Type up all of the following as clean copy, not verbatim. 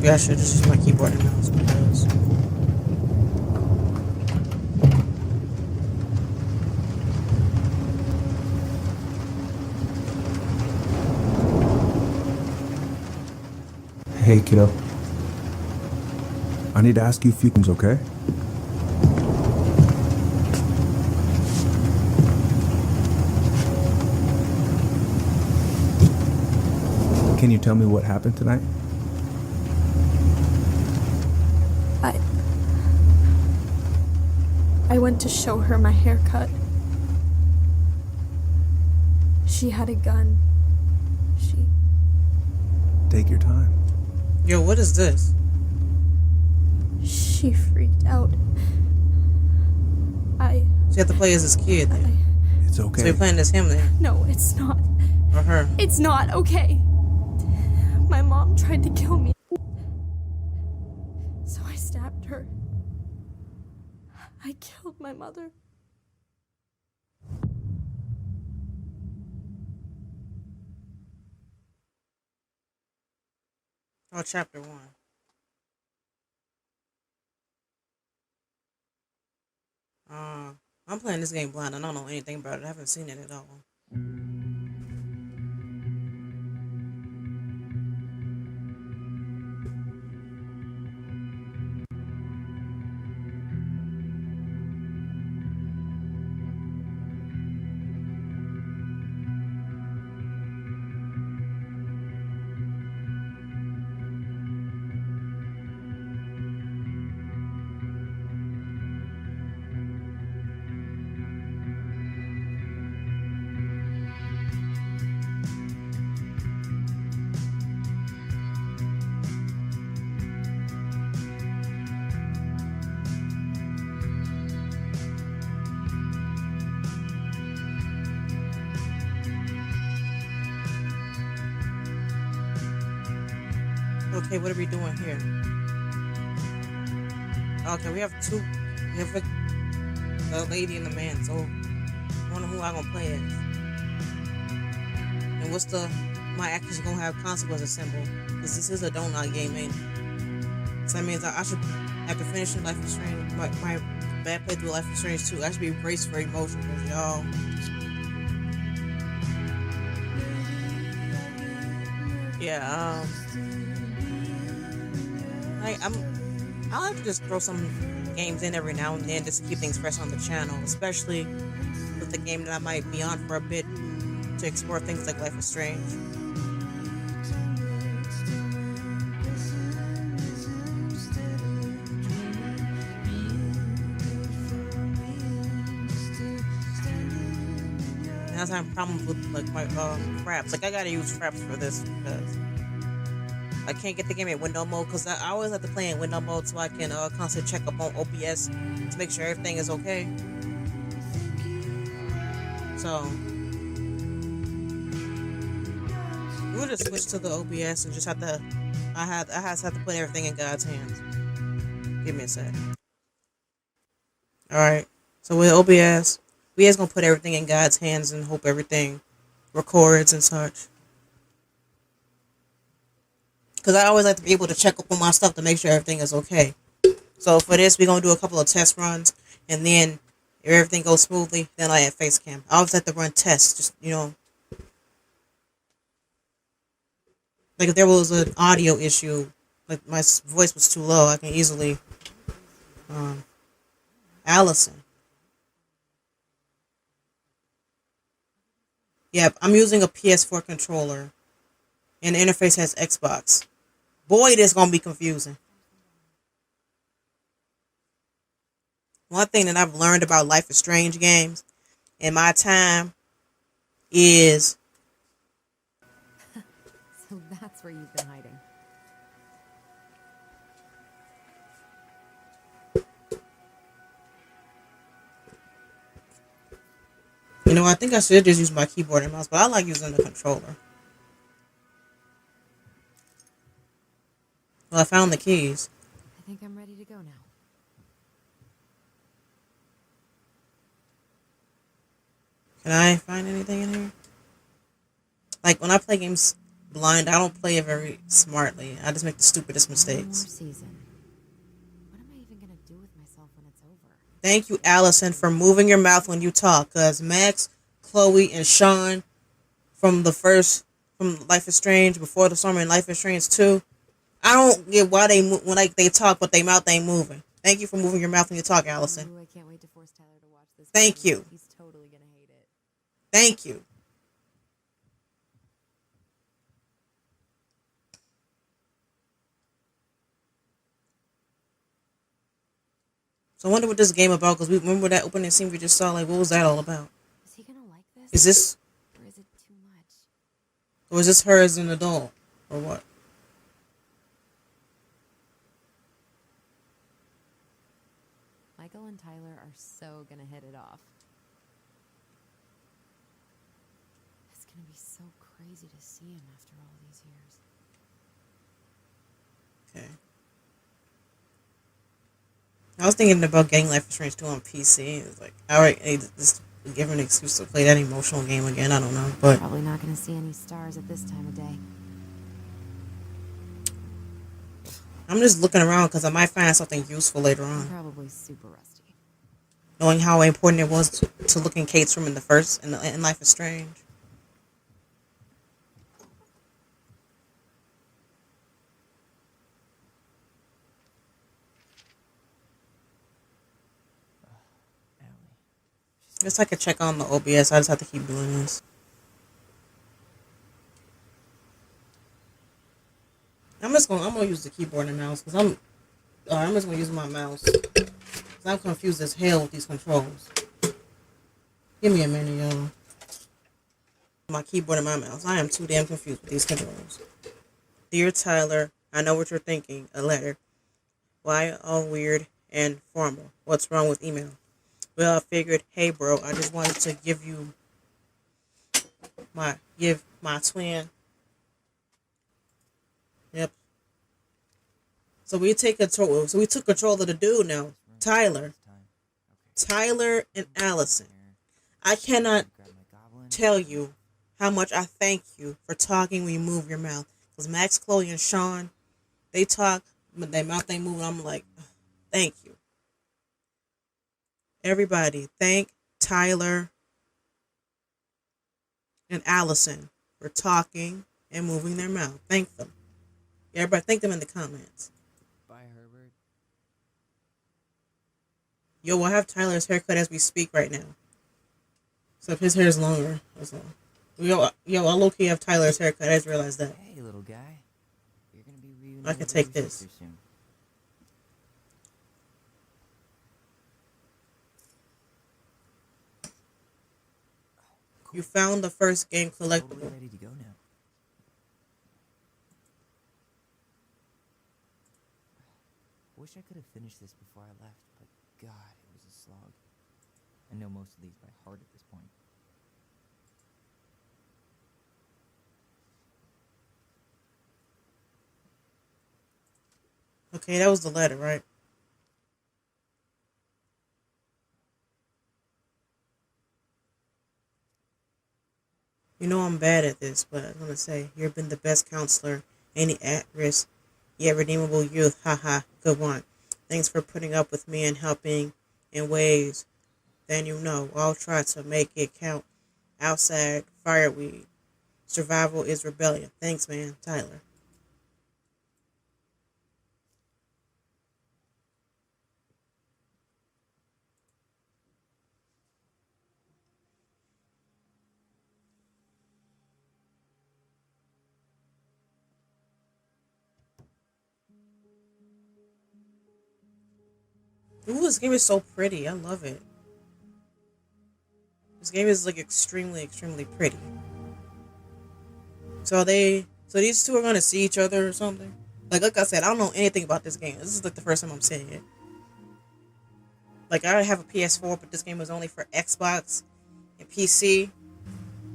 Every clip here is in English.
Maybe I should just use my keyboard and mouse because... Hey, kiddo. I need to ask you a few things, okay? Can you tell me what happened tonight? I went to show her my haircut. She had a gun. Take your time. Yo, what is this? She freaked out. So you have to play as this kid then? It's okay. So you're playing as him then? No, it's not. Or her? It's not okay. My mom tried to kill me. So I stabbed her. I killed my mother. Oh, chapter 1. I'm playing this game blind. I don't know anything about it. I haven't seen it at all. Okay, what are we doing here? Okay, we have two. We have the lady and the man. So, I wonder who I'm gonna play as. And what's my actions gonna have consequences symbol? Because this is a donut game, ain't it? So that means I should, after finishing Life is Strange, my bad playthrough Life is Strange 2, I should be braced for emotion because y'all. Yeah, I like to just throw some games in every now and then just to keep things fresh on the channel, especially with the game that I might be on for a bit to explore things like Life is Strange. And I was having problems with like my fraps. Like I gotta use fraps for this because I can't get the game in window mode because I always have to play in window mode so I can constantly check up on OBS to make sure everything is okay. So we'll just switch to the OBS and just have to. I have to put everything in God's hands. Give me a sec. All right. So with OBS, we just gonna put everything in God's hands and hope everything records and such. Because I always like to be able to check up on my stuff to make sure everything is okay. So for this, we're going to do a couple of test runs. And then if everything goes smoothly, then I add face cam. I always like to run tests. Just, like if there was an audio issue, like my voice was too low, I can easily... Alyson. Yep, I'm using a PS4 controller. And the interface has Xbox. Boy, this is going to be confusing. One thing that I've learned about Life is Strange games in my time is... So that's where you've been hiding. I think I should just use my keyboard and mouse, but I like using the controller. Well, I found the keys. I think I'm ready to go now. Can I find anything in here? Like, when I play games blind. I don't play it very smartly. I just make the stupidest One more mistakes. season. What am I even gonna do with myself when it's over? Thank you, Allison, for moving your mouth when you talk. Cause Max, Chloe, and Sean from the first from Life is Strange, Before the Summer, and Life is Strange 2. I don't get why when like they talk, but their mouth ain't moving. Thank you for moving your mouth when you talk, Allison. Ooh, I can't wait to force Tyler to watch this. Thank movie. you. He's totally gonna hate it. Thank you. So I wonder what this game about. Cause we remember that opening scene we just saw. Like, what was that all about? Is he gonna like this? Is this Or is it too much? or is this her as an adult or what? Michael and Tyler are so gonna hit it off. It's gonna be so crazy to see him after all these years. Okay. I was thinking about getting Life is Strange 2 on PC. It's like, alright, just give her an excuse to play that emotional game again. I don't know, but Probably not gonna see any stars at this time of day. I'm just looking around because I might find something useful later I'm on. probably super rusty. Knowing how important it was to look in Kate's room in the first in Life is Strange. Just so I could check on the OBS. I just have to keep doing this. I'm gonna use the keyboard and mouse because I'm just gonna use my mouse. 'Cause I'm confused as hell with these controls. Give me a minute, y'all. My keyboard and my mouse. I am too damn confused with these controls. Dear Tyler, I know what you're thinking. A letter. Why all weird and formal? What's wrong with email? Well, I figured, hey bro, I just wanted to give my twin. Yep. So we took control of the dude now. Tyler. Tyler and Alyson. I cannot tell you how much I thank you for talking when you move your mouth. Because Max, Chloe, and Sean, they talk, but their mouth ain't moving. I'm like, thank you. Everybody, thank Tyler and Alyson for talking and moving their mouth. Thank them. Yeah, everybody, thank them in the comments. Bye, Herbert. Yo, I have Tyler's haircut as we speak right now. Except his hair is longer. That's all. Yo, I low-key have Tyler's haircut. I just realized that. Hey, little guy. You're gonna be reunited I can with take your this. sister soon. You found the first game Totally collectible. ready to go now. Wish I could have finished this before I left, but God, it was a slog. I know most of these by heart at this point. Okay, that was the letter, right? You know I'm bad at this, but I'm gonna say you've been the best counselor, any at-risk, yet redeemable youth. Haha, good one. Thanks for putting up with me and helping in ways that you know. I'll try to make it count. Outside fireweed. Survival is rebellion. Thanks, man. Tyler. Ooh, this game is so pretty. I love it. This game is like extremely, extremely pretty. So these two are gonna see each other or something? Like I said, I don't know anything about this game. This is like the first time I'm seeing it. Like I have a PS4, but this game was only for Xbox and PC.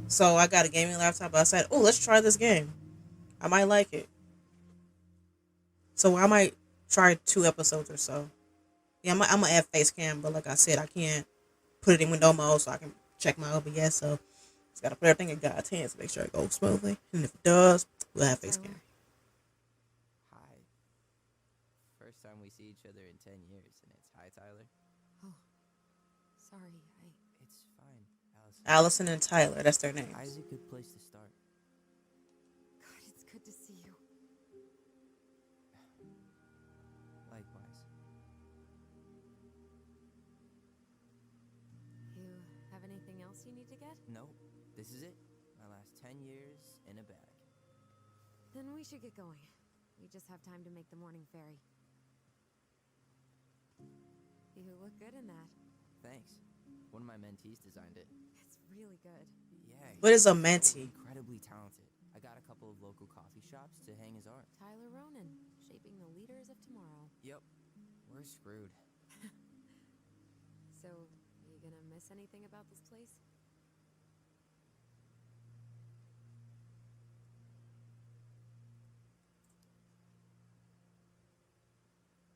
So I got a gaming laptop. But I said, oh, let's try this game. I might like it. So I might try 2 episodes or so. Yeah, I'm gonna add face cam, but like I said, I can't put it in window mode so I can check my OBS. So Just gotta put everything in God's hands to make sure it goes smoothly. And if it does, we'll have face Tyler. cam. Hi. First time we see each other in 10 years, and it's hi, Tyler. Oh, sorry. It's fine, Allison. Alyson and Tyler, that's their names. Hi's a good place to start. God, it's good to see you. Likewise. You have anything else you need to get? Nope, this is it. My last 10 years in a bag. Then we should get going. We just have time to make the morning ferry. You look good in that. Thanks. One of my mentees designed it. It's really good. Yeah. What is a he's mentee? Incredibly talented. I got a couple of local coffee shops to hang his art. Tyler Ronan, shaping the leaders of tomorrow. Yep. We're screwed. So, are you gonna miss anything about this place?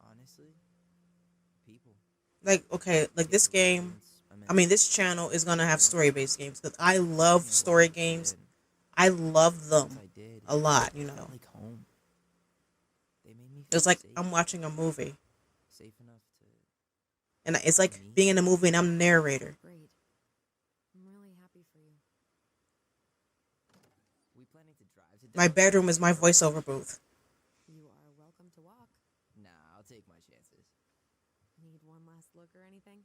Honestly, people. Like, okay, like this game, this channel is gonna have story-based games because I love story games. I love them I did. a lot, you Felt know. like home. They made me feel It's like safe, I'm watching a movie, safe enough to. and it's like being in a movie and I'm the narrator. Great. I'm really happy for you. We planning to drive to. My Dallas? bedroom is my voiceover booth. You are welcome to walk. Nah, I'll take my chances. Need one last look or anything?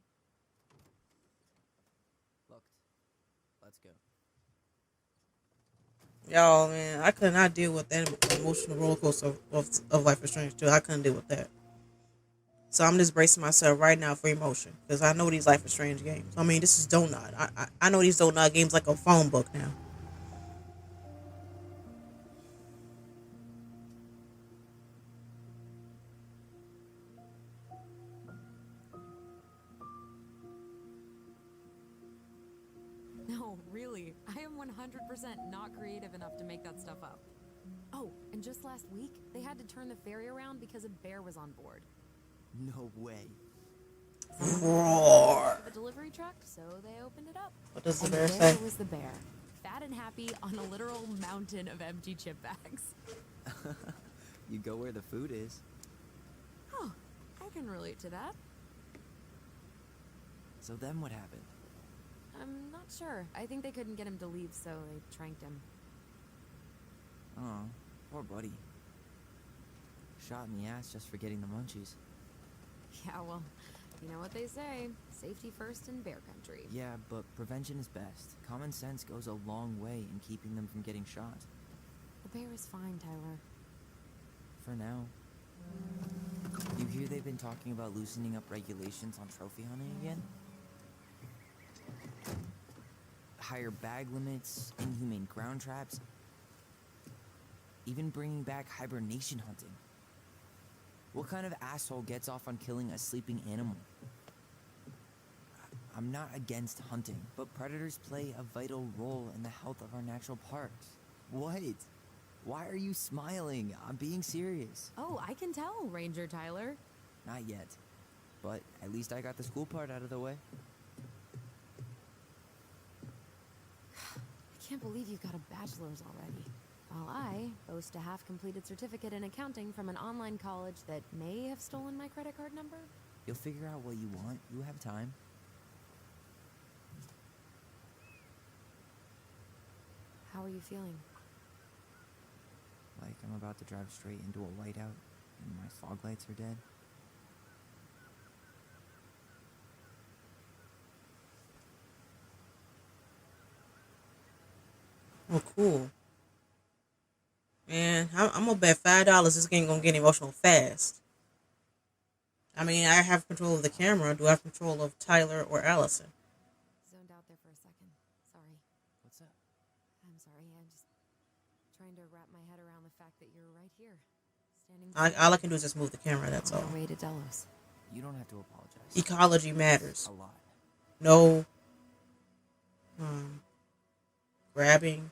Looked. Let's go. Y'all, man, I could not deal with that emotional roller coaster of Life is Strange 2. I couldn't deal with that. So I'm just bracing myself right now for emotion because I know these Life is Strange games. I mean, this is Donut. I know these Donut games like a phone book now. No, really. I am 100% not creative enough to make that stuff up. Oh, and just last week, they had to turn the ferry around because a bear was on board. No way. Roar. The delivery truck, so they opened it up. What does the And bear there say? was the bear, fat and happy on a literal mountain of empty chip bags. You go where the food is. Oh, I can relate to that. So then what happened? I'm not sure. I think they couldn't get him to leave, so they tranked him. Oh, poor buddy. Shot in the ass just for getting the munchies. Yeah, well, you know what they say. Safety first in bear country. Yeah, but prevention is best. Common sense goes a long way in keeping them from getting shot. The bear is fine, Tyler. For now. You hear they've been talking about loosening up regulations on trophy hunting again? Higher bag limits, inhumane ground traps, even bringing back hibernation hunting. What kind of asshole gets off on killing a sleeping animal? I'm not against hunting, but predators play a vital role in the health of our natural parks. What? Why are you smiling? I'm being serious. Oh, I can tell, Ranger Tyler. Not yet. But at least I got the school part out of the way. I can't believe you got a bachelor's already. While I boast a half-completed certificate in accounting from an online college that may have stolen my credit card number. You'll figure out what you want. You have time. How are you feeling? Like I'm about to drive straight into a whiteout and my fog lights are dead. Oh, cool. Man, I'm gonna bet $5 this game gonna get emotional fast. I mean, I have control of the camera. Do I have control of Tyler or Alyson? Zoned out there for a second. Sorry. What's up? I'm sorry. I'm just trying to wrap my head around the fact that you're right here. Standing All I can do is just move the camera. That's on all. our way to Delos. You don't have to apologize. Ecology matters. A lot. No grabbing.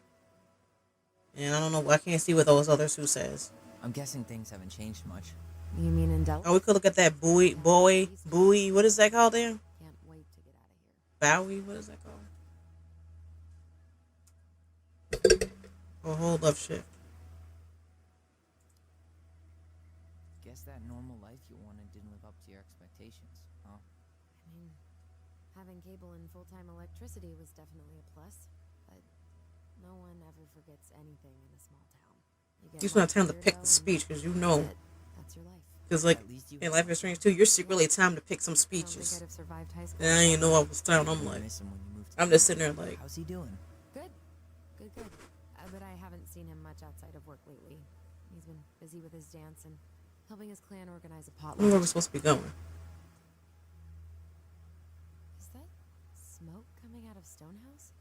And I don't know. I can't see what those others who says. I'm guessing things haven't changed much. You mean in Delos? Oh, we could look at that buoy. What is that called there? Can't wait to get out of here. Bowie. What is that called? A whole love shift. Guess that normal life you wanted didn't live up to your expectations, huh? I mean, having cable and full-time electricity was definitely a plus, but no one ever forgets anything in a small town. You You just get want one time to pick weirdo the and speech because you that's know. it. That's your life. Because, like, At least you in had Life is Strange too, you're secretly time to pick some I don't think speeches. I'd have survived high school. And I didn't know I was down. I'm You're like, gonna miss him when you move to I'm just Kansas. sitting there like, How's he doing? Good. Good. But I haven't seen him much outside of work lately. He's been busy with his dance and helping his clan organize a I don't know potluck. where we're supposed to be going. Is that smoke coming out of Stonehouse?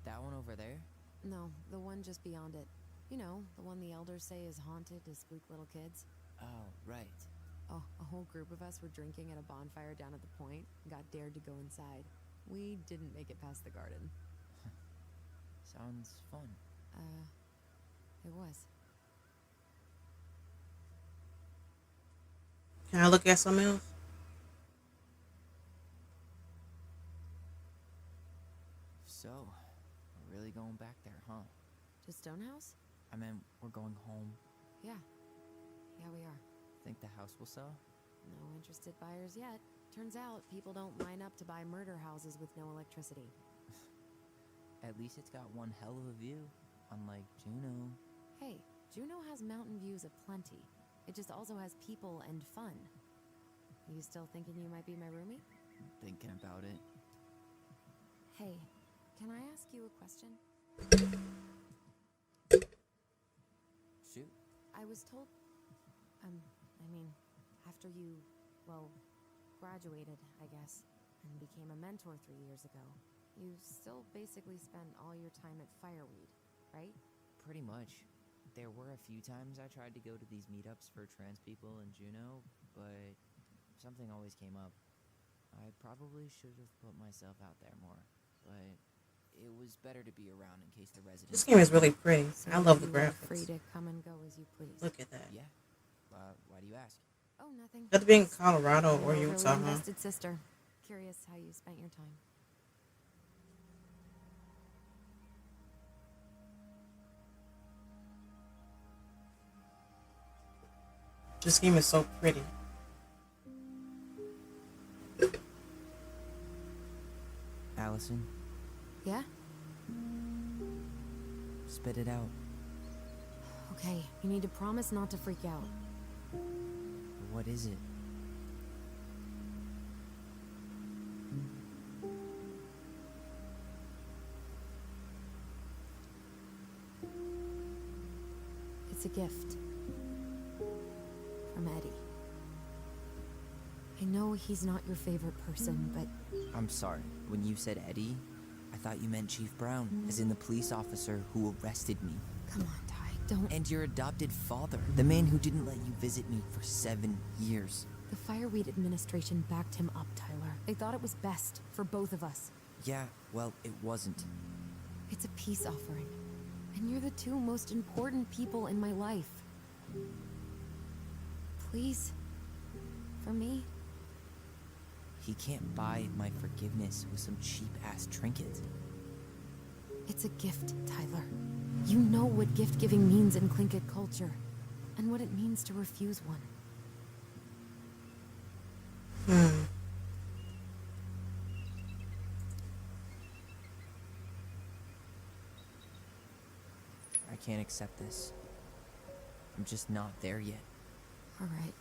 That one over there? No, the one just beyond it. You know, the one the elders say is haunted to spook little kids. Oh, right. Oh, a whole group of us were drinking at a bonfire down at the point and got dared to go inside. We didn't make it past the garden. Sounds fun. It was. Can I look at something else? So, we're really going back there, huh? To Stonehouse? I mean, we're going home. Yeah. Yeah, we are. Think the house will sell? No interested buyers yet. Turns out people don't line up to buy murder houses with no electricity. At least it's got one hell of a view, unlike Juno. Hey, Juno has mountain views aplenty. It just also has people and fun. You still thinking you might be my roomie? Thinking about it. Hey, can I ask you a question? Shoot. I was told, after you, graduated, I guess, and became a mentor 3 years ago, you still basically spent all your time at Fireweed, right? Pretty much. There were a few times I tried to go to these meetups for trans people in Juneau, but something always came up. I probably should have put myself out there more, but it was better to be around in case the residents... This game is really pretty. So I love the you are free graphics. to come and go as you please. Look at that. Yeah? Why do you ask? Oh, nothing. You have to be in Colorado or You're a Utah, really huh? invested sister. Curious how you spent your time. This game is so pretty. Alyson, Yeah? spit it out. Okay, you need to promise not to freak out. What is it? It's a gift. From Eddie. I know he's not your favorite person, but I'm sorry. When you said Eddie, I thought you meant Chief Brown, as in the police officer who arrested me. come on, Ty, don't. And your adopted father, the man who didn't let you visit me for 7 years. The Fireweed administration backed him up, Tyler. They thought it was best for both of us. Yeah, well, it wasn't. It's a peace offering. And you're the two most important people in my life. Please. For me. He can't buy my forgiveness with some cheap-ass trinket. It's a gift, Tyler. You know what gift-giving means in Tlingit culture. And what it means to refuse one. I can't accept this. I'm just not there yet. All right.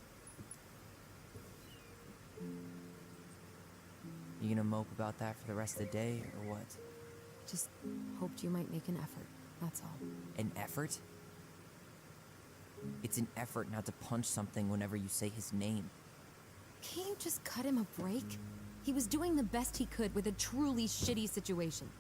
You gonna mope about that for the rest of the day, or what? Just hoped you might make an effort. That's all. An effort? It's an effort not to punch something whenever you say his name. Can't you just cut him a break? He was doing the best he could with a truly shitty situation.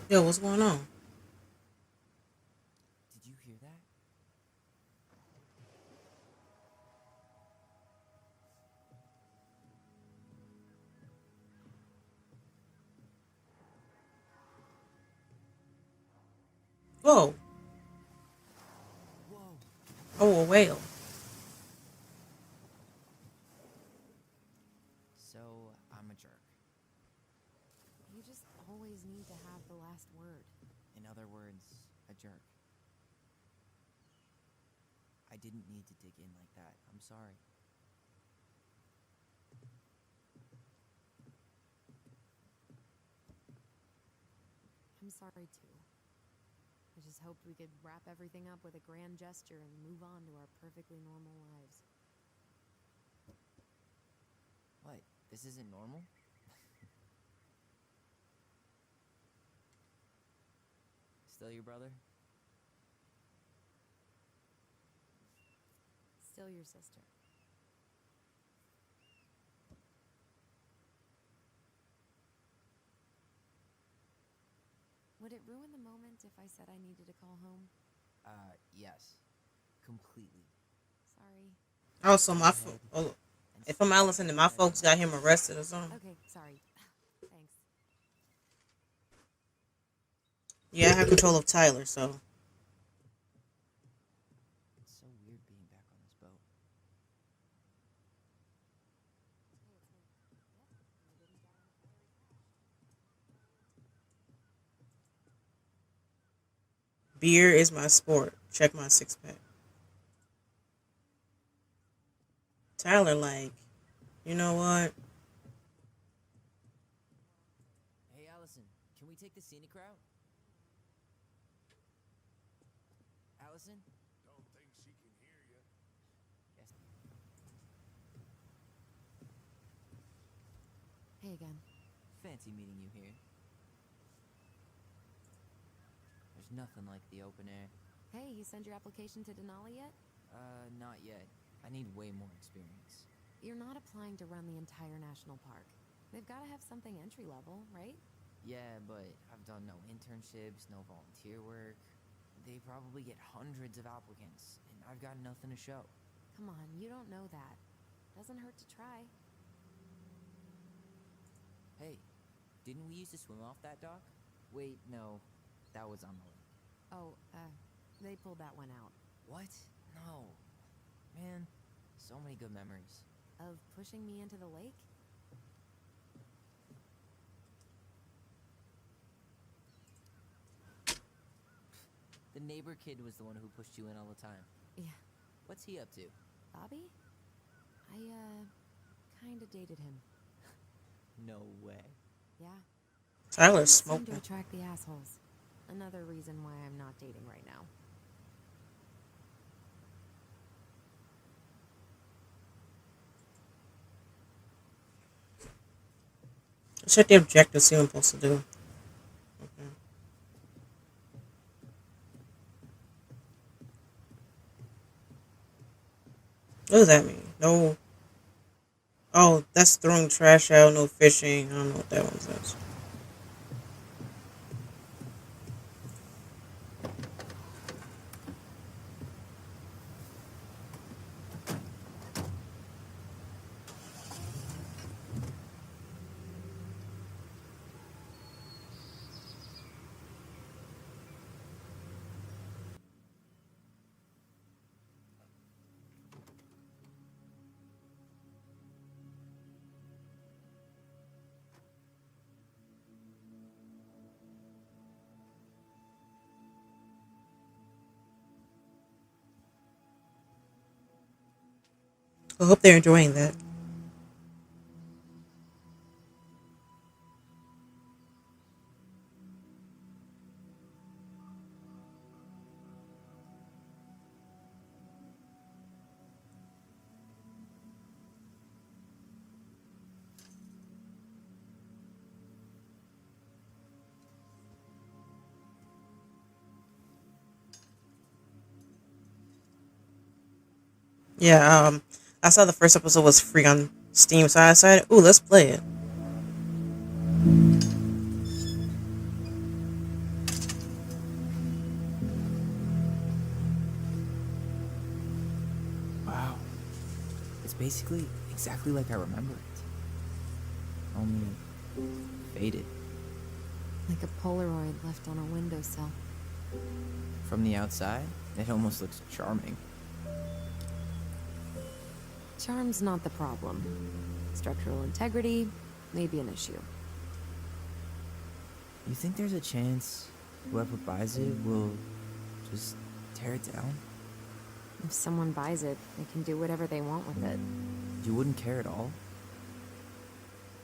Yo, what's going on? Did you hear that? Whoa. Whoa. Oh, a whale. So, I'm a jerk. You just always need to have the last word. In other words, a jerk. I didn't need to dig in like that. I'm sorry. I'm sorry too. I just hoped we could wrap everything up with a grand gesture and move on to our perfectly normal lives. What? This isn't normal? Still your brother? Still your sister. Would it ruin the moment if I said I needed to call home? Yes. Completely. Sorry. Also, if I'm Alyson, then my folks got him arrested or something. Okay, sorry. Thanks. Yeah, I have control of Tyler, so. It's so weird being back on this boat. Beer is my sport. Check my six pack. Tyler, like, you know what? Hey, Alyson, can we take the scenic route? Alyson? Don't think she can hear you. Yes. Hey again. Fancy meeting you here. There's nothing like the open air. Hey, you sent your application to Denali yet? Not yet. I need way more experience. You're not applying to run the entire national park. They've got to have something entry level, right? Yeah, but I've done no internships, no volunteer work. They probably get hundreds of applicants, and I've got nothing to show. Come on, you don't know that. Doesn't hurt to try. Hey, didn't we used to swim off that dock? Wait, no. That was on the lake. Oh, they pulled that one out. What? No. Man, so many good memories. Of pushing me into the lake? The neighbor kid was the one who pushed you in all the time. Yeah. What's he up to? Bobby? I, kinda dated him. No way. Yeah. Tyler's Seem to smoking. attract the assholes. Another reason why I'm not dating right now. Check the objective, see what I'm supposed to do. Okay. What does that mean? No. Oh, that's throwing trash out, no fishing. I don't know what that one says. I hope they're enjoying that. Yeah, I saw the first episode was free on Steam, so I decided, ooh, let's play it. Wow. It's basically exactly like I remember it. Only faded. Like a Polaroid left on a windowsill. From the outside, it almost looks charming. Charm's not the problem. Structural integrity may be an issue. You think there's a chance whoever buys it will just tear it down? If someone buys it, they can do whatever they want with it. You wouldn't care at all?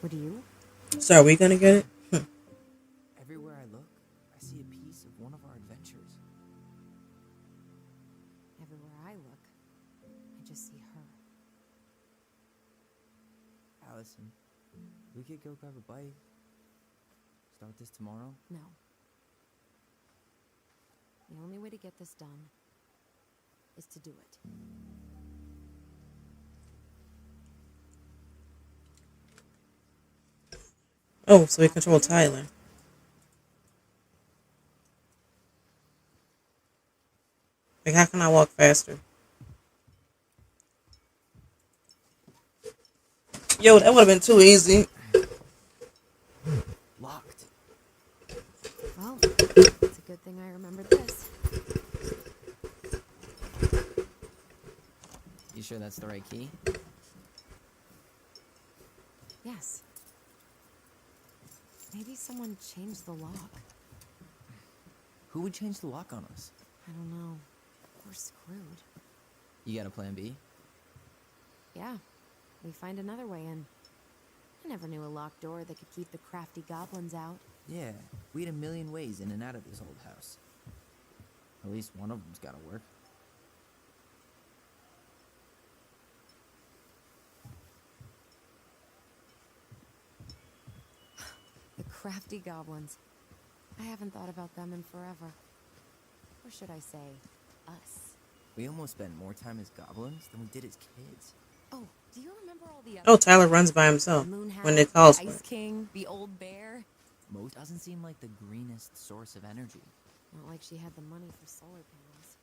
Would you? So are we gonna get it? Everywhere I look, I see a piece of one of our adventures. Everywhere I look, I just see her. Alyson, we could go grab a bite. Start this tomorrow? No. The only way to get this done is to do it. Oh, so we control Tyler. Like, how can I walk faster? Yo, that would have been too easy. Locked. Well, it's a good thing I remembered this. You sure that's the right key? Yes. Maybe someone changed the lock. Who would change the lock on us? I don't know. We're screwed. You got a plan B? Yeah, we find another way in. I never knew a locked door that could keep the crafty goblins out. Yeah, we had a million ways in and out of this old house. At least one of them's gotta work. The crafty goblins. I haven't thought about them in forever. Or should I say, us. We almost spent more time as goblins than we did as kids. Oh, do you remember all the Oh, Tyler runs by himself Moonhound, when it calls for Ice it. King, the old bear? Most doesn't seem like the greenest source of energy. Not like she had the money for solar panels.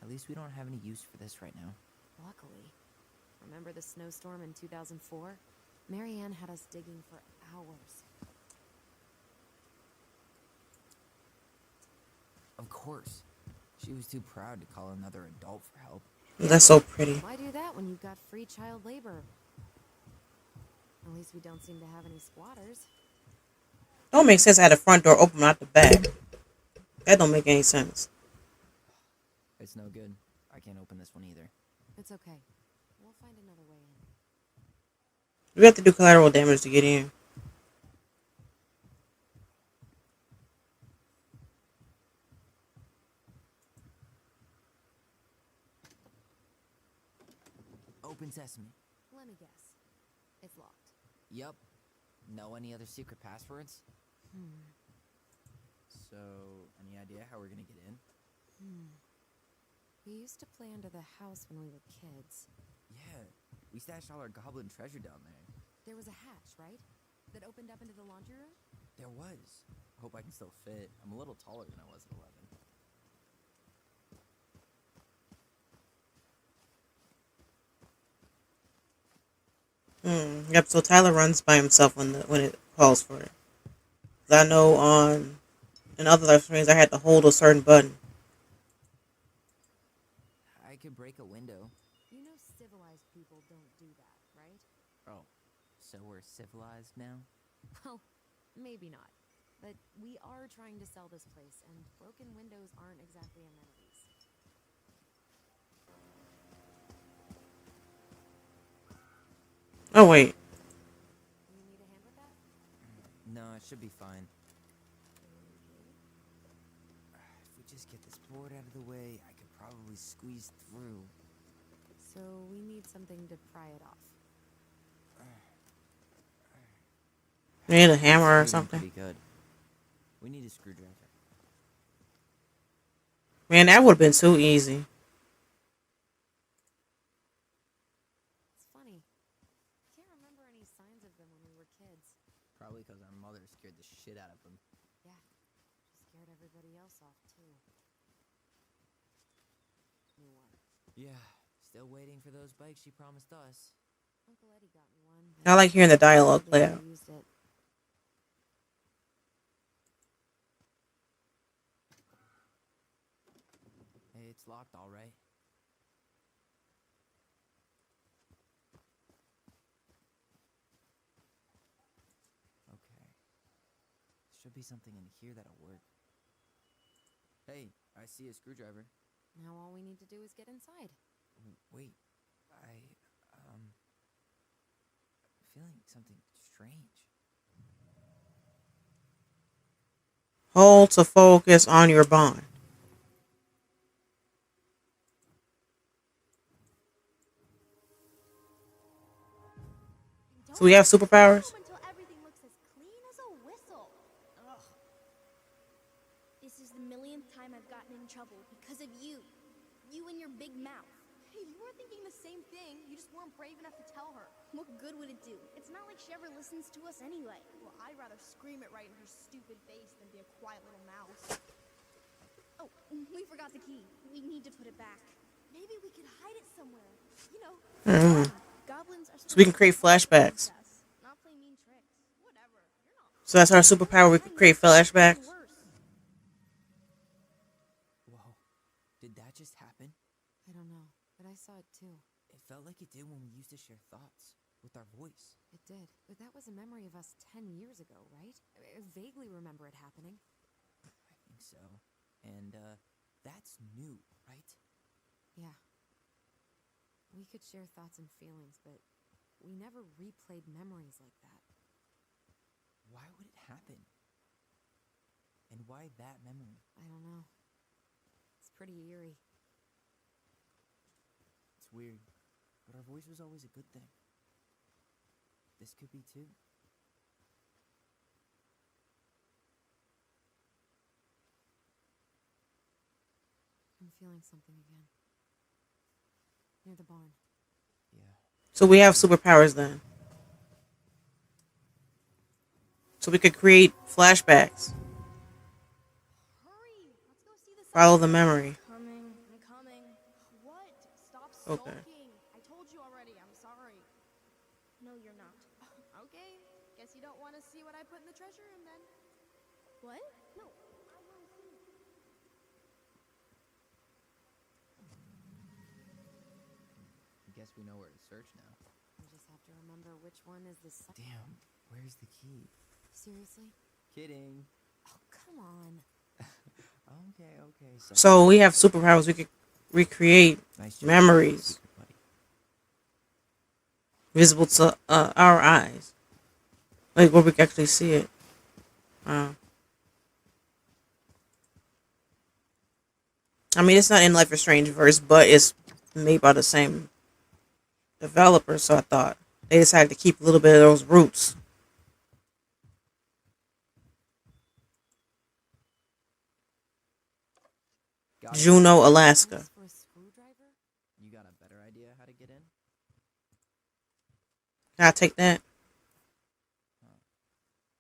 At least we don't have any use for this right now. Luckily. Remember the snowstorm in 2004? Marianne had us digging for hours. Of course. She was too proud to call another adult for help. That's so pretty. Why do that when you've got free child labor? At least we don't seem to have any squatters. Don't make sense. I had the front door open, not the back. That don't make any sense. It's no good. I can't open this one either. It's okay. We'll find another way in. We have to do collateral damage to get in. Open sesame. Let me guess. It's locked. Yup. Know any other secret passwords? So, any idea how we're gonna get in? We used to play under the house when we were kids. Yeah, we stashed all our goblin treasure down there. There was a hatch, right? That opened up into the laundry room? There was. Hope I can still fit. I'm a little taller than I was at 11. Yep. So Tyler runs by himself when it calls for it. 'Cause I know in other life streams I had to hold a certain button. I could break a window. You know civilized people don't do that, right? Oh, so we're civilized now? Well, maybe not. But we are trying to sell this place, and broken windows aren't exactly amenities. Oh wait. You need a hand with that? No, it should be fine. If we just get this board out of the way, I could probably squeeze through. So we need something to pry it off. We need a hammer or Screwed in something. Pretty good. We need a screwdriver. Man, that would have been too easy. It's funny. I can't remember any signs of them when we were kids. Probably because our mother scared the shit out of them. Yeah, she scared everybody else off, too. New one. Yeah, still waiting for those bikes she promised us. Uncle Eddie got me one. but I like hearing the dialogue I play never out. used it. It's locked, all right. Okay. Should be something in here that'll work. Hey, I see a screwdriver. Now all we need to do is get inside. Wait, feeling something strange. Hold to focus on your bond. So we have superpowers? Until everything looks as clean as a whistle. Ugh. This is the millionth time I've gotten in trouble because of you. You and your big mouth. Hey, you were thinking the same thing. You just weren't brave enough to tell her. What good would it do? It's not like she ever listens to us anyway. Well, I'd rather scream it right in her stupid face than be a quiet little mouse. Oh, we forgot the key. We need to put it back. Maybe we could hide it somewhere. You know, Goblins are So we can create flashbacks. not play mean tricks. whatever. You're not. So that's our superpower. We can create flashbacks. Worse. Whoa, did that just happen? I don't know, but I saw it too. It felt like it did when we used to share thoughts with our voice. It did, but that was a memory of us 10 years ago, right? I vaguely remember it happening. I think so. And, that's new, right? Yeah. We could share thoughts and feelings, but we never replayed memories like that. Why would it happen? And why that memory? I don't know. It's pretty eerie. It's weird, but our voice was always a good thing. This could be too. I'm feeling something again. Near the barn. Yeah. So we have superpowers then. So we could create flashbacks. Hurry. Let's go see the Follow the memory. Coming. I'm coming. What? Stop Okay. sulking. I told you already. I'm sorry. No, you're not. Okay. Guess you don't want to see what I put in the treasure room then. What? No. I want to see. I guess we know where to search now. We just have to remember which one is the Damn, where's the key? Seriously? Kidding. Oh, come on. Okay. So we have superpowers. We could recreate Nice job, memories secret buddy. visible to our eyes, like where we can actually see it. Wow. I mean, it's not in Life is Strange verse, but it's made by the same developer, so I thought they decided to keep a little bit of those roots. Got it. Juneau, Alaska. Thanks for a screwdriver? You got a better idea how to get in? Can I take that?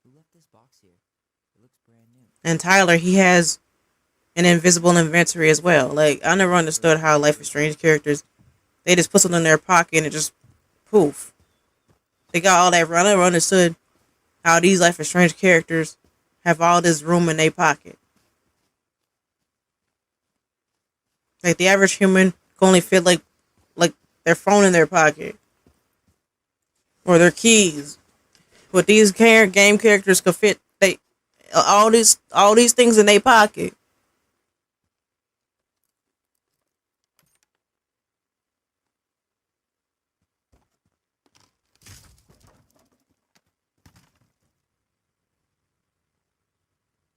Who left this box here? It looks brand new. And Tyler, he has an invisible inventory as well. Like, I never understood how Life is Strange characters, they just put something in their pocket and it just poof. They got all that. I never understood how these Life is Strange characters have all this room in their pocket. Like, the average human can only fit like their phone in their pocket or their keys. But these game characters could fit all these things in their pocket.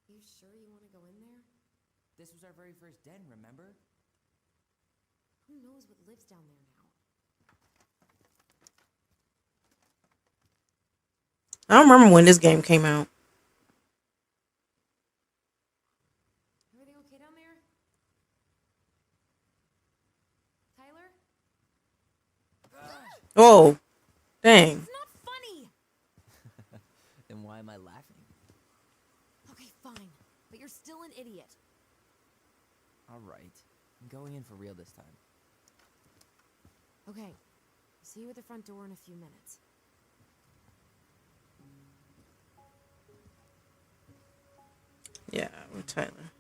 You sure you want to go in there? This was our very first den, remember? Who knows what lives down there now? I don't remember when this game came out. Everything okay down there? Tyler? Oh, dang. It's not funny! Then why am I laughing? Okay, fine. But you're still an idiot. Alright. I'm going in for real this time. Okay. See you at the front door in a few minutes. Yeah, with Tyler.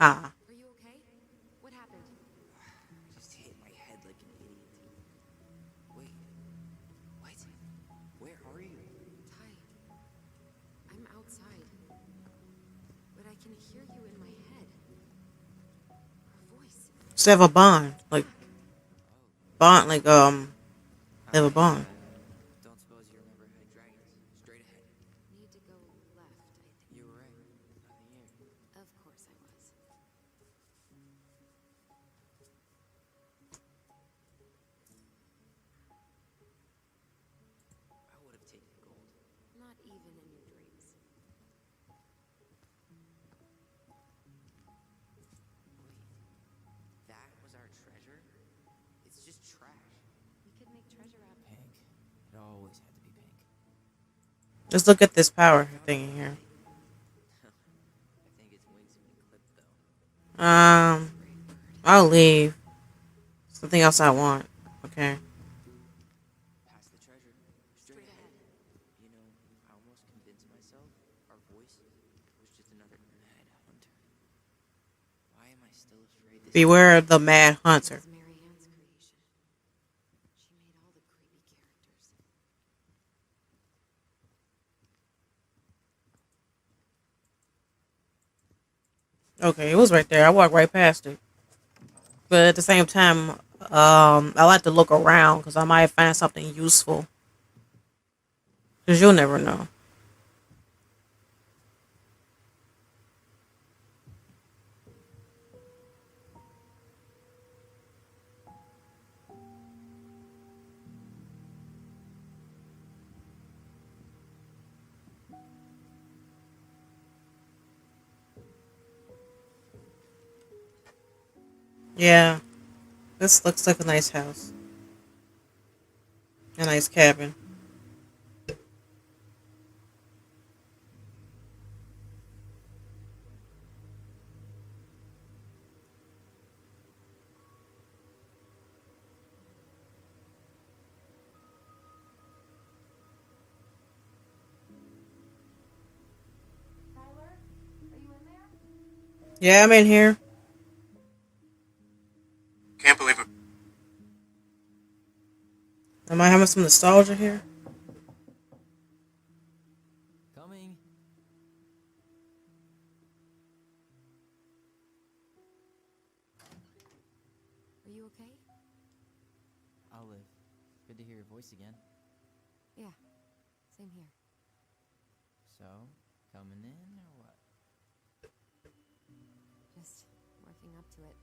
Ah. Are you okay? What happened? I just hit my head like an idiot. Wait. What? Where are you? Ty, I'm outside. But I can hear you in my head. Our voice. So they have a bond. Like, bond, like, they have a Okay, bond. don't suppose you remember heading dragons? Straight ahead. Need to go left, I think. You were right. Nothing here. Of course I was. I would have taken gold. Not even in your dreams. Wait, that was our treasure? It's just trash. We could make treasure out of it. Pink. It always had to be pink. Let's look at this power thing in here. I think its wings have been clipped though. Great bird. I'll leave. Something else I want. Okay. Past the treasure. Straight ahead. You know, I almost convinced myself our voice was just another mad hunter. Why am I still afraid this Beware of the Mad Hunter. This is Mary Ann's creation. She made all the creepy characters. Okay, it was right there. I walked right past it. But at the same time, I like to look around because I might find something useful. Because you'll never know. Yeah, this looks like a nice house. A nice cabin. Tyler, are you in there? Yeah, I'm in here. Can't believe it. Am I having some nostalgia here? Coming. Are you okay? I'll live. Good to hear your voice again. Yeah, same here. So, coming in or what? Just working up to it.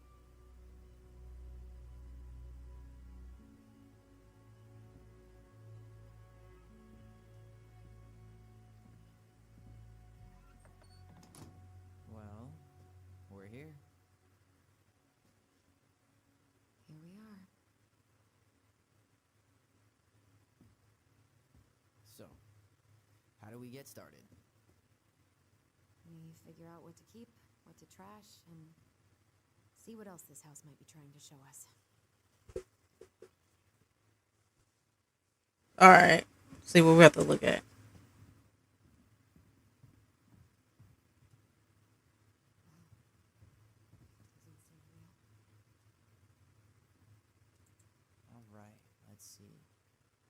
Well, we're here. Here we are. So, how do we get started? We figure out what to keep, what to trash, and see what else this house might be trying to show us. Alright. See what we have to look at. Doesn't seem real. Alright, let's see.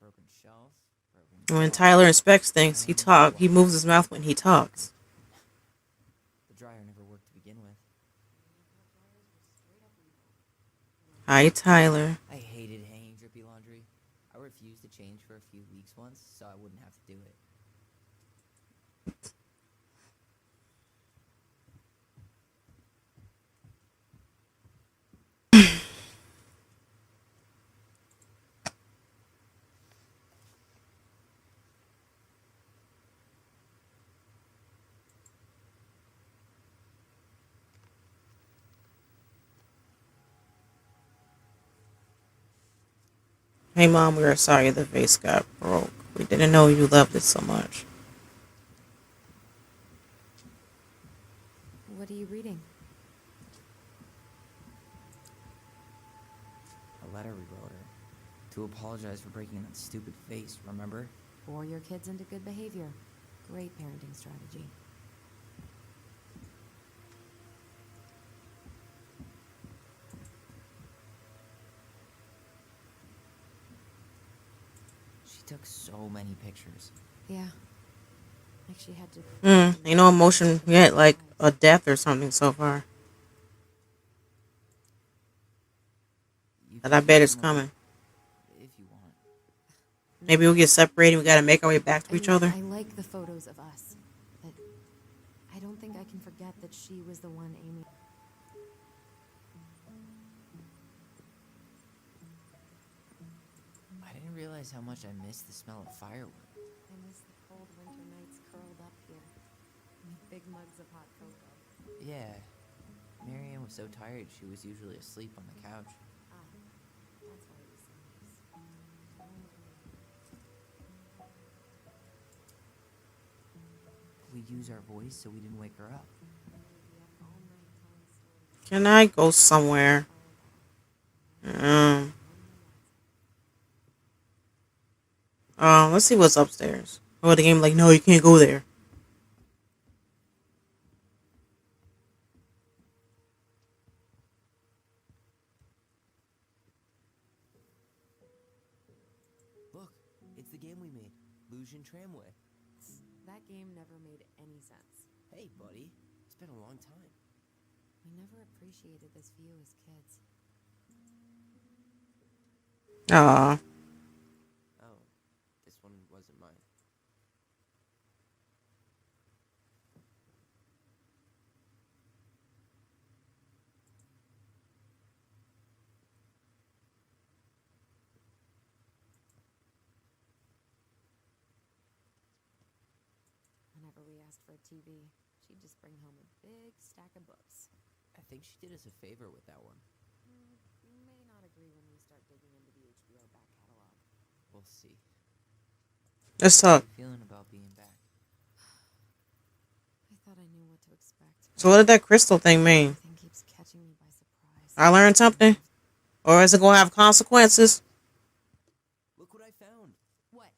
Broken shelf. Broken When shelf. Tyler inspects things, he moves his mouth when he talks. The dryer never worked to begin with. Hi, Tyler. I hated hanging drippy laundry. I refused to change for a few weeks once, so I wouldn't have to do it. Hey, Mom, we are sorry the vase got broke. We didn't know you loved it so much. What are you reading? A letter we wrote her. To apologize for breaking that stupid vase, remember? Bore your kids into good behavior. Great parenting strategy. took so many pictures. Yeah. Like she had to. Ain't no emotion yet, like a death or something so far. You But can I bet keep it's some of coming. it if you want. Maybe we'll get separated. We gotta make our way back to each other. I like the photos of us, but I don't think I can forget that she was the one Amy. I didn't realize how much I missed the smell of firewood. I miss the cold winter nights curled up here, with big mugs of hot cocoa. Yeah. Marianne was so tired she was usually asleep on the couch. Ah, that's why it was so nice. We'd use our voice so we didn't wake her up. We'd be up all night telling stories. Can I go somewhere? Let's see what's upstairs. Oh, the game like, no, you can't go there. Look, it's the game we made. Lucian Tramway. That game never made any sense. Hey, buddy. It's been a long time. We never appreciated this view as kids. Aw. Oh, this one wasn't mine. Whenever we asked for a TV, she'd just bring home a big stack of books. I think she did us a favor with that one. You may not agree when we start digging into the HBO back catalog. We'll see. Let's How talk. you feeling about being back? I thought I knew what to expect. So what did that crystal thing mean? Everything keeps catching me by surprise. I learned something? Or is it gonna have consequences? Look what I found. What?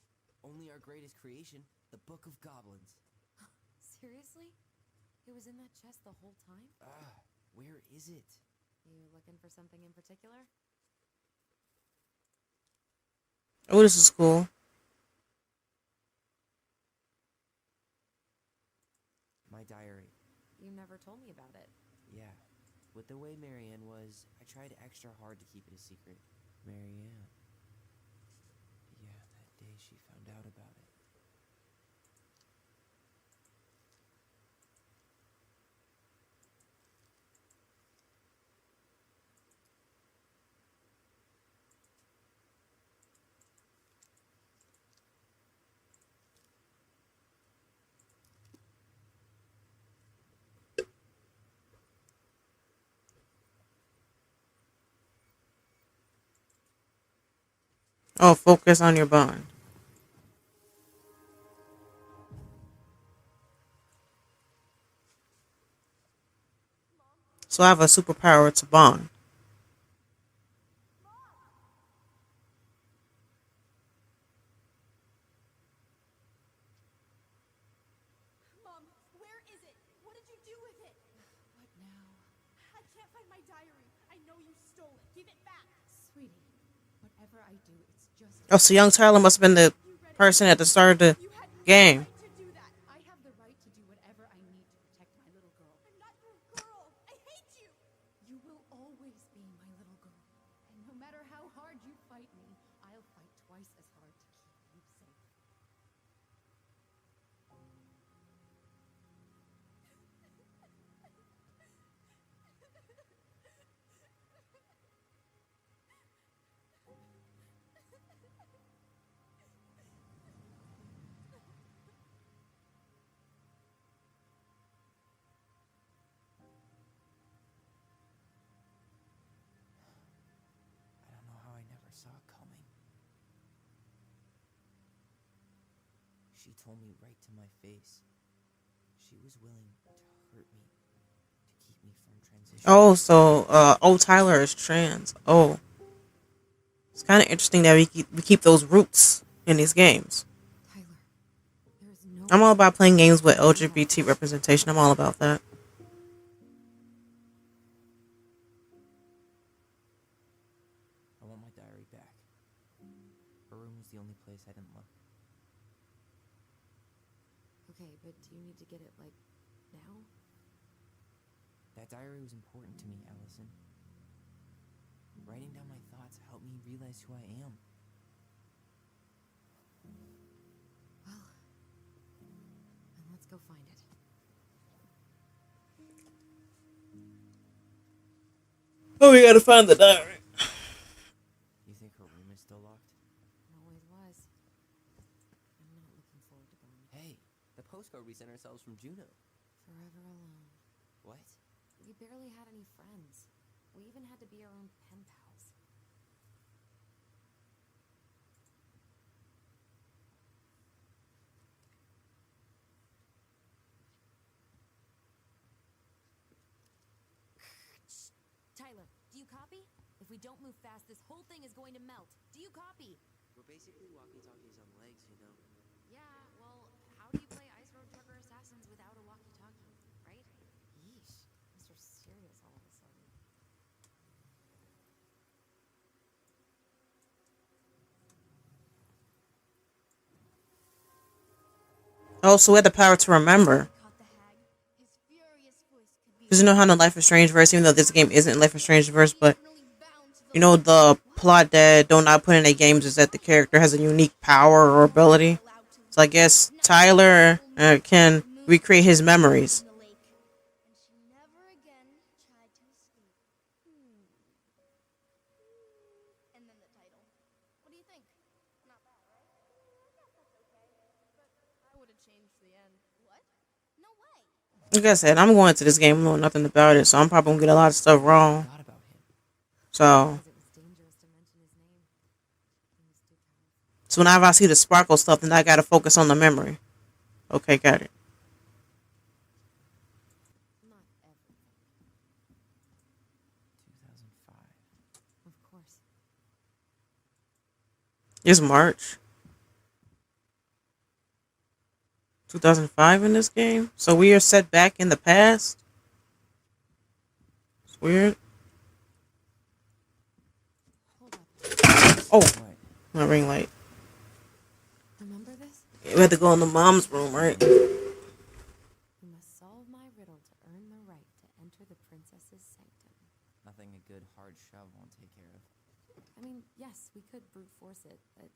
Only our greatest creation, the Book of Goblins. Seriously? It was in that chest the whole time? Where is it? You looking for something in particular? Oh, this is cool. My diary. You never told me about it. Yeah. With the way Marianne was, I tried extra hard to keep it a secret. Marianne. Yeah, that day she found out about it. Oh, focus on your bond. So I have a superpower to bond. Mom, where is it? What did you do with it? What now? I can't find my diary. I know you stole it. Give it back. Sweetie, whatever I do, it's just... Oh, so young Tyler must have been the person at the start of the You had no game. right to do that. I have the right to do whatever I need to protect my little girl. I'm not your girl. I hate you. You will always be my little girl. And no matter how hard you fight me, I'll fight twice as hard to keep you safe. I don't know how I never saw it coming. She told me right to my face. She was willing to hurt me to keep me from transitioning. Oh, so Tyler is trans. Oh. It's kind of interesting that we keep those roots in these games. Tyler, there is no... I'm all about playing games with LGBT representation. I'm all about that. I want my diary back. Her room was the only place I didn't look. Okay, but do you need to get it, like, now? That diary was important to me, Alyson. Writing down my thoughts helped me realize who I am. Well, then let's go find it. Oh, we gotta find the diary. You think her room is still locked? It always was. I'm not looking forward to going Hey, the postcard we sent ourselves from Juno. forever alone. What? We barely had any friends. We even had to be our own pen pals. Tyler, do you copy? If we don't move fast, this whole thing is going to melt. Do you copy? We're basically walkie-talkies on legs, you know. Yeah, well, how do you play Ice Road Trucker Assassins without a walkie-talkie, right? Yeesh, Mr. Serious all of a sudden. Oh, so we had the power to remember. Caught the hag. His furious voice could be Because you know how in the Life is Strange verse, even though this game isn't Life is Strange verse, but eternally bound to the you know the plot that don't not put in the games is that the character has a unique power or ability. allowed to So I guess Tyler can recreate his memories. in the lake. And she never again tried to escape. And then the title. What do you think? Not bad, right? I guess that's okay. But I would have changed the end. What? No way. Like I said, I'm going to this game knowing nothing about it, so I'm probably gonna get a lot of stuff wrong. Forgot about him. So, Because it was dangerous to mention his name. He was too powerful. so whenever I see the sparkle stuff, then I gotta focus on the memory. Okay, got it. Not everything, 2005. of course. It's March 2005 in this game, so we are set back in the past. It's weird. Hold up. Oh, What? my ring light. Remember this? We had to go in the mom's room, right? You must solve my riddle to earn the right to enter the princess's sanctum. Nothing a good hard shove won't take care of. I mean, yes, we could brute force it, but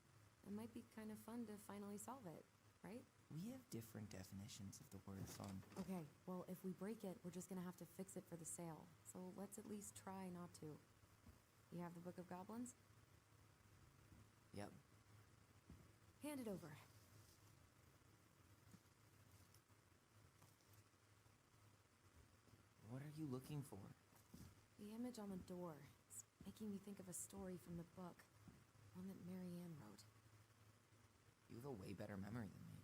it might be kind of fun to finally solve it, right? We have different definitions of the word fun. Okay, well, if we break it, we're just gonna have to fix it for the sale. So let's at least try not to. You have the Book of Goblins? Yep. Hand it over. What are you looking for? The image on the door. It's making me think of a story from the book. One that Marianne wrote. You have a way better memory than me,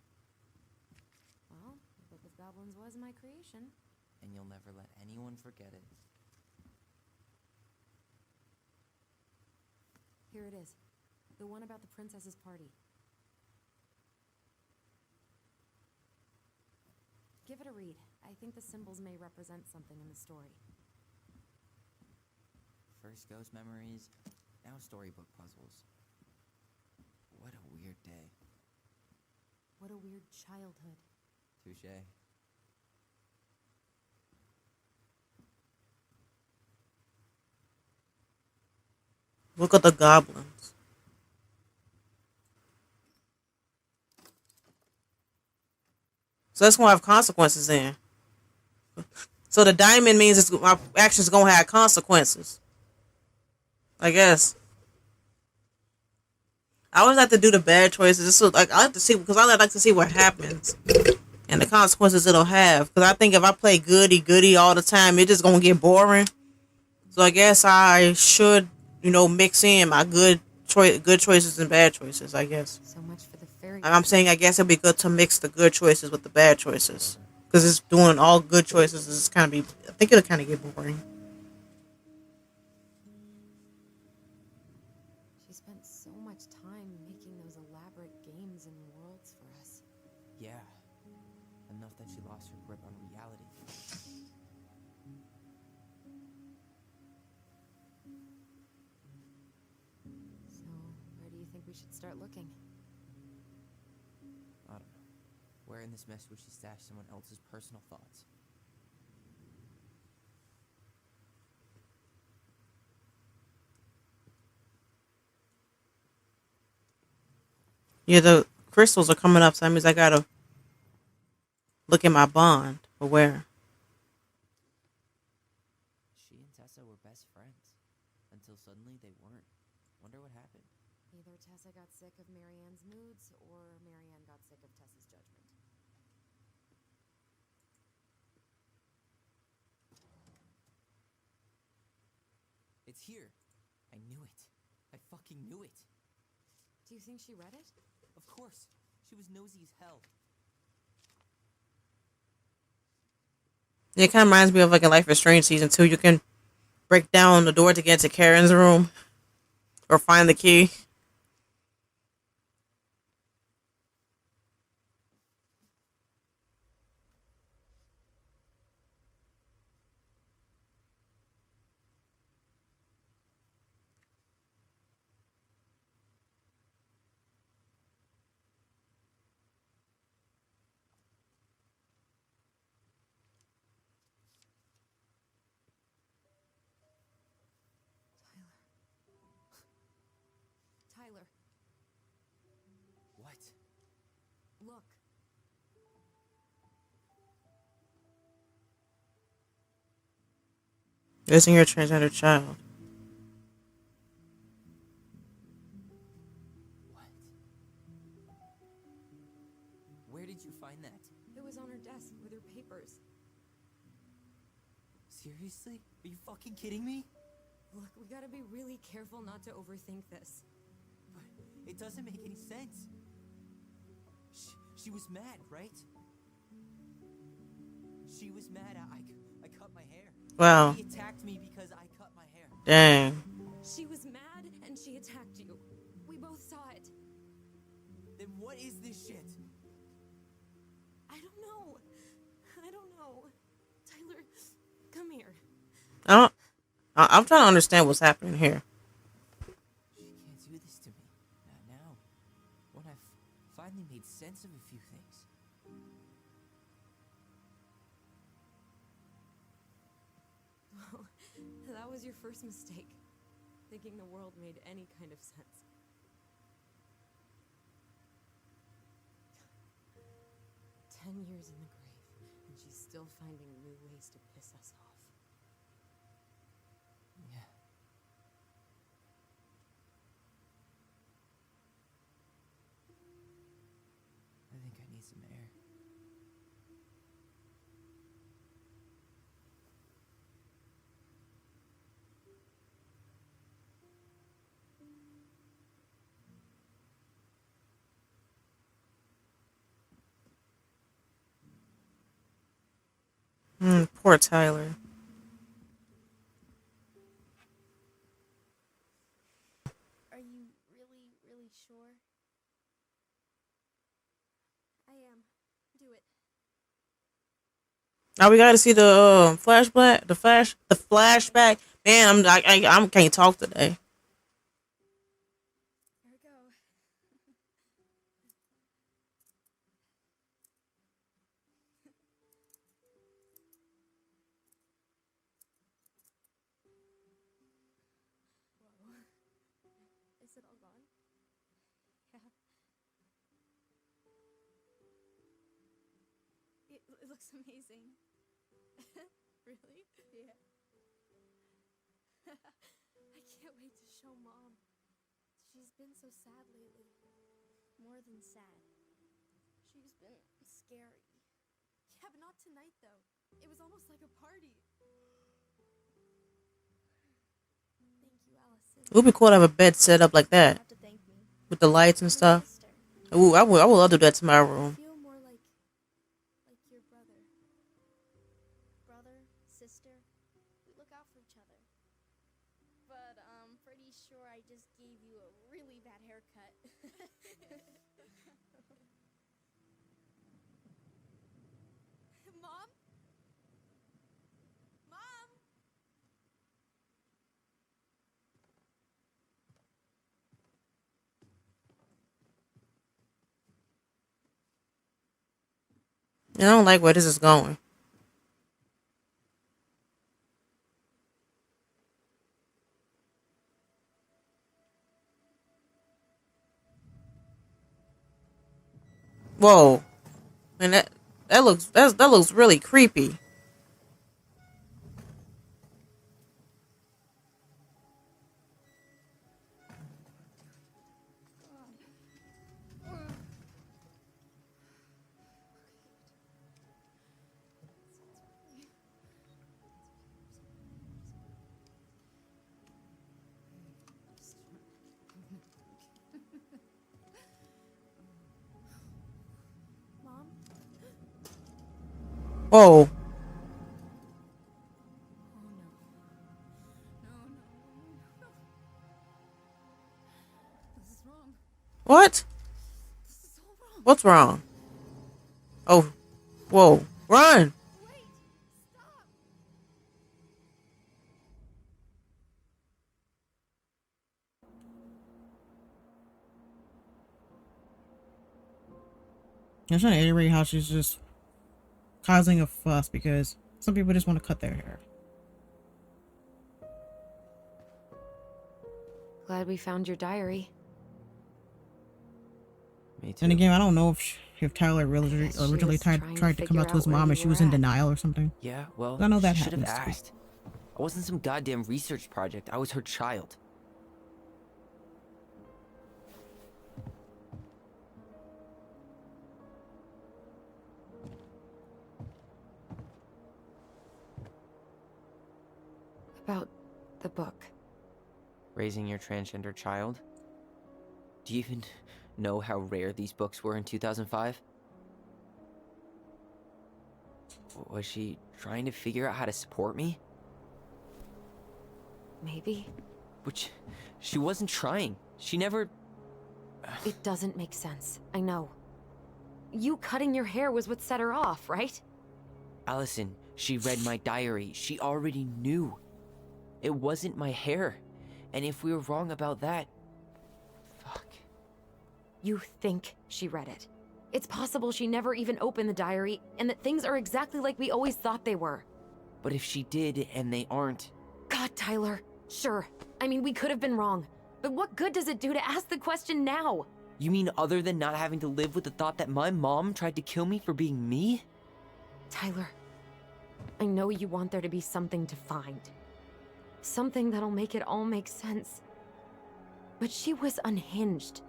Well, the Book of Goblins was my creation. and you'll never let anyone forget it. Here it is. The one about the princess's party. Give it a read. I think the symbols may represent something in the story. First ghost memories, now storybook puzzles. What a weird day. What a weird childhood. Touche. Look at the goblins. So that's gonna have consequences then. So the diamond means it's, my actions gonna have consequences. I guess. I always like to do the bad choices. Just so, like I like to see because I like to see what happens and the consequences it'll have. Because I think if I play goody all the time, it's just gonna get boring. So I guess I should, mix in my good choices and bad choices. I guess. So much for the fairy. I'm saying I guess it'd be good to mix the good choices with the bad choices. Because it's doing all good choices is kind of be. I think it'll kind of get boring. She spent so much time making those elaborate games and worlds for us. Yeah. Enough that she lost her grip on reality. So, where do you think we should start looking? find this mess where she stashed someone else's personal thoughts. Yeah, the crystals are coming up, so that means I gotta look at my bond for where. She and Tessa were best friends. Until suddenly they weren't. Wonder what happened. Either Tessa got sick of Marianne's moods, or Marianne got sick of Tessa's judgment. It's here. I knew it. I fucking knew it. Do you think she read it? Of course. She was nosy as hell. Yeah, it kind of reminds me of like in Life is Strange season 2. You can break down the door to get to Karen's room or find the key. Tyler, What? look. Isn't your transgender child? What? Where did you find that? It was on her desk with her papers. Seriously? Are you fucking kidding me? Look, we gotta be really careful not to overthink this. But it doesn't make any sense. She was mad, right? She was mad I cut my hair. Wow. She attacked me because I cut my hair. Dang. She was mad and she attacked you. We both saw it. Then what is this shit? I don't know. I don't know. Tyler, come here. I'm trying to understand what's happening here. She can't do this to me. Not now. When I've finally made sense of a few things. Well, that was your first mistake. Thinking the world made any kind of sense. "10 years in the grave, and she's still finding new ways to piss us off." Yeah. I think I need some air. Poor Tyler. Are you really, really sure? I am. Do it. Now we got to see the flashback. The flashback. Man, I can't talk today. Here we go. Whoa. Is it all gone? Yeah. It looks amazing. Really? Yeah. I can't wait to show Mom. She's been so sad lately. More than sad. She's been scary. Yeah, but not tonight though. It was almost like a party. Thank you, Alyson. It would be cool to have a bed set up like You that have to thank me. with the lights and You're stuff. my sister. Ooh, I would love to do that to my I room. feel more like your brother. Brother, sister, we look out for each other. But I'm pretty sure I just gave you a really bad haircut. Mom? Mom? I don't like where this is going. Whoa. And that looks really creepy. Mom? Whoa. Oh no. No, no, no, no. This is wrong. What? This is all wrong. What's wrong? Oh. Whoa. Run. Wait! Stop! I'm trying to iterate how she's just causing a fuss because some people just want to cut their hair. Glad we found your diary. Me too. And again, I don't know if Tyler guess she originally was trying to tried to come figure out to his out where mom you and she were was in at. denial or something. Yeah, well, I know that she should have happens, too. asked. I wasn't some goddamn research project. I was her child. About the book. Raising your transgender child? Do you even know how rare these books were in 2005? Was she trying to figure out how to support me? Maybe. Which, she wasn't trying. She never... It doesn't make sense. I know. You cutting your hair was what set her off, right? Alyson, she read my diary. She already knew. It wasn't my hair. And if we were wrong about that... Fuck. You think she read it. It's possible she never even opened the diary, and that things are exactly like we always thought they were. But if she did, and they aren't... God, Tyler. Sure. I mean, we could have been wrong. But what good does it do to ask the question now? You mean other than not having to live with the thought that my mom tried to kill me for being me? Tyler, I know you want there to be something to find. Something that'll make it all make sense. But she was unhinged.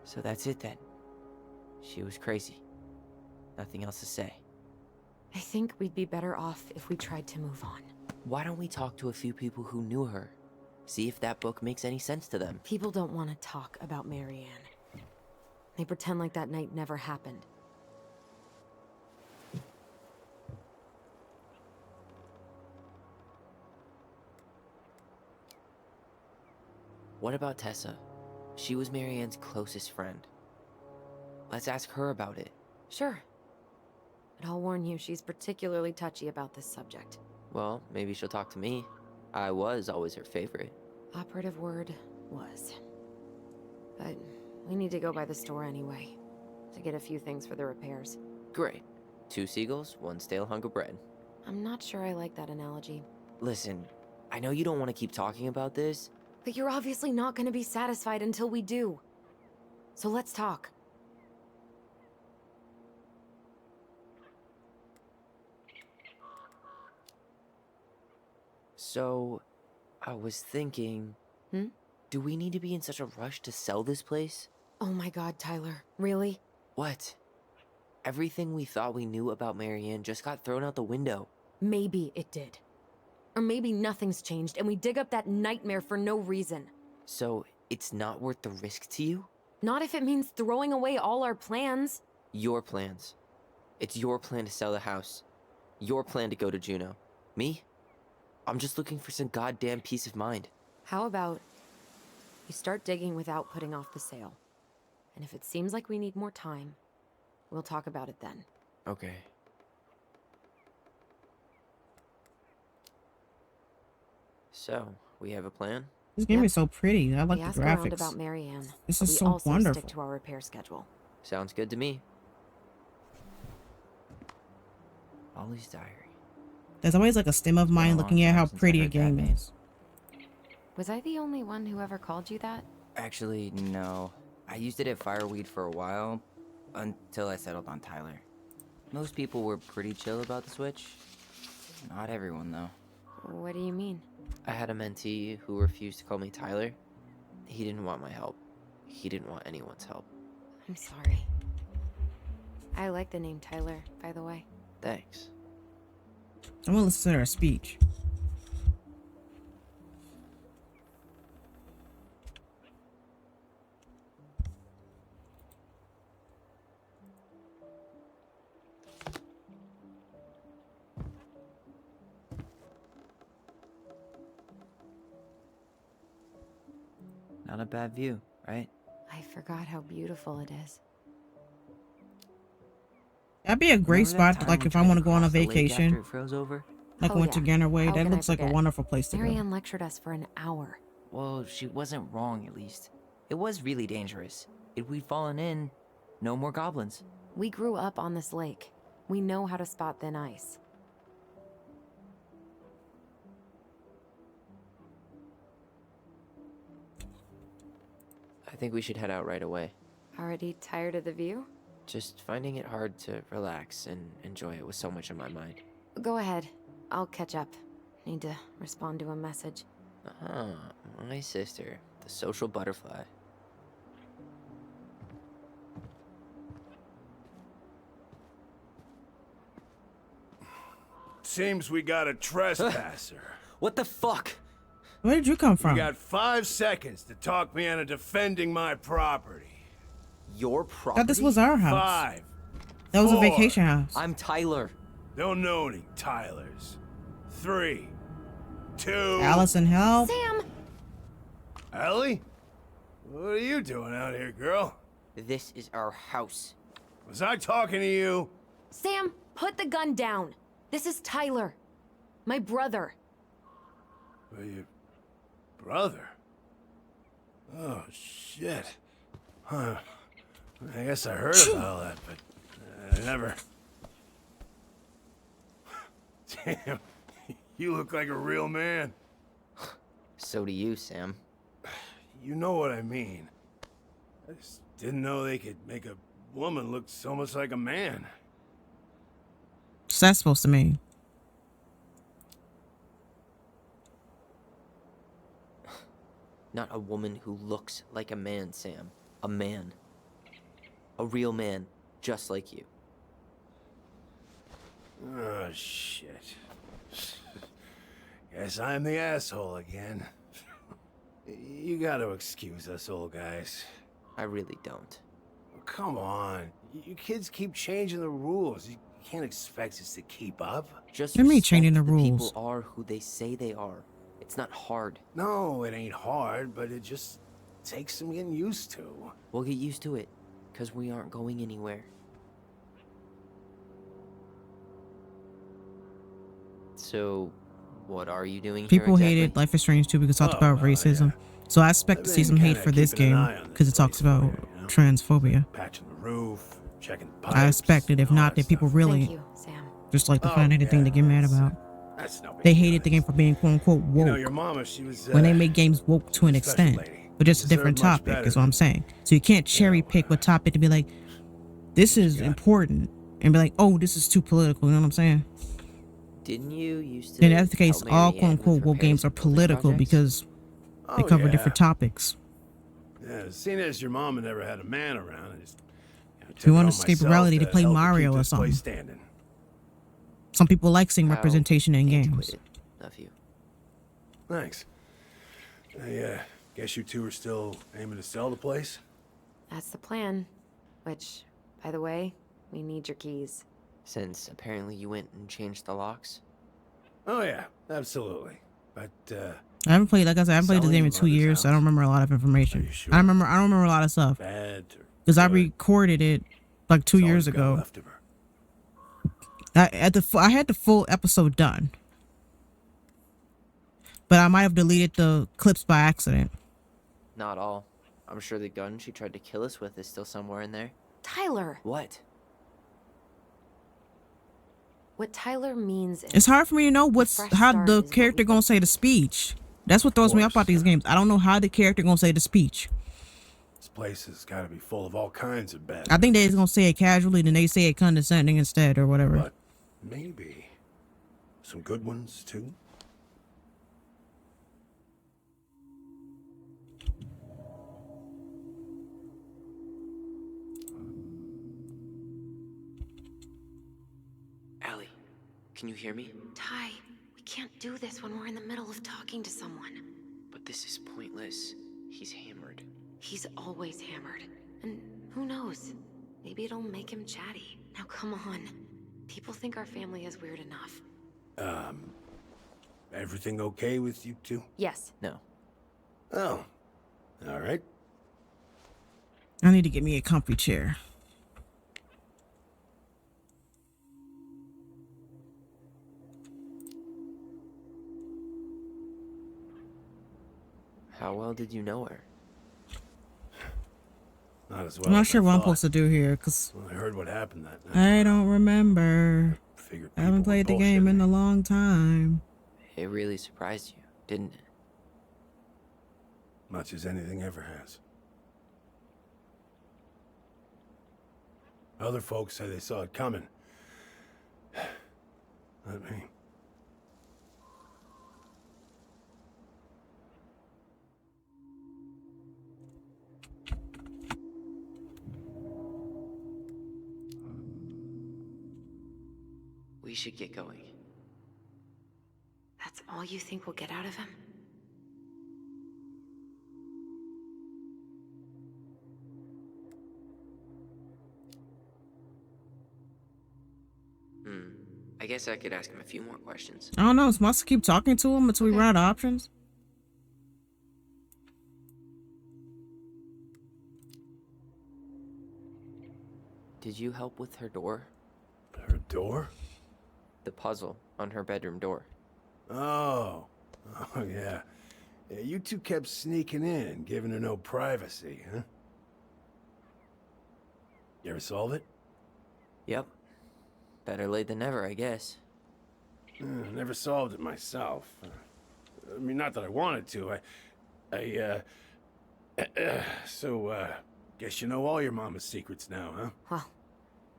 So that's it then. She was crazy. Nothing else to say. I think we'd be better off if we tried to move on. Why don't we talk to a few people who knew her? See if that book makes any sense to them. People don't want to talk about Marianne. They pretend like that night never happened. What about Tessa? She was Marianne's closest friend. Let's ask her about it. Sure. But I'll warn you, she's particularly touchy about this subject. Well, maybe she'll talk to me. I was always her favorite. Operative word was. But we need to go by the store anyway, to get a few things for the repairs. Great. 2 seagulls, 1 stale hunk of bread. I'm not sure I like that analogy. Listen, I know you don't want to keep talking about this. But you're obviously not going to be satisfied until we do. So let's talk. So, I was thinking... Hmm? Do we need to be in such a rush to sell this place? Oh my god, Tyler. Really? What? Everything we thought we knew about Marianne just got thrown out the window. Maybe it did. Or maybe nothing's changed and we dig up that nightmare for no reason. So, it's not worth the risk to you? Not if it means throwing away all our plans. Your plans. It's your plan to sell the house. Your plan to go to Juneau. Me? I'm just looking for some goddamn peace of mind. How about we start digging without putting off the sale? And if it seems like we need more time, we'll talk about it then. Okay. So, we have a plan? This game Yep. is so pretty. I like We the ask around graphics. about Marianne. This but is we so also wonderful. stick to our repair schedule. Sounds good to me. Ollie's diary. There's always like a stem of Been a mine long looking at time how since I pretty a heard that game name. is. Was I the only one who ever called you that? Actually, no. I used it at Fireweed for a while, until I settled on Tyler. Most people were pretty chill about the switch. Not everyone, though. What do you mean? I had a mentee who refused to call me Tyler. He didn't want my help. He didn't want anyone's help. I'm sorry. I like the name Tyler, by the way. Thanks. I'm gonna listen to her speech. Not a bad view, right? I forgot how beautiful it is. That'd be a great Remember that spot, time like we if I tried want to go on a cross the lake vacation, after it froze over? like Oh, went to yeah. Ganner Way. How That can I looks like a forget? wonderful place to go. Marianne lectured us for an hour. Well, she wasn't wrong, at least. It was really dangerous. If we'd fallen in, no more goblins. We grew up on this lake. We know how to spot thin ice. I think we should head out right away. Already tired of the view? Just finding it hard to relax and enjoy it with so much on my mind. Go ahead. I'll catch up. Need to respond to a message. Ah, my sister, the social butterfly. Seems we got a trespasser. What the fuck? Where did you come You from? got 5 seconds to talk me into defending my property. Your I property? thought this was our house. 5. That was a 4. vacation house. I'm Tyler. Don't know any Tylers. 3, 2. Alyson, help. Sam! Ellie? What are you doing out here, girl? This is our house. Was I talking to you? Sam, put the gun down. This is Tyler. My brother. Well, your brother? Oh, shit. Huh. I guess I heard about all that, but I never... Damn, you look like a real man. So do you, Sam. You know what I mean. I just didn't know they could make a woman look so much like a man. What's that supposed to mean? Not a woman who looks like a man, Sam. A man. A real man, just like you. Oh, shit. Guess I'm the asshole again. You gotta excuse us old guys. I really don't. Come on. You kids keep changing the rules. You can't expect us to keep up. Just What do you mean respect changing the people rules? are who they say they are. It's not hard. No, it ain't hard, but it just takes some getting used to. We'll get used to it, because we aren't going anywhere. So, what are you doing People here hated exactly? Life is Strange too because it talked Oh, about well, racism. yeah. So I expect I've to see been some hate kinda for this keeping an game eye on this because it talks place for about you, you know? transphobia. Patching the roof, checking pipes. I expected, if all not, that people stuff. really Thank you, Sam. just like to Oh, find anything to yeah, get mad that's, about. That's no big They deal, hated the game for being quote unquote woke. You know, your mama, she was. When they make games woke to an special extent, lady. but just a Deserved different much topic better is what I'm than- saying. So you can't cherry pick what topic to be like, this is got. important, and be like, oh, this is too political. You know what I'm saying? Didn't you used to In that case, help all Marianne quote unquote with woke games repairs are of building political projects? because they Oh, cover yeah. different topics. Yeah, seeing as your mama never had a man around, I just. If you want to escape reality, to play Mario or something. Standing. Some people like seeing How representation in games. antiquated of you. Thanks. I guess you two are still aiming to sell the place? That's the plan. Which, by the way, we need your keys. Since apparently you went and changed the locks. Oh yeah, absolutely. But I haven't played, like I said, I haven't played this Selling game in your 2 years, mother's so I don't remember a lot of Are information. you sure? I don't remember a lot of stuff bad or because I good? recorded it like 2 That's all years you've got ago. left of her. I had the full episode done, but I might have deleted the clips by accident. Not all. I'm sure the gun she tried to kill us with is still somewhere in there. Tyler! What? What Tyler means is It's hard for me to know what's fresh how start the is what character we gonna hope. say the speech. That's what throws me off about these games. I don't know how the character gonna say the speech. This place has got to be full of all kinds of bad. I think they're gonna say it casually, then they say it condescending instead, or whatever. But maybe some good ones too. Allie, can you hear me? Ty, we can't do this when we're in the middle of talking to someone. But this is pointless. He's hammered. He's always hammered. And who knows? Maybe it'll make him chatty. Now come on. People think our family is weird enough. Everything okay with you two? Yes. No. Oh, all right. I need to get me a comfy chair. How well did you know her? Not as well. I'm not as sure I what I'm thought. supposed to do here, because Well, I heard what happened that night. I don't remember. Figured I haven't people were played the game in bullshitting a me. long time. It really surprised you, didn't it? Much as anything ever has. Other folks say they saw it coming. Not me. We should get going. That's all you think we'll get out of him? I guess I could ask him a few more questions. I don't know. Must keep talking to him until we run out of options. Did you help with her door? Her door? The puzzle on her bedroom door. Oh. Oh, yeah. Yeah, you two kept sneaking in, giving her no privacy, huh? You ever solve it? Yep. Better late than never, I guess. Never solved it myself. I mean, not that I wanted to. Guess you know all your mama's secrets now, huh? Well,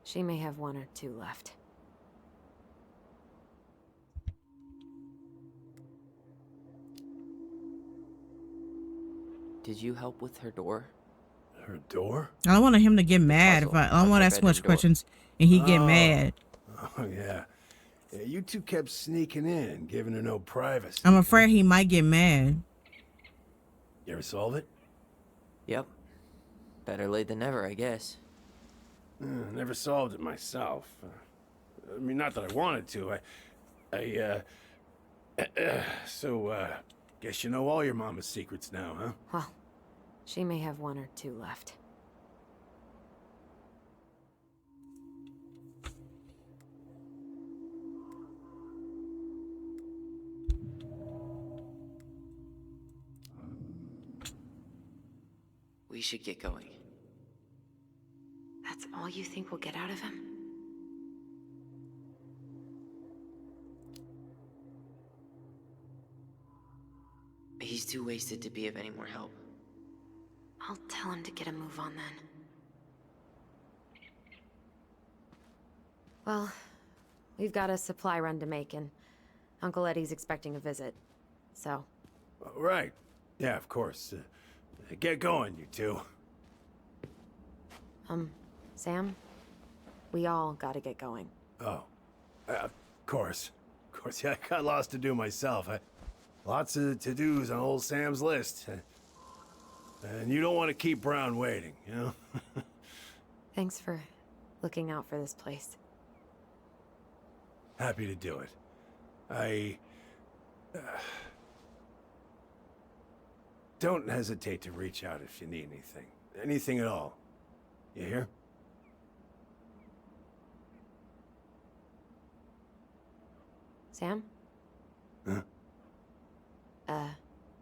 she may have one or two left. Did you help with her door? Her door? I don't want him to get mad if puzzle I don't on want to her ask too much bedroom door. questions and he get Oh. mad. Oh, yeah. Yeah, you two kept sneaking in, giving her no privacy. I'm afraid he might get mad. You ever solve it? Yep. Better late than never, I guess. Never solved it myself. I mean, not that I wanted to. Guess you know all your mama's secrets now, huh? Well, she may have one or two left. We should get going. That's all you think we'll get out of him? He's too wasted to be of any more help. I'll tell him to get a move on then. Well, we've got a supply run to make, and Uncle Eddie's expecting a visit. So, Right. Yeah, of course. Get going, you two. Sam, we all gotta get going. Oh. Of course. Of course, yeah, I got lots to do myself. Lots of to-dos on old Sam's list. And you don't want to keep Brown waiting, you know? Thanks for looking out for this place. Happy to do it. Don't hesitate to reach out if you need anything. Anything at all. You hear? Sam? Huh?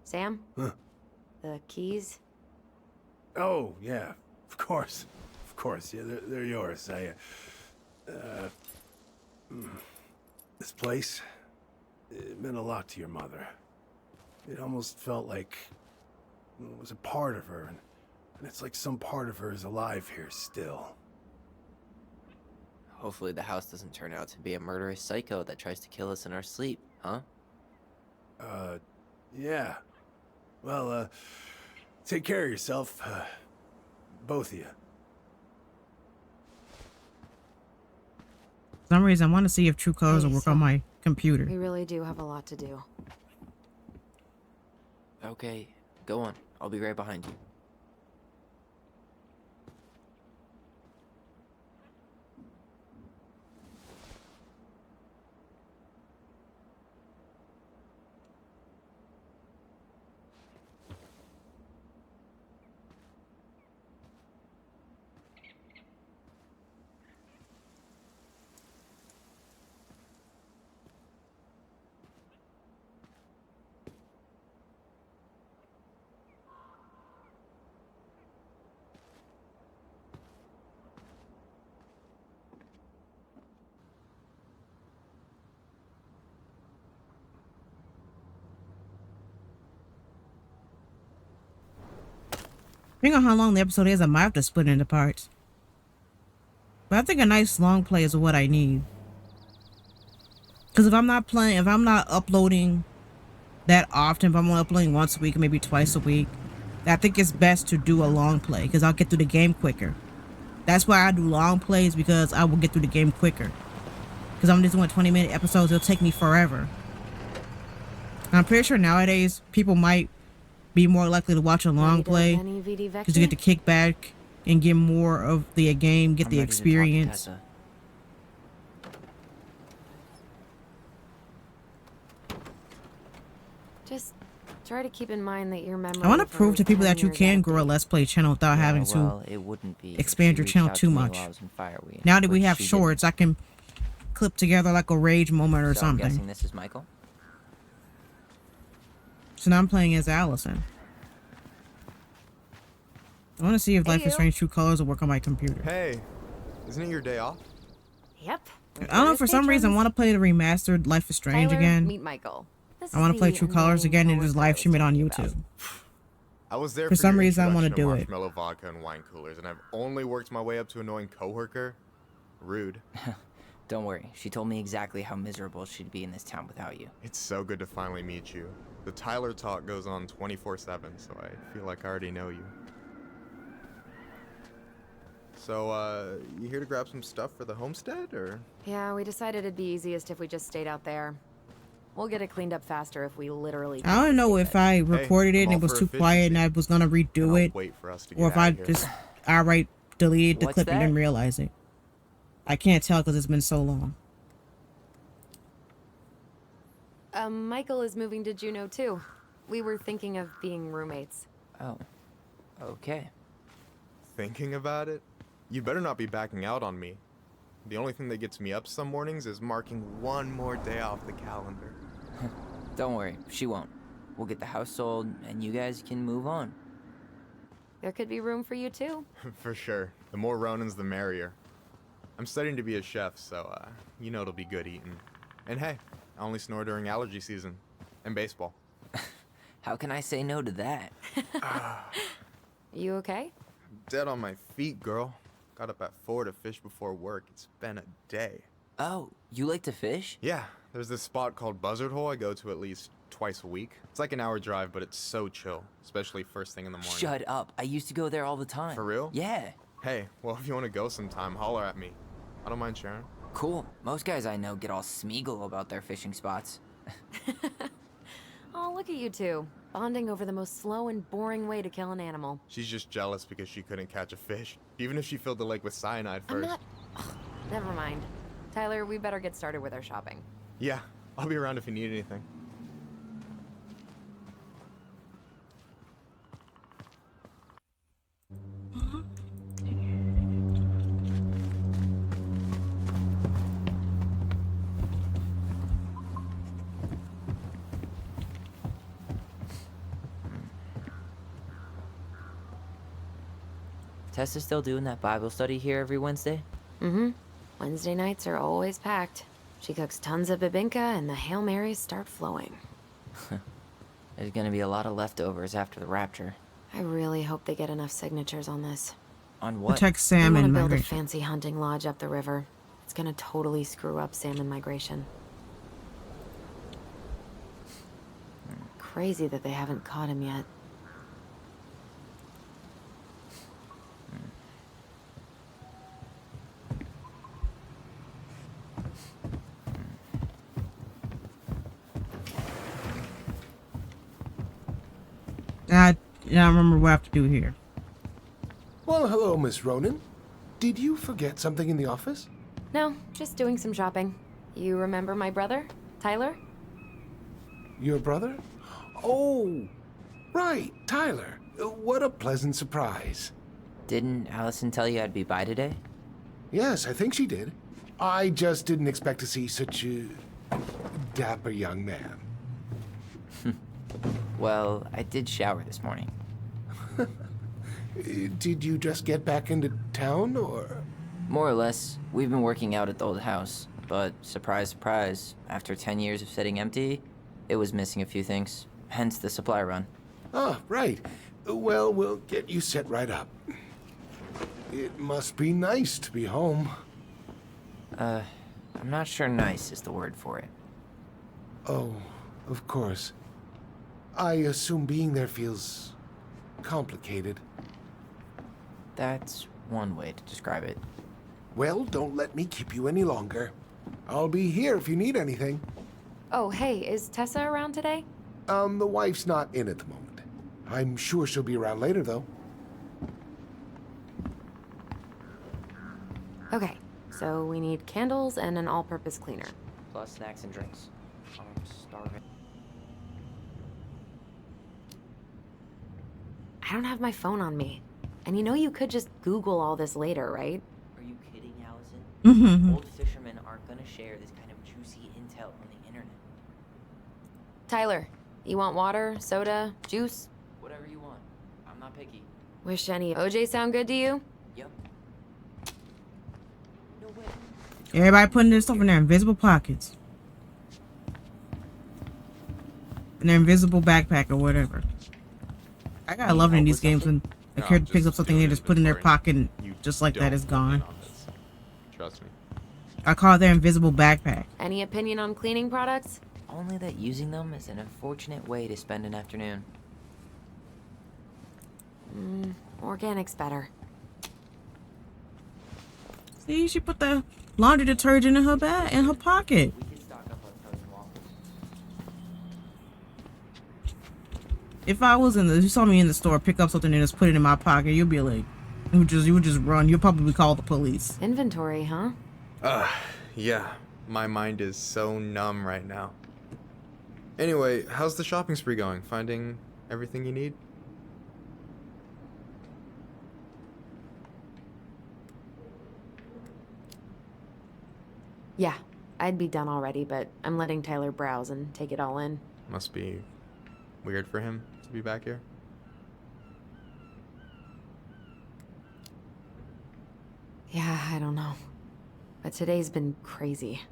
Sam? Huh? The keys? Oh, yeah. Of course. Of course. Yeah, they're yours. This place, it meant a lot to your mother. It almost felt like it was a part of her, and it's like some part of her is alive here still. Hopefully the house doesn't turn out to be a murderous psycho that tries to kill us in our sleep, huh? Yeah. Well, take care of yourself, both of you. For some reason, I want to see if True Colors will work on my computer. We really do have a lot to do. Okay, go on. I'll be right behind you. Depending on how long the episode is, I might have to split it into parts. But I think a nice long play is what I need. Because if I'm not uploading that often, if I'm only uploading once a week or maybe twice a week, I think it's best to do a long play because I'll get through the game quicker. That's why I do long plays, because I will get through the game quicker. Because I'm just doing 20-minute episodes, it'll take me forever. And I'm pretty sure nowadays people might be more likely to watch a long play because you get to kick back and get more of the game, get the experience. Just try to keep in mind that your memory. I want to prove to people that you can grow a Let's Play channel without having to it wouldn't be expand your channel too much. Now that we have shorts, I can clip together like a rage moment or I'm something. guessing this is Michael? So now I'm playing as Alyson. I want to see if Life is Strange True Colors will work on my computer. Hey, isn't it your day off? Yep. I don't know, for some reason I want to play the remastered Life is Strange Tyler, again. Meet Michael. I want to play True Colors again and just live stream it on YouTube. I was there For some your reason, I wanna introduction do of it. marshmallow vodka and wine coolers, and I've only worked my way up to annoying coworker. Rude. Don't worry, she told me exactly how miserable she'd be in this town without you. It's so good to finally meet you. The Tyler talk goes on 24/7, so I feel like I already know you. So, you here to grab some stuff for the homestead, or? Yeah, we decided it'd be easiest if we just stayed out there. We'll get it cleaned up faster if we literally. I don't know if I recorded it and it was too quiet and I was gonna redo it, Wait for us to or if I just outright deleted the What's clip and that? didn't realize it. I can't tell because it's been so long. Michael is moving to Juneau too. We were thinking of being roommates. Oh, okay. Thinking about it? You better not be backing out on me. The only thing that gets me up some mornings is marking one more day off the calendar. Don't worry, she won't. We'll get the house sold, and you guys can move on. There could be room for you too. For sure. The more Ronins, the merrier. I'm studying to be a chef, so, you know it'll be good eating. And hey, I only snore during allergy season. And baseball. How can I say no to that? You okay? Dead on my feet, girl. Got up at 4 to fish before work. It's been a day. Oh, you like to fish? Yeah, there's this spot called Buzzard Hole I go to at least twice a week. It's like an hour drive, but it's so chill, especially first thing in the morning. Shut up. I used to go there all the time. For real? Yeah. Hey, well, if you want to go sometime, holler at me. I don't mind sharing. Cool. Most guys I know get all smeagol about their fishing spots. Oh, look at you two. Bonding over the most slow and boring way to kill an animal. She's just jealous because she couldn't catch a fish, even if she filled the lake with cyanide I'm first. not... Ugh, never mind. Tyler, we better get started with our shopping. Yeah, I'll be around if you need anything. Tessa's still doing that Bible study here every Wednesday? Mm-hmm. Wednesday nights are always packed. She cooks tons of bibinka and the Hail Marys start flowing. There's gonna be a lot of leftovers after the rapture. I really hope they get enough signatures on this. On what? Protect I Sam want to and build a migration. fancy hunting lodge up the river. It's gonna totally screw up salmon migration. Crazy that they haven't caught him yet. I don't remember what I have to do here. Well, hello, Miss Ronan. Did you forget something in the office? No, just doing some shopping. You remember my brother, Tyler? Your brother? Oh, right, Tyler. What a pleasant surprise. Didn't Alyson tell you I'd be by today? Yes, I think she did. I just didn't expect to see such a dapper young man. Well, I did shower this morning. Did you just get back into town, or? More or less, we've been working out at the old house, but surprise, surprise, after 10 years of sitting empty, it was missing a few things, hence the supply run. Ah, right. Well, we'll get you set right up. It must be nice to be home. I'm not sure nice is the word for it. Oh, of course. I assume being there feels complicated. That's one way to describe it. Well, don't let me keep you any longer. I'll be here if you need anything. Oh, hey, is Tessa around today? The wife's not in at the moment. I'm sure she'll be around later, though. Okay, so we need candles and an all-purpose cleaner. Plus snacks and drinks. I'm starving. I don't have my phone on me. And you know you could just Google all this later, right? Are you kidding, Alyson? Mm-hmm. Old fishermen aren't gonna share this kind of juicy intel on the internet. Tyler, you want water, soda, juice? Whatever you want. I'm not picky. Wish any OJ sound good to you? Yep. No way. Everybody putting this stuff in their invisible pockets. In their invisible backpack or whatever. I gotta love it in these games when the character picks up something they just put in their pocket and just like that is gone. Trust me. I call it their invisible backpack. Any opinion on cleaning products? Only that using them is an unfortunate way to spend an afternoon. Organic's better. See, she put the laundry detergent in her bag, in her pocket. We could stock up on frozen waffles. If I was if you saw me in the store, pick up something and just put it in my pocket, you'd be like, you would just run. You'll probably call the police. Inventory, huh? Yeah. My mind is so numb right now. Anyway, how's the shopping spree going? Finding everything you need? Yeah, I'd be done already, but I'm letting Tyler browse and take it all in. Must be weird for him to be back here. Yeah, I don't know. But today's been crazy.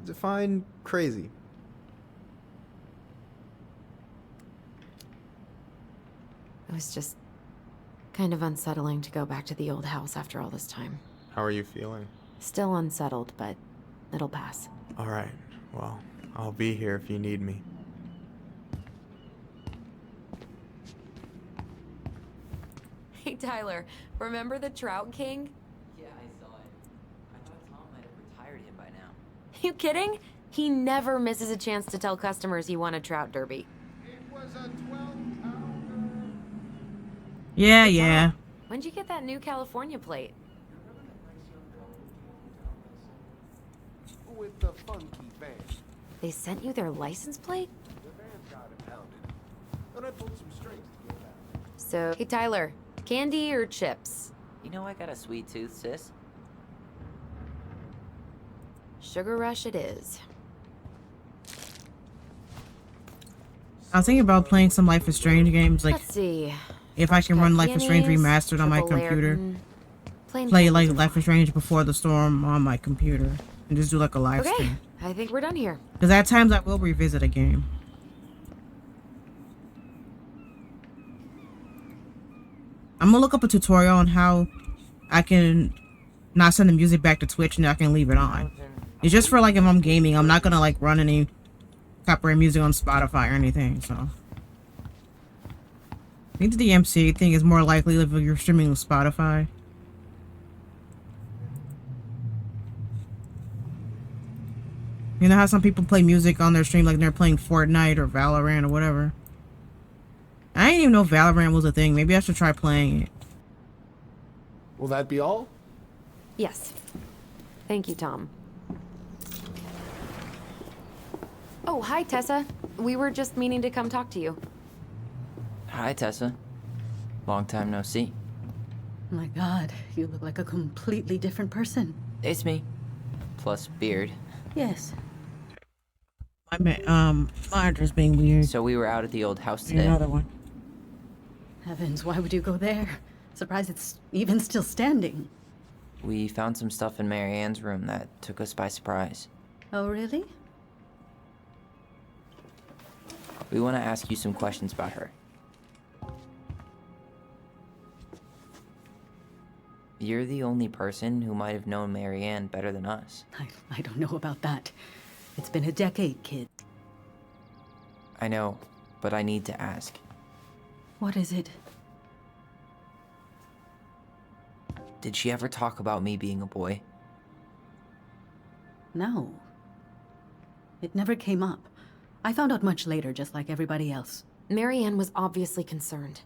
Define crazy. It was just kind of unsettling to go back to the old house after all this time. How are you feeling? Still unsettled, but it'll pass. Alright, well, I'll be here if you need me. Hey, Tyler, remember the Trout King? Yeah, I saw it. I thought Tom might have retired him by now. You kidding? He never misses a chance to tell customers he won a trout derby. It was a 12-pounder. Yeah. When'd you get that new California plate? With the funky van. They sent you their license plate? The van got impounded. And I pulled some strings to get it out. So, hey, Tyler, candy or chips? You know I got a sweet tooth, sis. Sugar Rush it is. I was thinking about playing some Life is Strange games, like Let's see. if I can run Life is Strange Peonies, Remastered on my triple computer. Lairton, plain Play candies like are Life is fine. Strange Before the Storm on my computer. and just do like a live Okay, stream. I think we're done here. Because at times I will revisit a game. I'm gonna look up a tutorial on how I can not send the music back to Twitch and I can leave it on. It's just for like if I'm gaming. I'm not gonna like run any copyright music on Spotify or anything. So I think the DMCA thing is more likely if you're streaming with Spotify. You know how some people play music on their stream like they're playing Fortnite or Valorant or whatever? I didn't even know Valorant was a thing. Maybe I should try playing it. Will that be all? Yes. Thank you, Tom. Oh, hi, Tessa. We were just meaning to come talk to you. Hi, Tessa. Long time no see. My God, you look like a completely different person. It's me. Plus beard. Yes. Monitor's being weird. So we were out at the old house today. Another one. Heavens, why would you go there? Surprised it's even still standing. We found some stuff in Mary Ann's room that took us by surprise. Oh, really? We want to ask you some questions about her. You're the only person who might have known Mary Ann better than us. I don't know about that. It's been a decade, kid. I know, but I need to ask. What is it? Did she ever talk about me being a boy? No. It never came up. I found out much later, just like everybody else. Mary Ann was obviously concerned.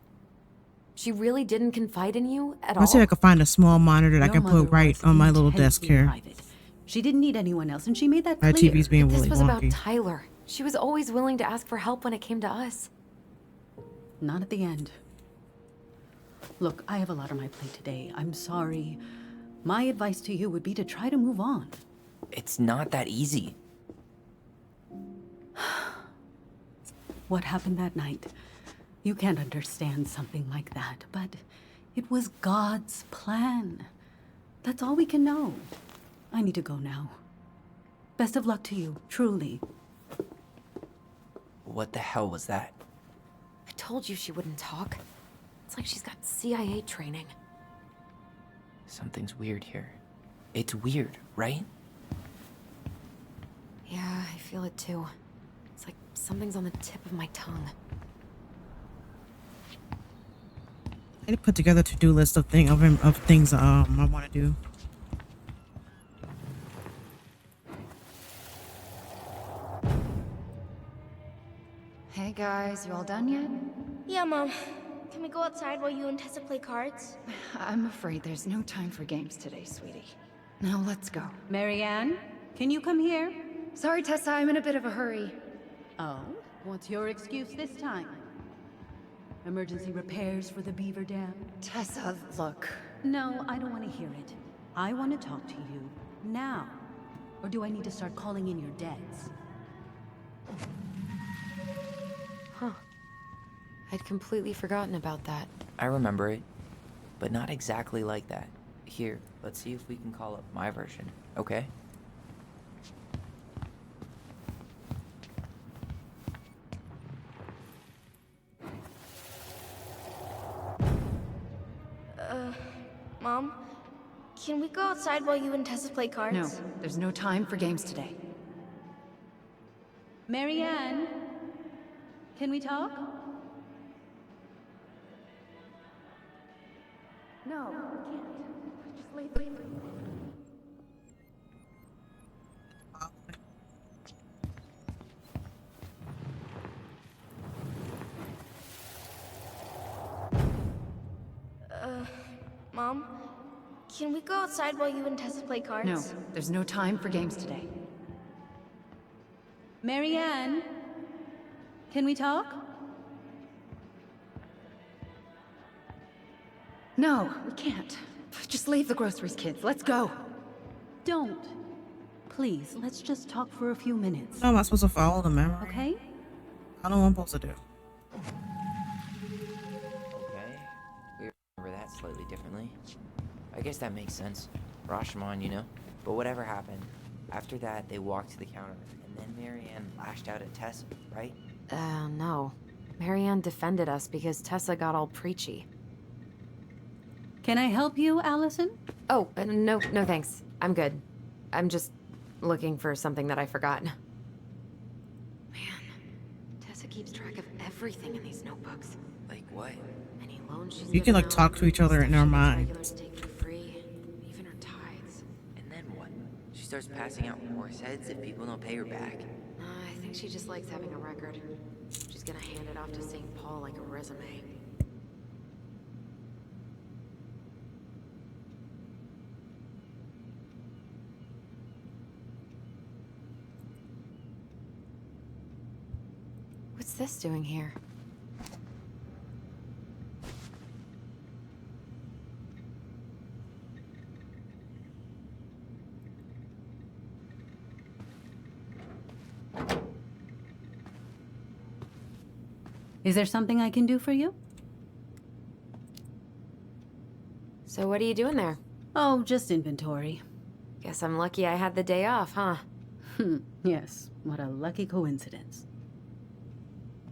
She really didn't confide in you at all? Let's see if I can find a small monitor that I Your can mother put right was on my little desk intensely here. private. She didn't need anyone else, and she made that My clear. TV's being This really was about wonky. Tyler. She was always willing to ask for help when it came to us. Not at the end. Look, I have a lot on my plate today. I'm sorry. My advice to you would be to try to move on. It's not that easy. What happened that night? You can't understand something like that, but it was God's plan. That's all we can know. I need to go now. Best of luck to you, truly. What the hell was that? I told you she wouldn't talk. It's like she's got CIA training. Something's weird here. It's weird, right? Yeah, I feel it too. It's like something's on the tip of my tongue. I need to put together a to-do list of things I want to do. Hey guys, you all done yet? Yeah, Mom. Can we go outside while you and Tessa play cards? I'm afraid there's no time for games today, sweetie. Now let's go. Marianne, can you come here? Sorry, Tessa, I'm in a bit of a hurry. Oh, what's your excuse this time? Emergency repairs for the beaver dam? Tessa, look. No, I don't want to hear it. I want to talk to you now. Or do I need to start calling in your debts? Huh. I'd completely forgotten about that. I remember it, but not exactly like that. Here, let's see if we can call up my version, okay? Mom? Can we go outside while you and Tessa play cards? No, there's no time for games today. Marianne, can we talk? No, we can't. Just leave. Mom? Can we go outside while you and Tessa play cards? No, there's no time for games today. Marianne, can we talk? No, we can't. Just leave the groceries, kids. Let's go. Don't. Please, let's just talk for a few minutes. How am I supposed to follow the memory? Okay? I don't know what I'm supposed to do. Okay, we remember that slightly differently. I guess that makes sense. Rashomon, you know? But whatever happened, After that, they walked to the counter, and then Marianne lashed out at Tessa, right? No. Marianne defended us because Tessa got all preachy. Can I help you, Alyson? Oh, no thanks. I'm good. I'm just looking for something that I forgot. Man, Tessa keeps track of everything in these notebooks. Like what? Any loans she's You can like given talk out, to each other in stuff our she gets mind. regulars take for free, even her tithes. And then what? She starts passing out horse heads if people don't pay her back. I think she just likes having a record. She's gonna hand it off to St. Paul like a resume. What's this doing here? Is there something I can do for you? So what are you doing there? Oh, just inventory. Guess I'm lucky I had the day off, huh? Yes, what a lucky coincidence.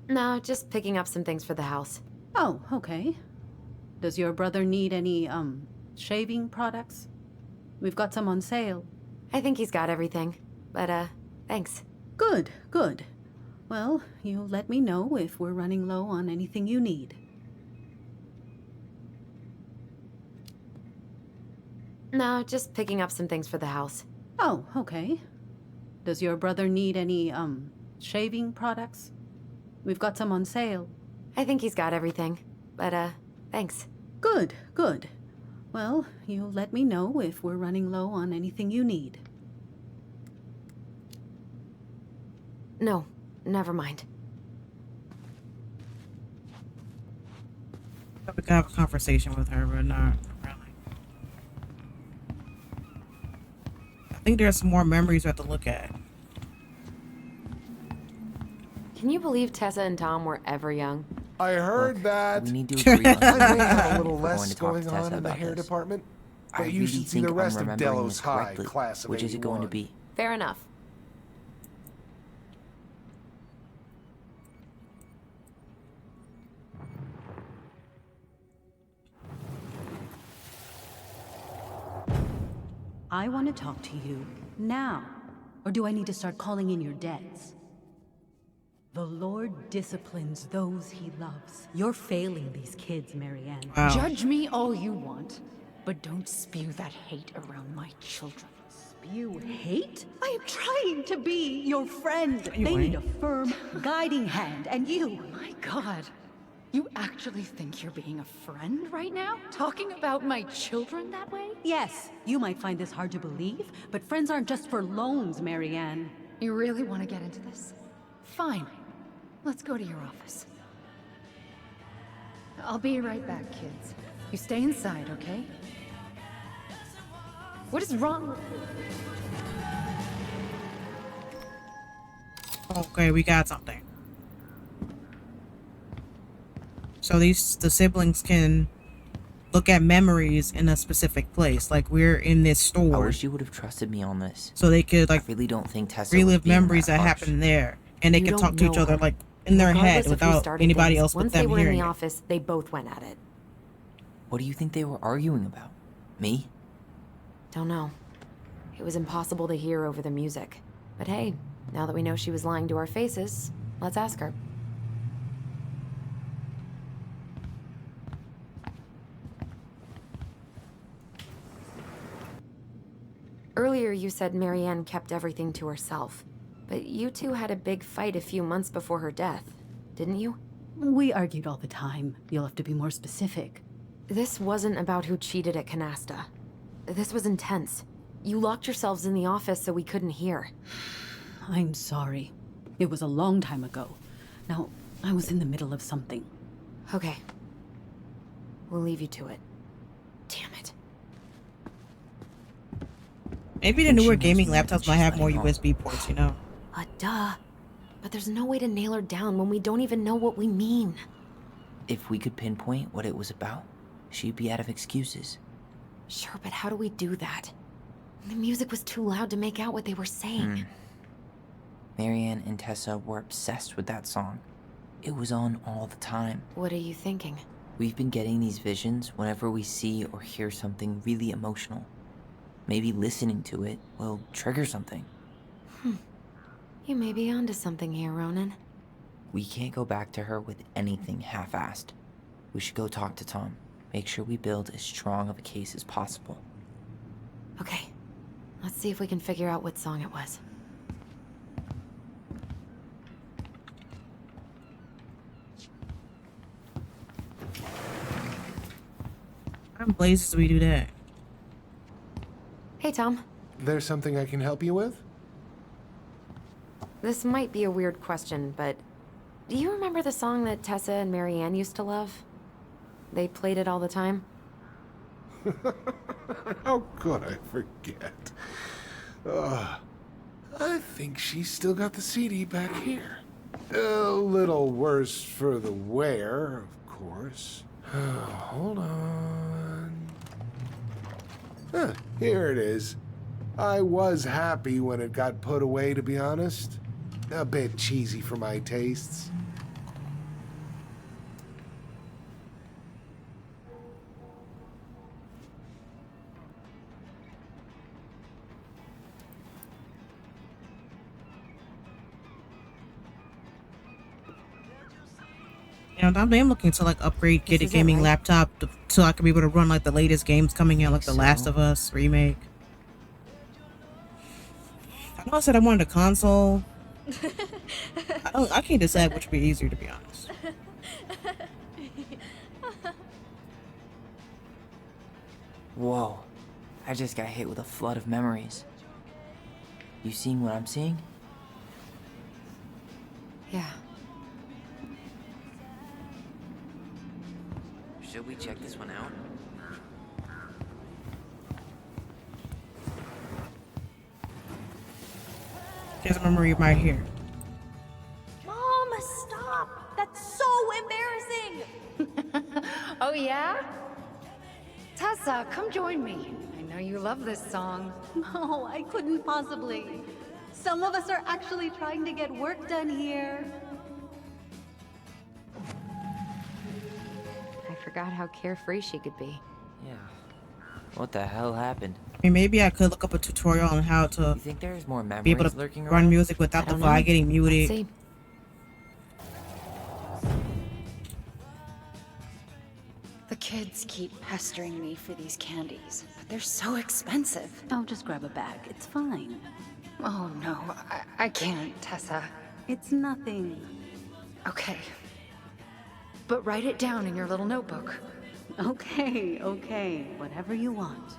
No, just picking up some things for the house. Oh, okay. Does your brother need any, shaving products? We've got some on sale. I think he's got everything. But, thanks. Good, good. Well, you let me know if we're running low on anything you need. No, just picking up some things for the house. Oh, okay. Does your brother need any, shaving products? We've got some on sale. I think he's got everything. But, thanks. Good, good. Well, you let me know if we're running low on anything you need. No, never mind. We can have a conversation with her, but not really. I think there's some more memories we have to look at. Can you believe Tessa and Tom were ever young? I heard that. We need to agree on I may have a little We're going less to talk to going Tessa on in the about hair this. department, I but you really should see think the rest I'm of remembering Delos this High, correctly. class of Which is it going to 81. be? Fair enough. I want to talk to you now. Or do I need to start calling in your debts? The Lord disciplines those he loves. You're failing these kids, Marianne. Wow. Judge me all you want, but don't spew that hate around my children. Spew hate? I am trying to be your friend. You They need ain't. a firm, guiding hand, and you... My God. You actually think you're being a friend right now? Talking about my children that way? Yes, you might find this hard to believe, but friends aren't just for loans, Marianne. You really want to get into this? Fine. Let's go to your office. I'll be right back, kids. You stay inside, okay? What is wrong with you? Okay, we got something. So the siblings can look at memories in a specific place. Like we're in this I store, wish you would have trusted me on this. so they could I like really don't think Tessa was relive being memories that harsh. happened there, and they You could don't talk to each know other her. like in their head Regardless of who without started anybody things, else but once they them were in hearing the it. office, they both went at it. What do you think they were arguing about? Me? Don't know. It was impossible to hear over the music. But hey, now that we know she was lying to our faces, let's ask her. Earlier you said Marianne kept everything to herself. But you two had a big fight a few months before her death, didn't you? We argued all the time. You'll have to be more specific. This wasn't about who cheated at Canasta. This was intense. You locked yourselves in the office so we couldn't hear. I'm sorry. It was a long time ago. Now, I was in the middle of something. Okay. We'll leave you to it. Damn it. Maybe the Think she newer knows gaming me, but laptops might she's have more letting on. USB ports, you know. Duh. But there's no way to nail her down when we don't even know what we mean. If we could pinpoint what it was about, she'd be out of excuses. Sure, but how do we do that? The music was too loud to make out what they were saying. Marianne and Tessa were obsessed with that song. It was on all the time. What are you thinking? We've been getting these visions whenever we see or hear something really emotional. Maybe listening to it will trigger something. You may be onto something here, Ronan. We can't go back to her with anything half-assed. We should go talk to Tom. Make sure we build as strong of a case as possible. Okay, let's see if we can figure out what song it was. How in blazes do we do that? Hey, Tom. There's something I can help you with? This might be a weird question, but do you remember the song that Tessa and Marianne used to love? They played it all the time. How could I forget? I think she's still got the CD back here. A little worse for the wear, of course. Hold on. Here it is. I was happy when it got put away, to be honest. A bit cheesy for my tastes. You know, I'm looking to like upgrade, get a gaming laptop so I can be able to run like the latest games coming out, like The Last of Us remake. I know I said I wanted a console. I can't decide which would be easier, to be honest. Whoa, I just got hit with a flood of memories. You seeing what I'm seeing? Yeah. Should we check this one out? Here's a memory right here. Mom, stop! That's so embarrassing! Oh, yeah? Tessa, come join me. I know you love this song. No, I couldn't possibly. Some of us are actually trying to get work done here. I forgot how carefree she could be. Yeah. What the hell happened? I mean, maybe I could look up a tutorial on how to You think there's more memories be able to lurking run around? music without the I don't VI know. getting muted. Let's see. The kids keep pestering me for these candies, but they're so expensive. I'll just grab a bag. It's fine. Oh no, I can't, Tessa. It's nothing. Okay. But write it down in your little notebook. Okay, okay. Whatever you want.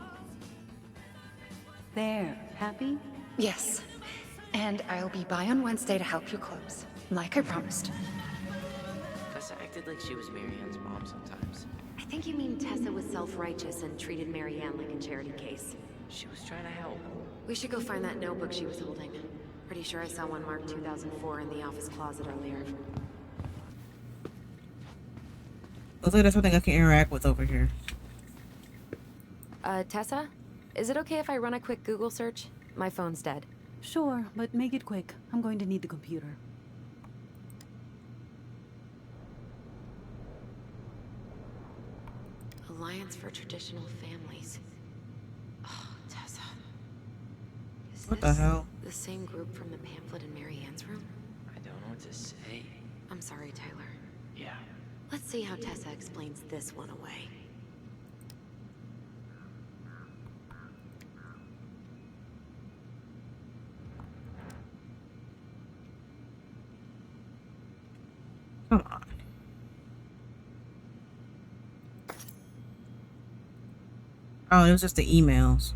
There. Happy? Yes. And I'll be by on Wednesday to help you close, like I promised. Tessa acted like she was Marianne's mom sometimes. I think you mean Tessa was self-righteous and treated Marianne like a charity case. She was trying to help. We should go find that notebook she was holding. Pretty sure I saw one marked 2004 in the office closet earlier. Looks like there's something I can interact with over here. Tessa? Is it okay if I run a quick Google search? My phone's dead. Sure, but make it quick. I'm going to need the computer. Alliance for Traditional Families. Oh, Tessa. Is What the this hell? the same group from the pamphlet in Marianne's room? I don't know what to say. I'm sorry, Tyler. Yeah. Let's see how Tessa explains this one away. Come on. Oh, it was just the emails.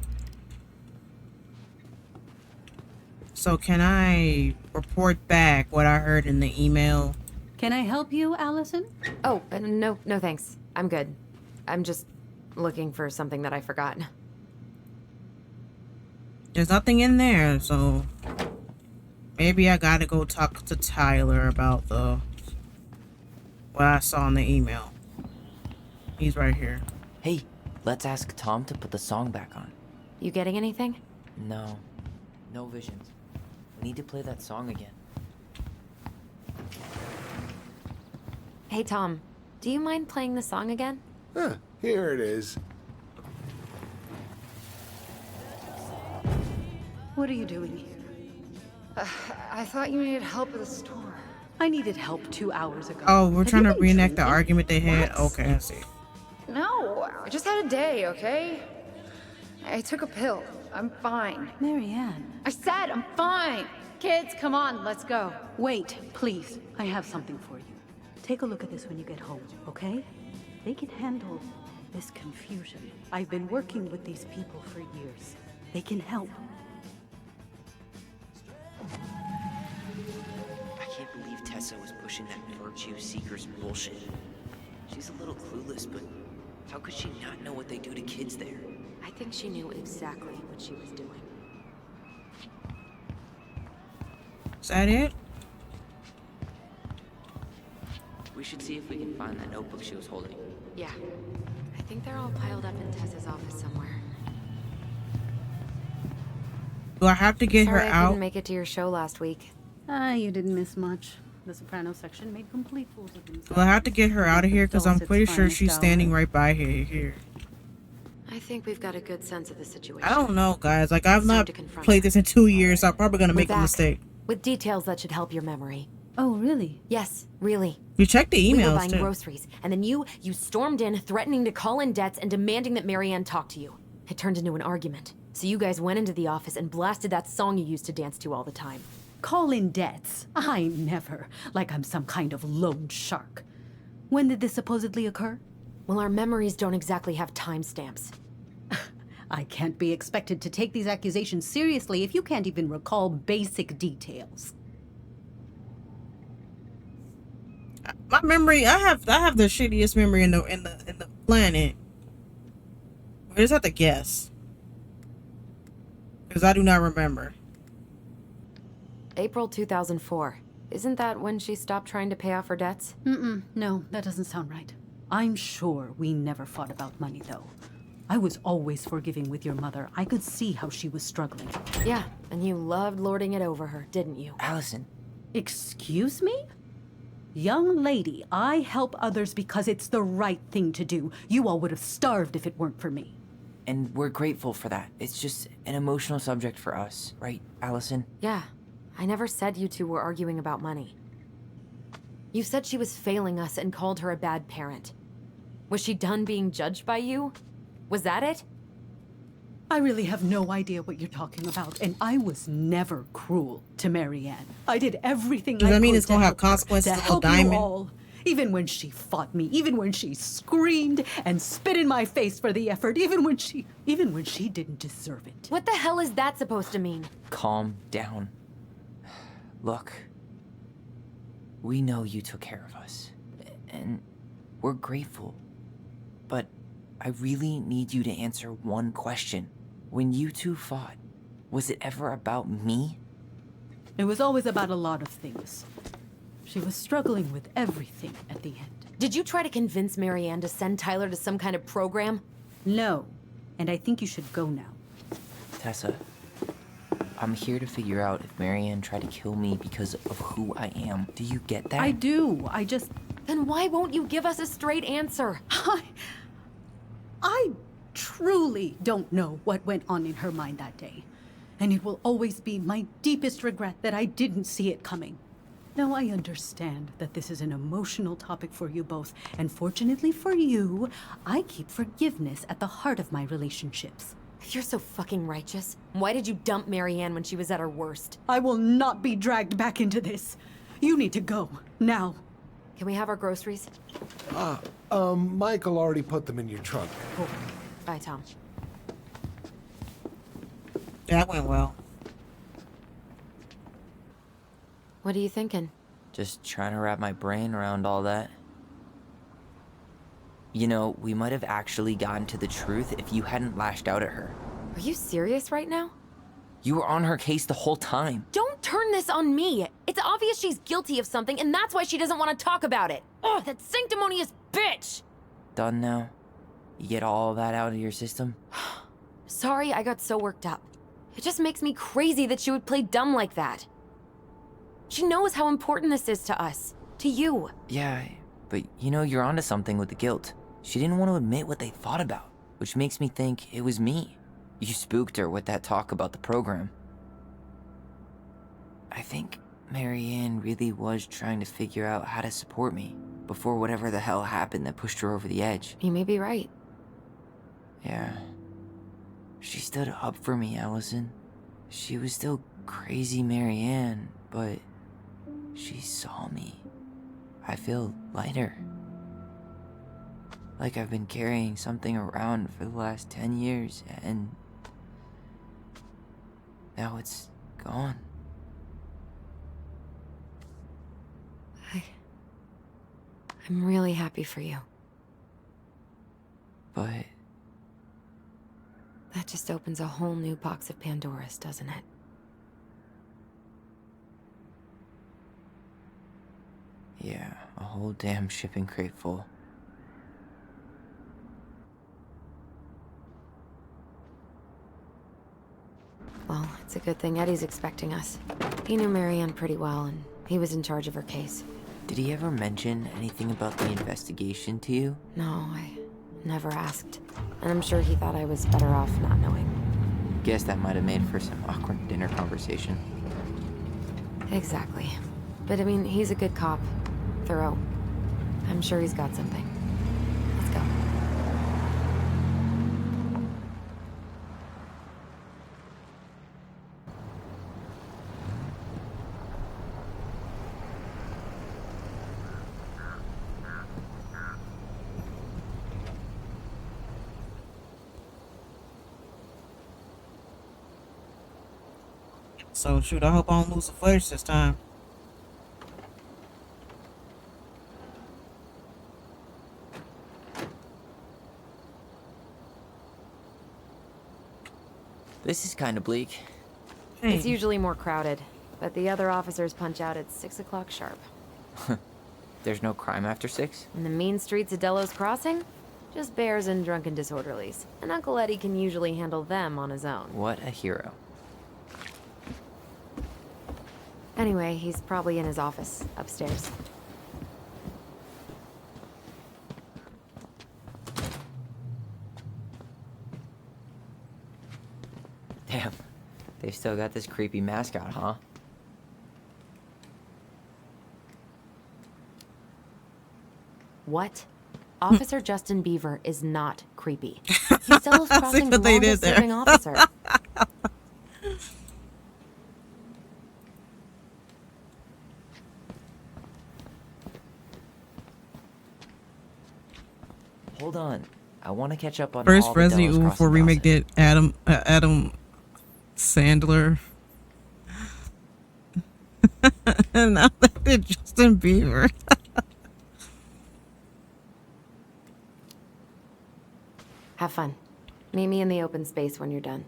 So can I report back what I heard in the email? Can I help you, Alyson? Oh, no thanks. I'm good. I'm just looking for something that I forgot. There's nothing in there, so maybe I gotta go talk to Tyler about what I saw in the email. He's right here. Hey, let's ask Tom to put the song back on. You getting anything? No. No visions. We need to play that song again. Hey, Tom, do you mind playing the song again? Huh, here it is. What are you doing here? I thought you needed help at the store. I needed help 2 hours ago. Oh, we're Have trying you to been reenact the drinking? argument they had? What? Okay, I see. No, I just had a day, okay? I took a pill. I'm fine. Marianne. I said I'm fine. Kids, come on, let's go. Wait, please. I have something for you. Take a look at this when you get home, okay? They can handle this confusion. I've been working with these people for years. They can help. I can't believe Tessa was pushing that virtue seekers bullshit. She's a little clueless, but how could she not know what they do to kids there? I think she knew exactly what she was doing. Is that it? We should see if we can find that notebook she was holding. Yeah. I think they're all piled up in Tessa's office somewhere. Do I have to get Sorry her I out? couldn't make it to your show last week. You didn't miss much. The soprano section made complete fools of themselves. Do I have to get her out of here? Because I'm Dulcet's pretty sure finest she's hour. standing right by here. I think we've got a good sense of the situation. I don't know, guys. Like, I've It's time not to confront played her. this in 2 years, so I'm probably going to We're make a back. mistake. With details that should help your memory. Oh, really? Yes, really. You checked the We were emails, buying too. groceries, and then you stormed in, threatening to call in debts and demanding that Marianne talk to you. It turned into an argument. So you guys went into the office and blasted that song you used to dance to all the time. Call in debts. I never. Like I'm some kind of loan shark. When did this supposedly occur? Well, our memories don't exactly have timestamps. I can't be expected to take these accusations seriously if you can't even recall basic details. My memory, I have the shittiest memory in the planet. I just have to guess. Because I do not remember. April 2004. Isn't that when she stopped trying to pay off her debts? No, that doesn't sound right. I'm sure we never fought about money, though. I was always forgiving with your mother. I could see how she was struggling. Yeah, and you loved lording it over her, didn't you? Alyson, Excuse me? Young lady, I help others because it's the right thing to do. You all would have starved if it weren't for me. and we're grateful for that. It's just an emotional subject for us, right, Alyson? Yeah, I never said you two were arguing about money. You said she was failing us and called her a bad parent. Was she done being judged by you? Was that it? I really have no idea what you're talking about, and I was never cruel to Marianne. I did everything Does I that mean could it's gonna to have help her, consequences to to help Diamond? you all. Even when she fought me, even when she screamed and spit in my face for the effort, even when she didn't deserve it. What the hell is that supposed to mean? Calm down. Look, we know you took care of us, and we're grateful. But I really need you to answer one question. When you two fought, was it ever about me? It was always about a lot of things. She was struggling with everything at the end. Did you try to convince Marianne to send Tyler to some kind of program? No, and I think you should go now. Tessa, I'm here to figure out if Marianne tried to kill me because of who I am. Do you get that? I do, I just... Then why won't you give us a straight answer? I truly don't know what went on in her mind that day. And it will always be my deepest regret that I didn't see it coming. Now, I understand that this is an emotional topic for you both, and fortunately for you, I keep forgiveness at the heart of my relationships. If you're so fucking righteous, why did you dump Marianne when she was at her worst? I will not be dragged back into this. You need to go, now. Can we have our groceries? Michael already put them in your trunk. Cool. Bye, Tom. That went well. What are you thinking? Just trying to wrap my brain around all that. You know, we might have actually gotten to the truth if you hadn't lashed out at her. Are you serious right now? You were on her case the whole time. Don't turn this on me. It's obvious she's guilty of something, and that's why she doesn't want to talk about it. Ugh, that sanctimonious bitch! Done now? You get all that out of your system? Sorry I got so worked up. It just makes me crazy that she would play dumb like that. She knows how important this is to us. To you. Yeah, but you know, you're onto something with the guilt. She didn't want to admit what they thought about, which makes me think it was me. You spooked her with that talk about the program. I think Marianne really was trying to figure out how to support me before whatever the hell happened that pushed her over the edge. You may be right. Yeah. She stood up for me, Alyson. She was still crazy Marianne, but she saw me. I feel lighter. Like I've been carrying something around for the last 10 years, and now it's gone. I'm really happy for you. But That just opens a whole new box of Pandora's, doesn't it? yeah, a whole damn shipping crate full. Well, it's a good thing Eddie's expecting us. He knew Marianne pretty well, and he was in charge of her case. Did he ever mention anything about the investigation to you? No, I never asked. And I'm sure he thought I was better off not knowing. Guess that might have made for some awkward dinner conversation. Exactly. But I mean, he's a good cop. Thorough. I'm sure he's got something. Let's go. So shoot, I hope I don't lose the footage this time. This is kind of bleak. It's usually more crowded, but the other officers punch out at 6 o'clock sharp. There's no crime after 6? In the mean streets of Delos Crossing, just bears and drunken disorderlies. And Uncle Eddie can usually handle them on his own. What a hero. Anyway, he's probably in his office, upstairs. Damn, they've still got this creepy mascot, huh? What? Officer Justin Beaver is not creepy. He's Delos I see Crossing's what they did longest there. serving officer. Hold on. I want to catch up on First all the Resident Delos Evil 4 Crossing remake gossip. did Adam Sandler. And now they did Justin Bieber. Have fun. Meet me in the open space when you're done.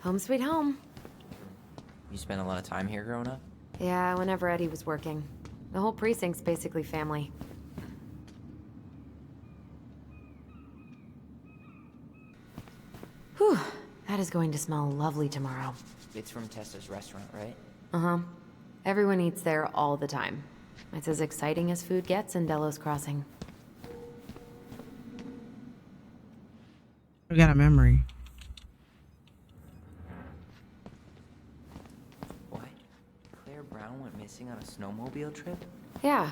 Home sweet home. You spent a lot of time here growing up? Yeah, whenever Eddie was working. The whole precinct's basically family. Whew, that is going to smell lovely tomorrow. It's from Tessa's restaurant, right? Uh-huh. Everyone eats there all the time. It's as exciting as food gets in Delos Crossing. We got a memory. What? Claire Brown went missing on a snowmobile trip? Yeah.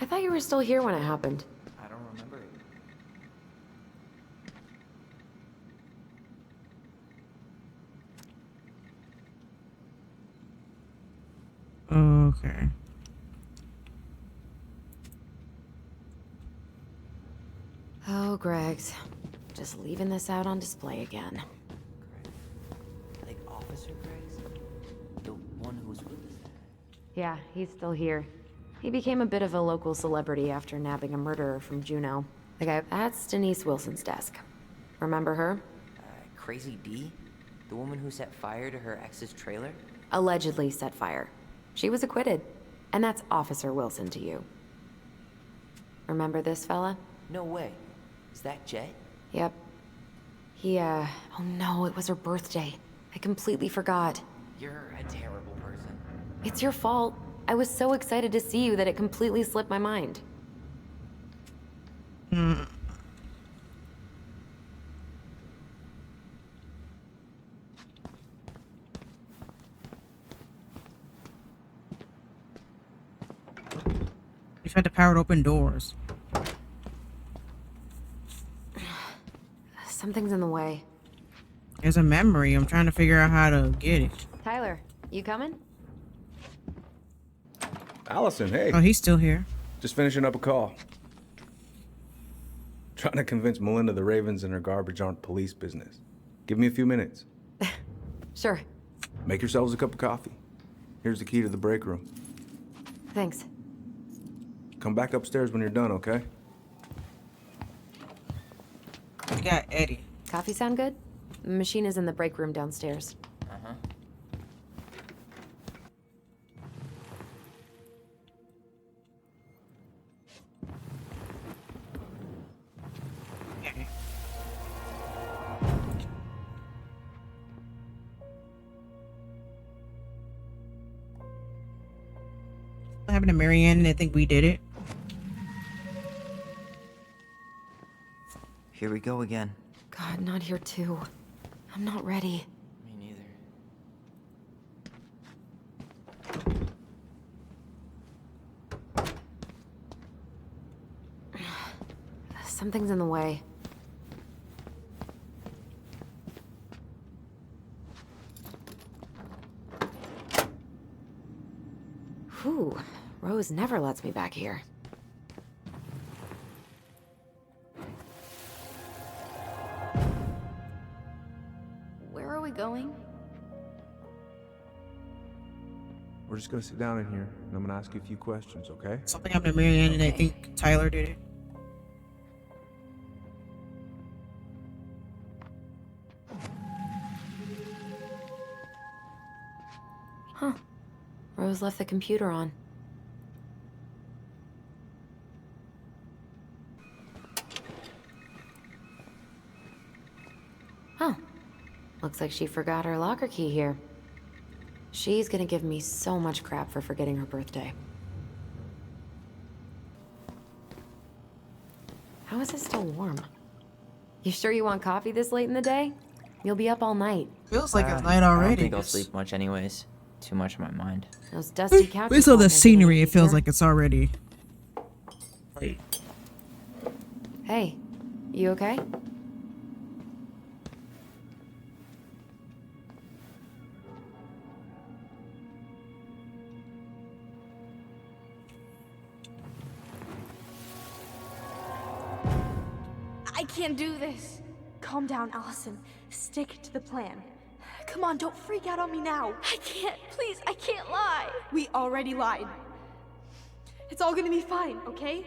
I thought you were still here when it happened. I don't remember it. Okay. Oh, Greg's. Just leaving this out on display again. Like Officer Greg's? The one who was with us there? Yeah, he's still here. He became a bit of a local celebrity after nabbing a murderer from Juneau. The guy, that's Denise Wilson's desk. Remember her? Crazy D? The woman who set fire to her ex's trailer? Allegedly set fire. She was acquitted. And that's Officer Wilson to you. Remember this fella? No way. Is that Jet? Yep. Oh no, it was her birthday. I completely forgot. You're a terrible person. It's your fault. I was so excited to see you that it completely slipped my mind. You tried to power to open doors. Something's in the way. There's a memory. I'm trying to figure out how to get it. Tyler, you coming? Allison, hey. Oh, he's still here. Just finishing up a call. Trying to convince Melinda the Ravens and her garbage aren't police business. Give me a few minutes. Sure. Make yourselves a cup of coffee. Here's the key to the break room. Thanks. Come back upstairs when you're done, okay? We got Eddie. Coffee sound good? The machine is in the break room downstairs. Uh-huh. Okay. What happened to Marianne? And I think we did it. Here we go again. God, not here too. I'm not ready. Me neither. Something's in the way. Whew. Rose never lets me back here. Where are we going? We're just gonna sit down in here, and I'm gonna ask you a few questions, okay? Something happened to Marianne, and I think Tyler did it. Huh. Rose left the computer on. Oh. Looks like she forgot her locker key here. She's gonna give me so much crap for forgetting her birthday. How is it still warm? You sure you want coffee this late in the day? You'll be up all night. Feels like it's night I already. don't think I'll sleep much anyways. Too much on my mind. Those dusty couches. Based on won't the make it any scenery, it feels easier. like it's already late. Hey, you okay? I can't do this. Calm down, Allison. Stick to the plan. Come on, don't freak out on me now. I can't. Please, I can't lie. We already lied. It's all gonna be fine, okay?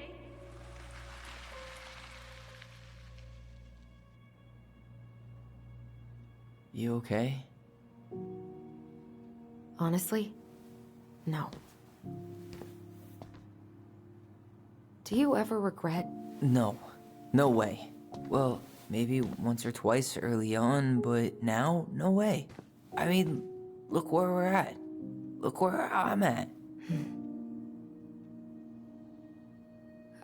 You okay? Honestly, no. Do you ever regret? No. No way. Well, maybe once or twice early on, but now, no way. I mean, look where we're at. Look where I'm at.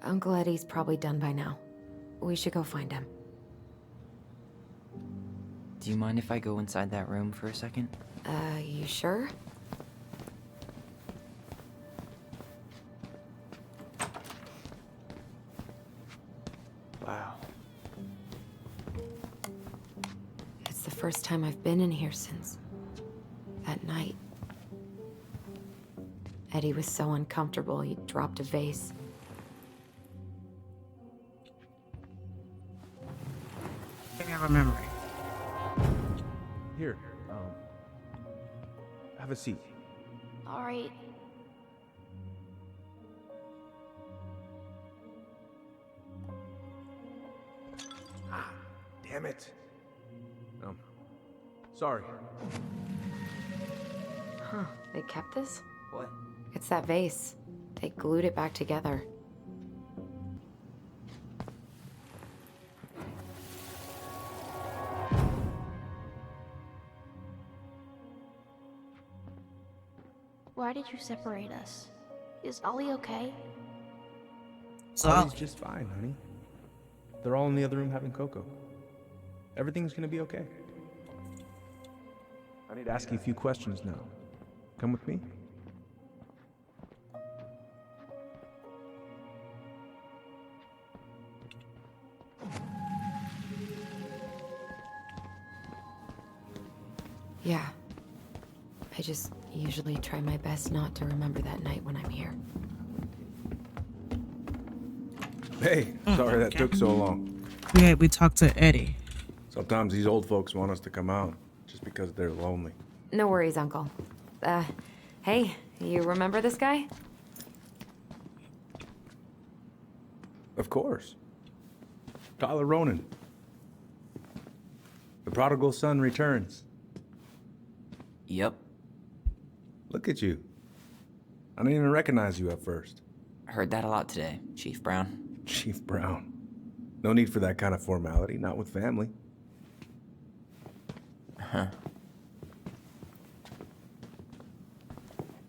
Uncle Eddie's probably done by now. We should go find him. Do you mind if I go inside that room for a second? You sure? Wow. It's the first time I've been in here since that night. Eddie was so uncomfortable, he dropped a vase. I think I have a memory. Here, have a seat. All right. Damn it. Sorry. Huh, they kept this? What? It's that vase. They glued it back together. Why did you separate us? Is Ollie okay? So Ollie's just fine, honey. They're all in the other room having cocoa. Everything's gonna be okay. I need to ask you a few questions now. Come with me? Yeah. I just usually try my best not to remember that night when I'm here. Hey, sorry that took so long. yeah, we talked to Eddie. Sometimes these old folks want us to come out just because they're lonely. No worries, Uncle. Hey, you remember this guy? Of course. Tyler Ronan. The prodigal son returns. Yep. Look at you. I didn't even recognize you at first. Heard that a lot today, Chief Brown. Chief Brown. No need for that kind of formality, not with family. Huh.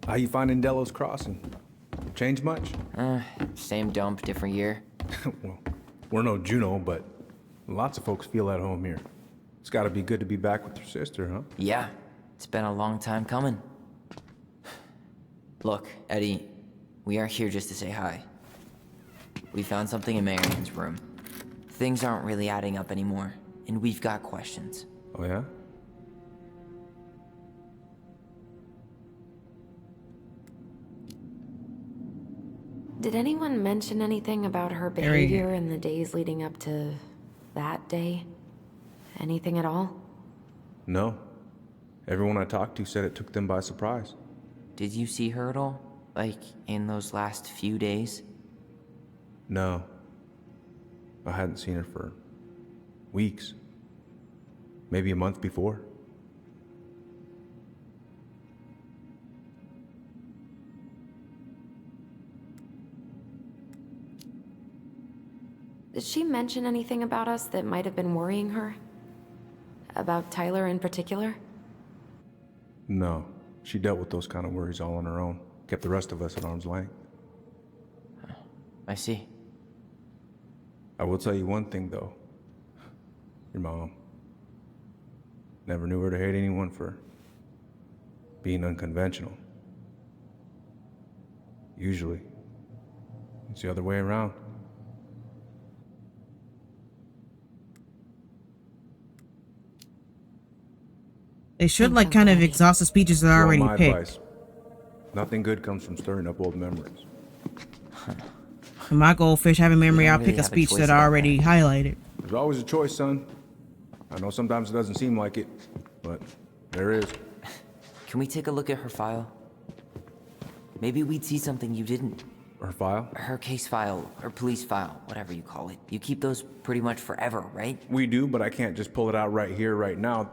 How you finding Delos Crossing? Change much? Same dump, different year. Well, we're no Juno, but lots of folks feel at home here. It's gotta be good to be back with your sister, huh? Yeah, it's been a long time coming. Look, Eddie, we aren't here just to say hi. We found something in Marion's room. Things aren't really adding up anymore, and we've got questions. Oh, yeah? Did anyone mention anything about her behavior in the days leading up to that day? Anything at all? No. Everyone I talked to said it took them by surprise. Did you see her at all? Like, in those last few days? No. I hadn't seen her for weeks. Maybe a month before. Did she mention anything about us that might have been worrying her? About Tyler in particular? No. She dealt with those kind of worries all on her own. Kept the rest of us at arm's length. I see. I will tell you one thing, though. Your mom. Never knew her to hate anyone for being unconventional. Usually, it's the other way around. They should like kind of exhaust the speeches that are already my picked. advice. Nothing good comes from stirring up old memories. For my goldfish having memory, I'll really pick a have a speech choice that about I already highlighted. There's always a choice, son. I know sometimes it doesn't seem like it, but there is. Can we take a look at her file? Maybe we'd see something you didn't. Her file? Her case file, or police file, whatever you call it. You keep those pretty much forever, right? We do, but I can't just pull it out right here, right now.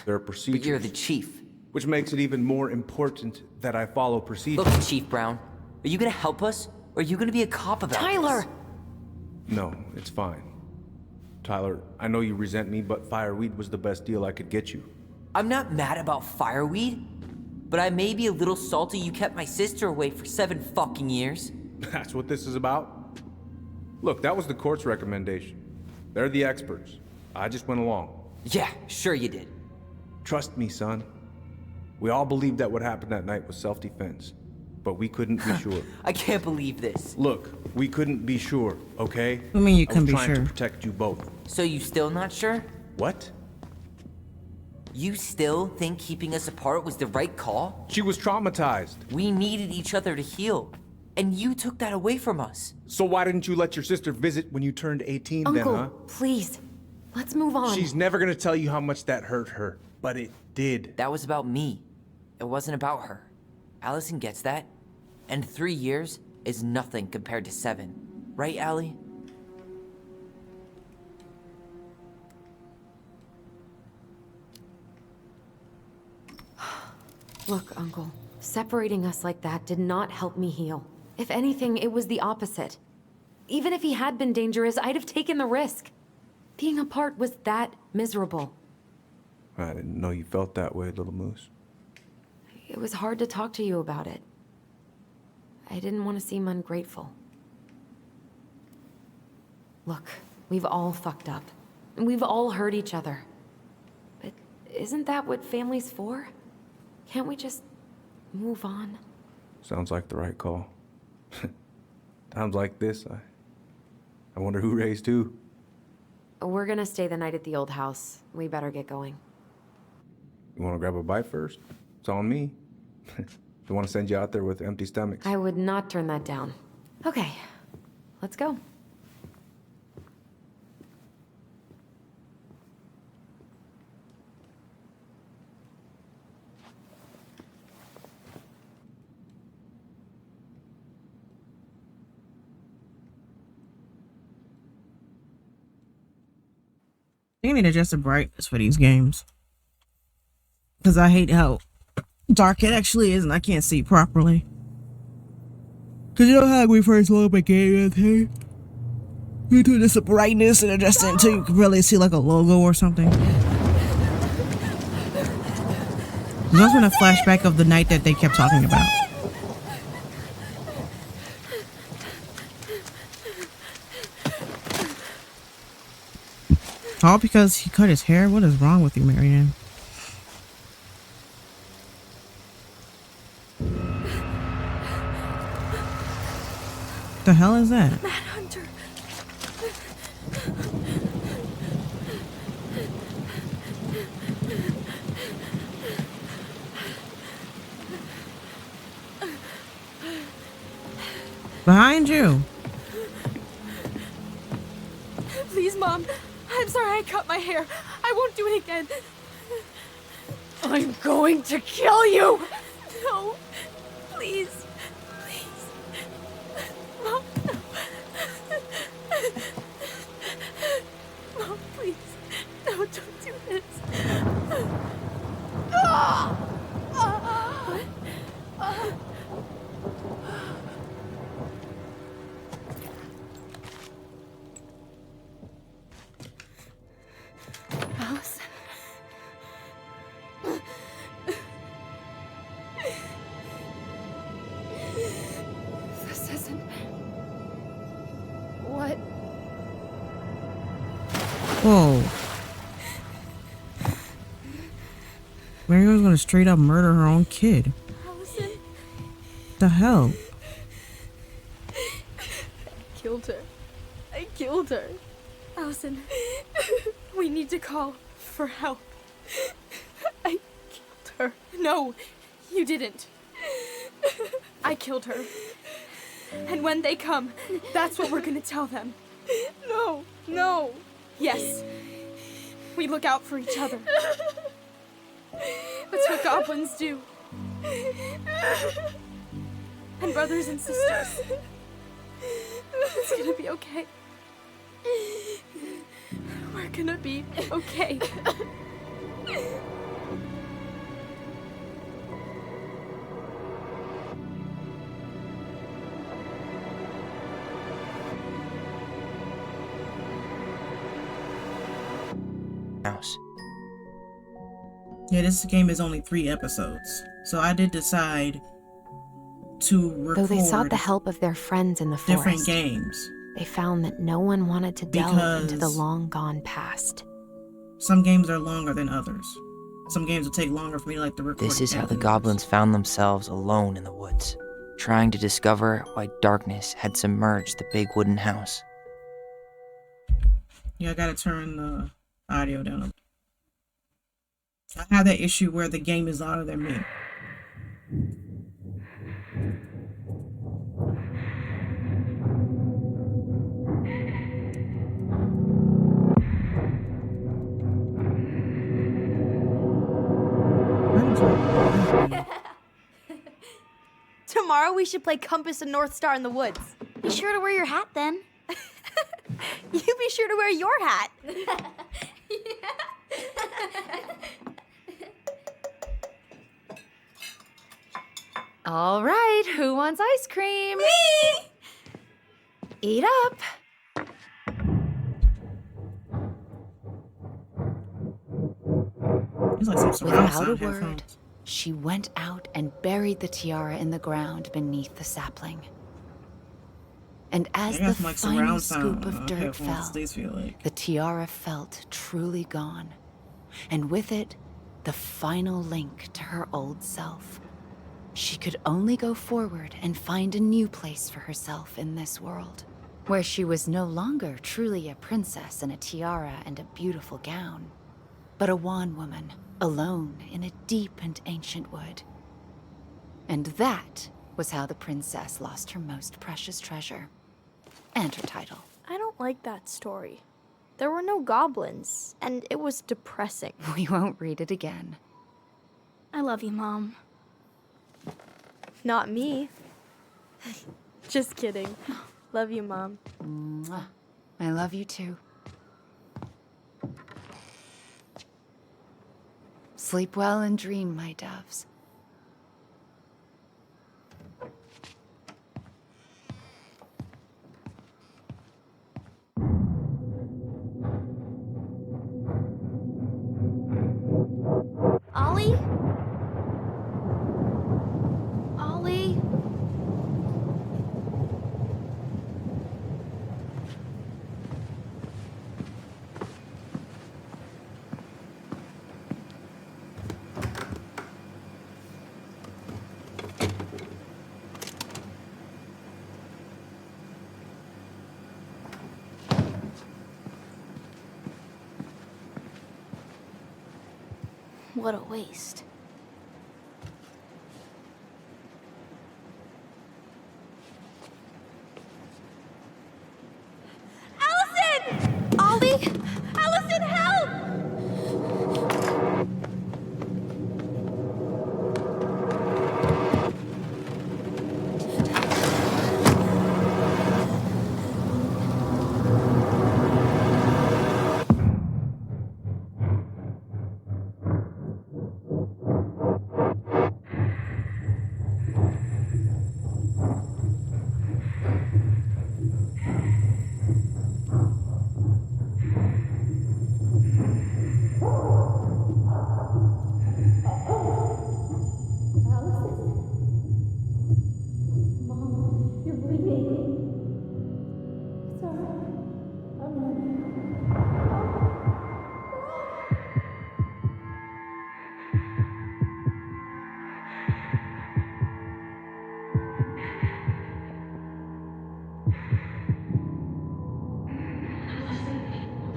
There are procedures. But you're the chief. Which makes it even more important that I follow procedures. Look, Chief Brown, are you gonna help us? Or are you gonna be a cop about Tyler! this? No, it's fine. Tyler, I know you resent me, but fireweed was the best deal I could get you. I'm not mad about fireweed, but I may be a little salty you kept my sister away for 7 fucking years. That's what this is about? Look, that was the court's recommendation. They're the experts. I just went along. Yeah, sure you did. Trust me, son. We all believed that what happened that night was self-defense, but we couldn't be sure. I can't believe this. Look, we couldn't be sure, okay? What do you mean you I couldn't was be trying sure? to protect you both. So you still not sure? What? You still think keeping us apart was the right call? She was traumatized. We needed each other to heal, and you took that away from us. So why didn't you let your sister visit when you turned 18 Uncle, then, huh? please. Let's move on. She's never gonna tell you how much that hurt her, but it did. That was about me. It wasn't about her. Alyson gets that. And 3 years is nothing compared to 7. Right, Allie? Look, Uncle, separating us like that did not help me heal. If anything, it was the opposite. Even if he had been dangerous, I'd have taken the risk. Being apart was that miserable. I didn't know you felt that way, little moose. It was hard to talk to you about it. I didn't want to seem ungrateful. Look, we've all fucked up. And we've all hurt each other. But isn't that what family's for? Can't we just move on? Sounds like the right call. Times like this, I wonder who raised who. We're gonna stay the night at the old house. We better get going. You want to grab a bite first? It's on me. Don't want to send you out there with empty stomachs. I would not turn that down. Okay, let's go. They need to adjust the brightness for these games. Because I hate how dark it actually is and I can't see properly. Because you know how we first load up a game and hey, you do this brightness and adjust it until you can really see like a logo or something. There's also a flashback of the night that they kept talking about. All because he cut his hair? What is wrong with you, Marianne? The hell is that? Manhunter. Behind you. Please, Mom. I'm sorry I cut my hair. I won't do it again. I'm going to kill you! No. Please. Please. Mom, no. Mom, please. No, don't do this. What? Alice? This isn't... What? Whoa. Marion's gonna straight up murder her own kid. Alyson? The hell? Killed her. I killed her. Alyson, we need to call for help. I killed her. No, you didn't. I killed her. And when they come, that's what we're gonna tell them. No, no. Yes. We look out for each other. That's what goblins do. And brothers and sisters. It's gonna be okay. We're gonna be okay. House. Yeah, this game is only 3 episodes. So I did decide to record Though they sought the help of their friends in the different forest, games. they found that no one wanted to delve into the Because- long-gone past. Some games are longer than others. Some games will take longer for me to like the record. This is how the goblins found themselves alone in the woods, trying to discover why darkness had submerged the big wooden house. Yeah, I gotta turn the audio down. I have that issue where the game is louder than me. Tomorrow we should play Compass and North Star in the woods. Be sure to wear your hat then. You be sure to wear your hat. All right, who wants ice cream? Me! Eat up. It's like some surround Without a sound word, headphones. she went out and buried the tiara in the ground beneath the sapling. And as the final scoop of dirt fell, the tiara felt truly gone. And with it, the final link to her old self. She could only go forward and find a new place for herself in this world, where she was no longer truly a princess in a tiara and a beautiful gown, but a wan woman, alone in a deep and ancient wood. And that was how the princess lost her most precious treasure. And her title. I don't like that story. There were no goblins, and it was depressing. We won't read it again. I love you, Mom. Not me. Just kidding. Love you, Mom. Mwah. I love you too. Sleep well and dream, my doves. Ollie? Ollie? What a waste. Alyson! Ollie? Alyson, help!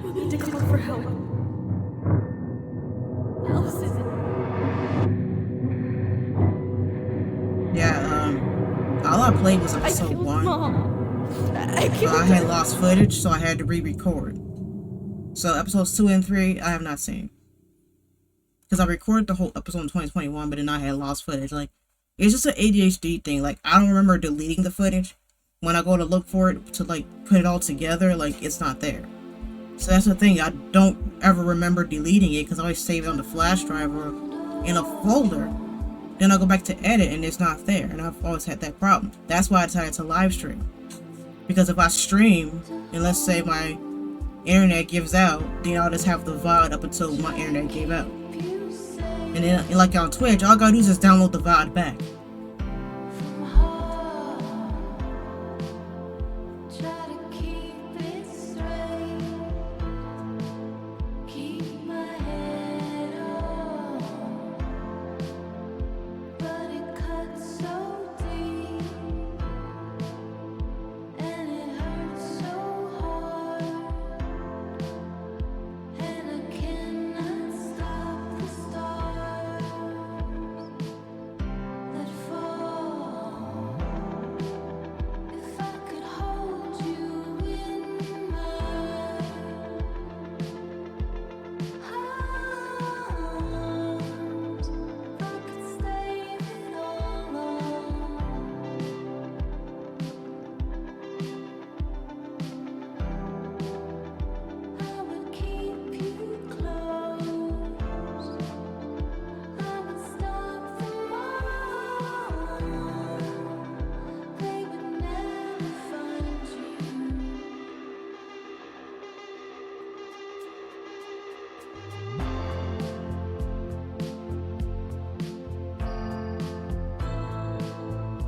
We need to call for help. Alyson. Yeah, all I played was episode 1. Mom. I had lost footage, so I had to re-record. So episodes 2 and 3, I have not seen. Because I recorded the whole episode in 2021, but then I had lost footage. Like, it's just an ADHD thing. Like, I don't remember deleting the footage. When I go to look for it to, like, put it all together, like, it's not there. So that's the thing. I don't ever remember deleting it because I always save it on the flash drive or in a folder. Then I go back to edit and it's not there. And I've always had that problem. That's why I decided to live stream. Because if I stream, and let's say my internet gives out, then I'll just have the VOD up until my internet gave out. And then, like on Twitch, all I gotta do is just download the VOD back.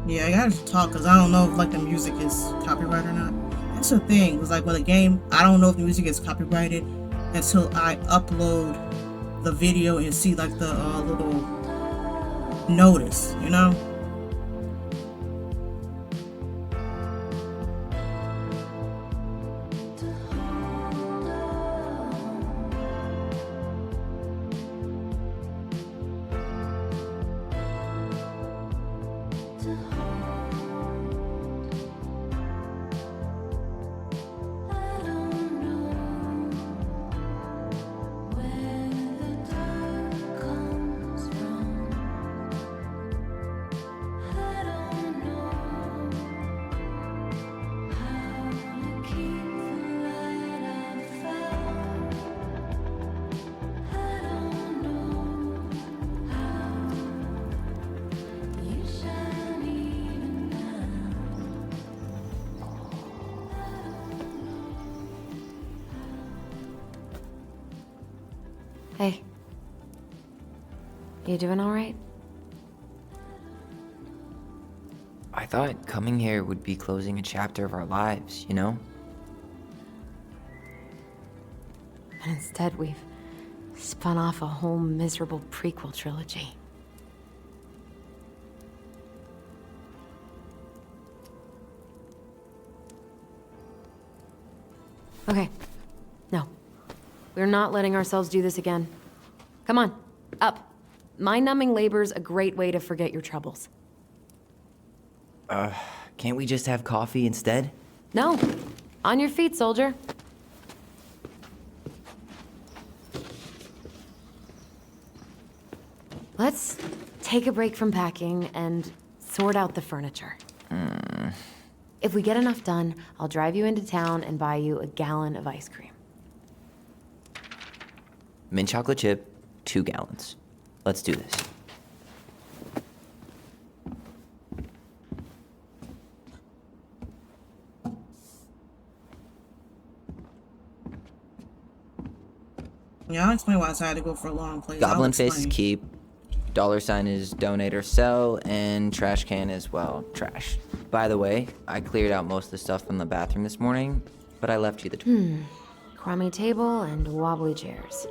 Yeah, I gotta talk because I don't know if like the music is copyrighted or not. That's the thing. It's like with a game, I don't know if the music is copyrighted until I upload the video and see like the little notice, you know? Hey. You doing all right? I thought coming here would be closing a chapter of our lives, you know? And instead, we've spun off a whole miserable prequel trilogy. Okay. No. We're not letting ourselves do this again. Come on, up. Mind-numbing labor's a great way to forget your troubles. Can't we just have coffee instead? No. On your feet, soldier. Let's take a break from packing and sort out the furniture. If we get enough done, I'll drive you into town and buy you a gallon of ice cream. Mint chocolate chip, 2 gallons. Let's do this. Yeah, I'll explain why I decided to go for a long place. Goblin face is keep. $sign is donate or sell, and trash can is, well, trash. By the way, I cleared out most of the stuff from the bathroom this morning, but I left you the Crummy table and wobbly chairs.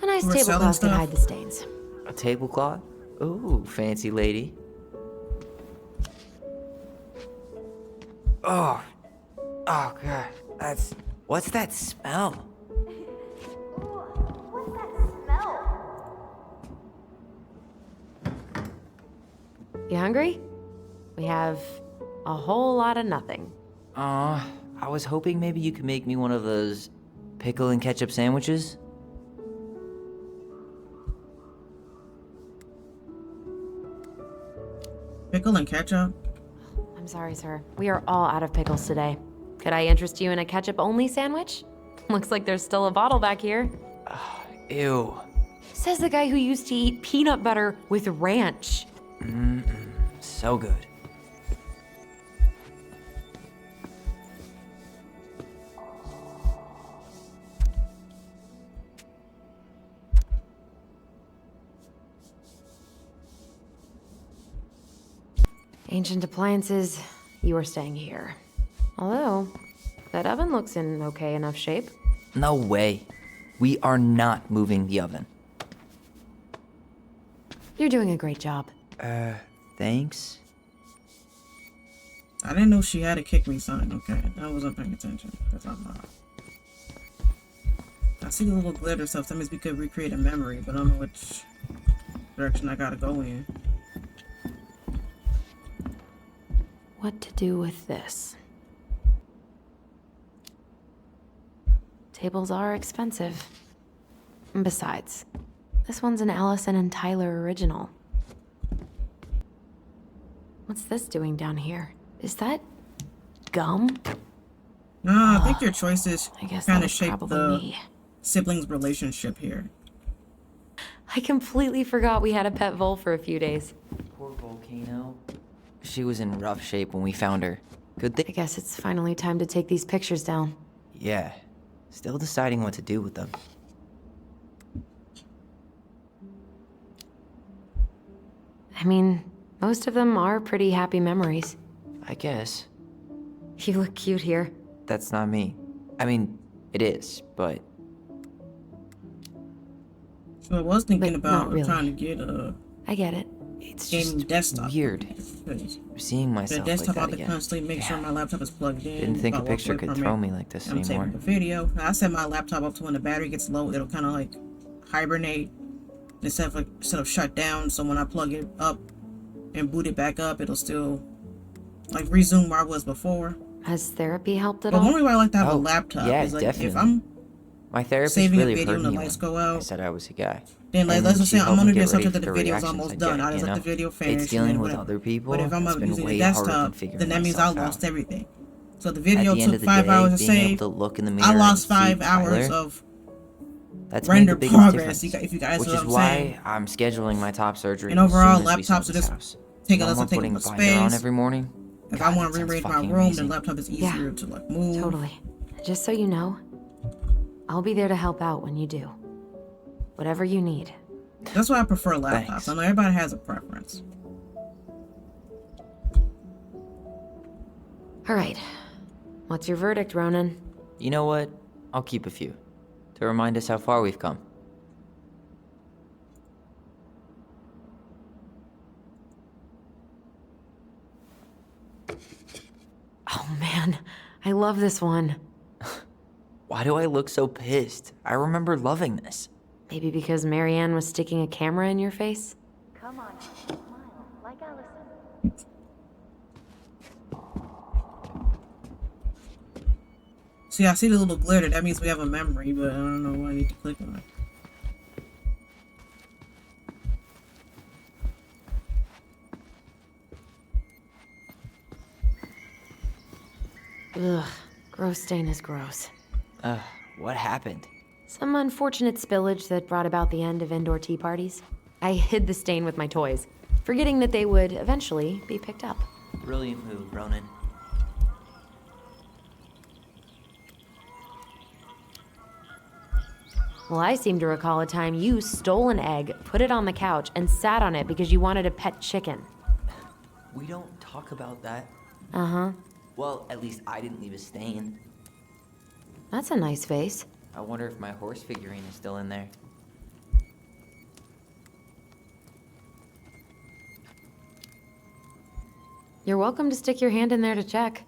A nice We're selling tablecloth can stuff. hide the stains. A tablecloth? Ooh, fancy lady. Oh. Oh, God. What's that smell? What's that smell? You hungry? We have a whole lot of nothing. I was hoping maybe you could make me one of those pickle and ketchup sandwiches. Pickle and ketchup? I'm sorry, sir. We are all out of pickles today. Could I interest you in a ketchup-only sandwich? Looks like there's still a bottle back here. Ew. Says the guy who used to eat peanut butter with ranch. So good. Ancient appliances, you are staying here. Although, that oven looks in okay enough shape. No way. We are not moving the oven. You're doing a great job. Thanks. I didn't know she had a kick me sign. Okay, I wasn't paying attention because I'm not. I see the little glitter stuff. That means we could recreate a memory, but I don't know which direction I gotta go in. What to do with this? Tables are expensive. And besides, this one's an Alyson and Tyler original. What's this doing down here? Is that gum? No, I think your choices I guess kind that of was shape probably the me. siblings' relationship here. I completely forgot we had a pet vole for a few days. Poor Volcano. She was in rough shape when we found her. Good I thing. guess it's finally time to take these pictures down. Yeah. Still deciding what to do with them. I mean, most of them are pretty happy memories. I guess. You look cute here. That's not me. I mean, it is, but So I was thinking But about not really. trying to get a I get it. it's gaming just desktop. weird seeing The myself like desktop, I that have to again. constantly make sure my laptop is plugged in. Didn't think if a I walk picture away could from throw it, me like this and I'm anymore. taking a video. I set my laptop up to when the battery gets low, it'll kind of like hibernate instead of shut down. So when I plug it up and boot it back up, it'll still like resume where I was before. Has therapy helped at But all? one reason why I like to have a Oh, laptop yeah, is like if definitely. I'm My therapist saving a really video heard and the me lights when go I out, said I was a guy. then like And let's just she say I'm helped me under get the ready subject for that the the video's reactions almost I'd done. get, I just you let know? the video finish. It's dealing and with whatever. other people. But if I'm It's been using a way harder than desktop, figuring then that means I myself lost out. everything. So the At video the end took of the 5 day, hours to being save. able to look in the mirror I lost and see 5 hours Tyler, of that's made render the biggest progress. difference, If you guys which know is what I'm why saying. I'm scheduling my top surgery And as overall, soon as we sell laptops are this just house. taking No less more and taking putting a up binder on space. every morning. If God, I want that to sounds rearrange my fucking room, amazing. the laptop is easier to like move. Totally. Just so you know, I'll be there to help out when you do. Whatever you need. That's why I prefer laptops. Thanks. I know everybody has a preference. All right. What's your verdict, Ronan? You know what? I'll keep a few to remind us how far we've come. Oh man, I love this one. Why do I look so pissed? I remember loving this. Maybe because Marianne was sticking a camera in your face? Come on, smile like Alyson. See, I see the little glitter. That means we have a memory, but I don't know why I need to click on it. Ugh, gross stain is gross. What happened? Some unfortunate spillage that brought about the end of indoor tea parties. I hid the stain with my toys, forgetting that they would eventually be picked up. Brilliant move, Ronan. Well, I seem to recall a time you stole an egg, put it on the couch, and sat on it because you wanted a pet chicken. We don't talk about that. Uh-huh. Well, at least I didn't leave a stain. That's a nice face. I wonder if my horse figurine is still in there. You're welcome to stick your hand in there to check.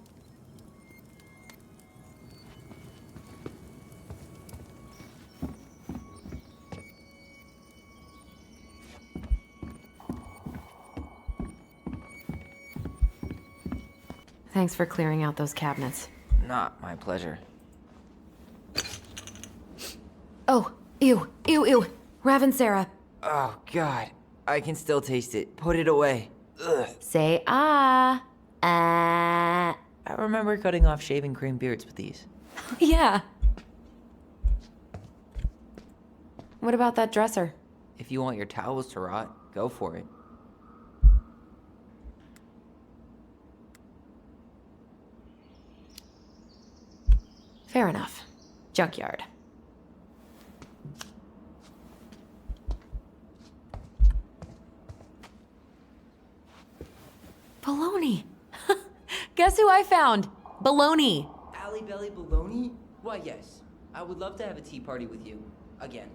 Thanks for clearing out those cabinets. Not my pleasure. Oh, ew, ew, ew. Ravensara. Oh, God. I can still taste it. Put it away. Ugh. Say ah. Ah. I remember cutting off shaving cream beards with these. Yeah. What about that dresser? If you want your towels to rot, go for it. Fair enough. Junkyard. Baloney. Guess who I found? Baloney. Alley Belly Baloney? Why, yes. I would love to have a tea party with you. Again.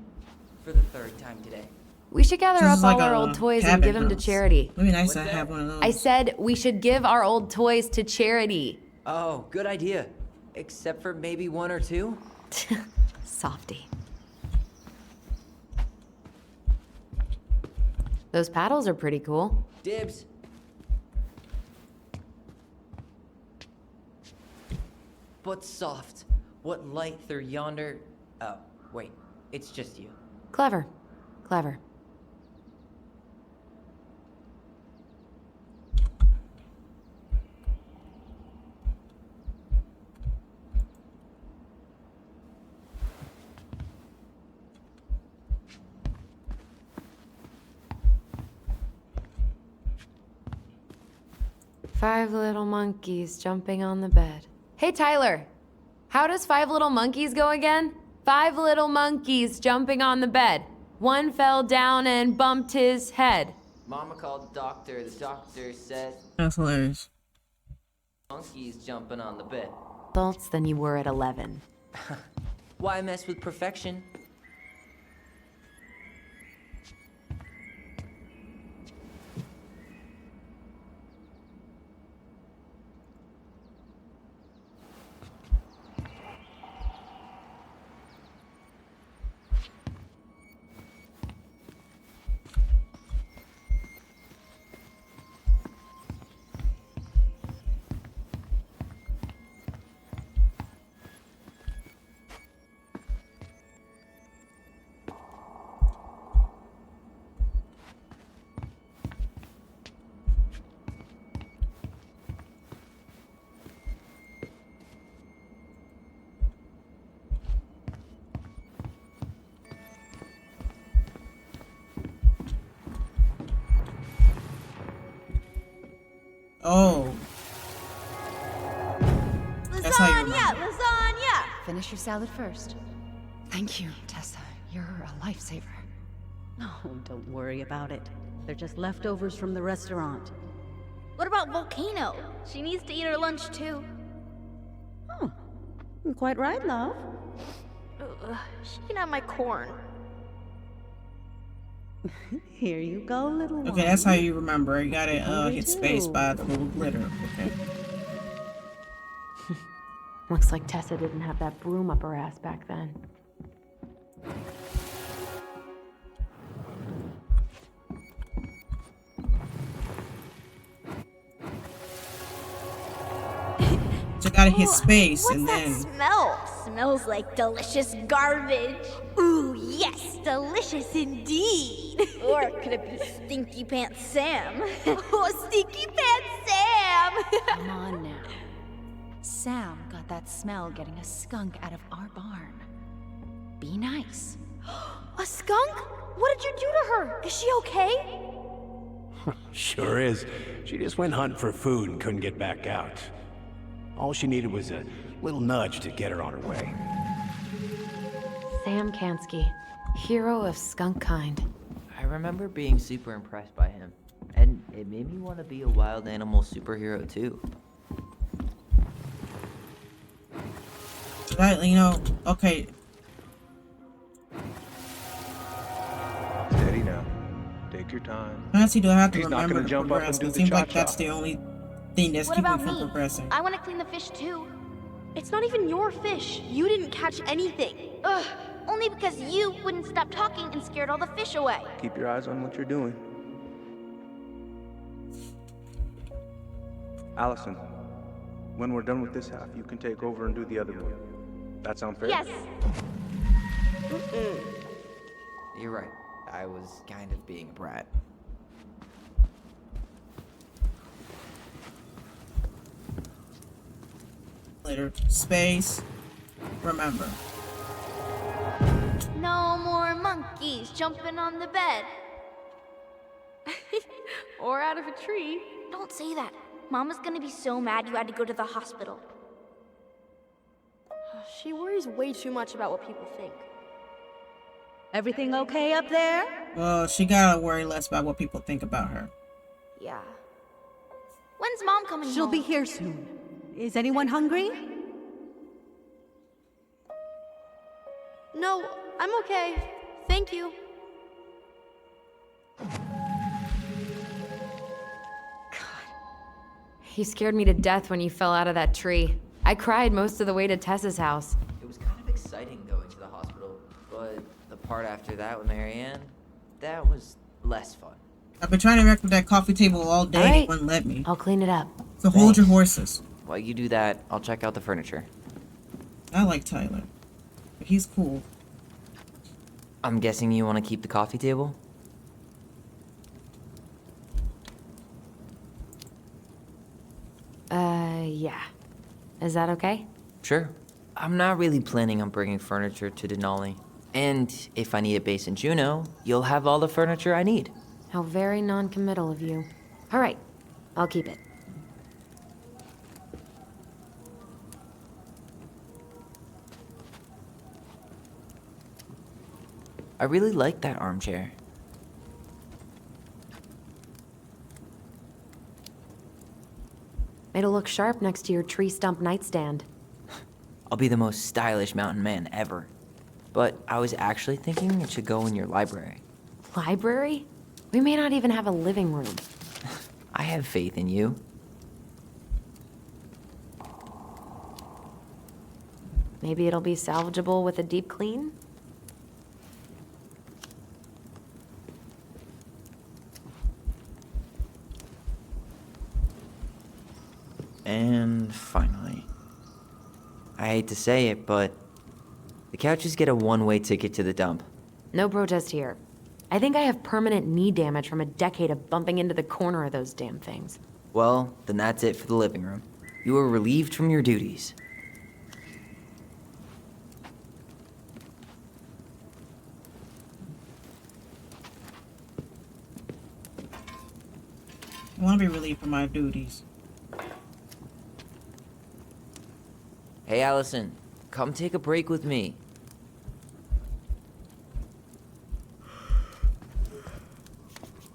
For the third time today. We should gather This up is all like our a old toys and cabin give them to house. charity. It'd be nice to What's have that? one of those. I said we should give our old toys to charity. Oh, good idea. Except for maybe one or two? Softy. Those paddles are pretty cool. Dibs. But soft. What light through yonder... Oh, wait. It's just you. Clever. Clever. Five little monkeys jumping on the bed. Hey, Tyler. How does 5 little monkeys go again? 5 little monkeys jumping on the bed. One fell down and bumped his head. Mama called the doctor. The doctor said, That's hilarious. monkeys jumping on the bed. Adults than you were at 11. Why mess with perfection? Oh. That's how you remember. Lasagna! Finish your salad first. Thank you, Tessa. You're a lifesaver. No, don't worry about it. They're just leftovers from the restaurant. What about Volcano? She needs to eat her lunch too. Oh, quite right, love. She can have my corn. Here you go, little one. Okay, that's how you remember. You gotta hit space by the little glitter. Okay. Looks like Tessa didn't have that broom up her ass back then. So you gotta hit space What's and that then. smell? Smells like delicious garbage. Ooh, yes, delicious indeed. Or could it be Stinky Pants Sam? Oh, Stinky Pants Sam! Come on now. Sam got that smell getting a skunk out of our barn. Be nice. A skunk? What did you do to her? Is she okay? Sure is. She just went hunting for food and couldn't get back out. All she needed was a little nudge to get her on her way. Sam Kansky, hero of skunk kind. I remember being super impressed by him, and it made me want to be a wild animal superhero too. Right, you know, okay. Steady now. Take your time. Honestly, do I have to He's not remember gonna to jump up progress? and do It the seems like cha-cha. that's the only thing that's What keeping about me from me? progressing. I want to clean the fish too. It's not even your fish. You didn't catch anything. Ugh, only because you wouldn't stop talking and scared all the fish away. Keep your eyes on what you're doing. Allison, when we're done with this half, you can take over and do the other one. That sound fair? Yes. You're right. I was kind of being a brat. Later. Space. Remember. No more monkeys jumping on the bed. Or out of a tree. Don't say that. Mama's gonna be so mad you had to go to the hospital. She worries way too much about what people think. Everything okay up there? Well, she gotta worry less about what people think about her. Yeah. When's Mom coming She'll home? be here soon. Is anyone hungry? No, I'm okay. Thank you. You scared me to death when you fell out of that tree. I cried most of the way to Tessa's house. It was kind of exciting going to the hospital, but the part after that with Marianne, that was less fun. I've been trying to wreck with that coffee table all day. All right. It wouldn't let me. I'll clean it up. So hold your horses. While you do that, I'll check out the furniture. I like Tyler. He's cool. I'm guessing you want to keep the coffee table? Yeah. Is that okay? Sure. I'm not really planning on bringing furniture to Denali. And if I need a base in Juneau, you'll have all the furniture I need. How very non-committal of you. All right, I'll keep it. I really like that armchair. It'll look sharp next to your tree stump nightstand. I'll be the most stylish mountain man ever. But I was actually thinking it should go in your library. Library? We may not even have a living room. I have faith in you. Maybe it'll be salvageable with a deep clean? And finally, I hate to say it, but the couches get a one-way ticket to the dump. No protest here. I think I have permanent knee damage from a decade of bumping into the corner of those damn things. Well, then that's it for the living room. You are relieved from your duties. I want to be relieved from my duties. Hey, Alyson, come take a break with me.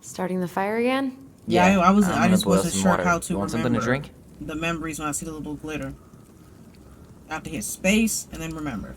Starting the fire again? Yeah, I just boil wasn't some sure water. how to You want something to remember drink? the memories when I see the little glitter. I have to hit space and then remember.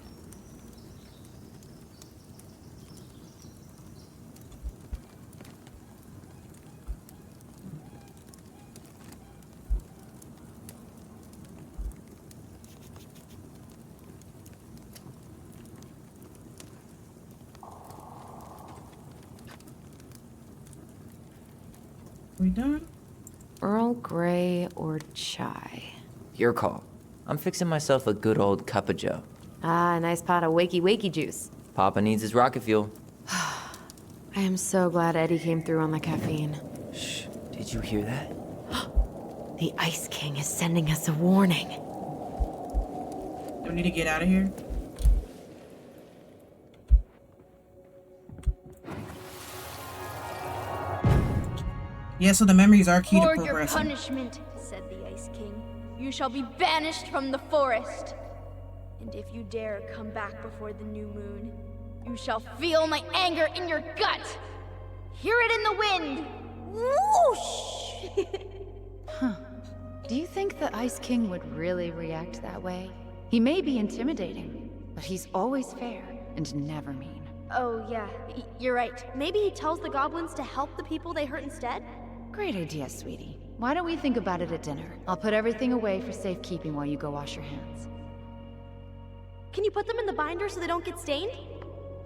We done? Earl Grey or chai? Your call. I'm fixing myself a good old cup of joe. Ah, a nice pot of wakey juice. Papa needs his rocket fuel. I am so glad Eddie came through on the caffeine. Shh, did you hear that? The Ice King is sending us a warning. Do we need to get out of here? Yeah, so the memories are key to For your progressing. punishment, said the Ice King, you shall be banished from the forest. And if you dare come back before the new moon, you shall feel my anger in your gut. Hear it in the wind. Whoosh! Do you think the Ice King would really react that way? He may be intimidating, but he's always fair and never mean. Oh, yeah, you're right. Maybe he tells the goblins to help the people they hurt instead? Great idea, sweetie. Why don't we think about it at dinner? I'll put everything away for safekeeping while you go wash your hands. Can you put them in the binder so they don't get stained?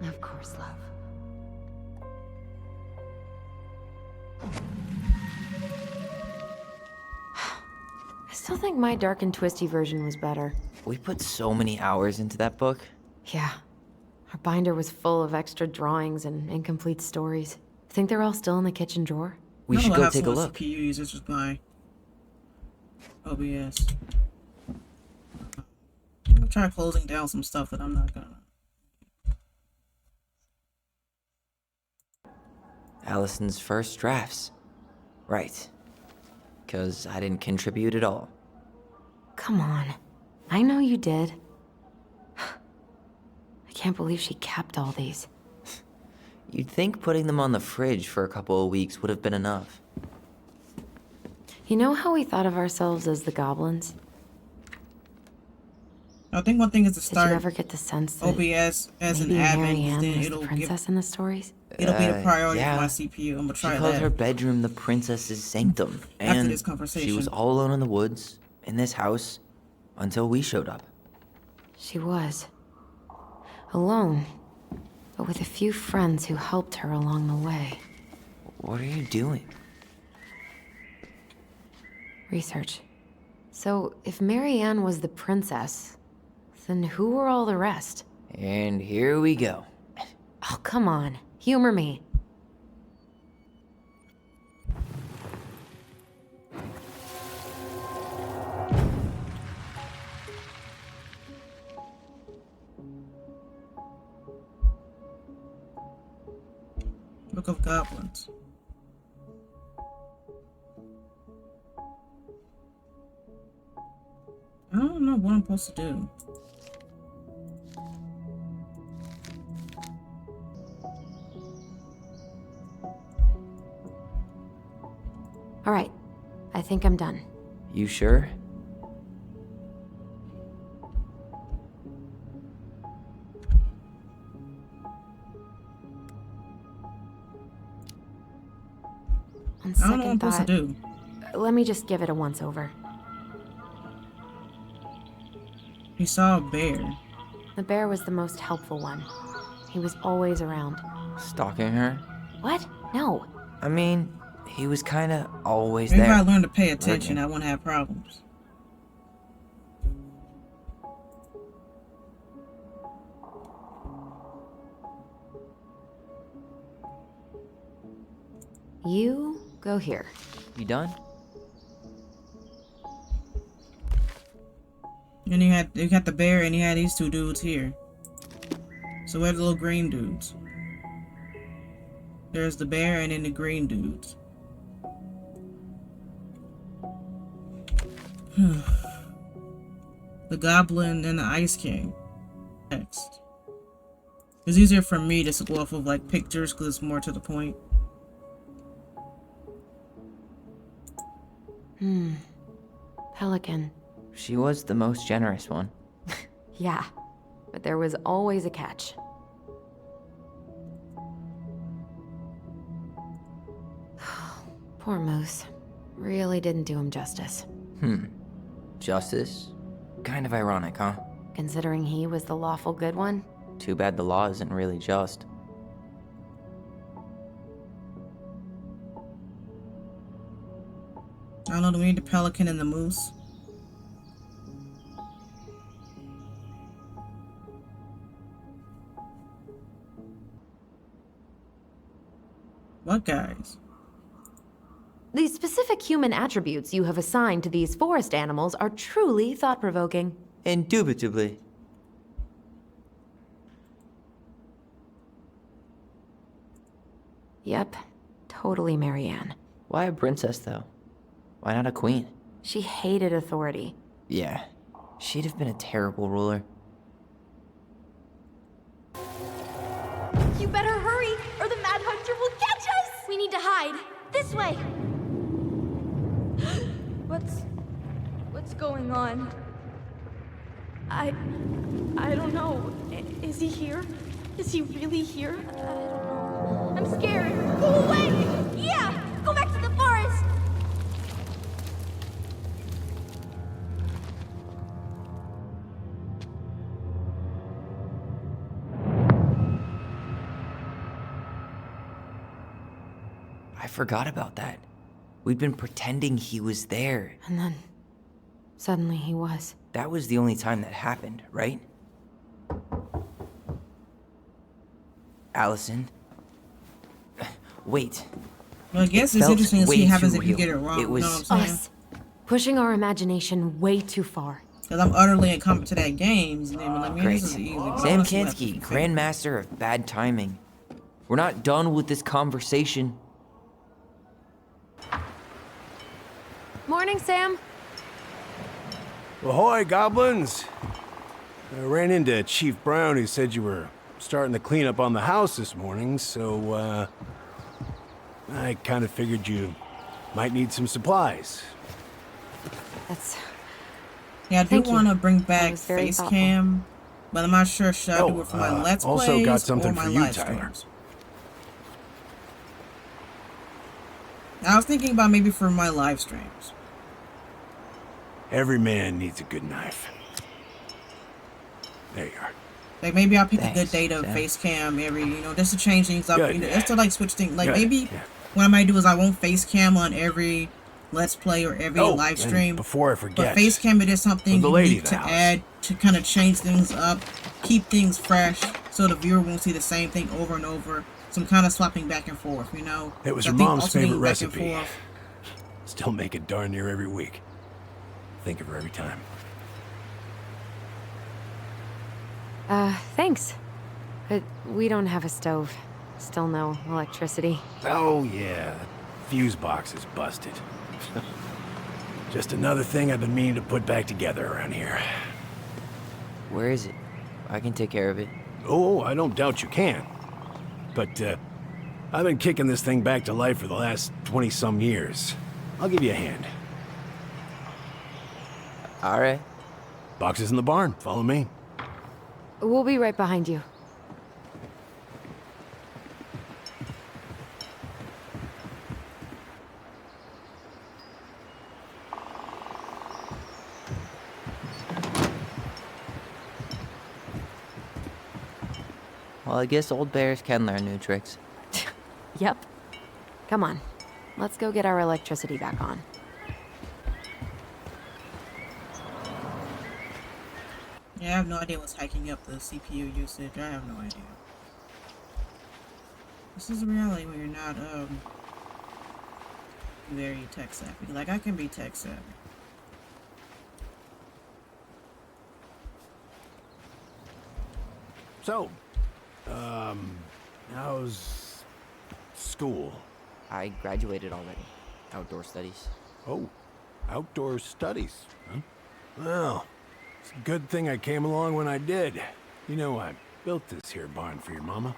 Of course, love. I still think my dark and twisty version was better. We put so many hours into that book. Yeah. Our binder was full of extra drawings and incomplete stories. Think they're all still in the kitchen drawer? We should go take a look. CPU users with my OBS. I'm gonna try closing down some stuff that I'm not gonna. Allison's first drafts. Right. Because I didn't contribute at all. Come on. I know you did. I can't believe she kept all these. You'd think putting them on the fridge for a couple of weeks would have been enough. You know how we thought of ourselves as the goblins? I think one thing is to Did start you ever get the sense that OBS as an maybe admin, Mary Ann then was it'll the give, princess in the stories? it'll be a priority yeah. for my CPU. I'm gonna She try called that her bedroom the princess's sanctum. after And this conversation. she was all alone in the woods, in this house, until we showed up. She was. Alone. But with a few friends who helped her along the way. What are you doing? Research. So, if Mary Ann was the princess, then who were all the rest? And here we go. Oh, come on. Humor me. Book of Goblins. I don't know what I'm supposed to do. All right, I think I'm done. You sure? On I don't know what I'm second supposed to thought, do. let me just give it a once-over. He saw a bear. The bear was the most helpful one. He was always around. Stalking her? What? No. I mean, he was kinda always Maybe there. if I learn to pay attention, lurking. I won't have problems. You go here. You done? And you got the bear, and you had these two dudes here. So where are the little green dudes? There's the bear and then the green dudes. The goblin and the ice king. Next. It's easier for me just to go off of like pictures because it's more to the point. Pelican. She was the most generous one. Yeah, but there was always a catch. Poor Moose. Really didn't do him justice. Justice? Kind of ironic, huh? Considering he was the lawful good one. Too bad the law isn't really just. I don't know, do we need the pelican and the moose? What guys? The specific human attributes you have assigned to these forest animals are truly thought-provoking. Indubitably. Yep, totally Marianne. Why a princess, though? Why not a queen? She hated authority. Yeah, she'd have been a terrible ruler. You better hurry, or the Mad Hunter will catch us! We need to hide. This way! What's going on? I don't know. Is he here? Is he really here? I don't know. I'm scared. Go away! Yeah! Go back to the forest! I forgot about that. We'd been pretending he was there. And then, suddenly he was. That was the only time that happened, right? Alyson? Wait. Well, I guess it's felt interesting to see way what happens too if you get it real. wrong. It was you know what I'm saying? Us. Pushing our imagination way too far. Because I'm utterly incompetent at games. And then, I mean, Great. this is easy. Sam Kinski, Grandmaster of Bad Timing. We're not done with this conversation. Morning, Sam. Ahoy, goblins! I ran into Chief Brown, who said you were starting the cleanup on the house this morning, so, I kind of figured you might need some supplies. That's... Yeah, I do Thank you. want to bring That back was very face thoughtful. cam, but I'm not sure should I do it for my Let's also Plays got something or my for you, live Tyler. streams. I was thinking about maybe for my live streams. Every man needs a good knife. There you are. Like maybe I'll pick a Thanks, good day to Sam. face cam every, just to change things up. Good. Just to like switch things. Like Good, maybe yeah. what I might do is I won't face cam on every Let's Play or every live and stream. before I But forget, face cam, it is something For the lady unique of to the house. add to kind of change things up, keep things fresh, so the viewer won't see the same thing over and over. Some kind of swapping back and forth, it was I your think mom's alternating favorite back and recipe. forth. Still make it darn near every week. Think of her every time. Thanks. But we don't have a stove. Still no electricity. Oh yeah, that fuse box is busted. Just another thing I've been meaning to put back together around here. Where is it? I can take care of it. Oh, I don't doubt you can. But, I've been kicking this thing back to life for the last 20-some years. I'll give you a hand. All right. Boxes in the barn. Follow me. We'll be right behind you. Well, I guess old bears can learn new tricks. Yep. Come on. Let's go get our electricity back on. Yeah, I have no idea what's hiking up the CPU usage. I have no idea. This is a reality when you're not very tech savvy. Like, I can be tech savvy. So, how's school? I graduated already. Outdoor studies. Oh, outdoor studies, huh? Well, it's a good thing I came along when I did. You know, I built this here barn for your mama.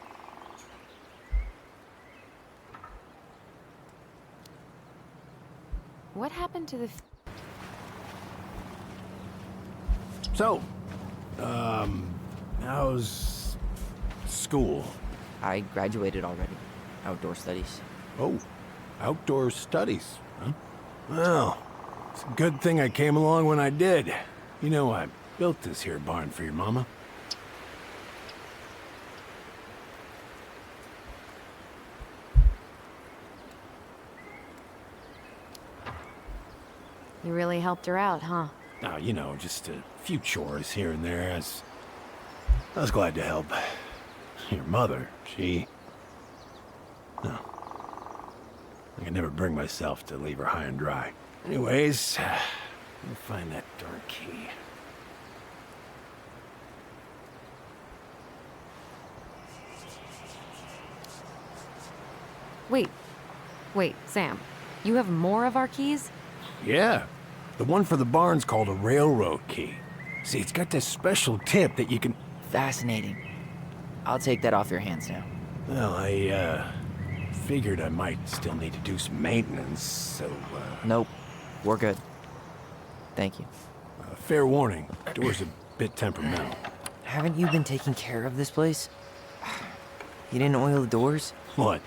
What happened to the... So, how's school? I graduated already. Outdoor studies. Oh, outdoor studies, huh? Well, it's a good thing I came along when I did. You know, I built this here barn for your mama. You really helped her out, huh? Now, you know, just a few chores here and there. I was glad to help. Your mother, she... No. I could never bring myself to leave her high and dry. Anyways, we'll find that darn key. Wait, Sam. You have more of our keys? Yeah. The one for the barn's called a railroad key. See, it's got this special tip that you can... Fascinating. I'll take that off your hands now. Well, I, figured I might still need to do some maintenance, so, Nope. We're good. Thank you. Fair warning. Door's a bit temperamental. Haven't you been taking care of this place? You didn't oil the doors? What?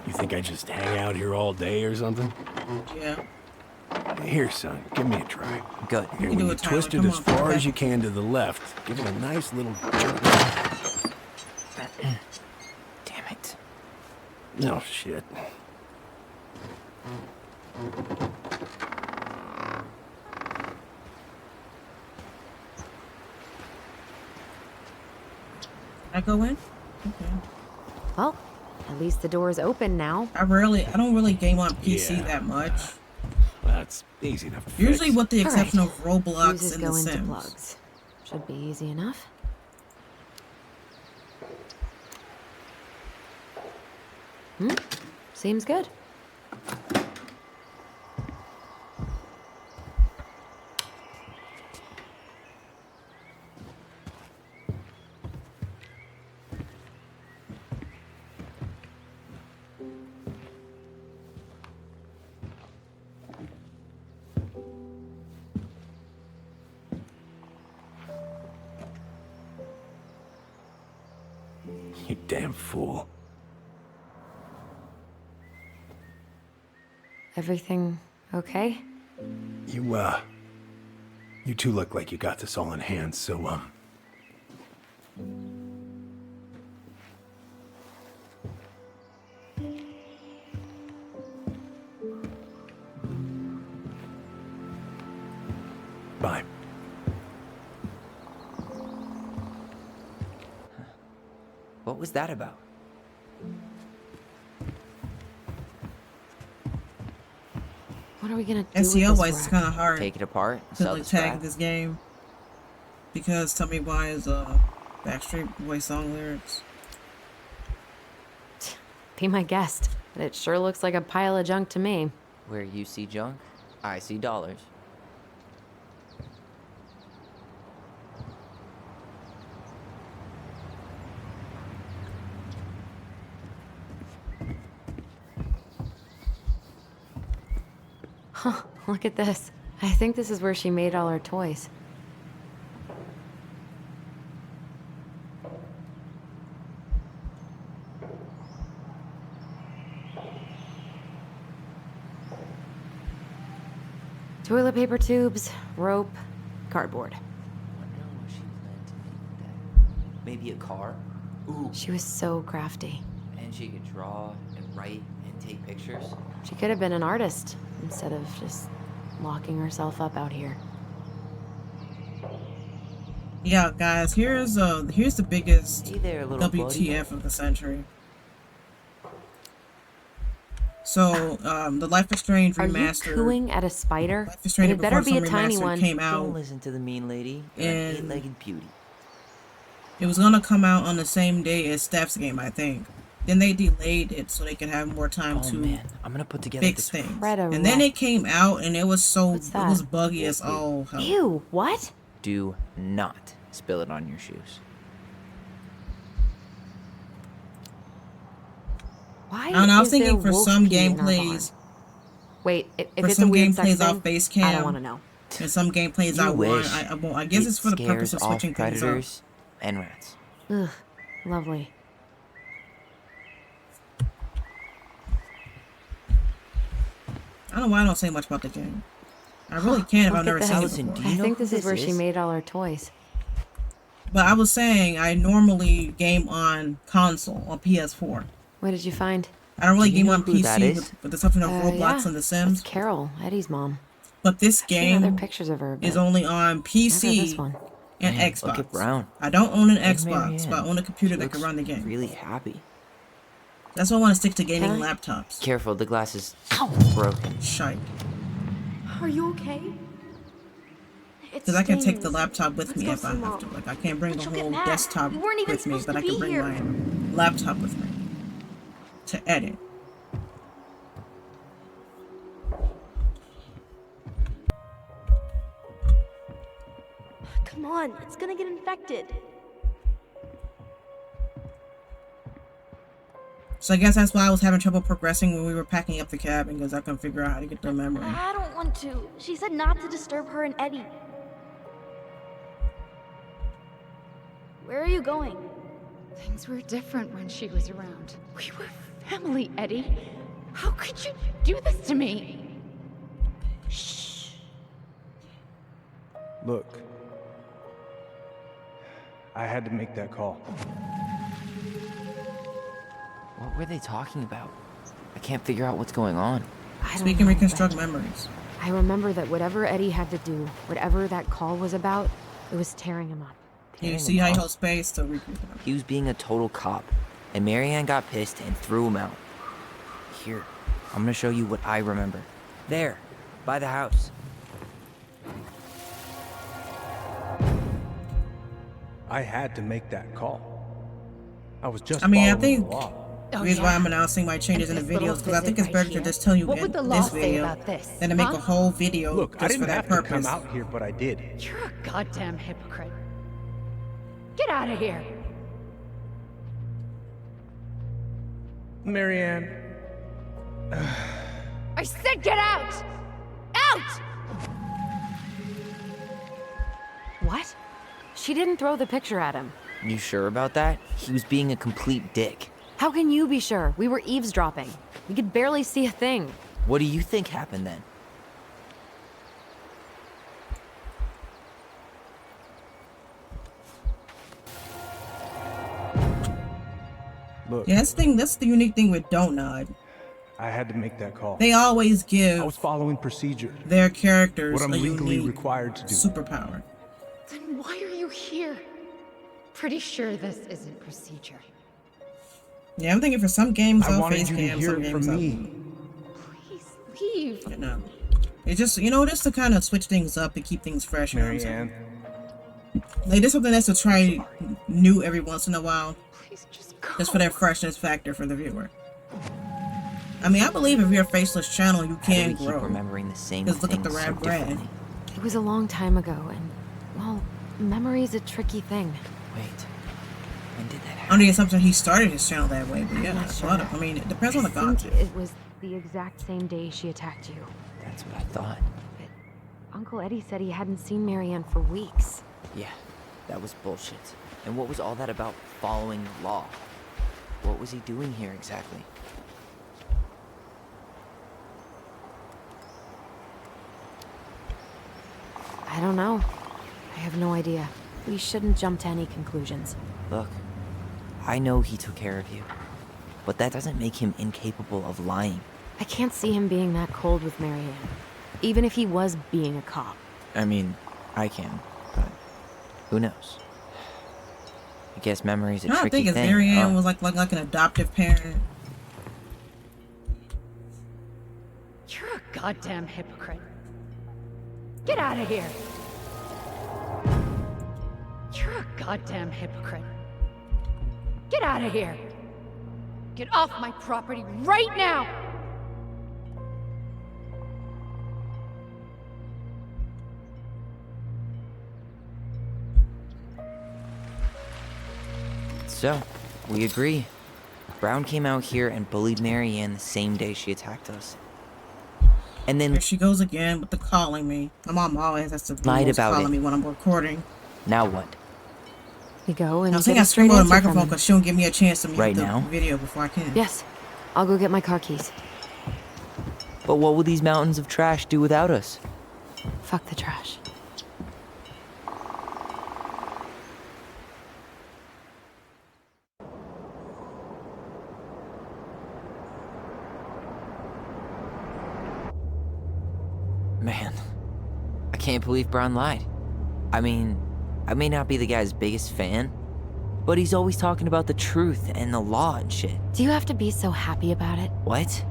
You think I just hang out here all day or something? Yeah. Here, son, give me a try. Good. Here, can when do you it, Tyler. twist it Come as on, far okay. as you can to the left, give it a nice little jerk. Damn it. Oh, shit. I go in? Okay. Well, at least the door's open now. I don't really game on PC Yeah. that much. That's easy enough to Usually fix. with the exception All of Roblox Fuses and go The into Sims. plugs. Should be easy enough. Seems good. You damn fool. Everything okay? You two look like you got this all in hand, so, bye. What was that about? What are we gonna do SEO with wise, this it's wreck? kind of hard Take it apart, to sell like the tag scrap? this game because Tell Me Why is Backstreet Boys song lyrics. Be my guest, but it sure looks like a pile of junk to me. Where you see junk, I see dollars. Huh, look at this. I think this is where she made all her toys. Toilet paper tubes, rope, cardboard. Wonder what she meant to make that. Maybe a car? Ooh. She was so crafty. And she could draw and write and take pictures. She could have been an artist instead of just locking herself up out here. Yeah, guys, here's the biggest Hey there, little WTF of the century. So, the Life is Strange remastered. Are you cooing at a spider? Life is Strange It better be a tiny Remastered one. came Don't out. listen to the mean lady. You're an And eight-legged beauty. it was gonna come out on the same day as Steph's game, I think. Then they delayed it so they could have more time to Man, I'm gonna put together fix this things. Fred a And then wreck. it came out and it was so What's it that? was buggy as all hell. Ew, what? Do not spill it on your shoes. Why I don't know, I was is there thinking for wolf some pee in our gameplays. barn? Wait, if For it's some a weird sex gameplays thing, off base I cam. don't want to know. And some gameplays You I want. wish. I guess it's for the purpose Scares of off switching things up. predators and rats. Ugh, lovely. I don't know why I don't say much about the game. I really can if I've never seen it Alyson, before. do you I know think who this is where she made all her toys. But I was saying I normally game on console, on PS4. What did you find? I don't really Do you game know on who that PC is? with the exception of Roblox Yeah, and The It's Sims. Carol, Eddie's mom. But this I've seen other game pictures of her, is but only on never this PC one. and Man, Xbox. look at Brown. I don't own an Hey, Xbox, but I own a computer She that can looks run the game. Really happy. That's why I want to stick to gaming Can I? laptops. Careful, the glass is broken. Shite. Are you okay? It's Because I can take the stings. laptop with Let's me go if I see have Mom. to. Like, I can't bring But the she'll get whole mad. desktop You weren't even with me, supposed but to I can be bring here. my laptop with me to edit. Come on, it's gonna get infected. So I guess that's why I was having trouble progressing when we were packing up the cabin, because I couldn't figure out how to get the memory. I don't want to. She said not to disturb her and Eddie. Where are you going? Things were different when she was around. We were family, Eddie. How could you do this to me? Shh. Look, I had to make that call. What were they talking about? I can't figure out what's going on. I So don't we can know, reconstruct but memories. I remember that whatever Eddie had to do, whatever that call was about, it was tearing him up. You see how he holds space to reconstruct. He was being a total cop, and Marianne got pissed and threw him out. Here, I'm gonna show you what I remember. There, by the house. I had to make that call. I was just I mean, I following think the law. the Oh, reason why yeah. I'm announcing my changes in the And this little videos, because I think it's visit better right to here. just tell you What in would the law this say video about this, than to make huh? a whole video Look, I just for didn't that have to purpose. come out here, but I did. You're a goddamn hypocrite. Get out of here. Marianne, I said get out! Out! What? She didn't throw the picture at him. You sure about that? He was being a complete dick. How can you be sure? We were eavesdropping. We could barely see a thing. What do you think happened then? look, Yeah, that's the unique thing with Don't Nod. I had to make that call. They always I give was following procedure. their characters What I'm a legally unique required to do. superpower. Then why are you here? Pretty sure this isn't procedure. Yeah, I'm thinking for some games I I'll wanted face you to cam, hear some it games from I me. won't. Please leave. You know, it's just just to kind of switch things up and keep things fresh. You know what I'm saying? Marianne, Like there's something that's to try new every once in a while, Please just go. just for that freshness factor for the viewer. I mean, I believe if you're a faceless channel, you How do can we keep grow. remembering the same Just look at things the so rad bread. differently? It was a long time ago, and, well, memory's a tricky thing. Wait, when did that happen? Under the assumption he started his channel that way, but yeah, not that's sure. a lot of. I mean, it depends on the I think content. it was the exact same day she attacked you. That's what I thought. But Uncle Eddie said he hadn't seen Marianne for weeks. Yeah, that was bullshit. And what was all that about following the law? What was he doing here exactly? I don't know. I have no idea. We shouldn't jump to any conclusions. Look, I know he took care of you, but that doesn't make him incapable of lying. I can't see him being that cold with Marianne, even if he was being a cop. I mean, I can, but who knows? I guess memory's a I don't tricky think thing. if Marianne was like an adoptive parent. You're a goddamn hypocrite. Get out of here. You're a goddamn hypocrite. Get out of here. Get off my property right now. So, we agree. Brown came out here and bullied Marianne the same day she attacked us. And then Here she goes again with the calling me. My mom always has to be Lied always about calling it. me when I'm recording. now what? We go and I get think a I straight scream on the answer from microphone him. because she won't give me a chance to mute Right the now? video before I can. Yes. I'll go get my car keys. But what will these mountains of trash do without us? Fuck the trash. Man, I can't believe Brown lied. I mean, I may not be the guy's biggest fan, but he's always talking about the truth and the law and shit. Do you have to be so happy about it? What?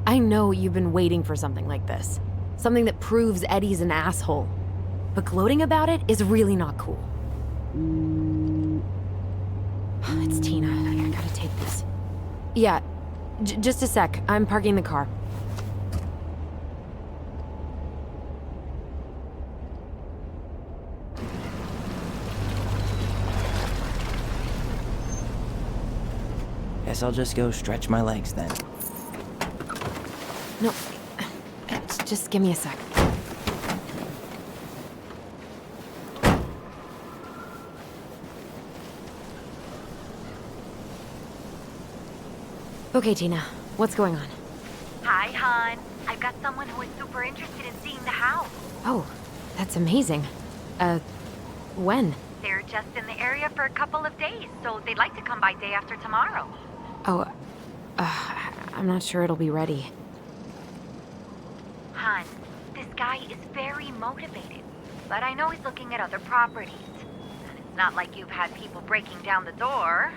I know you've been waiting for something like this. Something that proves Eddie's an asshole. But gloating about it is really not cool. It's Tina. I gotta take this. Yeah, just a sec. I'm parking the car. Guess I'll just go stretch my legs then. No, just give me a sec. Okay, Tina, what's going on? Hi, hon. I've got someone who is super interested in seeing the house. Oh, that's amazing. When? They're just in the area for a couple of days, so they'd like to come by day after tomorrow. Oh, I'm not sure it'll be ready. Hon, this guy is very motivated, but I know he's looking at other properties. And it's not like you've had people breaking down the door.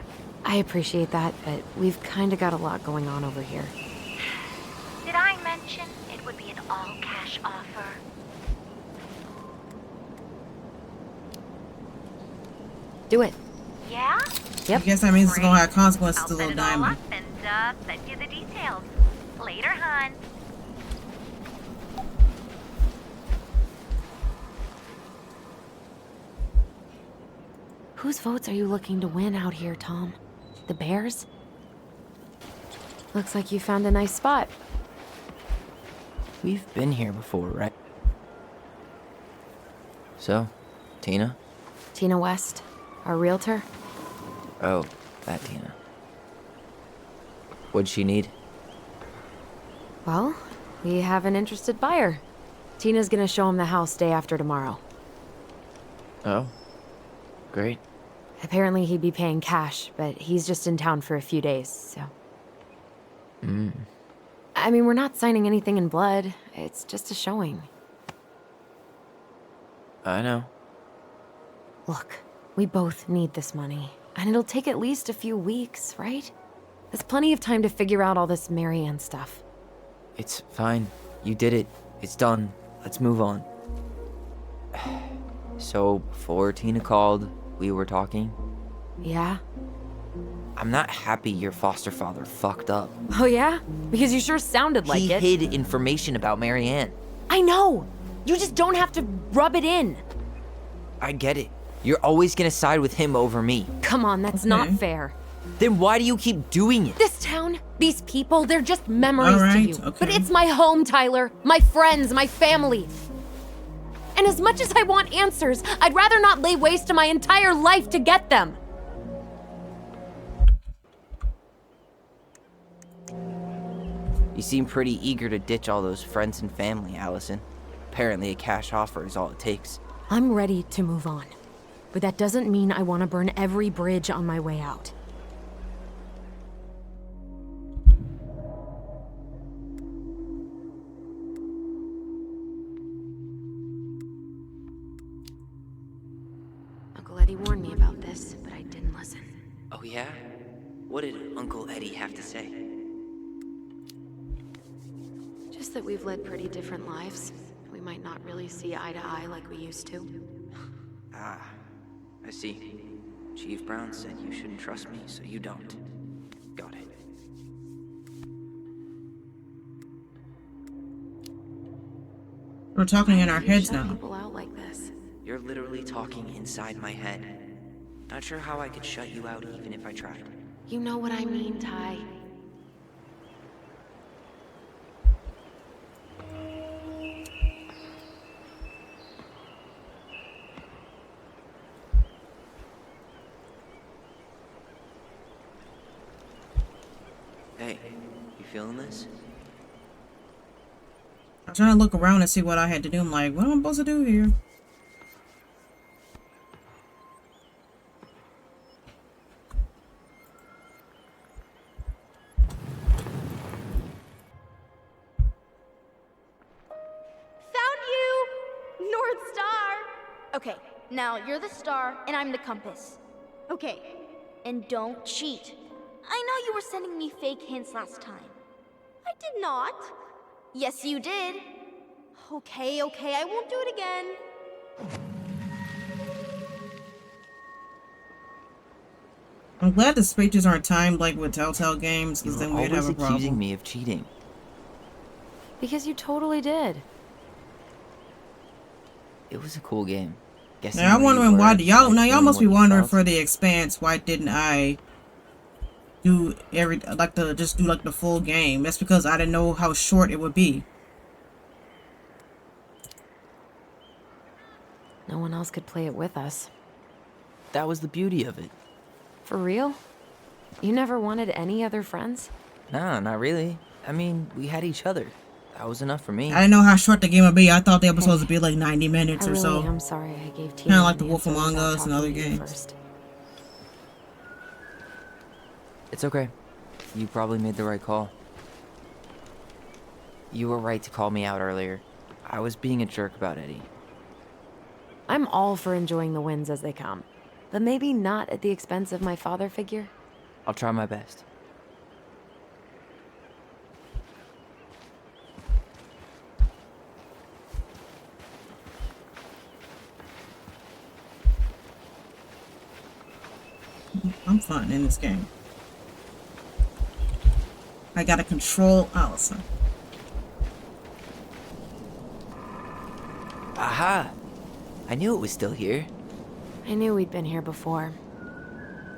I appreciate that, but we've kinda got a lot going on over here. Did I mention it would be an all-cash offer? Do it. Yeah? Yep. I guess that means it's gonna have consequences I'll to set Little it all Diamond. up and send you the details. Later, hon. Whose votes are you looking to win out here, Tom? The Bears? Looks like you found a nice spot. We've been here before, right? So, Tina? Tina West, our realtor? Oh, that Tina. What'd she need? Well, we have an interested buyer. Tina's gonna show him the house day after tomorrow. Oh, great. Apparently he'd be paying cash, but he's just in town for a few days, so... I mean, we're not signing anything in blood. It's just a showing. I know. Look, we both need this money, and it'll take at least a few weeks, right? There's plenty of time to figure out all this Marianne stuff. It's fine. You did it. It's done. Let's move on. So, before Tina called, we were talking. Yeah? I'm not happy your foster father fucked up. Oh yeah? Because you sure sounded like it. He hid information about Marianne. I know! You just don't have to rub it in. I get it. You're always gonna side with him over me. Come on, that's not fair. Then why do you keep doing it? This town, these people, they're just memories to you. Okay. But it's my home, Tyler. My friends, my family. And as much as I want answers, I'd rather not lay waste to my entire life to get them. You seem pretty eager to ditch all those friends and family, Alyson. Apparently a cash offer is all it takes. I'm ready to move on. But that doesn't mean I want to burn every bridge on my way out. Uncle Eddie warned me about this, but I didn't listen. Oh yeah? What did Uncle Eddie have to say? Just that we've led pretty different lives. We might not really see eye to eye like we used to. Ah, I see. Chief Brown said you shouldn't trust me, so you don't. Got it. We're talking in our heads now. People out like this. You're literally talking inside my head. Not sure how I could shut you out even if I tried. You know what I mean, Ty. Hey, you feeling this? I'm trying to look around and see what I had to do. I'm like, what am I supposed to do here? Found you! North Star! Okay, now you're the star and I'm the compass. Okay, and don't cheat. I know you were sending me fake hints last time. I did not. Yes, you did. Okay, I won't do it again. I'm glad the speeches aren't timed like with Telltale games, because then we'd have a problem. Accusing me of cheating. Because you totally did. It was a cool game. Guessing Now I'm where you wondering were, why y'all like must be feeling what you wondering felt. for the Expanse, why didn't I do just do the full game? That's because I didn't know how short it would be. No one else could play it with us. That was the beauty of it. For real? You never wanted any other friends? Nah, not really. I mean, we had each other. That was enough for me. I didn't know how short the game would be. I thought they were supposed to be like 90 minutes or so. I'm sorry I gave Tina Kind of like The an Wolf answer Among without Us and talking other to you games. first. It's okay. You probably made the right call. You were right to call me out earlier. I was being a jerk about Eddie. I'm all for enjoying the wins as they come, but maybe not at the expense of my father figure. I'll try my best. I'm fun in this game. I gotta control Alyson. Aha! I knew it was still here. I knew we'd been here before.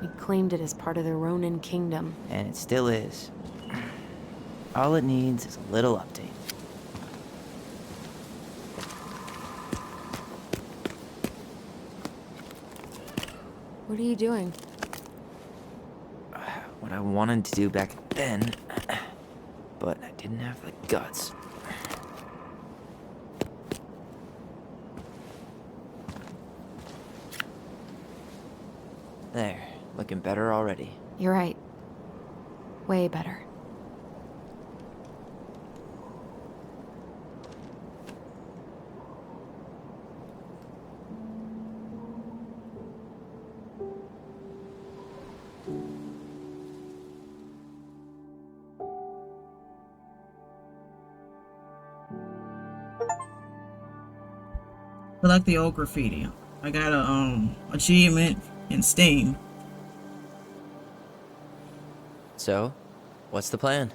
We claimed it as part of the Ronin kingdom. And it still is. All it needs is a little update. What are you doing? What I wanted to do back then, but I didn't have the guts. There, looking better already. You're right. Way better. I like the old graffiti. I got a achievement in Steam. So, what's the plan?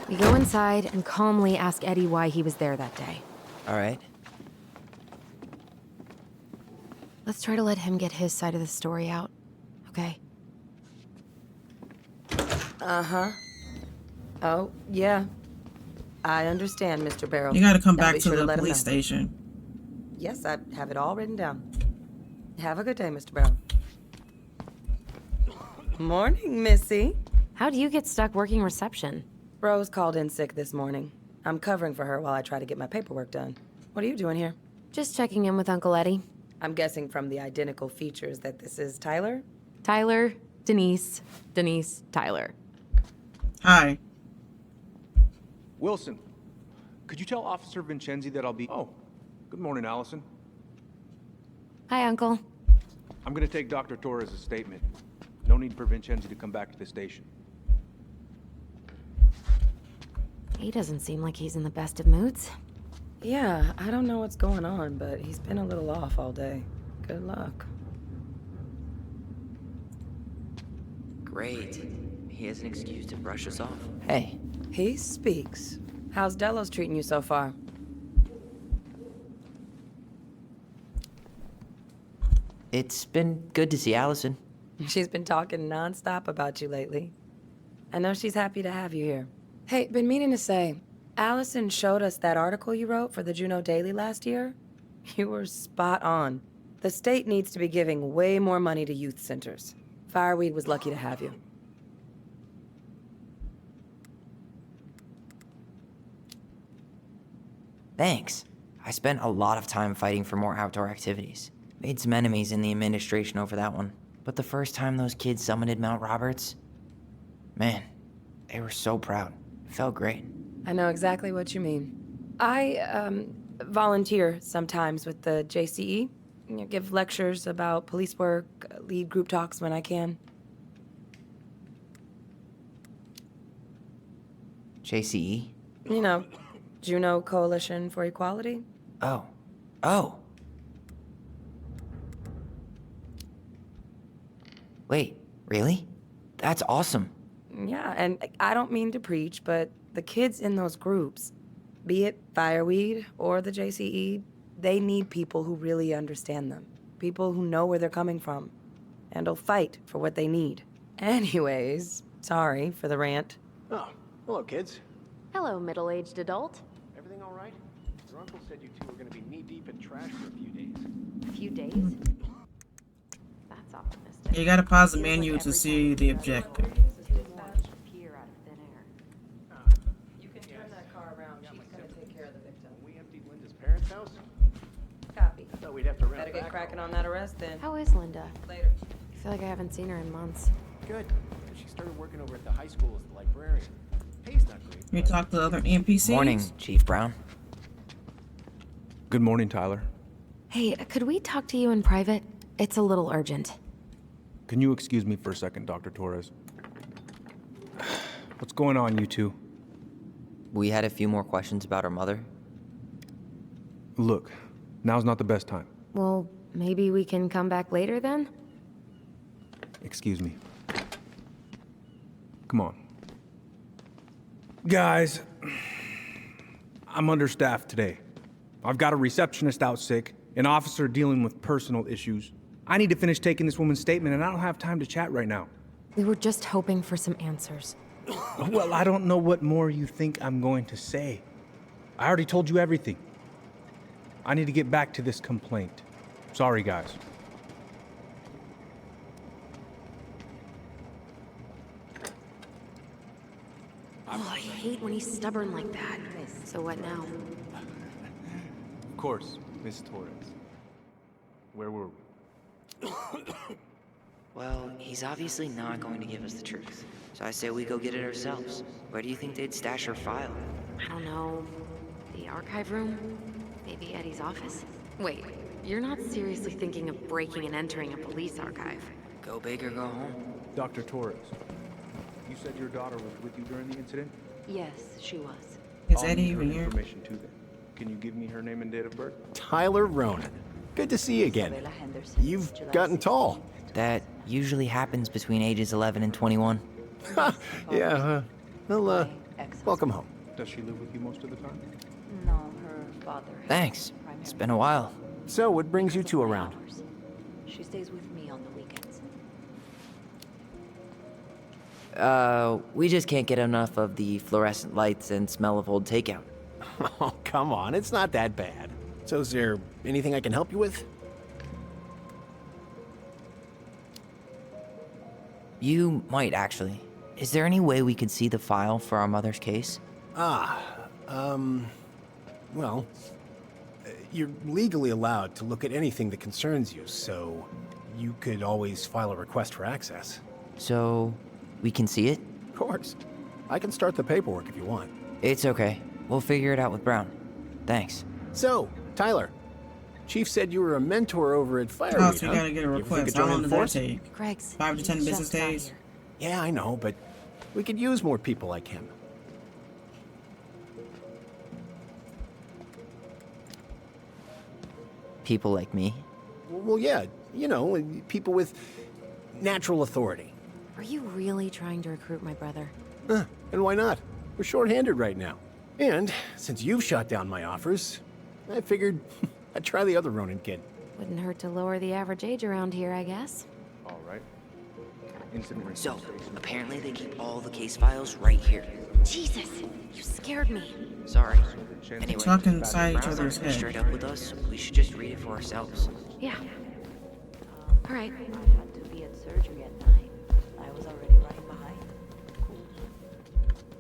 We go inside and calmly ask Eddie why he was there that day. All right. Let's try to let him get his side of the story out, okay? Uh-huh. Oh, yeah. I understand, Mr. Barrow. You gotta come I'll back be to sure the let him police know. station. Yes, I have it all written down. Have a good day, Mr. Barrow. Morning, Missy. How'd you get stuck working reception? Rose called in sick this morning. I'm covering for her while I try to get my paperwork done. What are you doing here? Just checking in with Uncle Eddie. I'm guessing from the identical features that this is Tyler? Tyler, Denise, Denise, Tyler. Hi. Wilson, could you tell Officer Vincenzi that I'll be... Oh, good morning, Alyson. Hi, Uncle. I'm gonna take Dr. Torres' statement. No need for Vincenzi to come back to the station. He doesn't seem like he's in the best of moods. Yeah, I don't know what's going on, but he's been a little off all day. Good luck. Great. He has an excuse to brush us off. Hey, he speaks. How's Delos treating you so far? It's been good to see Alyson. She's been talking nonstop about you lately. I know she's happy to have you here. Hey, been meaning to say, Alyson showed us that article you wrote for the Juneau Daily last year. You were spot on. The state needs to be giving way more money to youth centers. Fireweed was lucky to have you. Thanks. I spent a lot of time fighting for more outdoor activities. Made some enemies in the administration over that one. But the first time those kids summited Mount Roberts, man, they were so proud. It felt great. I know exactly what you mean. I, volunteer sometimes with the JCE. You know, give lectures about police work, lead group talks when I can. JCE? You know, Juneau Coalition for Equality. Oh. Oh. Wait, really? That's awesome. Yeah, and I don't mean to preach, but the kids in those groups, be it Fireweed or the JCE, they need people who really understand them. People who know where they're coming from and will fight for what they need. Anyways, sorry for the rant. Oh, hello, kids. Hello, middle-aged adult. Everything all right? Your uncle said you two were going to be knee-deep in trash for a few days. A few days? That's optimistic. You gotta pause the menu to see the objective. You can turn that car around. She's gonna take care of the victim. We emptied Linda's parents' house? Copy. I thought we'd have to rent Better back. get cracking on that arrest then. How is Linda? Later. I feel like I haven't seen her in months. Good. She started working over at the high school as the librarian. Pay's not great. You talk to other NPCs? Morning, Chief Brown. Good morning, Tyler. Hey, could we talk to you in private? It's a little urgent. Can you excuse me for a second, Dr. Torres? What's going on, you two? We had a few more questions about her mother. Look, now's not the best time. Well, maybe we can come back later then? Excuse me. Come on. Guys, I'm understaffed today. I've got a receptionist out sick, an officer dealing with personal issues. I need to finish taking this woman's statement, and I don't have time to chat right now. We were just hoping for some answers. Well, I don't know what more you think I'm going to say. I already told you everything. I need to get back to this complaint. Sorry, guys. Oh, I hate when he's stubborn like that. So what now? Of course, Miss Torres. Where were we? Well, he's obviously not going to give us the truth. So I say we go get it ourselves. Where do you think they'd stash her file? I don't know. The archive room? Maybe Eddie's office? Wait, you're not seriously thinking of breaking and entering a police archive? Go big or go home. Dr. Torres, you said your daughter was with you during the incident? Yes, she was. Is I'll Eddie need her even here? information too then. Can you give me her name and date of birth? Tyler Ronan. Good to see you again. You've gotten tall. That usually happens between ages 11 and 21. Yeah, well, welcome home. Does she live with you most of the time? No, her father. Thanks. It's been a while. So, what brings you two around? She stays with me on the weekends. We just can't get enough of the fluorescent lights and smell of old takeout. Oh, come on. It's not that bad. So is there anything I can help you with? You might, actually. Is there any way we could see the file for our mother's case? Well, you're legally allowed to look at anything that concerns you, so you could always file a request for access. So, we can see it? Of course. I can start the paperwork if you want. It's okay. We'll figure it out with Brown. Thanks. So, Tyler, Chief said you were a mentor over at Fire Oh, Week, so you huh? gotta get a You ever think request. of How joining long the does that force? take? Greg's 5 to 10 business just got days? here. Yeah, I know, but we could use more people like him. People like me? Well, yeah, you know, people with natural authority. Are you really trying to recruit my brother? And why not? We're short-handed right now. And since you've shot down my offers, I figured I'd try the other Ronin kid. Wouldn't hurt to lower the average age around here, I guess. All right. So, apparently they keep all the case files right here. Jesus, you scared me. Sorry. Anyway, Talking inside each Brown's other's not gonna head. straight up with us. We should just read it for ourselves. Yeah. All right. I had to be at surgery at 9. I was already running behind.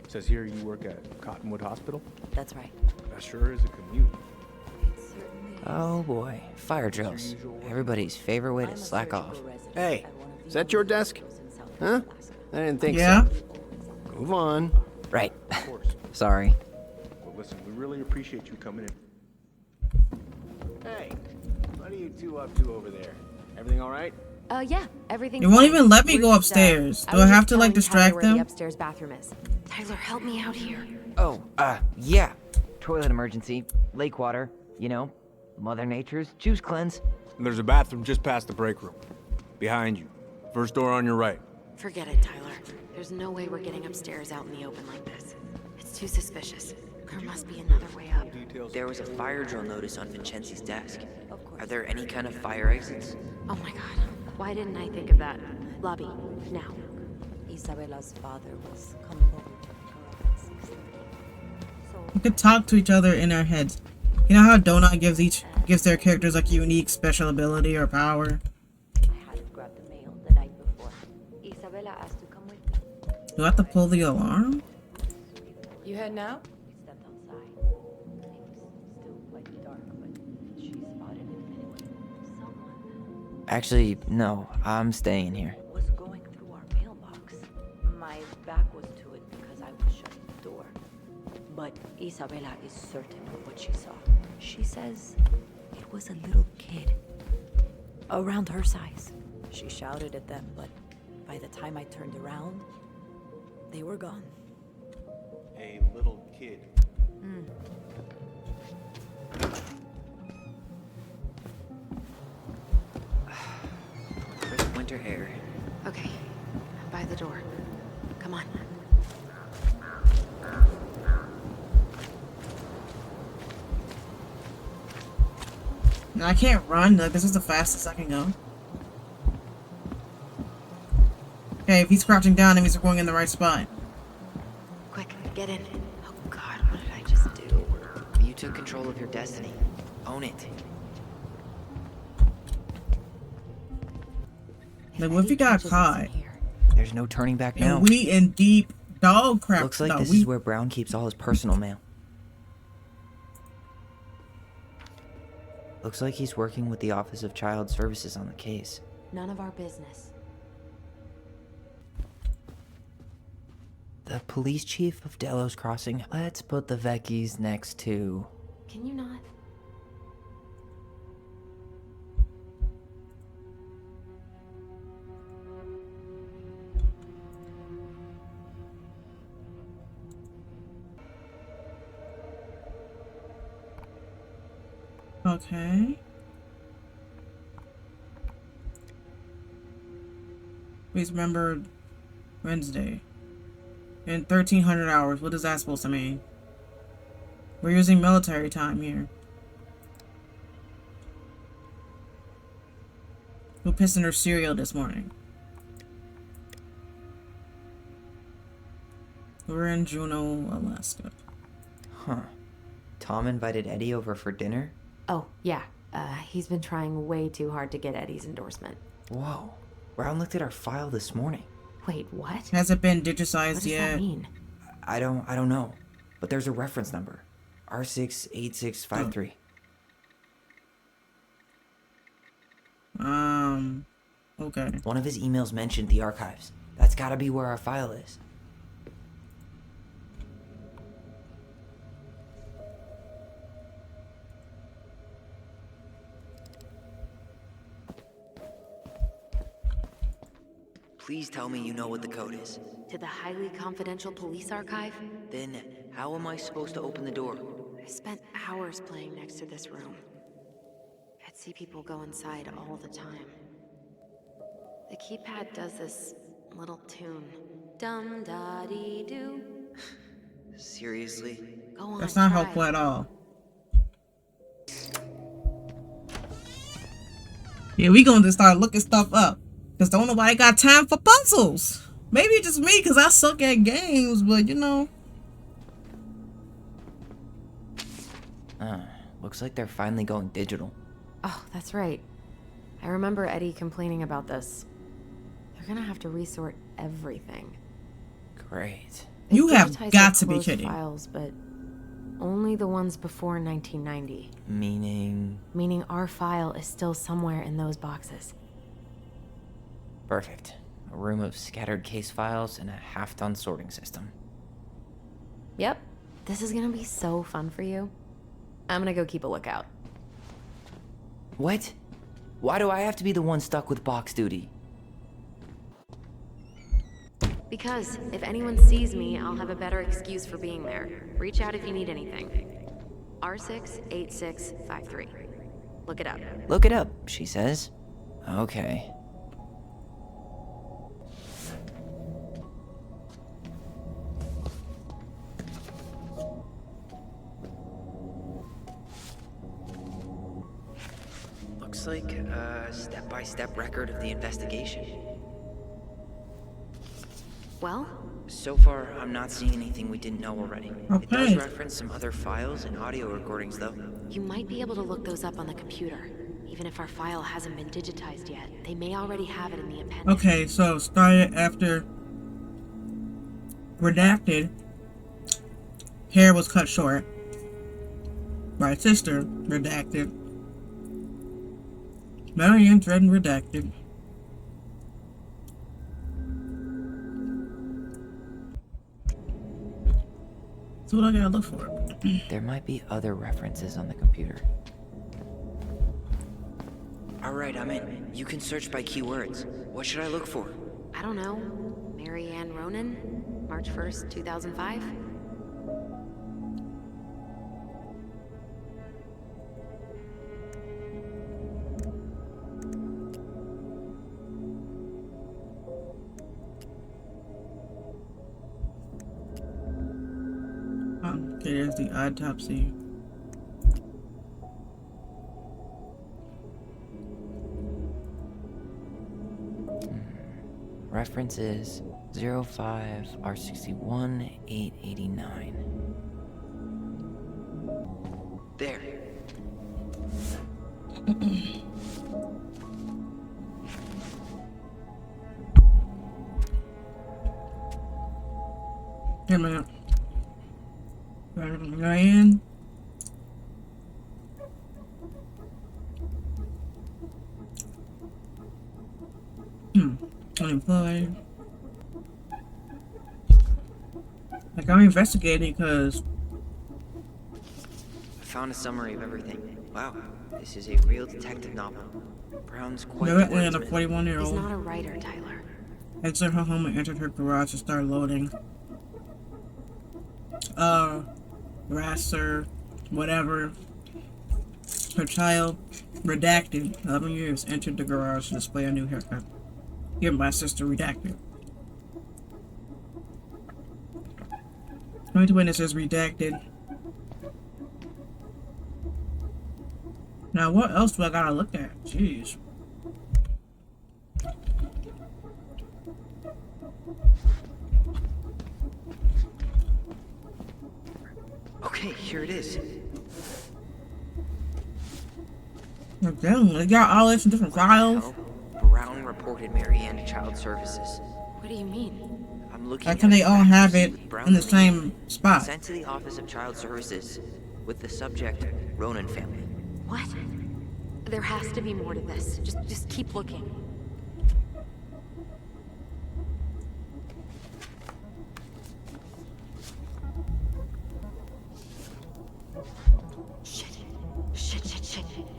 Says here you work at Cottonwood Hospital? That's right. That sure is a commute. Oh boy, fire drills. Everybody's favorite way to slack off. Hey, is that your desk? Huh? I didn't think Yeah. so. Move on. Right. Of course. Sorry. Well, listen, we really appreciate you coming in. Hey, what are you two up to over there? Everything all right? Yeah, everything's They won't fine. even let me We're go just, upstairs. Do was I have just to, like, telling Tyler distract where them? the upstairs bathroom is. Tyler, help me out here. Oh, yeah. Toilet emergency, lake water, you know, Mother Nature's juice cleanse. There's a bathroom just past the break room. Behind you. First door on your right. Forget it, Tyler. There's no way we're getting upstairs out in the open like this. It's too suspicious. There must be another way up. There was a fire drill notice on Vincenzi's desk. Are there any kind of fire exits? Oh my god. Why didn't I think of that? Lobby, now. Isabella's father was coming over to pick her up at 6:30. So We could talk to each other in our heads. You know how Donut gives their characters like a unique special ability or power? I had to grab the mail the night before. Isabella asked to come with me. Do I have to pull the alarm? You head now? We stepped outside. It was still quite dark, but she spotted him anyway. Someone Actually, no, I'm staying here. was going through our mailbox. My back was to it because I was shutting the door. But Isabella is certain of what she saw. She says it was a little kid. Around her size. She shouted at them, but by the time I turned around, they were gone. A little kid. Crisp winter air. Okay, by the door. Come on. No, I can't run. Like, this is the fastest I can go. Okay, if he's crouching down, it means we're going in the right spot. Quick, get in. Oh god, what did I just do? You took control of your destiny. Own it. Like, what if he got caught? There's no turning back now. And we in deep dog crap. Looks like no, this we is where Brown keeps all his personal mail. Looks like he's working with the Office of Child Services on the case. None of our business. The police chief of Delos Crossing. Let's put the Vecchies next to... Can you not? Okay. Please remember Wednesday. In 1300 hours. What is that supposed to mean? We're using military time here. who pissed in her cereal this morning. We're in Juneau, Alaska. Huh. Tom invited Eddie over for dinner? Oh, yeah. He's been trying way too hard to get Eddie's endorsement. Whoa. Brown looked at our file this morning. Wait, what? Has it been digitized What does yet? that mean? I don't know. But there's a reference number. R68653. Okay. One of his emails mentioned the archives. That's gotta be where our file is. Please tell me you know what the code is. To the highly confidential police archive? Then, how am I supposed to open the door? I spent hours playing next to this room. I'd see people go inside all the time. The keypad does this little tune. Dum da dee doo. Seriously? Go on. That's not try. helpful at all. Yeah, we gonna just start looking stuff up. Cause don't nobody got time for puzzles. Maybe it's just me cause I suck at games, but you know. Looks like they're finally going digital. Oh, that's right. I remember Eddie complaining about this. They're gonna have to resort everything. Great. You They've have digitized got the to be closed kidding. Files, but only the ones before 1990. Meaning? Meaning our file is still somewhere in those boxes. Perfect. A room of scattered case files and a half-done sorting system. Yep. This is gonna be so fun for you. I'm gonna go keep a lookout. What? Why do I have to be the one stuck with box duty? Because if anyone sees me, I'll have a better excuse for being there. Reach out if you need anything. R68653. Look it up. Look it up, she says. Okay. Looks like a step-by-step record of the investigation. Well? So far, I'm not seeing anything we didn't know already. Okay. It does reference some other files and audio recordings, though. You might be able to look those up on the computer. Even if our file hasn't been digitized yet, they may already have it in the appendix. Okay, so started after redacted. Hair was cut short. My sister redacted. Marion Dredden redacted. So what I gotta look for? There might be other references on the computer. Alright, I'm in. You can search by keywords. What should I look for? I don't know. Mary Ann Ronan? March 1st, 2005? Okay, there's the autopsy. References 05 R61 889. There. Hey man. Ryan. Unemployed. Like I'm investigating because I found a summary of everything. Wow, this is a real detective novel. Brown's quite the directly on a wordsmith. 41-year-old. He's not a writer, Tyler. Exited her home and entered her garage to start loading. Rasser, whatever. Her child, redacted, 11 years, entered the garage to display a new haircut. Here, my sister, redacted. 22 witnesses, redacted. Now, what else do I gotta look at? Jeez. Here it is. Damn, they got all this in different files. Brown reported Marianne to Child Services. What do you mean? I'm looking How at can they a all fax have receipt it with Brown's in the name same spot? Sent to the Office of Child Services with the subject Ronan family. What? There has to be more to this. Just keep looking. Shit.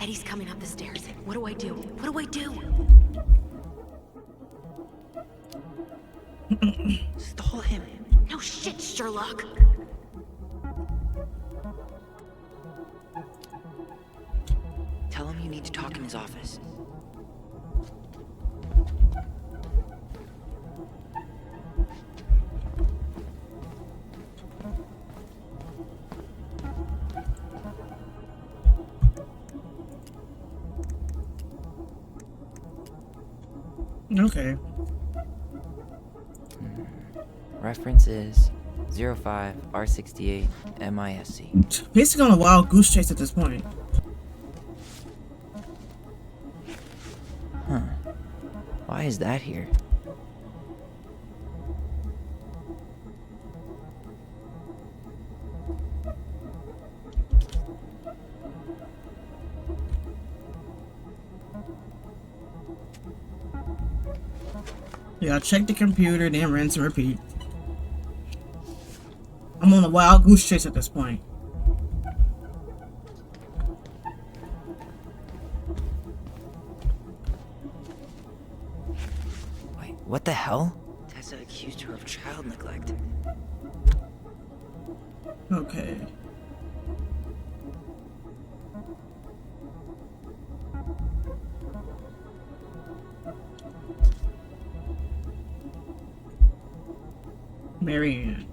Eddie's coming up the stairs. What do I do? What do I do? Stall him. No shit, Sherlock. Tell him you need to talk in his office. Okay. Reference is 05 R68 MISC. Basically on a wild goose chase at this point. Huh. Why is that here? Yeah, check the computer, then rinse and repeat. I'm on a wild goose chase at this point. Wait, what the hell? Tessa accused her of child neglect. Okay. Marianne.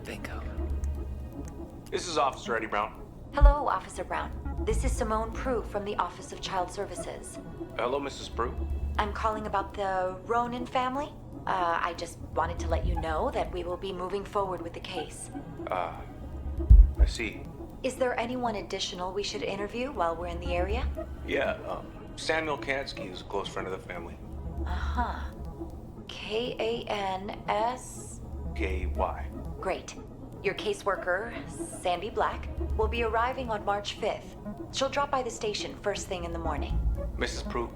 Bingo. This is Officer Eddie Brown. Hello, Officer Brown. This is Simone Prue from the Office of Child Services. Hello, Mrs. Prue. I'm calling about the Ronan family. I just wanted to let you know that we will be moving forward with the case. I see. Is there anyone additional we should interview while we're in the area? Yeah, Samuel Kansky is a close friend of the family. Uh-huh. K-A-N-S... K-Y. Great. Your caseworker, Sandy Black, will be arriving on March 5th. She'll drop by the station first thing in the morning. Mrs. Prue,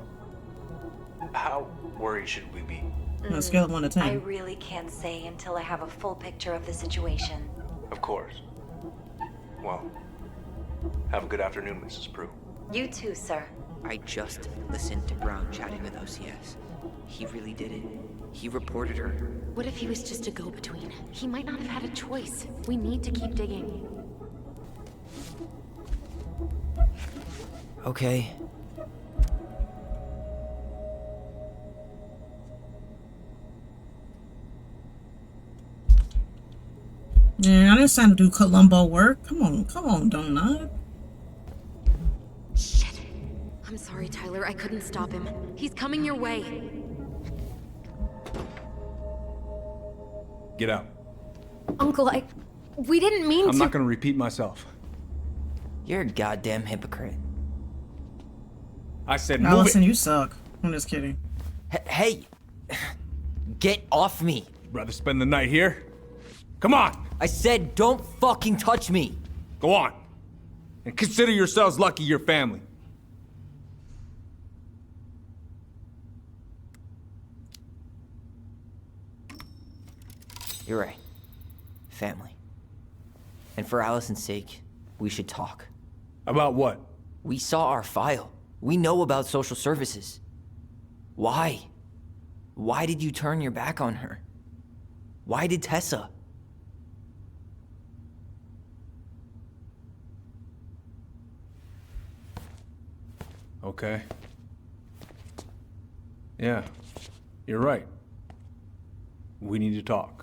how worried should we be? On a scale of 1 to 10. I really can't say until I have a full picture of the situation. Of course. Well, have a good afternoon, Mrs. Prue. You too, sir. I just listened to Brown chatting with OCS. He really did it. He reported her. What if he was just a go-between? He might not have had a choice. We need to keep digging. Okay. Yeah, I didn't sign to do Columbo work. Come on, Donut. Shit. I'm sorry, Tyler. I couldn't stop him. He's coming your way. Get out. Uncle, we didn't mean to. I'm not gonna repeat myself. You're a goddamn hypocrite. I said Now move listen, it. you suck. I'm just kidding. Hey! Get off me! Rather spend the night here? Come on! I said don't fucking touch me! Go on. And consider yourselves lucky you're family. You're right. Family. And for Allison's sake, we should talk. About what? We saw our file. We know about social services. Why? Why did you turn your back on her? Why did Tessa? Okay. Yeah, you're right. We need to talk.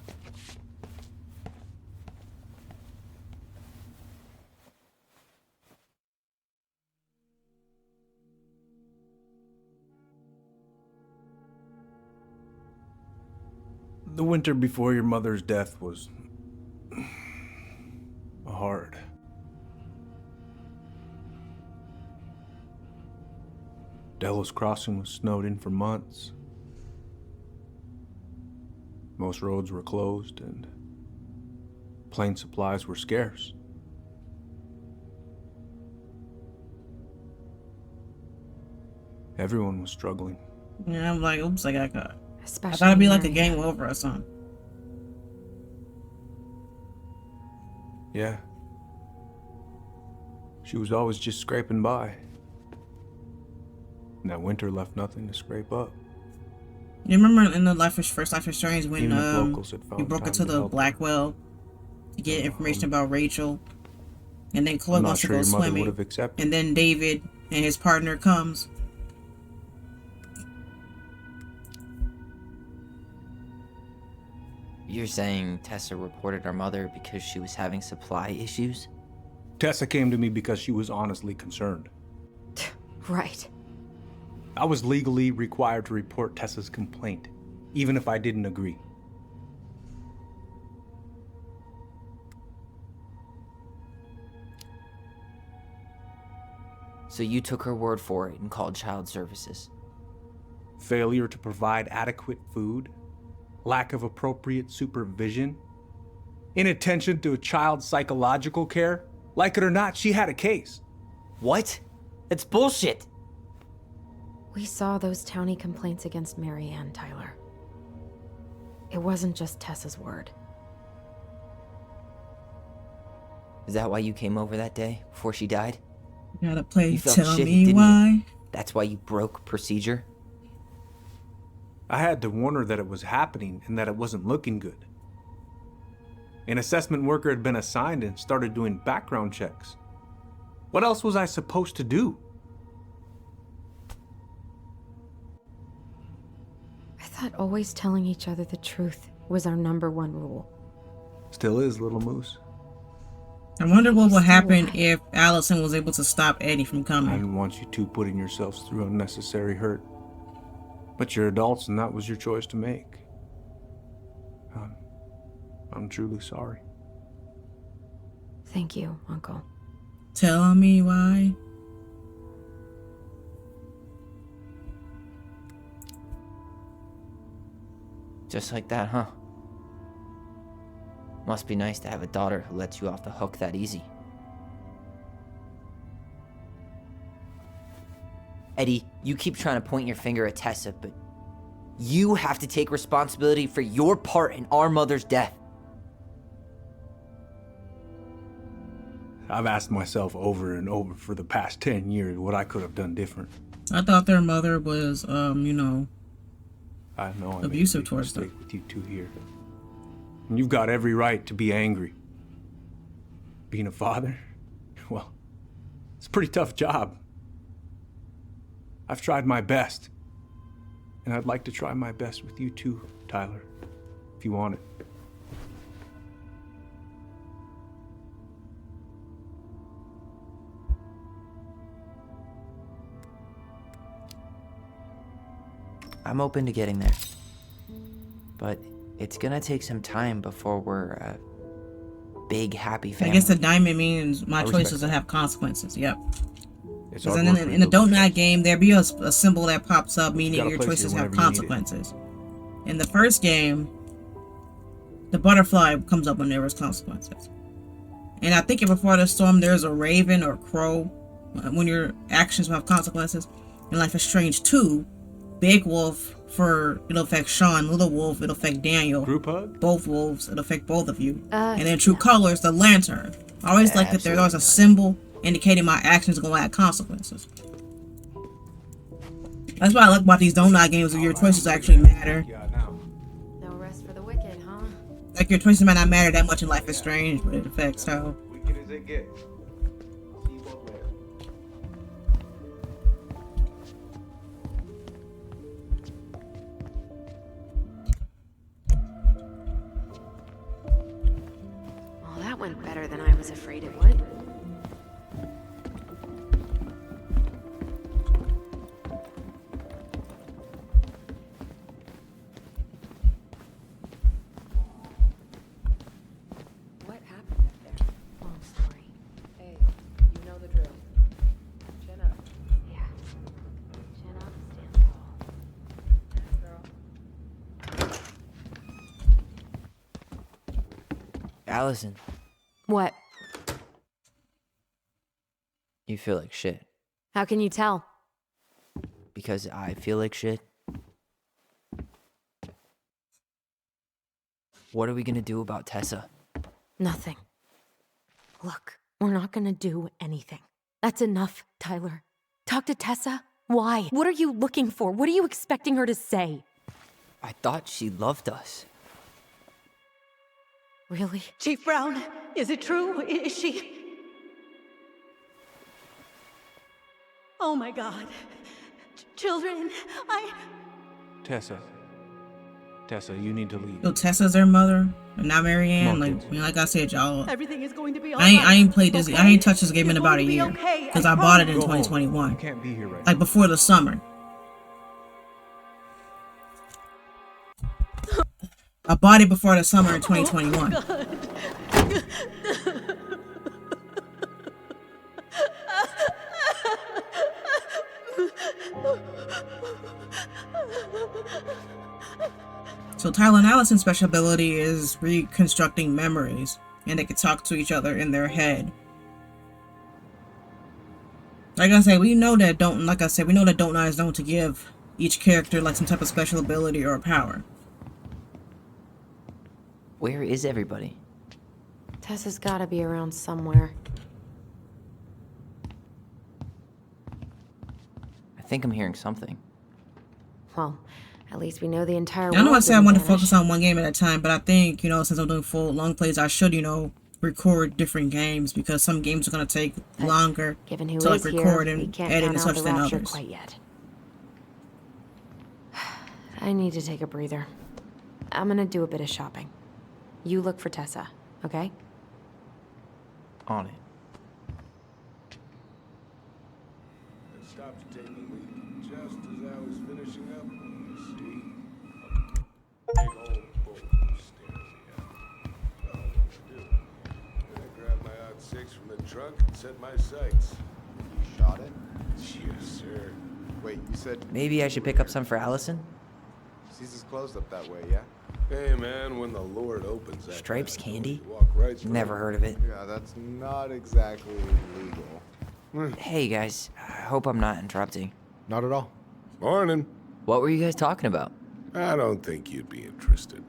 The winter before your mother's death was Delos Crossing was snowed in for months. Most roads were closed and plane supplies were scarce. Everyone was struggling. Yeah, I'm like, oops, I got caught. Especially I thought it'd be like a Marianne. game over or something. Yeah. She was always just scraping by. And that winter left nothing to scrape up. You remember in the first Life is Strange when Even if locals had found you broke time into to the help her. Blackwell to get information about Rachel, and then Chloe I'm not wants to sure go your mother swimming, would have accepted. and then David and his partner comes. You're saying Tessa reported our mother because she was having supply issues? Tessa came to me because she was honestly concerned. Right. I was legally required to report Tessa's complaint, even if I didn't agree. So you took her word for it and called child services? Failure to provide adequate food, lack of appropriate supervision, inattention to a child's psychological care. Like it or not, she had a case. What? It's bullshit! We saw those townie complaints against Marianne, Tyler. It wasn't just Tessa's word. Is that why you came over that day, before she died? You gotta play You felt Tell shitty, Me didn't Why. you? That's why you broke procedure? I had to warn her that it was happening and that it wasn't looking good. An assessment worker had been assigned and started doing background checks. What else was I supposed to do? I thought always telling each other the truth was our #1 rule. Still is, little moose. I wonder what would happen if Alyson was able to stop Eddie from I coming. didn't want you two putting yourselves through unnecessary hurt. But you're adults and that was your choice to make. I'm truly sorry. Thank you, Uncle. Tell me why. Just like that, huh? Must be nice to have a daughter who lets you off the hook that easy. Eddie, you keep trying to point your finger at Tessa, but you have to take responsibility for your part in our mother's death. I've asked myself over and over for the past 10 years what I could have done different. I thought their mother was, I know I abusive made a towards mistake them. with you two here. And you've got every right to be angry. Being a father, well, it's a pretty tough job. I've tried my best. And I'd like to try my best with you too, Tyler, if you want it. I'm open to getting there. But it's gonna take some time before we're a big, happy I family. guess the diamond means my I respect choices will have consequences. Yep. It's Because hard in, work for in the little donut game, there'll be a symbol that pops up, meaning gotta your place it choices have whenever you need it. consequences. In the first game, the butterfly comes up when there was consequences. And I think before the storm, there's a raven or crow when your actions will have consequences. In Life is Strange 2, Big Wolf, it'll affect Sean. Little Wolf, it'll affect Daniel. Group hug? Both wolves, it'll affect both of you. And then True Colors, the lantern. I always like that there's always a symbol indicating my actions are going to have consequences. That's what I like about these donut games, where your choices actually matter. No rest for the wicked, huh? Like, your choices might not matter that much in Life is Strange, but it affects how. Wicked as it gets. See you both later. Well, that went better than I was afraid it would. What happened up there? Long story. Hey, you know the drill. Chin up. Yeah. Chin Alyson, What? you feel like shit. How can you tell? Because I feel like shit. What are we gonna do about Tessa? Nothing. Look, we're not gonna do anything. That's enough, Tyler. Talk to Tessa? Why? What are you looking for? What are you expecting her to say? I thought she loved us. Really? Chief Brown, is it true? Is she... Oh my God. Children, Tessa, you need to leave. So Tessa's their mother, and not Marianne. Like I said, y'all. everything is going to be I ain't played this. okay? I ain't touched this game in It's about a going to be year okay, because I I bought it in promise. 2021. You can't be here right Like now. before the summer. I bought it before the summer in 2021. So Tyler and Alyson's special ability is reconstructing memories, and they can talk to each other in their head. Like I said, we know that Don't Know is known to give each character like some type of special ability or power. Where is everybody? Tessa's gotta be around somewhere. I think I'm hearing something. Well, at least we know the entire I know I world said I didn't wanted to vanish. focus on one game at a time, but I think, since I'm doing full long plays, I should, record different games because some games are going to take longer Given who to like is here, record we and can't edit count and out such the than rapture others. quite yet. I need to take a breather. I'm gonna do a bit of shopping. You look for Tessa, okay? On it. I stopped to take a leak just as I was finishing up. You see? Big old bull staring me out. Well, what to do? I grabbed my odd six from the trunk and set my sights. You shot it? Yes, sir. Wait, you said Maybe I should pick up some for Alyson? Caesar's closed up that way, yeah? Hey, man, when the Lord opens that Stripes kind of candy? door, you walk right through Never it. heard of it. Yeah, that's not exactly legal. Hey guys, I hope I'm not interrupting. Not at all. Morning. What were you guys talking about? I don't think you'd be interested.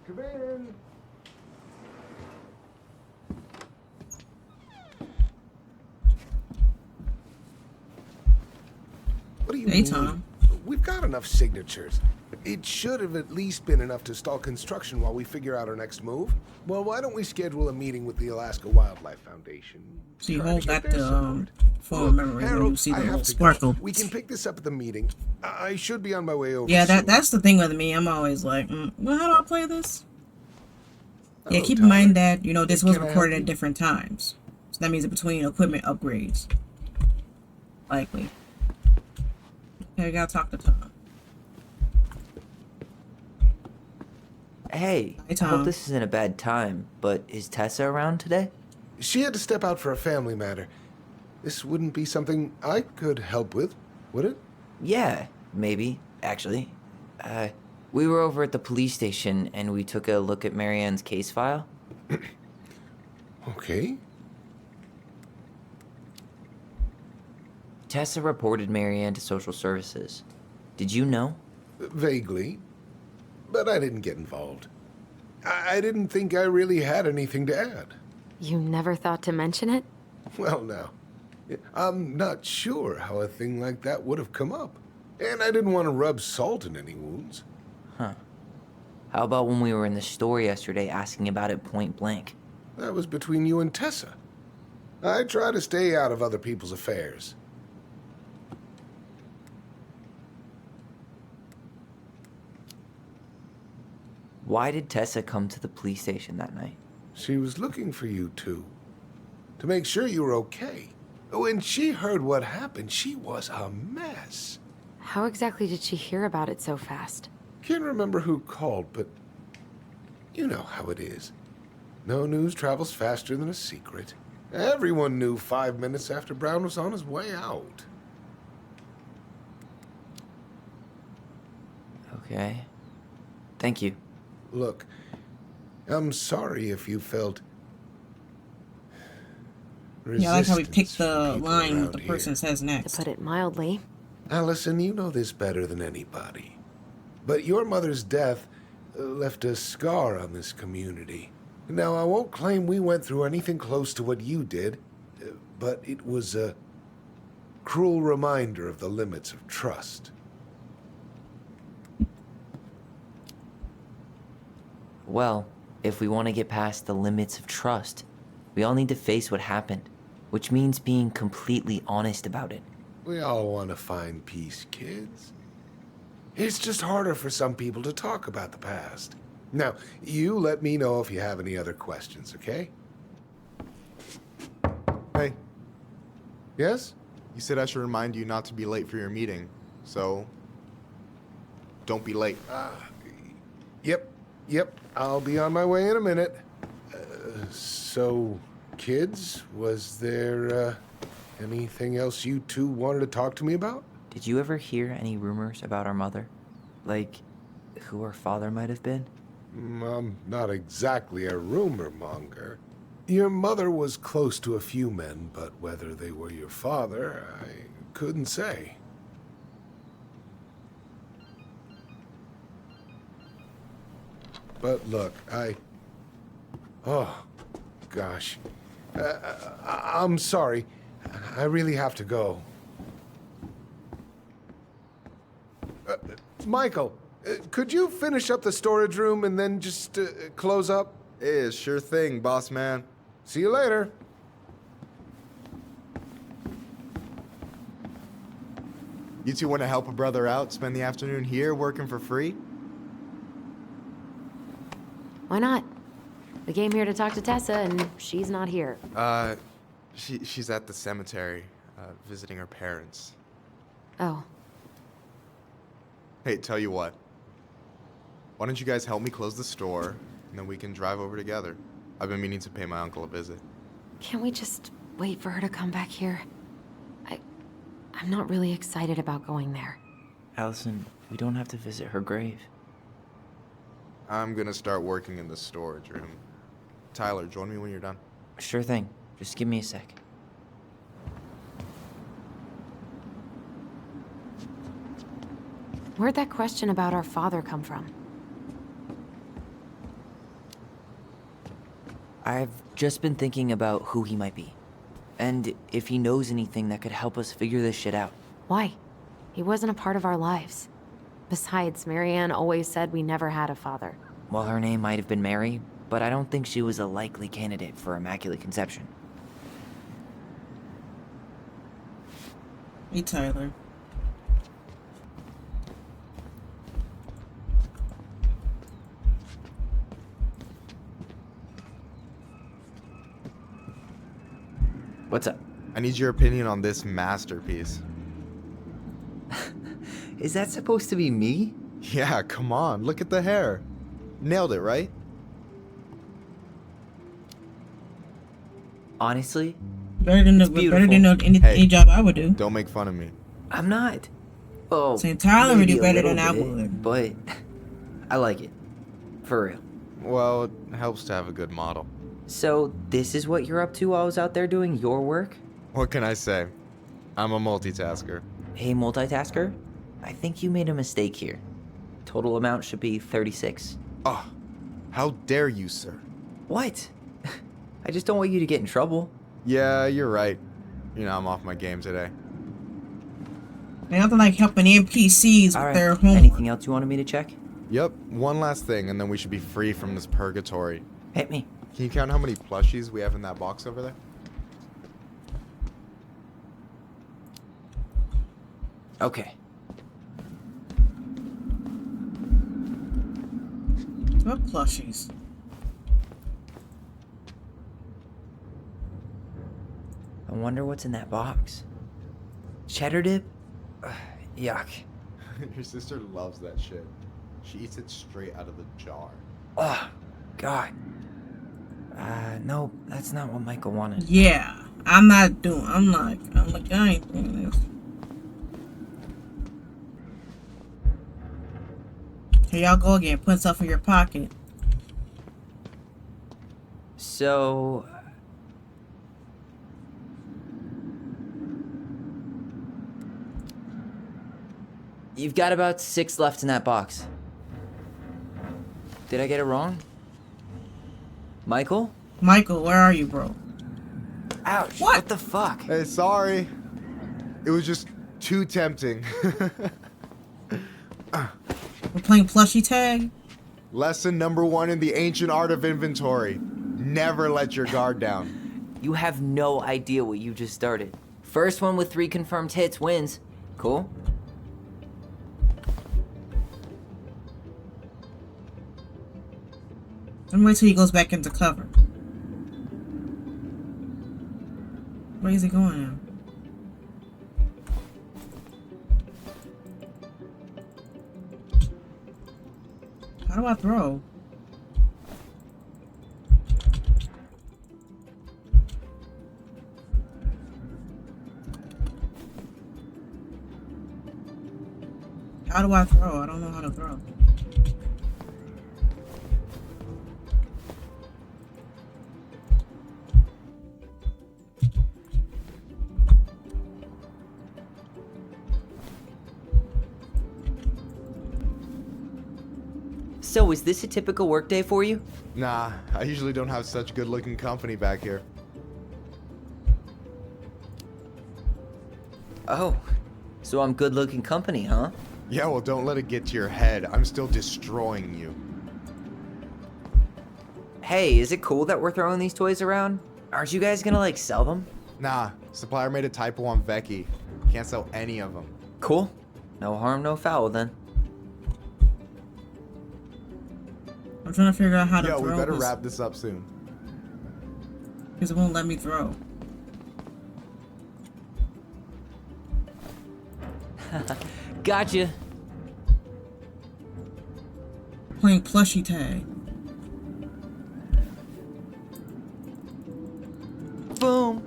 Come in. What do you Hey, mean? Tom. We've got enough signatures. It should have at least been enough to stall construction while we figure out our next move. Well, why don't we schedule a meeting with the Alaska Wildlife Foundation? So you Try to hold get back their the support. phone Look, memory when Harold, you see the I little have to go. sparkle. We can pick this up at the meeting. I should be on my way over. Yeah, soon. that's the thing with me. I'm always like, well, how do I play this? Yeah, Hello, keep in mind Tyler. that, this was Can I help recorded you? at different times. So that means in between equipment upgrades. Likely. Okay, I gotta talk to Tom. Hey, Hey, I Tom. hope this isn't a bad time, but is Tessa around today? She had to step out for a family matter. This wouldn't be something I could help with, would it? Yeah, maybe, actually. We were over at the police station and we took a look at Marianne's case file. Okay. Tessa reported Marianne to social services. Did you know? Vaguely. But I didn't get involved. I didn't think I really had anything to add. You never thought to mention it? Well, now, I'm not sure how a thing like that would have come up. And I didn't want to rub salt in any wounds. Huh. How about when we were in the store yesterday asking about it point blank? That was between you and Tessa. I try to stay out of other people's affairs. Why did Tessa come to the police station that night? She was looking for you two. To make sure you were okay. When she heard what happened, she was a mess. How exactly did she hear about it so fast? Can't remember who called, but you know how it is. No news travels faster than a secret. Everyone knew 5 minutes after Brown was on his way out. Okay. Thank you. Look, I'm sorry if you felt Yeah, I like how we resistance picked the from people line around the here. person says next. To put it mildly. Alyson, you know this better than anybody. But your mother's death left a scar on this community. Now, I won't claim we went through anything close to what you did, but it was a cruel reminder of the limits of trust. Well, if we want to get past the limits of trust, we all need to face what happened, which means being completely honest about it. We all want to find peace, kids. It's just harder for some people to talk about the past. Now, you let me know if you have any other questions, okay? Hey, Yes? you said I should remind you not to be late for your meeting, so don't be late. Yep, I'll be on my way in a minute. So, kids, was there anything else you two wanted to talk to me about? Did you ever hear any rumors about our mother? Like, who our father might have been? I'm not exactly a rumor monger. Your mother was close to a few men, but whether they were your father, I couldn't say. But look, oh, gosh. I'm sorry. I really have to go. Michael, could you finish up the storage room and then just close up? Yeah, sure thing, boss man. See you later. You two want to help a brother out, spend the afternoon here working for free? Why not? We came here to talk to Tessa, and she's not here. She's at the cemetery, visiting her parents. Oh. Hey, tell you what. Why don't you guys help me close the store, and then we can drive over together? I've been meaning to pay my uncle a visit. Can't we just wait for her to come back here? I'm not really excited about going there. Alyson, we don't have to visit her grave. I'm gonna start working in the storage room. Tyler, join me when you're done. Sure thing. Just give me a sec. Where'd that question about our father come from? I've just been thinking about who he might be. And if he knows anything that could help us figure this shit out. Why? He wasn't a part of our lives. Besides, Marianne always said we never had a father. Well, her name might have been Mary, but I don't think she was a likely candidate for Immaculate Conception. Hey, Tyler. What's up? I need your opinion on this masterpiece. Is that supposed to be me? Yeah, come on, look at the hair. Nailed it, right? Honestly, better than any job I would do. Don't make fun of me. I'm not. Oh, St. Tyler would maybe do a better little than I bit, would. But I like it. For real. Well, it helps to have a good model. So, this is what you're up to while I was out there doing your work? What can I say? I'm a multitasker. Hey, multitasker. I think you made a mistake here. Total amount should be 36. Oh, how dare you, sir? What? I just don't want you to get in trouble. Yeah, you're right. You know, I'm off my game today. They have to like helping NPCs with their homework. Anything else you wanted me to check? Yep, one last thing, and then we should be free from this purgatory. Hit me. Can you count how many plushies we have in that box over there? Okay. What plushies? I wonder what's in that box. Cheddar dip? Yuck. Your sister loves that shit. She eats it straight out of the jar. Oh, God. No, that's not what Michael wanted. Yeah, I'm like, I ain't doing this. Here y'all go again, put stuff in your pocket. So... You've got about 6 left in that box. Did I get it wrong? Michael? Michael, where are you, bro? Ouch, what the fuck? Hey, sorry. It was just too tempting. We're playing plushie tag? Lesson number 1 in the ancient art of inventory. Never let your guard down. You have no idea what you just started. First one with 3 confirmed hits wins. Cool? And wait till he goes back into cover. Where is he going now? How do I throw? How do I throw? I don't know how to throw. So, is this a typical workday for you? Nah, I usually don't have such good-looking company back here. Oh, so I'm good-looking company, huh? Yeah, well, don't let it get to your head. I'm still destroying you. Hey, is it cool that we're throwing these toys around? Aren't you guys gonna, like, sell them? Nah, supplier made a typo on Vecchi. Can't sell any of them. Cool. No harm, no foul, then. I'm trying to figure out how to throw. Yo, we better wrap this up soon. Because it won't let me throw. Gotcha. Playing plushie tag. Boom.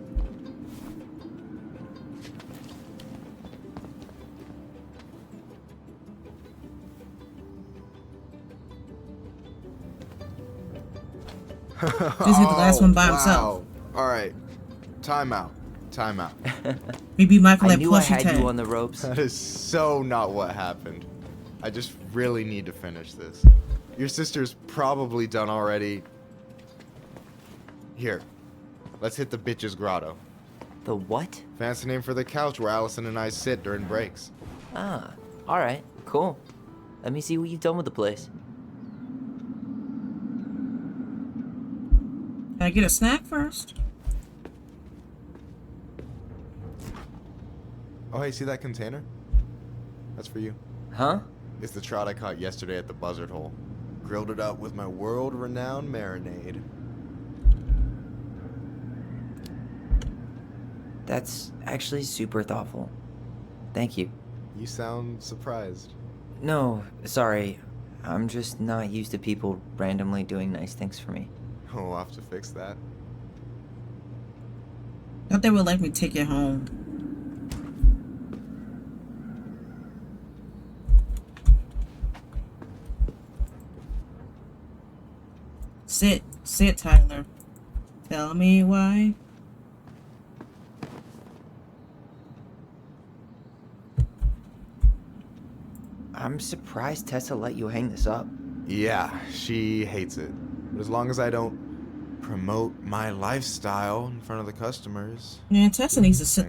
Just hit the last one by himself. All right, time out. Time out. Maybe Michael I had knew I plushie had tag. you on the ropes. That is so not what happened. I just really need to finish this. Your sister's probably done already. Here, let's hit the bitch's grotto. The what? Fancy name for the couch where Alyson and I sit during breaks. Ah, alright, cool. Let me see what you've done with the place. Can I get a snack first? Oh, hey, see that container? That's for you. Huh? It's the trout I caught yesterday at the buzzard hole. Grilled it up with my world-renowned marinade. That's actually super thoughtful. Thank you. You sound surprised. No, sorry. I'm just not used to people randomly doing nice things for me. Oh, we'll have to fix that. Thought they would let me take it home. Sit, Tyler. Tell me why. I'm surprised Tessa let you hang this up. Yeah, she hates it. But as long as I don't promote my lifestyle in front of the customers. Man, Tessa needs to sit.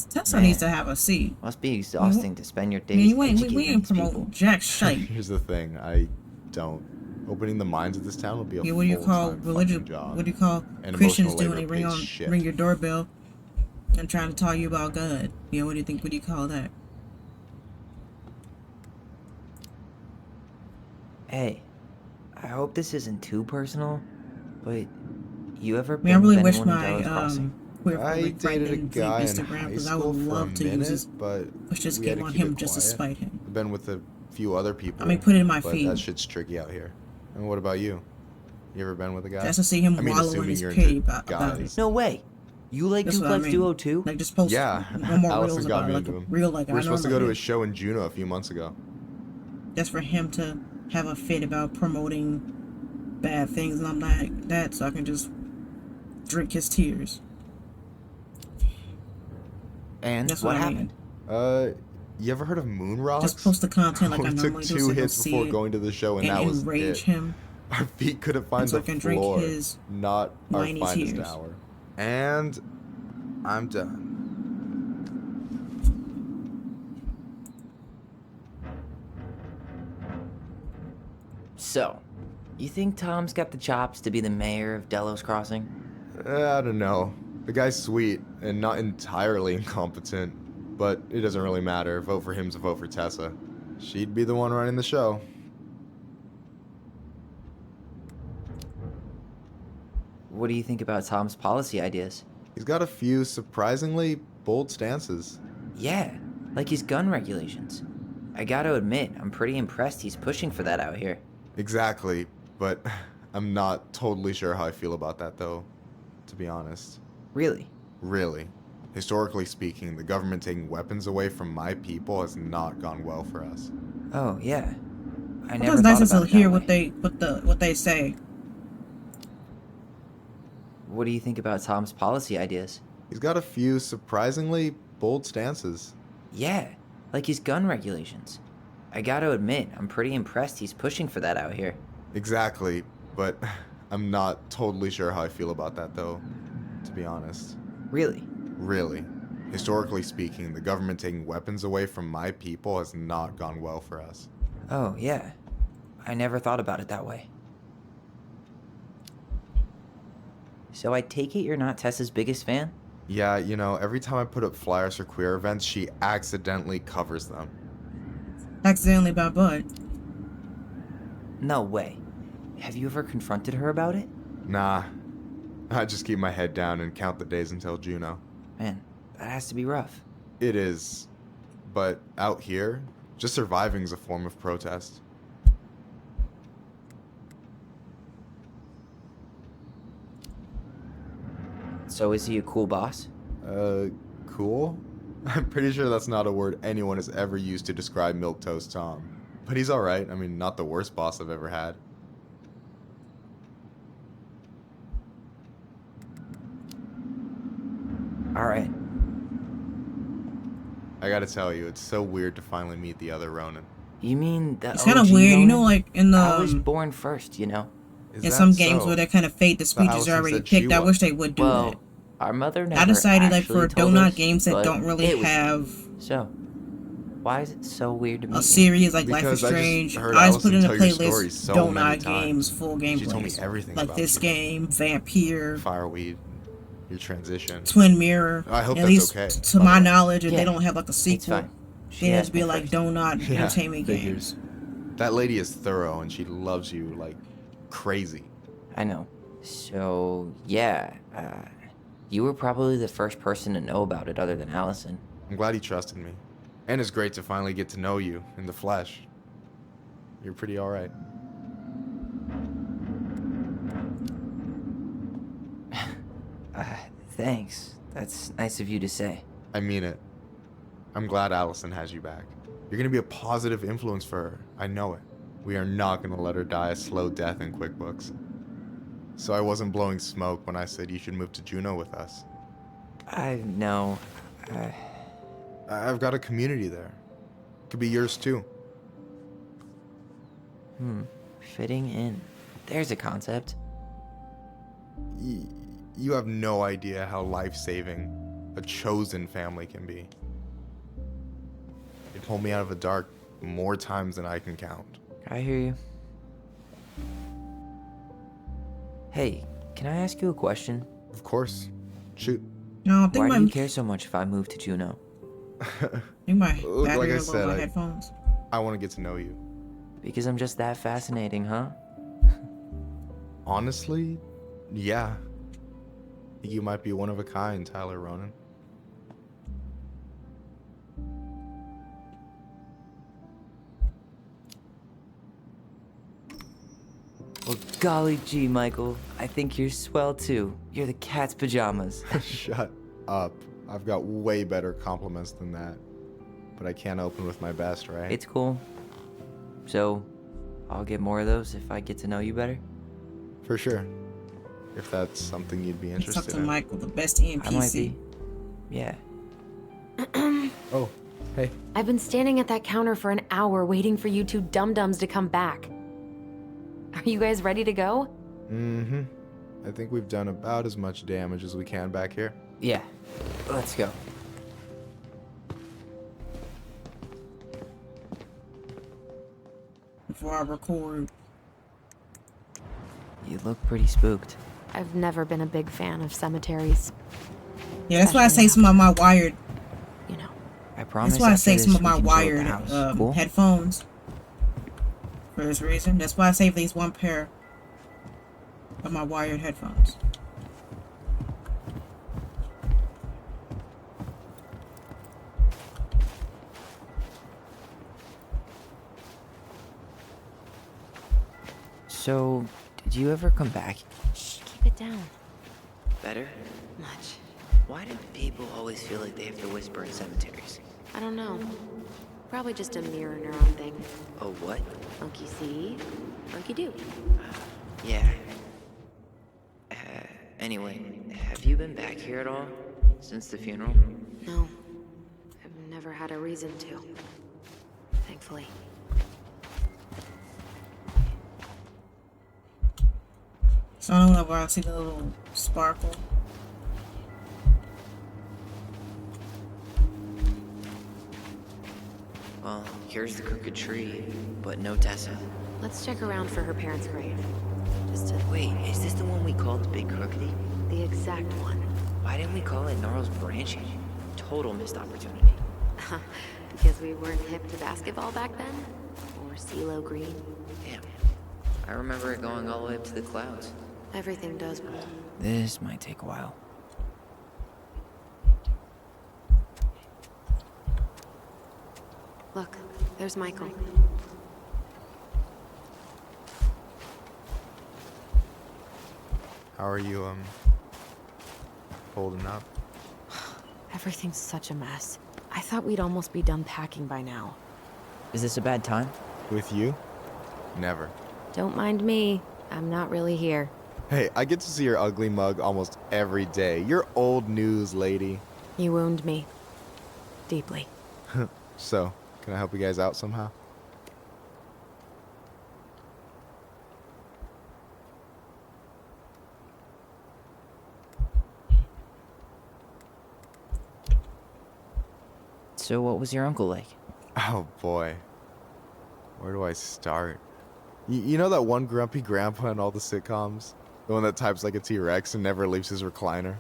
Tessa needs to have a seat. Must be exhausting to spend your days Man, we educating ain't these people. promote jack shite. Here's the thing, I don't. Opening the mines of this town will be a Yeah, what do you call full-time religious? fucking job. What do you call And Christians emotional do when they labor pays shit. ring your doorbell and trying to tell you about God? Yeah, what do you think? What do you call that? Hey, I hope this isn't too personal, but you ever Man, I been really with wish anyone in my Dallas Crossing? queer I like friend dated a in guy in Instagram high because I would school for a love to use minute, his but push this we had game to on keep him it just to quiet. spite him. I've been with a few other people. I mean, put it in my but feed. that shit's tricky out here. And what about you? You ever been with a guy? Just to see him I mean, wallow in assuming his you're pity into about it. guys. No way. You like That's what I Duplex mean. Duo too? Like, just post Yeah, no more Allison reels got about me it, like into a him. real like We were I supposed to go to normally his show in Juneau a few months ago. just for him to have a fit about promoting bad things, and I'm like that, so I can just drink his tears. And That's what what I happened? You ever heard of Moon Rocks? Just post the content like I We normally took do, 2 so he'll hits see before it going to the show, and that and was enrage it. him. Our feet couldn't find So the I can drink floor. his Not our whiny finest tears. hour. And I'm done. So, you think Tom's got the chops to be the mayor of Delos Crossing? I don't know. The guy's sweet and not entirely incompetent, but it doesn't really matter. Vote for him's a vote for Tessa. She'd be the one running the show. What do you think about Tom's policy ideas? He's got a few surprisingly bold stances. Yeah, like his gun regulations. I gotta admit, I'm pretty impressed he's pushing for that out here. Exactly, but I'm not totally sure how I feel about that though, to be honest. Really? Really. Historically speaking, the government taking weapons away from my people has not gone well for us. Oh, yeah. I It's never always thought nice about to it hear that way. what they say. What do you think about Tom's policy ideas? He's got a few surprisingly bold stances. Yeah, like his gun regulations. I gotta admit, I'm pretty impressed he's pushing for that out here. Exactly, but I'm not totally sure how I feel about that though, to be honest. Really? Really. Historically speaking, the government taking weapons away from my people has not gone well for us. Oh, yeah. I never thought about it that way. So I take it you're not Tessa's biggest fan? Yeah, you know, every time I put up flyers for queer events, she accidentally covers them. Accidentally by Bud. No way. Have you ever confronted her about it? Nah. I just keep my head down and count the days until Juneau. Man, that has to be rough. It is. But out here, just surviving is a form of protest. So is he a cool boss? Cool? I'm pretty sure that's not a word anyone has ever used to describe Milquetoast Tom. But he's alright. I mean, not the worst boss I've ever had. Alright. I gotta tell you, it's so weird to finally meet the other Ronin. You mean the It's kind of OG weird, you Ronin? know, like in the I was born first, you know? Is in that some games so? where they kind of fade the speeches Allison already said she picked. I was. wish they would do Well, that. our mother never I decided like actually for told donut us, games that but don't really it was have So, why is it so weird to meet a me? series like Life is Because I just Strange. heard I just put in a Allison tell your story playlist so many donut times. games, full gameplays. She told me everything like about this you. game, Vampire, Fireweed, your transition. Twin Mirror. I hope At that's least okay. to my knowledge, if Yeah, they don't have like a sequel, fine. She then asked it'd be me like first. donut Yeah, entertainment figures. games. That lady is thorough and she loves you like crazy. I know. So, yeah, you were probably the first person to know about it other than Alyson. I'm glad he trusted me. And it's great to finally get to know you in the flesh. You're pretty alright. Thanks. That's nice of you to say. I mean it. I'm glad Alyson has you back. You're gonna be a positive influence for her. I know it. We are not gonna let her die a slow death in QuickBooks. So I wasn't blowing smoke when I said you should move to Juneau with us. I know. I've got a community there. Could be yours too. Fitting in. There's a concept. You have no idea how life-saving a chosen family can be. It pulled me out of the dark more times than I can count. I hear you. Hey, can I ask you a question? Of course. Shoot. No, I think Why my do you care so much if I move to Juneau? Look, like battery I will go on my said, headphones. I want to get to know you. Because I'm just that fascinating, huh? Honestly, yeah. think you might be one of a kind, Tyler Ronan. Well, golly gee, Michael. I think you're swell too. You're the cat's pajamas. Shut up. I've got way better compliments than that. But I can't open with my best, right? It's cool. So, I'll get more of those if I get to know you better? For sure. If that's something you'd be interested Talk to in. Michael, the best NPC. I might be. Yeah. Oh, hey. I've been standing at that counter for an hour waiting for you two dum-dums to come back. Are you guys ready to go? Mm-hmm. I think we've done about as much damage as we can back here. Yeah. Let's go. Before I record. You look pretty spooked. I've never been a big fan of cemeteries. Yeah, that's why I say some of my wired. I promise. That's why I say some of we my can chill at the wired house. Cool? headphones. For this reason. That's why I save these one pair of my wired headphones. So, did you ever come back? Shh, keep it down. Better? Much. Why do people always feel like they have to whisper in cemeteries? I don't know. Probably just a mirror neuron thing. Oh, what? Monkey see, monkey do. Yeah. Anyway, have you been back here at all? Since the funeral? No. I've never had a reason to. Thankfully. So I don't know where I see the little sparkle. Well, here's the crooked tree, but no Tessa. Let's check around for her parents' grave. Just to... Wait, is this the one we called the Big Crookedy? The exact one. Why didn't we call it Gnarls Branching? Total missed opportunity. Because we weren't hip to basketball back then? Or CeeLo Green? Damn. I remember it going all the way up to the clouds. Everything does. This might take a while. Look, there's Michael. How are you, holding up? Everything's such a mess. I thought we'd almost be done packing by now. Is this a bad time? With you? Never. Don't mind me. I'm not really here. Hey, I get to see your ugly mug almost every day. You're old news, lady. You wound me. Deeply. So, can I help you guys out somehow? So what was your uncle like? Oh boy. Where do I start? You know that one grumpy grandpa in all the sitcoms? The one that types like a T-Rex and never leaves his recliner?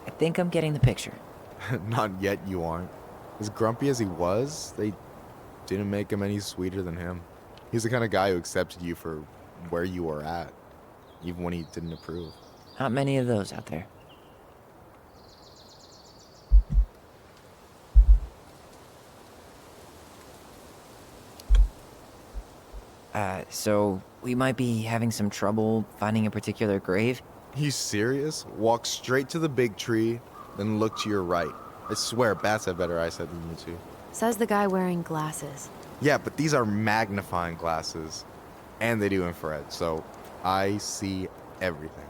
I think I'm getting the picture. Not yet, you aren't. As grumpy as he was, they didn't make him any sweeter than him. He's the kind of guy who accepted you for where you were at, even when he didn't approve. Not many of those out there. So we might be having some trouble finding a particular grave? You serious? Walk straight to the big tree, then look to your right. I swear, bats have better eyesight than you two. Says the guy wearing glasses. Yeah, but these are magnifying glasses. And they do infrared, so I see everything.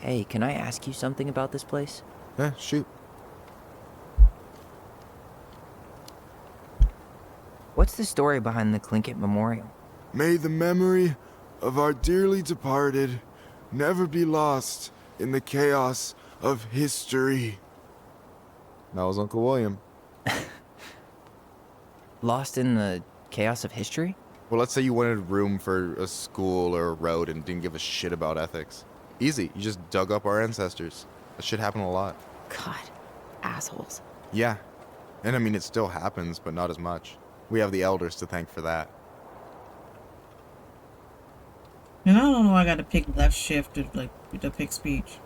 Hey, can I ask you something about this place? Yeah, shoot. What's the story behind the Tlingit Memorial? May the memory of our dearly departed never be lost in the chaos of history. That was Uncle William. Lost in the chaos of history? Well, let's say you wanted room for a school or a road and didn't give a shit about ethics. Easy. You just dug up our ancestors. That shit happened a lot. God, assholes. Yeah. And I mean, it still happens, but not as much. We have the elders to thank for that. And I don't know, I gotta pick left shift to pick speech.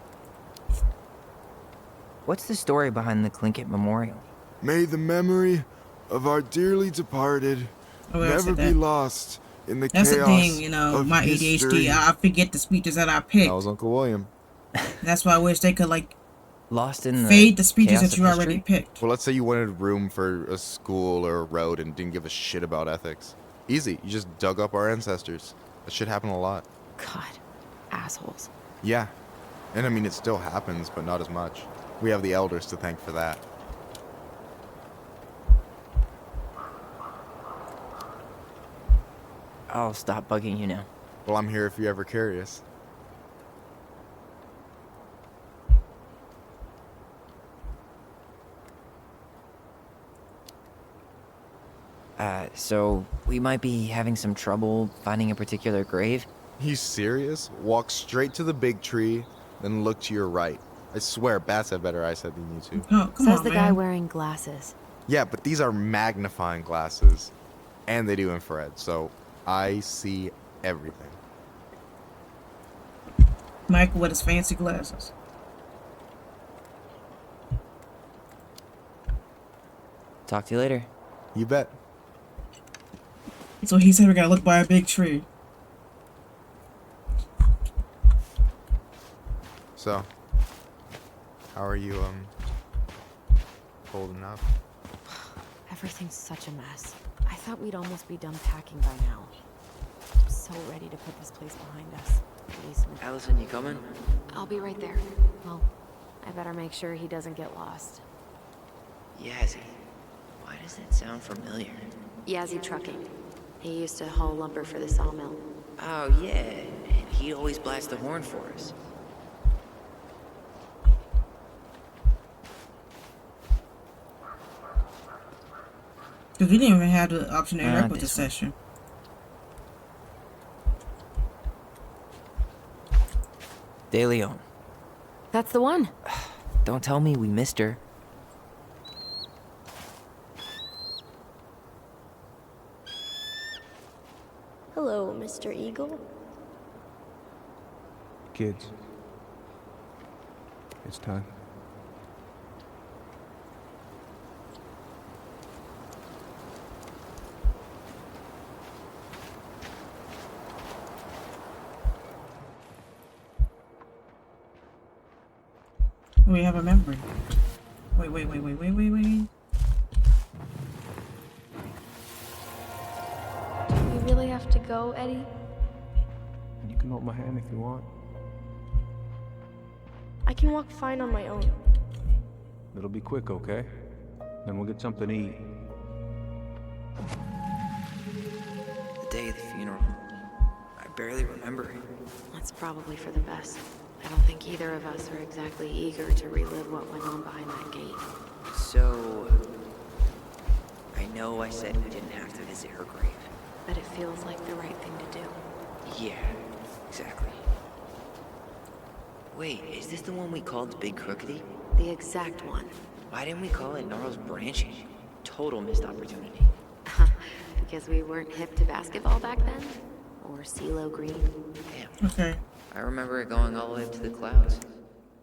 What's the story behind the Tlingit Memorial? May the memory of our dearly departed never be lost in the That's chaos the thing, you know, of my history. ADHD. I forget the speeches that I picked. That was Uncle William. That's why I wish they could lost in fade the speeches that you already picked. Well, let's say you wanted room for a school or a road and didn't give a shit about ethics. Easy. You just dug up our ancestors. That shit happened a lot. God, assholes. Yeah. And I mean, it still happens, but not as much. We have the elders to thank for that. I'll stop bugging you now. Well, I'm here if you're ever curious. So we might be having some trouble finding a particular grave? You serious? Walk straight to the big tree, then look to your right. I swear, bats have better eyesight than you two. Oh, come Says on, the man. guy wearing glasses. Yeah, but these are magnifying glasses. And they do infrared, so I see everything. Michael with his fancy glasses. Talk to you later. You bet. So he said we gotta look by a big tree. So, how are you, holding up? Everything's such a mess. I thought we'd almost be done packing by now. I'm so ready to put this place behind us. Please. Alyson, you coming? I'll be right there. Well, I better make sure he doesn't get lost. Yazzie. Why does that sound familiar? Yazzie Trucking. He used to haul lumber for the sawmill. Oh, yeah. And he always blasts the horn for us. Because we didn't even have the option to interact with this the session. De Leon. That's the one. Don't tell me we missed her. Hello, Mr. Eagle. Kids. It's time. We have a memory. Wait. Do we really have to go, Eddie? You can hold my hand if you want. I can walk fine on my own. It'll be quick, okay? Then we'll get something to eat. The day of the funeral. I barely remember it. That's probably for the best. I don't think either of us are exactly eager to relive what went on behind that gate. So... I know I said we didn't have to visit her grave. But it feels like the right thing to do. Yeah, exactly. Wait, is this the one we called the Big Crookedy? The exact one. Why didn't we call it Gnarls Branching? Total missed opportunity. Because we weren't hip to basketball back then? Or CeeLo Green? Damn. Okay. I remember it going all the way up to the clouds.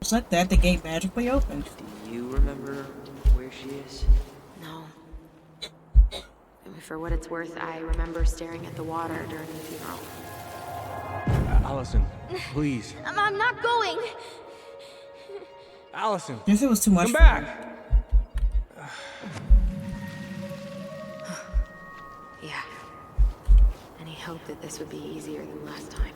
Just like that, the gate magically opened. Do you remember where she is? No. For what it's worth, I remember staring at the water during the funeral. Alyson, please. I'm not going. Alyson. Yes, it was too much. Come back. Yeah. Any hope that this would be easier than last time?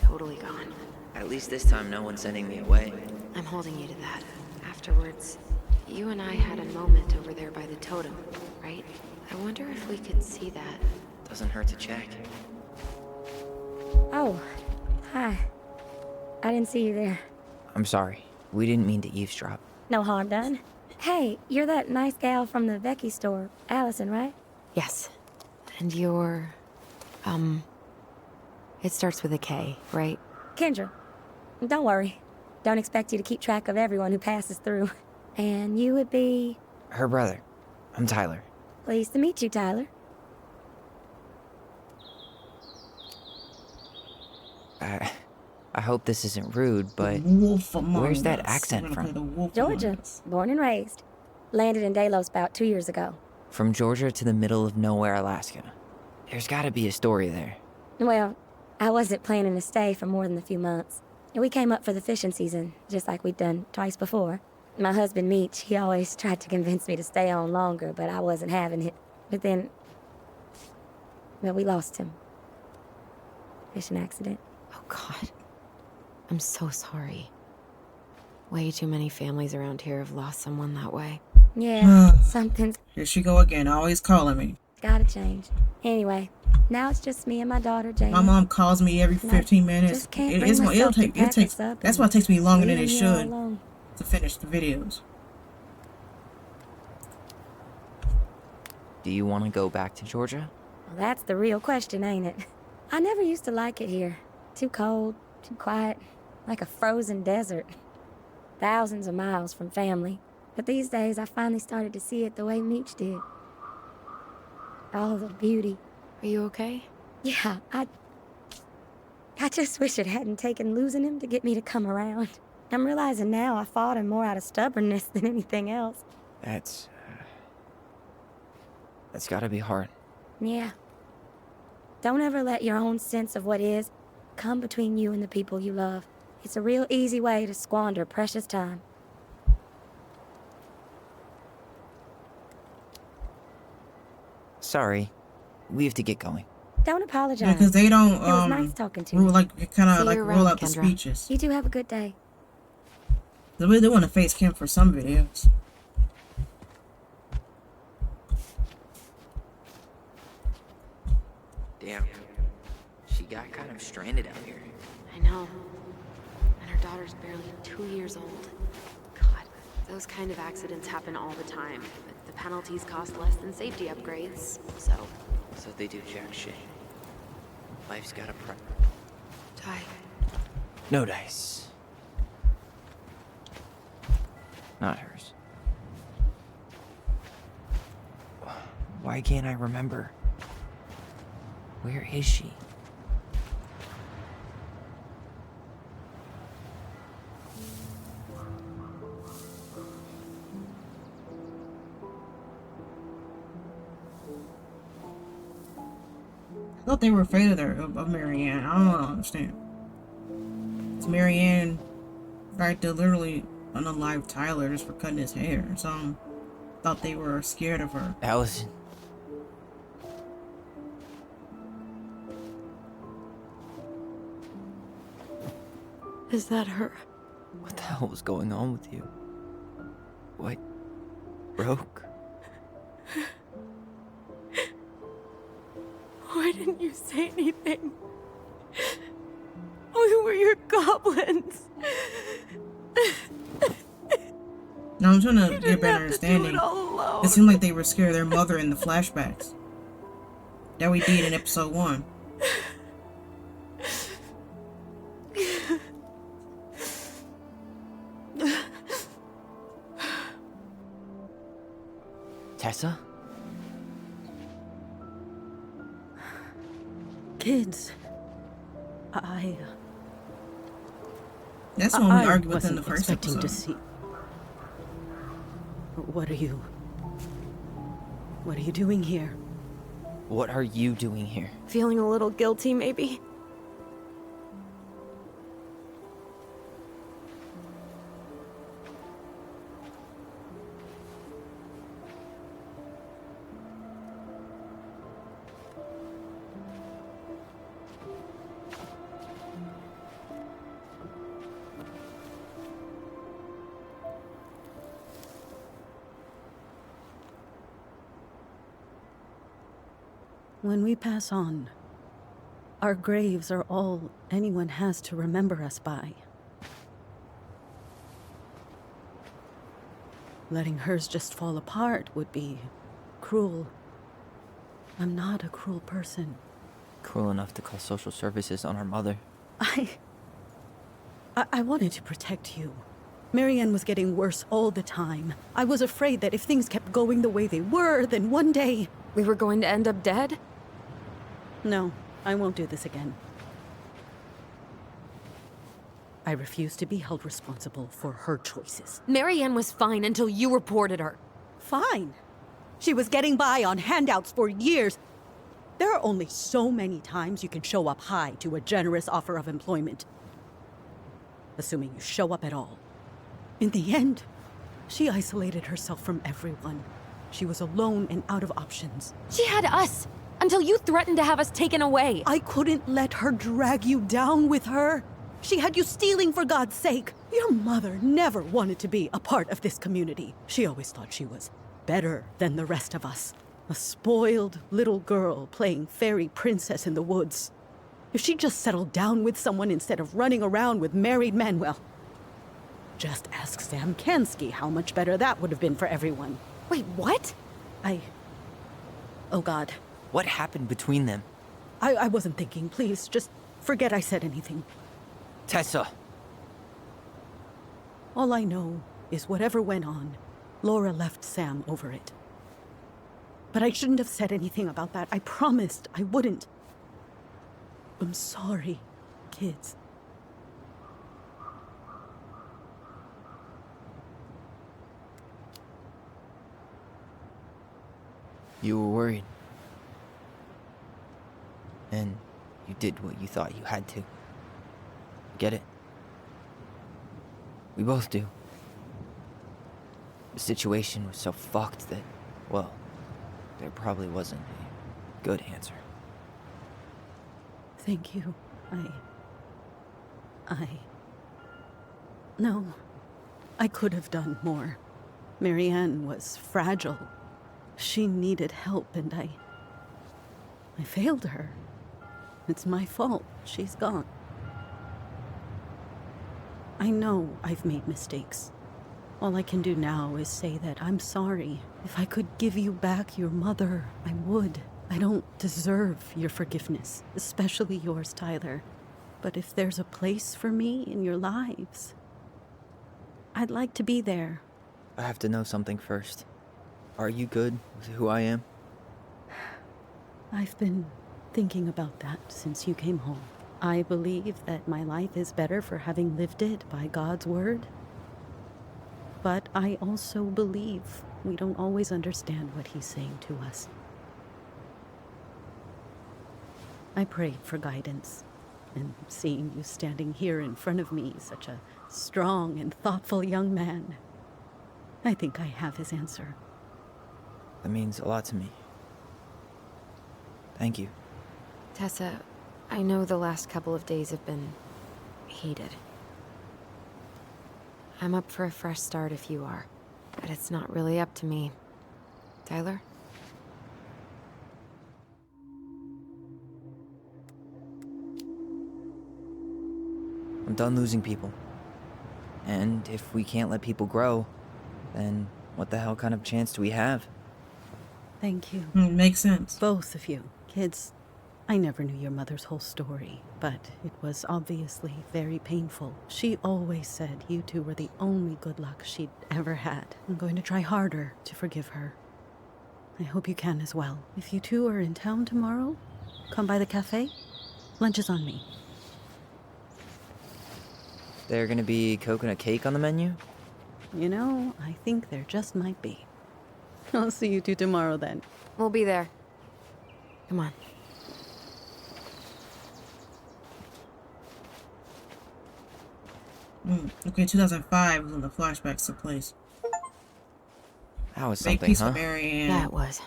Totally gone. At least this time no one's sending me away. I'm holding you to that. Afterwards, you and I had a moment over there by the totem, right? I wonder if we could see that. Doesn't hurt to check. Oh, hi. I didn't see you there. I'm sorry. We didn't mean to eavesdrop. No harm done. Hey, you're that nice gal from the Becky store, Alyson, right? Yes. And you're... It starts with a K, right? Kendra. Don't worry. Don't expect you to keep track of everyone who passes through. And you would be... Her brother. I'm Tyler. Pleased to meet you, Tyler. I hope this isn't rude, but where's that accent from? Georgia. Born and raised. Landed in Delos about 2 years ago. From Georgia to the middle of nowhere, Alaska. There's gotta be a story there. Well, I wasn't planning to stay for more than a few months. We came up for the fishing season, just like we'd done twice before. My husband, Meech, he always tried to convince me to stay on longer, but I wasn't having it. But then... well, we lost him. Fishing accident. Oh, God. I'm so sorry. Way too many families around here have lost someone that way. Yeah, something's Here she go again, always calling me. gotta change. Anyway, now it's just me and my daughter, Jane. My mom calls me every 15 minutes. Just can't It, bring it's, it'll myself to take, it pack takes, us up that's and why it takes me longer than it leave you all should alone. to finish the videos. Do you want to go back to Georgia? Well, that's the real question, ain't it? I never used to like it here. Too cold, too quiet, like a frozen desert. Thousands of miles from family. But these days, I finally started to see it the way Meech did. All the beauty. Are you okay? Yeah, I just wish it hadn't taken losing him to get me to come around. I'm realizing now I fought him more out of stubbornness than anything else. That's gotta be hard. Yeah. Don't ever let your own sense of what is come between you and the people you love. It's a real easy way to squander precious time. Sorry. We have to get going. Don't apologize. Yeah, because they don't, It was nice talking to rule, you. like, kind See of, you like, around, roll out the Kendra. speeches. You two have a good day. They want to face cam for some videos. Damn. She got kind of stranded out here. I know. And her daughter's barely 2 years old. God, those kind of accidents happen all the time. But the penalties cost less than safety upgrades, so... So they do jack shit. Life's got a price. Ty. No dice. Not hers. Why can't I remember? Where is she? I thought they were afraid of Marianne. I don't understand. It's Marianne tried to literally unalive Tyler just for cutting his hair. So thought they were scared of her. Alyson. Is that her? What the hell was going on with you? What broke? Why didn't you say anything? We were your goblins. Now I'm trying to get a better understanding. It seemed like they were scared of their mother in the flashbacks that we did in episode 1. Tessa? Kids. That's when we argued with in the first expecting episode. to see. What are you doing here? What are you doing here? Feeling a little guilty, maybe? When we pass on, our graves are all anyone has to remember us by. Letting hers just fall apart would be cruel. I'm not a cruel person. Cruel enough to call social services on our mother. I I wanted to protect you. Marianne was getting worse all the time. I was afraid that if things kept going the way they were, then one day... We were going to end up dead? No, I won't do this again. I refuse to be held responsible for her choices. Marianne was fine until you reported her. Fine. She was getting by on handouts for years. There are only so many times you can show up high to a generous offer of employment. Assuming you show up at all. In the end, she isolated herself from everyone. She was alone and out of options. She had us, until you threatened to have us taken away. I couldn't let her drag you down with her. She had you stealing for God's sake. Your mother never wanted to be a part of this community. She always thought she was better than the rest of us. A spoiled little girl playing fairy princess in the woods. If she just settled down with someone instead of running around with married men, well, just ask Sam Kansky how much better that would have been for everyone. Wait, what? Oh God. What happened between them? I wasn't thinking. Please, just forget I said anything. Tessa! All I know is whatever went on, Laura left Sam over it. But I shouldn't have said anything about that. I promised I wouldn't. I'm sorry, kids. You were worried. And you did what you thought you had to. Get it? We both do. The situation was so fucked that, well, there probably wasn't a good answer. Thank you. No. I could have done more. Marianne was fragile. She needed help, and I failed her. It's my fault. She's gone. I know I've made mistakes. All I can do now is say that I'm sorry. If I could give you back your mother, I would. I don't deserve your forgiveness, especially yours, Tyler. But if there's a place for me in your lives, I'd like to be there. I have to know something first. Are you good with who I am? I've been thinking about that since you came home. I believe that my life is better for having lived it by God's word. But I also believe we don't always understand what he's saying to us. I prayed for guidance, and seeing you standing here in front of me, such a strong and thoughtful young man, I think I have his answer. That means a lot to me. Thank you. Tessa, I know the last couple of days have been heated. I'm up for a fresh start if you are, but it's not really up to me. Tyler? I'm done losing people. And if we can't let people grow, then what the hell kind of chance do we have? Thank you. Makes sense. Both of you. Kids, I never knew your mother's whole story, but it was obviously very painful. She always said you two were the only good luck she'd ever had. I'm going to try harder to forgive her. I hope you can as well. If you two are in town tomorrow, come by the cafe. Lunch is on me. There gonna be coconut cake on the menu? You know, I think there just might be. I'll see you two tomorrow then. We'll be there. Come on. Okay, 2005 was when the flashbacks took place. That was Big something, piece huh? of Marianne. That was.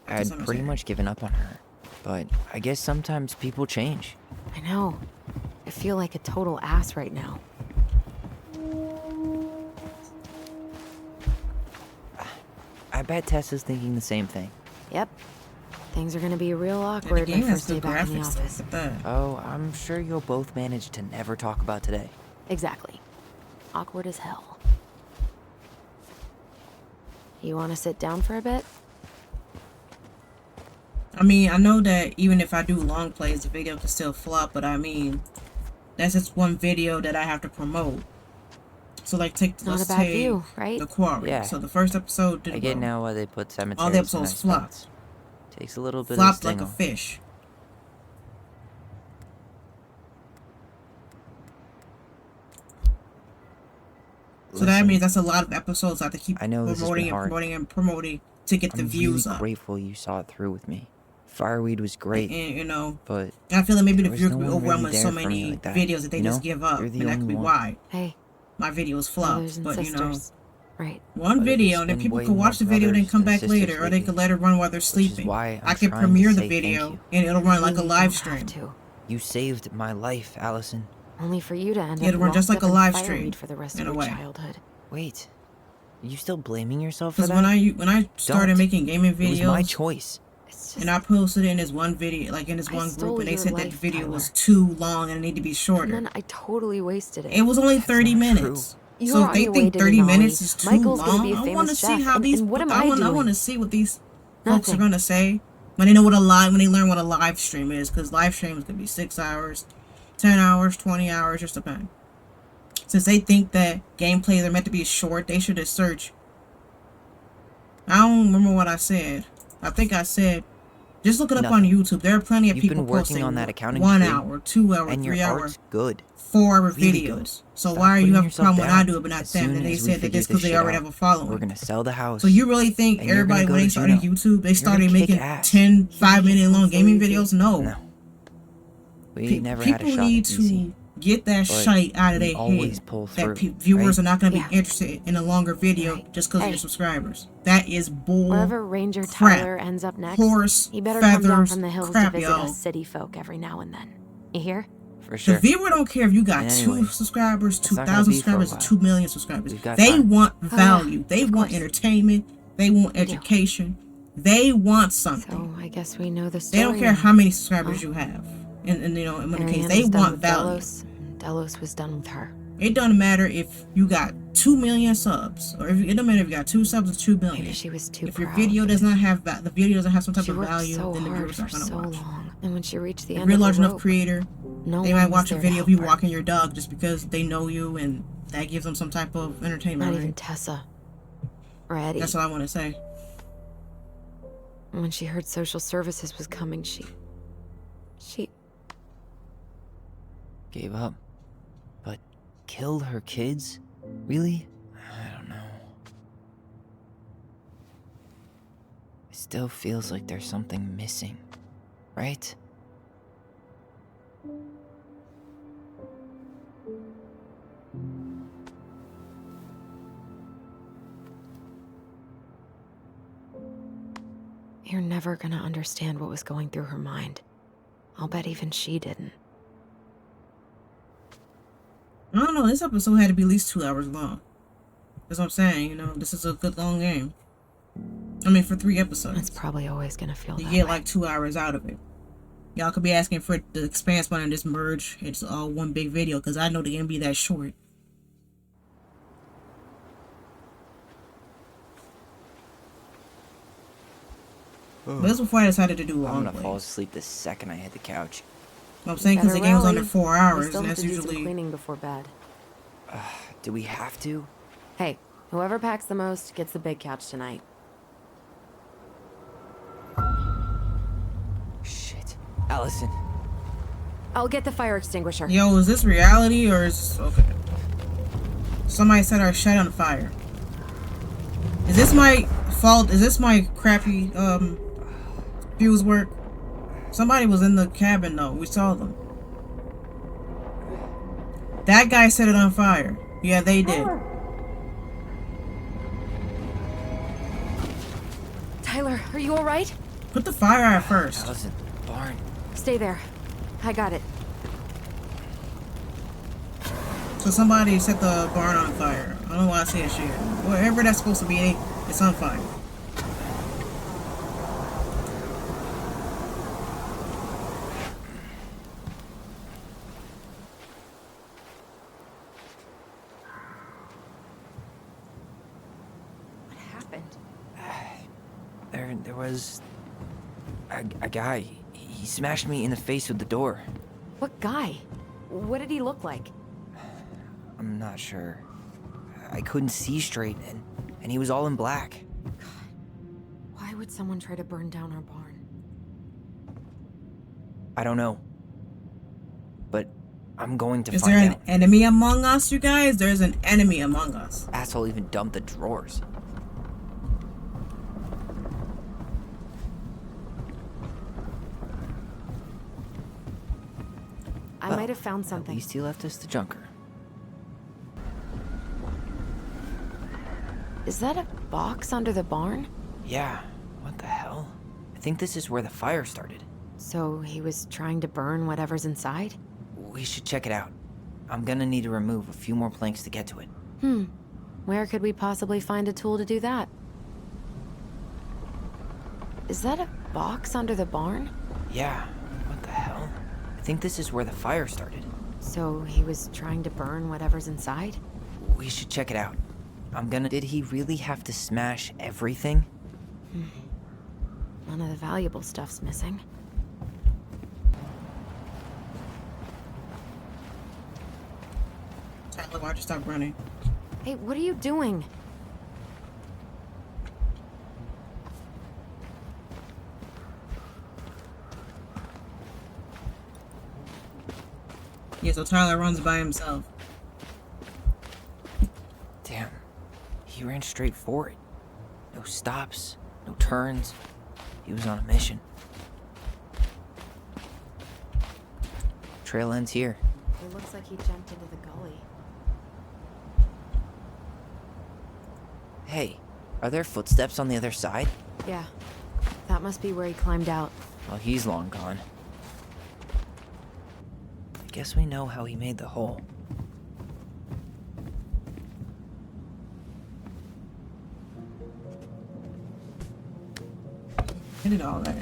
I had pretty much given up on her. But I guess sometimes people change. I know. I feel like a total ass right now. I bet Tessa's thinking the same thing. Yep. Things are gonna be real awkward my first day back in the office. Oh, I'm sure you'll both manage to never talk about today. Exactly. Awkward as hell. You wanna sit down for a bit? I mean, I know that even if I do long plays, the video can still flop, but I mean, that's just one video that I have to promote. So like Not a bad view, right? The Quarry. Yeah. So the first episode did I get now why they put cemeteries all the episodes in nice flopped. spots. Takes a little bit Flopped of the sting like a off. fish. So that means that's a lot of episodes I have to keep promoting to get the views I'm up. really grateful you saw it through with me. Fireweed was great. And, you know, but I feel like maybe the there was viewers no could be one overwhelmed really with so there for me many like that, videos that they you just know? give up, You're and the that could only be one. why. Hey. My videos Brothers flopped, and but you know. sisters. Right. One But video, it's and then been people way could watch the more video, then brothers come than back sisters later, or they lately. could let it run while they're Which is sleeping. why I I'm could trying to premiere the say thank video, you. and it'll run like a You live don't stream. have to. You saved my life, Alyson. Only for you to end It'll up run just locked like a up in live fireweed stream, for the rest in of a your way. childhood. Wait, are you still blaming yourself for Because that? when I started Don't. making gaming videos, It was my choice. and I posted it in this one video, like in this I one group, stole and they your said that the life, video Tyler. was too long and it needed to be And shorter. then I totally wasted it. It was only 30 minutes. You So were if on they your way think to 30 Denali. minutes is too Michael's gonna long, be a I famous want to see chef, how and- these. and what am I I want doing? to see what these folks are Nothing. gonna say when they know what when they learn what a live stream is, because live streams could be 6 hours, 10 hours, 20 hours, just depend. Since they think that gameplays are meant to be short, they should have searched. I don't remember what I said. I think I said, just look it up on YouTube. There are plenty of You've people been working posting on that accounting 1 degree, hour, 2 hour, and 3 your hour, art's good. 4 hour Really videos. good. So Stop why are you putting having a yourself problem when I down. do it but not As them? soon And they as we said that figure it's because this they shit already out, have a following. We're gonna sell the house. So you really think and you're everybody gonna when go they to started Juneau. YouTube, they You're started gonna kick making ass. 10 5-minute long gaming videos? No. We never had a People shot need at DC, to get that but shite out of we their always head. pull That through, viewers right? are not going to Yeah. be interested in a longer video just because of Hey. your subscribers. That is bull Wherever Ranger crap. Tyler ends up next, Horse he better come down feathers from the hills crap, to visit y'all. us city folk every now and then. You hear? For sure. The viewer don't care if you got And 2 anyway, subscribers, it's not gonna 2,000 be for a subscribers, or while. 2 million subscribers. We've got They time. want Oh, yeah, value. They of want course. entertainment. They want They do. education. They want something. So I guess we know the They story. don't care now. how many subscribers you have. And you know, in many cases, Marianne they was done want with value. Delos, and Delos was done with her. It doesn't matter if you got 2 million subs, or it doesn't matter if you got 2 subs or 2 million. Maybe she was too If your proud. video does not have the video doesn't have some type She of worked value, so then the hard viewers for aren't gonna so watch. long, and when she reached the If end you're a of large the enough rope, creator, no they one might was watch a there to video of help you her. walking your dog just because they know you, and that gives them some type of entertainment. Not Right? even Tessa or Eddie. That's what I want to say. When she heard social services was coming, she Gave up. But killed her kids? Really? I don't know. It still feels like there's something missing, right? You're never gonna understand what was going through her mind. I'll bet even she didn't. I don't know. This episode had to be at least 2 hours long. That's what I'm saying. You know, this is a good long game. I mean, for 3 episodes. It's probably always gonna feel You that get way. like 2 hours out of it. Y'all could be asking for the expanse button and just merge. It's all one big video because I know they're gonna be that short. But that's before I decided to do I'm long gonna fall plays. asleep the second I hit the couch. I'm saying because the game's under 4 We hours, still and have that's to do some usually. cleaning before bed. Do we have to? Hey, whoever packs the most gets the big couch tonight. Shit. Alyson. I'll get the fire extinguisher. Yo, is this reality or is okay? Somebody set our shed on fire. Is this my fault? Is this my crappy fuse work? Somebody was in the cabin though. We saw them. That guy set it on fire. Yeah, they did. Tyler, are you alright? Put the fire out first. Alyson, barn. Stay there. I got it. So somebody set the barn on fire. I don't know why I say that shit. Wherever that's supposed to be, it's on fire. What happened? There was a guy. He smashed me in the face with the door. What guy? What did he look like? I'm not sure. I couldn't see straight, and he was all in black. Why would someone try to burn down our barn? I don't know. But I'm going to Is find there an out. enemy among us, you guys? There's an enemy among us. Asshole even dumped the drawers. I might have found something. At least he left us the junker. Is that a box under the barn? Yeah, what the hell? I think this is where the fire started. So he was trying to burn whatever's inside? We should check it out. I'm gonna need to remove a few more planks to get to it. Where could we possibly find a tool to do that? Is that a box under the barn? Yeah, what the hell? I think this is where the fire started. So he was trying to burn whatever's inside? We should check it out. Did he really have to smash everything? None of the valuable stuff's missing. Tyler, why'd you stop running? Hey, what are you doing? Yeah, so Tyler runs by himself. Damn. He ran straight for it. No stops, no turns. He was on a mission. Trail ends here. It looks like he jumped into the gully. Hey, are there footsteps on the other side? Yeah, that must be where he climbed out. Well, he's long gone. I guess we know how he made the hole. I did all that.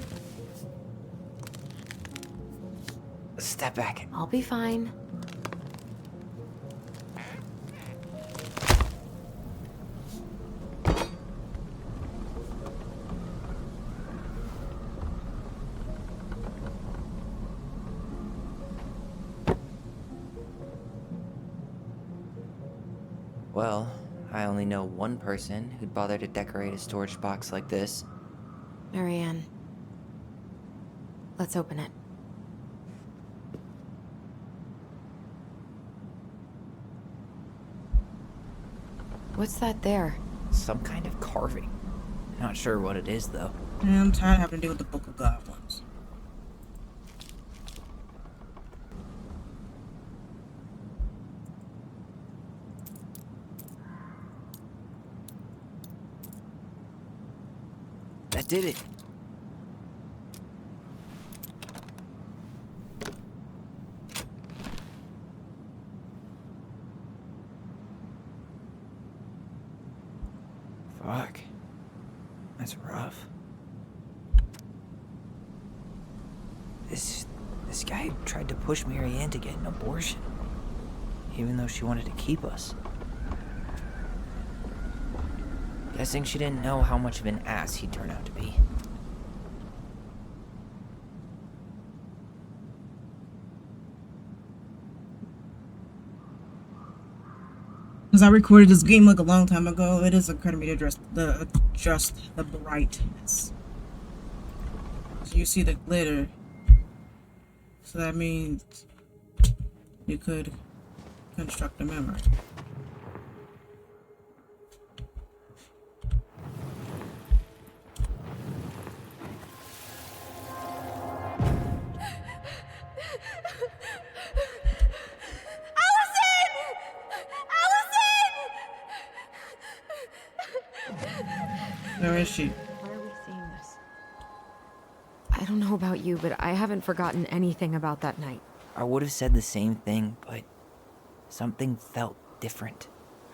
Step back. I'll be fine. Well, I only know one person who'd bother to decorate a storage box like this. Marianne. Let's open it. What's that there? Some kind of carving. Not sure what it is, though. Yeah, I'm tired of having to deal with the Book of Goblins. That did it. Fuck. That's rough. This guy tried to push Marianne to get an abortion, even though she wanted to keep us. Guessing she didn't know how much of an ass he'd turn out to be. Because I recorded this game like a long time ago, it is occurring to me to adjust the brightness. So you see the glitter. So that means you could construct a memory. Where is she? Why are we seeing this? I don't know about you, but I haven't forgotten anything about that night. I would have said the same thing, but something felt different.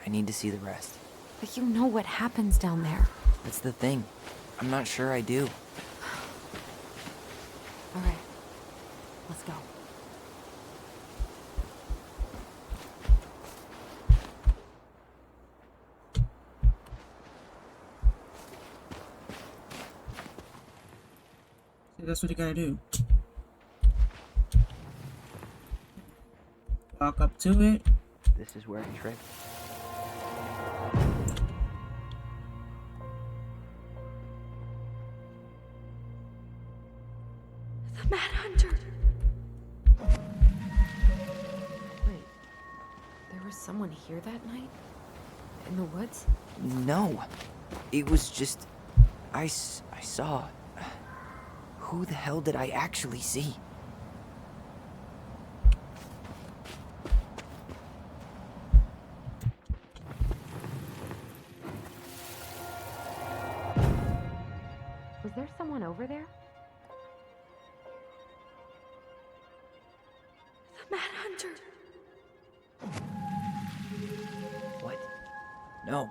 I need to see the rest. But you know what happens down there. That's the thing. I'm not sure I do. All right, let's go. See, that's what you gotta do. walk up to it. This is where I tripped. The Mad Hunter. Wait, there was someone here that night? In the woods? No. It was just... I saw... Who the hell did I actually see? Was there someone over there? The Mad Hunter. What? No.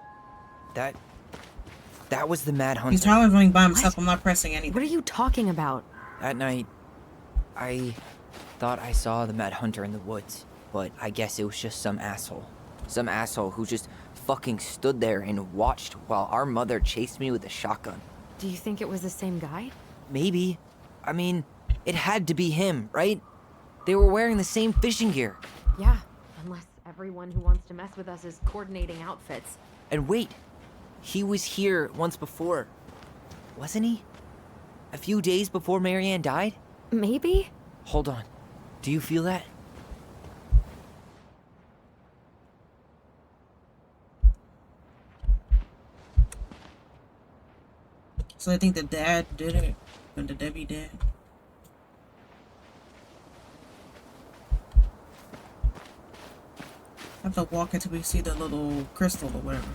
That was the Mad Hunter. He's traveling by himself. I'm not pressing anything. What are you talking about? That night, I thought I saw the Mad Hunter in the woods, but I guess it was just some asshole. Some asshole who just fucking stood there and watched while our mother chased me with a shotgun. Do you think it was the same guy? Maybe. I mean, it had to be him, right? They were wearing the same fishing gear. Yeah, unless everyone who wants to mess with us is coordinating outfits. And wait, he was here once before, wasn't he? A few days before Marianne died? Maybe? Hold on. Do you feel that? So I think the dad did it, and the Debbie did. I have to walk until we see the little crystal or whatever.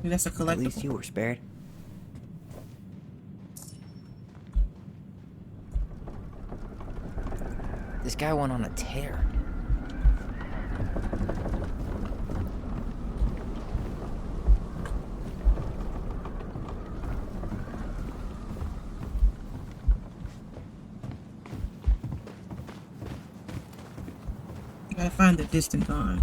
That's a collectible. At least you were spared. This guy went on a tear. Gotta find the distant pond.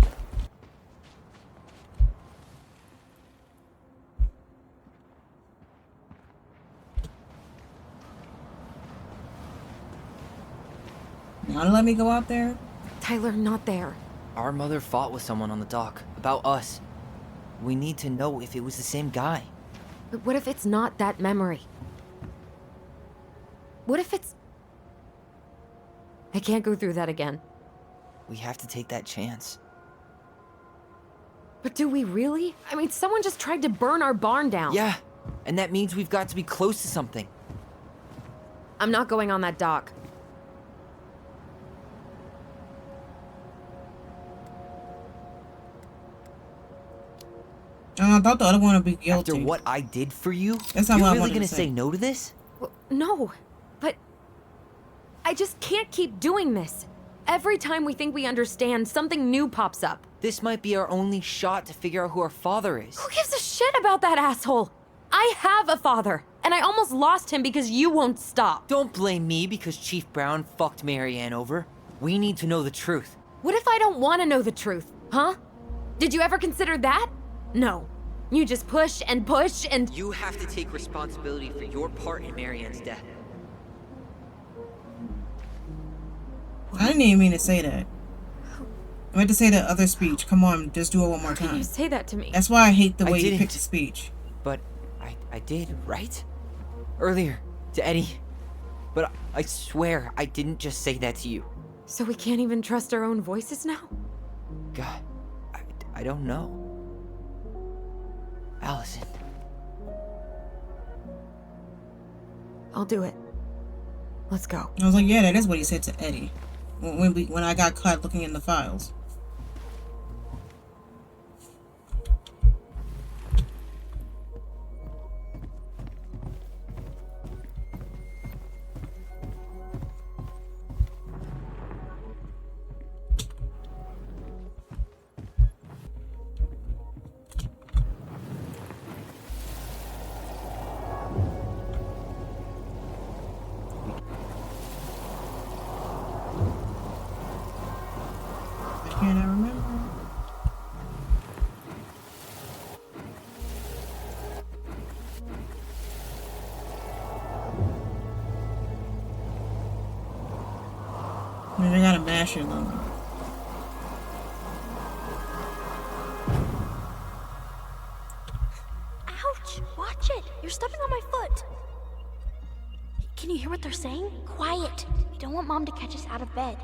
Wanna let me go out there? Tyler, not there. Our mother fought with someone on the dock about us. We need to know if it was the same guy. But what if it's not that memory? What if it's... I can't go through that again. We have to take that chance. But do we really? I mean, someone just tried to burn our barn down. Yeah, and that means we've got to be close to something. I'm not going on that dock. I thought the other one would be guilty. After what I did for you, That's not you're what I really wanted gonna to say say. no to this? Well, no, but I just can't keep doing this. Every time we think we understand, something new pops up. This might be our only shot to figure out who our father is. Who gives a shit about that asshole? I have a father, and I almost lost him because you won't stop. Don't blame me because Chief Brown fucked Marianne over. We need to know the truth. What if I don't want to know the truth, huh? Did you ever consider that? No. You just push and push and... You have to take responsibility for your part in Marianne's death. I didn't even mean to say that. I meant to say that other speech. Come on, just do it one more How can time. you say that to me? That's why I hate the I way you didn't. picked the speech. But I did, right? Earlier, to Eddie. But I swear I didn't just say that to you. So we can't even trust our own voices now? God, I don't know. Alyson. I'll do it. Let's go. I was like, yeah, that is what he said to Eddie. When I got caught looking in the files. Can't I remember? I mean, I gotta mash it a little bit. Ouch! Watch it! You're stepping on my foot! Can you hear what they're saying? Quiet! We don't want Mom to catch us out of bed.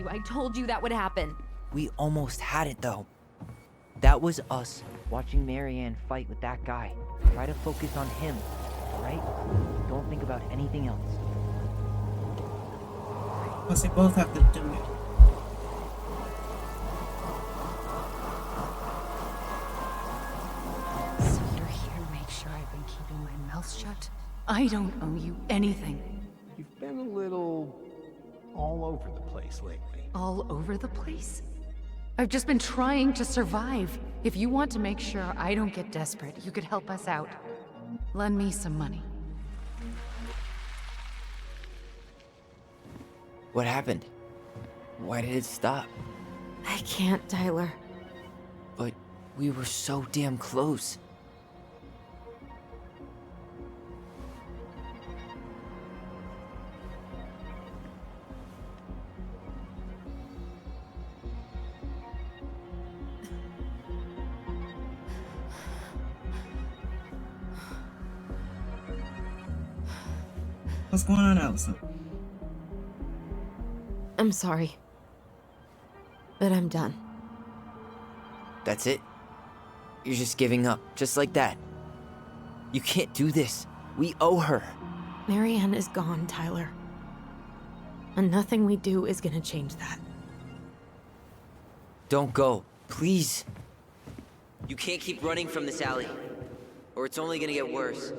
I told you that would happen. We almost had it though. That was us watching Marianne fight with that guy. Try to focus on him, alright? Don't think about anything else. Plus, they both have to do it. So you're here to make sure I've been keeping my mouth shut? I don't owe you anything. You've been a little all over the place lately. All over the place? I've just been trying to survive. If you want to make sure I don't get desperate, you could help us out. Lend me some money. What happened? Why did it stop? I can't, Tyler. But we were so damn close. What's going on, Alyson? I'm sorry. But I'm done. That's it? You're just giving up, just like that. You can't do this. We owe her. Marianne is gone, Tyler. And nothing we do is gonna change that. Don't go, please. You can't keep running from this alley, or it's only gonna get worse.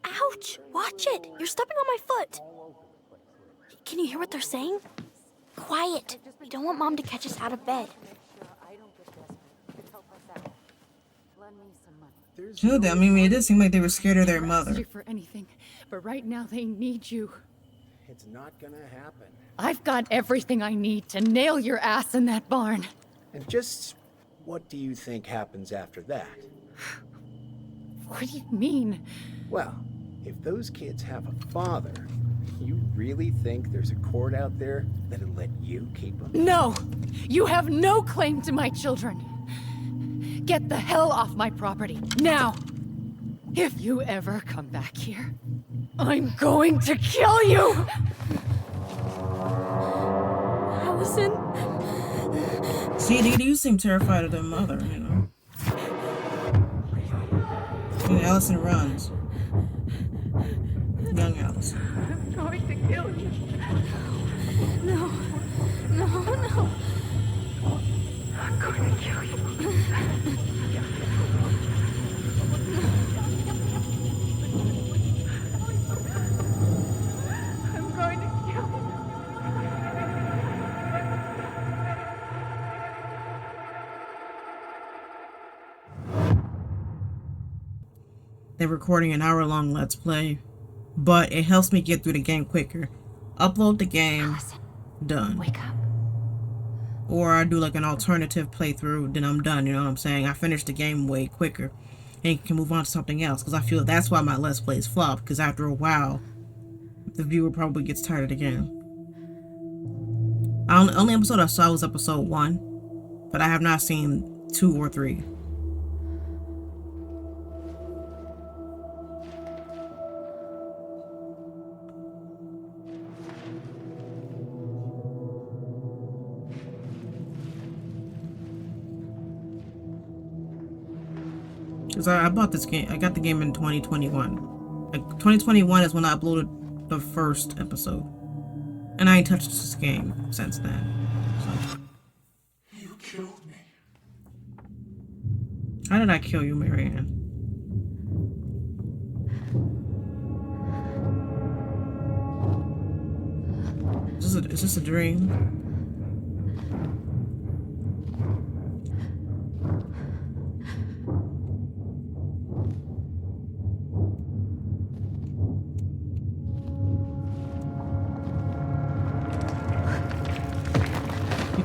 Ouch! Watch it! You're stepping on my foot! Can you hear what they're saying? Quiet! We don't want Mom to catch us out of bed. Dude, I mean, it did seem like they were scared of their mother. You for anything, but right now they need you. It's not gonna happen. I've got everything I need to nail your ass in that barn. And just what do you think happens after that? What do you mean? Well, if those kids have a father, you really think there's a court out there that'll let you keep them? No! You have no claim to my children! Get the hell off my property, now! If you ever come back here, I'm going to kill you! Alyson? See, they do seem terrified of their mother, you know. And Alyson runs. Young Alyson. I'm going to kill you. No. No. I'm going to kill you. I'm going to kill you. They're recording an hour-long Let's Play, but it helps me get through the game quicker. Upload the game, Alyson, done. wake up. Or I do like an alternative playthrough, then I'm done, you know what I'm saying? I finish the game way quicker and can move on to something else, because I feel that's why my Let's Plays flop, because after a while, the viewer probably gets tired of the game. The only episode I saw was episode 1, but I have not seen 2 or 3. Because I bought this game, I got the game in 2021. Like, 2021 is when I uploaded the first episode. And I ain't touched this game since then. So. You killed me. How did I kill you, Marianne? Is this a dream?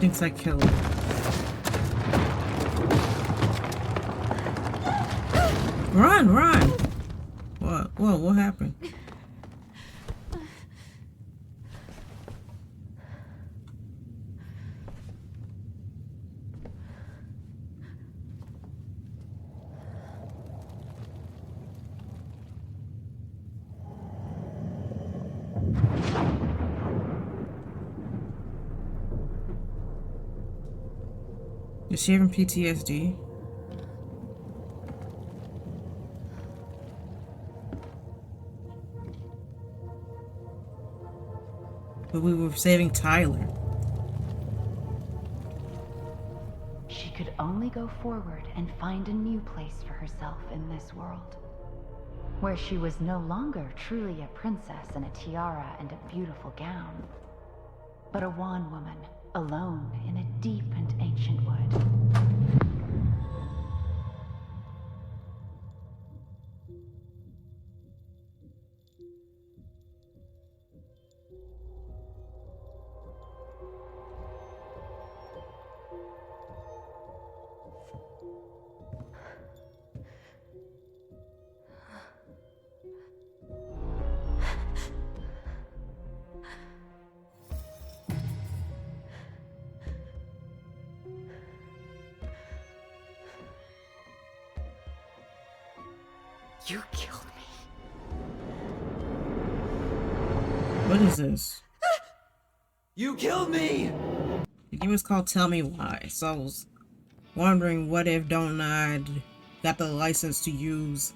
thinks I killed her. Run, run! What? Whoa, what happened? Is she having PTSD? But we were saving Tyler. She could only go forward and find a new place for herself in this world, where she was no longer truly a princess in a tiara and a beautiful gown, but a wan woman, alone in a deep and ancient wood. You killed me. What is this? You killed me! The game is called Tell Me Why, so I was wondering what if Don't I'd got the license to use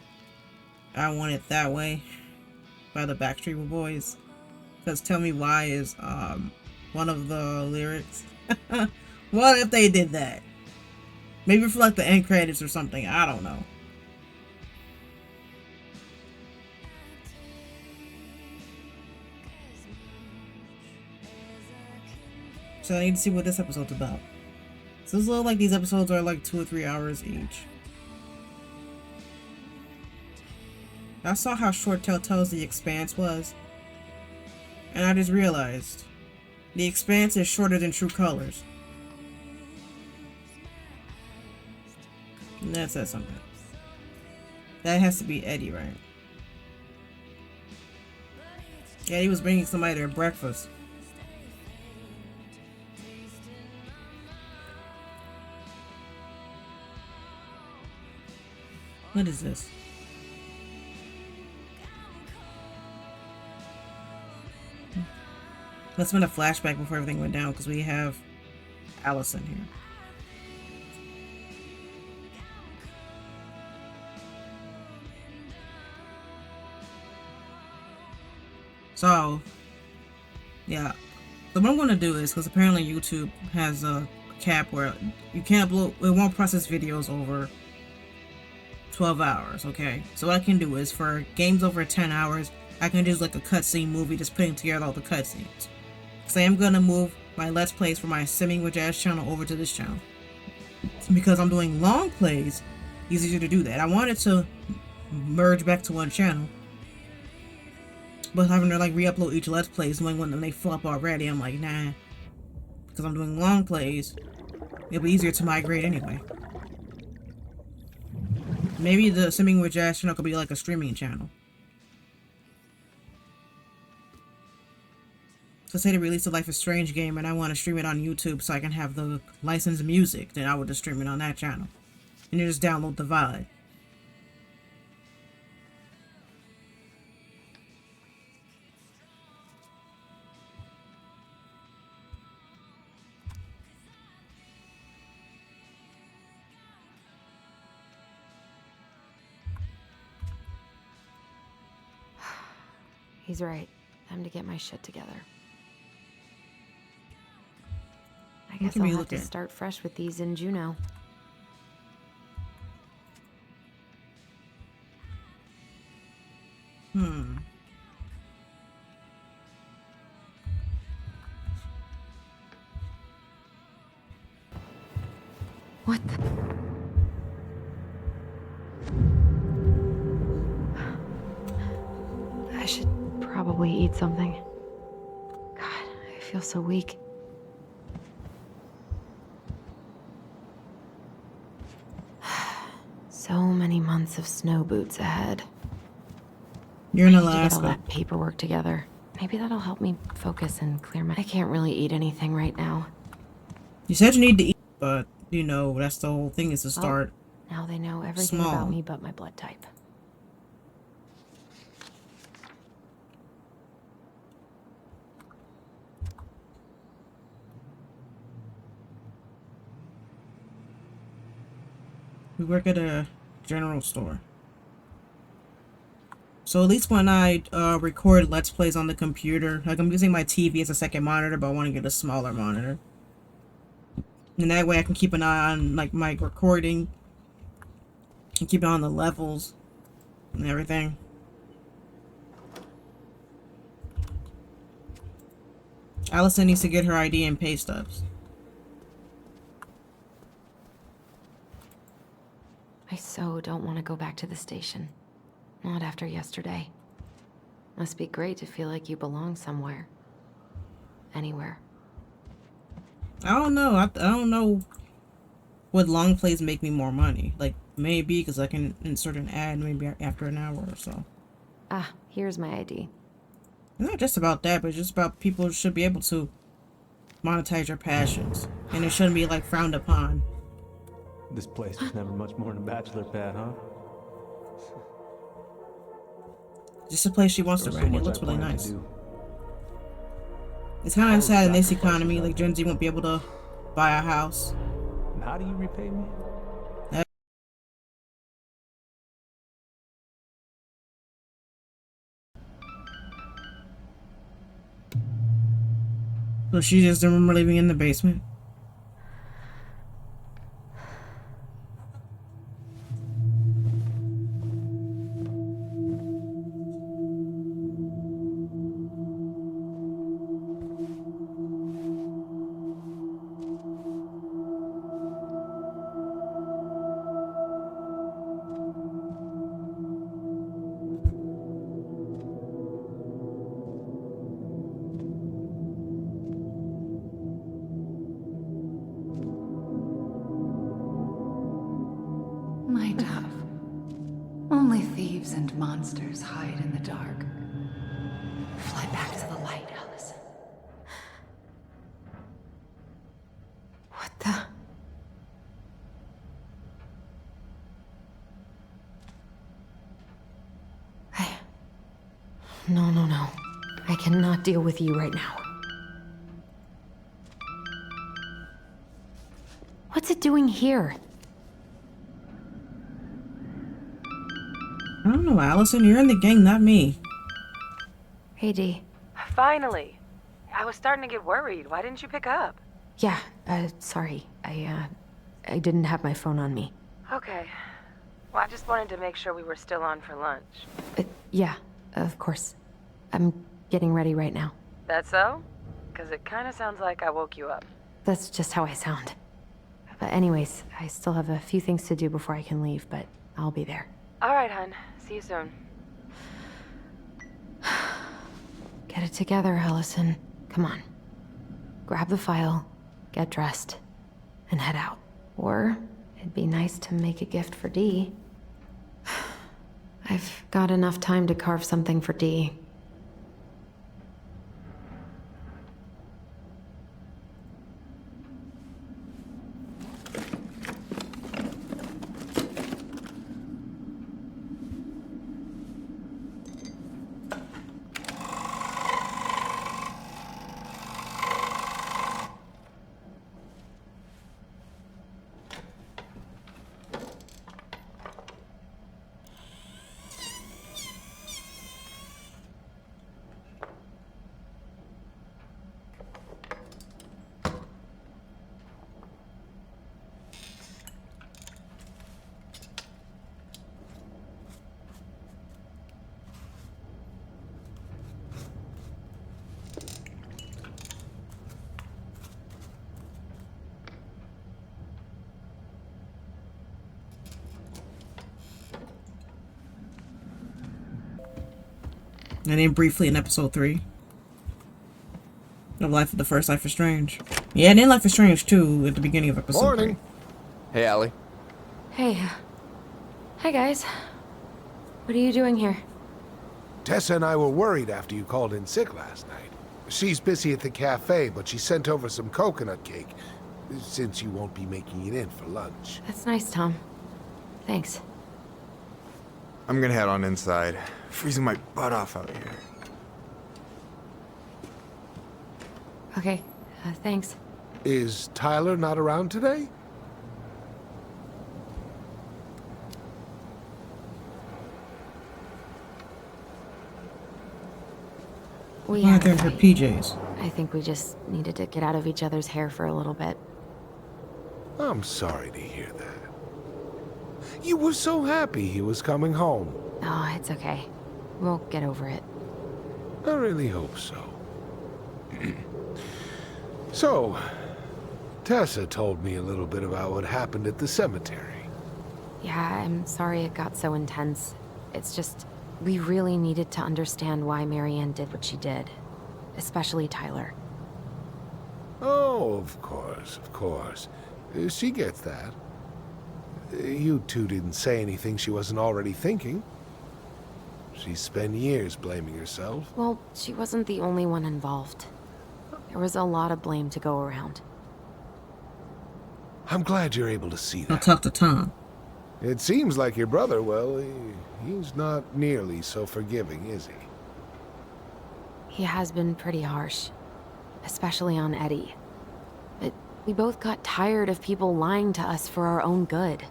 I Want It That Way by the Backstreet Boys. Because Tell Me Why is one of the lyrics. What if they did that? Maybe for like the end credits or something, I don't know. So I need to see what this episode's about. So it's a little like these episodes are like 2 or 3 hours each. I saw how short Telltale's The Expanse was, and I just realized The Expanse is shorter than True Colors. And that says something. That has to be Eddie, right? Eddie was bringing somebody their breakfast. What is this? Let's been a flashback before everything went down because we have Alyson here. So, yeah. So what I'm going to do is, because apparently YouTube has a cap where you can't upload, it won't process videos over 12 hours, okay? So what I can do is, for games over 10 hours, I can do like a cutscene movie, just putting together all the cutscenes. So I'm gonna move my Let's Plays from my Simming with Jazz channel over to this channel. Because I'm doing long plays, it's easier to do that. I wanted to merge back to one channel, but having to like re-upload each Let's Plays, knowing when they flop already, I'm like, nah. Because I'm doing long plays, it'll be easier to migrate anyway. Maybe the Simming with Jazz channel could be like a streaming channel. So say they release a Life is Strange game and I want to stream it on YouTube so I can have the licensed music, then I would just stream it on that channel. And you just download the VOD. He's right. Time to get my shit together. I guess I'll have to start fresh with these in Juneau. What the? I should probably eat something. God, I feel so weak. So many months of snow boots ahead. You're in I need to get all Alaska. that paperwork together. Maybe that'll help me focus and clear my... I can't really eat anything right now. You said you need to eat, but, you know, that's the whole thing, is to start Now they know everything small. about me but my blood type. We work at a general store. So at least when I record Let's Plays on the computer, like I'm using my TV as a second monitor, but I want to get a smaller monitor. And that way I can keep an eye on like my recording and keep an eye on the levels and everything. Alyson needs to get her ID and pay stubs. I so don't want to go back to the station. Not after yesterday. Must be great to feel like you belong somewhere. Anywhere. I don't know. I don't know what long plays make me more money. Like, maybe because I can insert an ad maybe after an hour or so. Ah, here's my ID. It's not just about that, but it's just about people should be able to monetize your passions. And it shouldn't be, like, frowned upon. This place was never much more than a bachelor pad, huh? Just a place she wants to There's so rent. It much looks I really plan to nice. do. It's kind of sad in this economy, like Gen Z won't be able to buy a house. And how do you repay me? So she just didn't remember living in the basement. My dove. Only thieves and monsters hide in the dark. Fly back to the light, Alyson. What the? No. I cannot deal with you right now. What's it doing here? I don't know, Alyson. You're in the gang, not me. Hey, Dee. Finally. I was starting to get worried. Why didn't you pick up? Yeah, sorry. I didn't have my phone on me. Okay. Well, I just wanted to make sure we were still on for lunch. Yeah, of course. I'm getting ready right now. That so? Because it kind of sounds like I woke you up. That's just how I sound. But anyways, I still have a few things to do before I can leave, but I'll be there. All right, hun. See you soon. Get it together, Alyson. Come on. Grab the file, get dressed, and head out. Or it'd be nice to make a gift for Dee. I've got enough time to carve something for Dee. And then briefly in episode 3 of Life is Strange. Yeah, and then Life is Strange too at the beginning of episode 3. Hey, Allie. Hey, Hi, guys. What are you doing here? Tessa and I were worried after you called in sick last night. She's busy at the cafe, but she sent over some coconut cake, since you won't be making it in for lunch. That's nice, Tom. Thanks. I'm gonna head on inside. Freezing my butt off out here. Okay, thanks. Is Tyler not around today? We Why had a they're in her fight. PJs? I think we just needed to get out of each other's hair for a little bit. I'm sorry to hear that. You were so happy he was coming home. Oh, it's okay. We'll get over it. I really hope so. So, Tessa told me a little bit about what happened at the cemetery. Yeah, I'm sorry it got so intense. It's just, we really needed to understand why Marianne did what she did. Especially Tyler. Oh, of course, of course. She gets that. You two didn't say anything she wasn't already thinking. She spent years blaming herself. Well, she wasn't the only one involved. There was a lot of blame to go around. I'm glad you're able to see that. I'll talk to Tom. It seems like your brother, well, he's not nearly so forgiving, is he? He has been pretty harsh. Especially on Eddie. But we both got tired of people lying to us for our own good.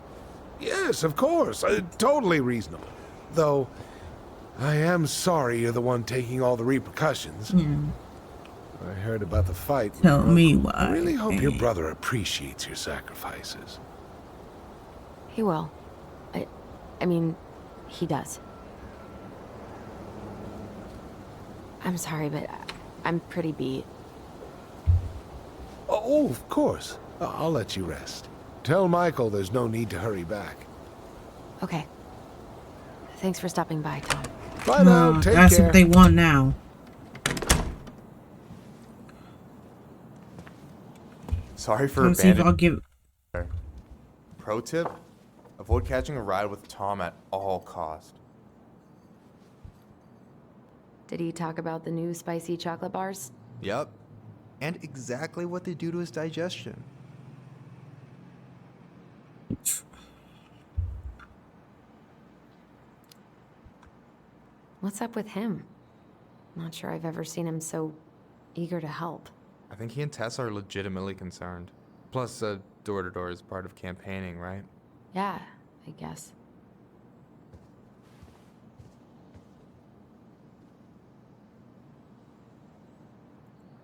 Yes, of course. Totally reasonable. Though, I am sorry you're the one taking all the repercussions. Yeah. I heard about the fight. Tell me why. I really hope your brother appreciates your sacrifices. He will. I mean, he does. I'm sorry, but I'm pretty beat. Oh, of course. I'll let you rest. Tell Michael there's no need to hurry back. Okay. Thanks for stopping by, Tom. Bye now. Take That's care. what they want now. Sorry for Let's see if I'll abandoning. give. Pro tip: avoid catching a ride with Tom at all cost. Did he talk about the new spicy chocolate bars? Yep. And exactly what they do to his digestion. What's up with him? Not sure I've ever seen him so eager to help. I think he and Tess are legitimately concerned. Plus, door-to-door is part of campaigning, right? Yeah, I guess.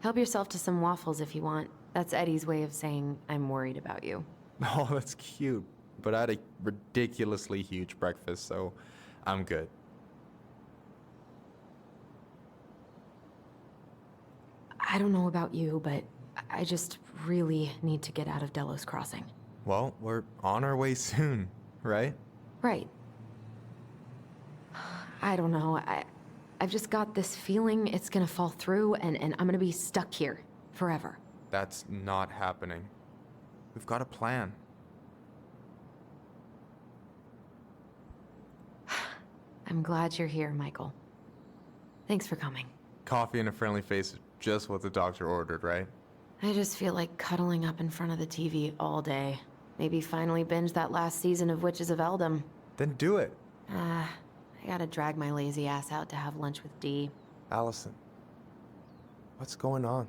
Help yourself to some waffles if you want. That's Eddie's way of saying, I'm worried about you. Oh, that's cute. But I had a ridiculously huge breakfast, so I'm good. I don't know about you, but I just really need to get out of Delos Crossing. Well, we're on our way soon, right? Right. I don't know. I've just got this feeling it's gonna fall through and I'm gonna be stuck here forever. That's not happening. We've got a plan. I'm glad you're here, Michael. Thanks for coming. Coffee and a friendly face is just what the doctor ordered, right? I just feel like cuddling up in front of the TV all day. Maybe finally binge that last season of Witches of Eldom. Then do it. I gotta drag my lazy ass out to have lunch with Dee. Alyson, what's going on?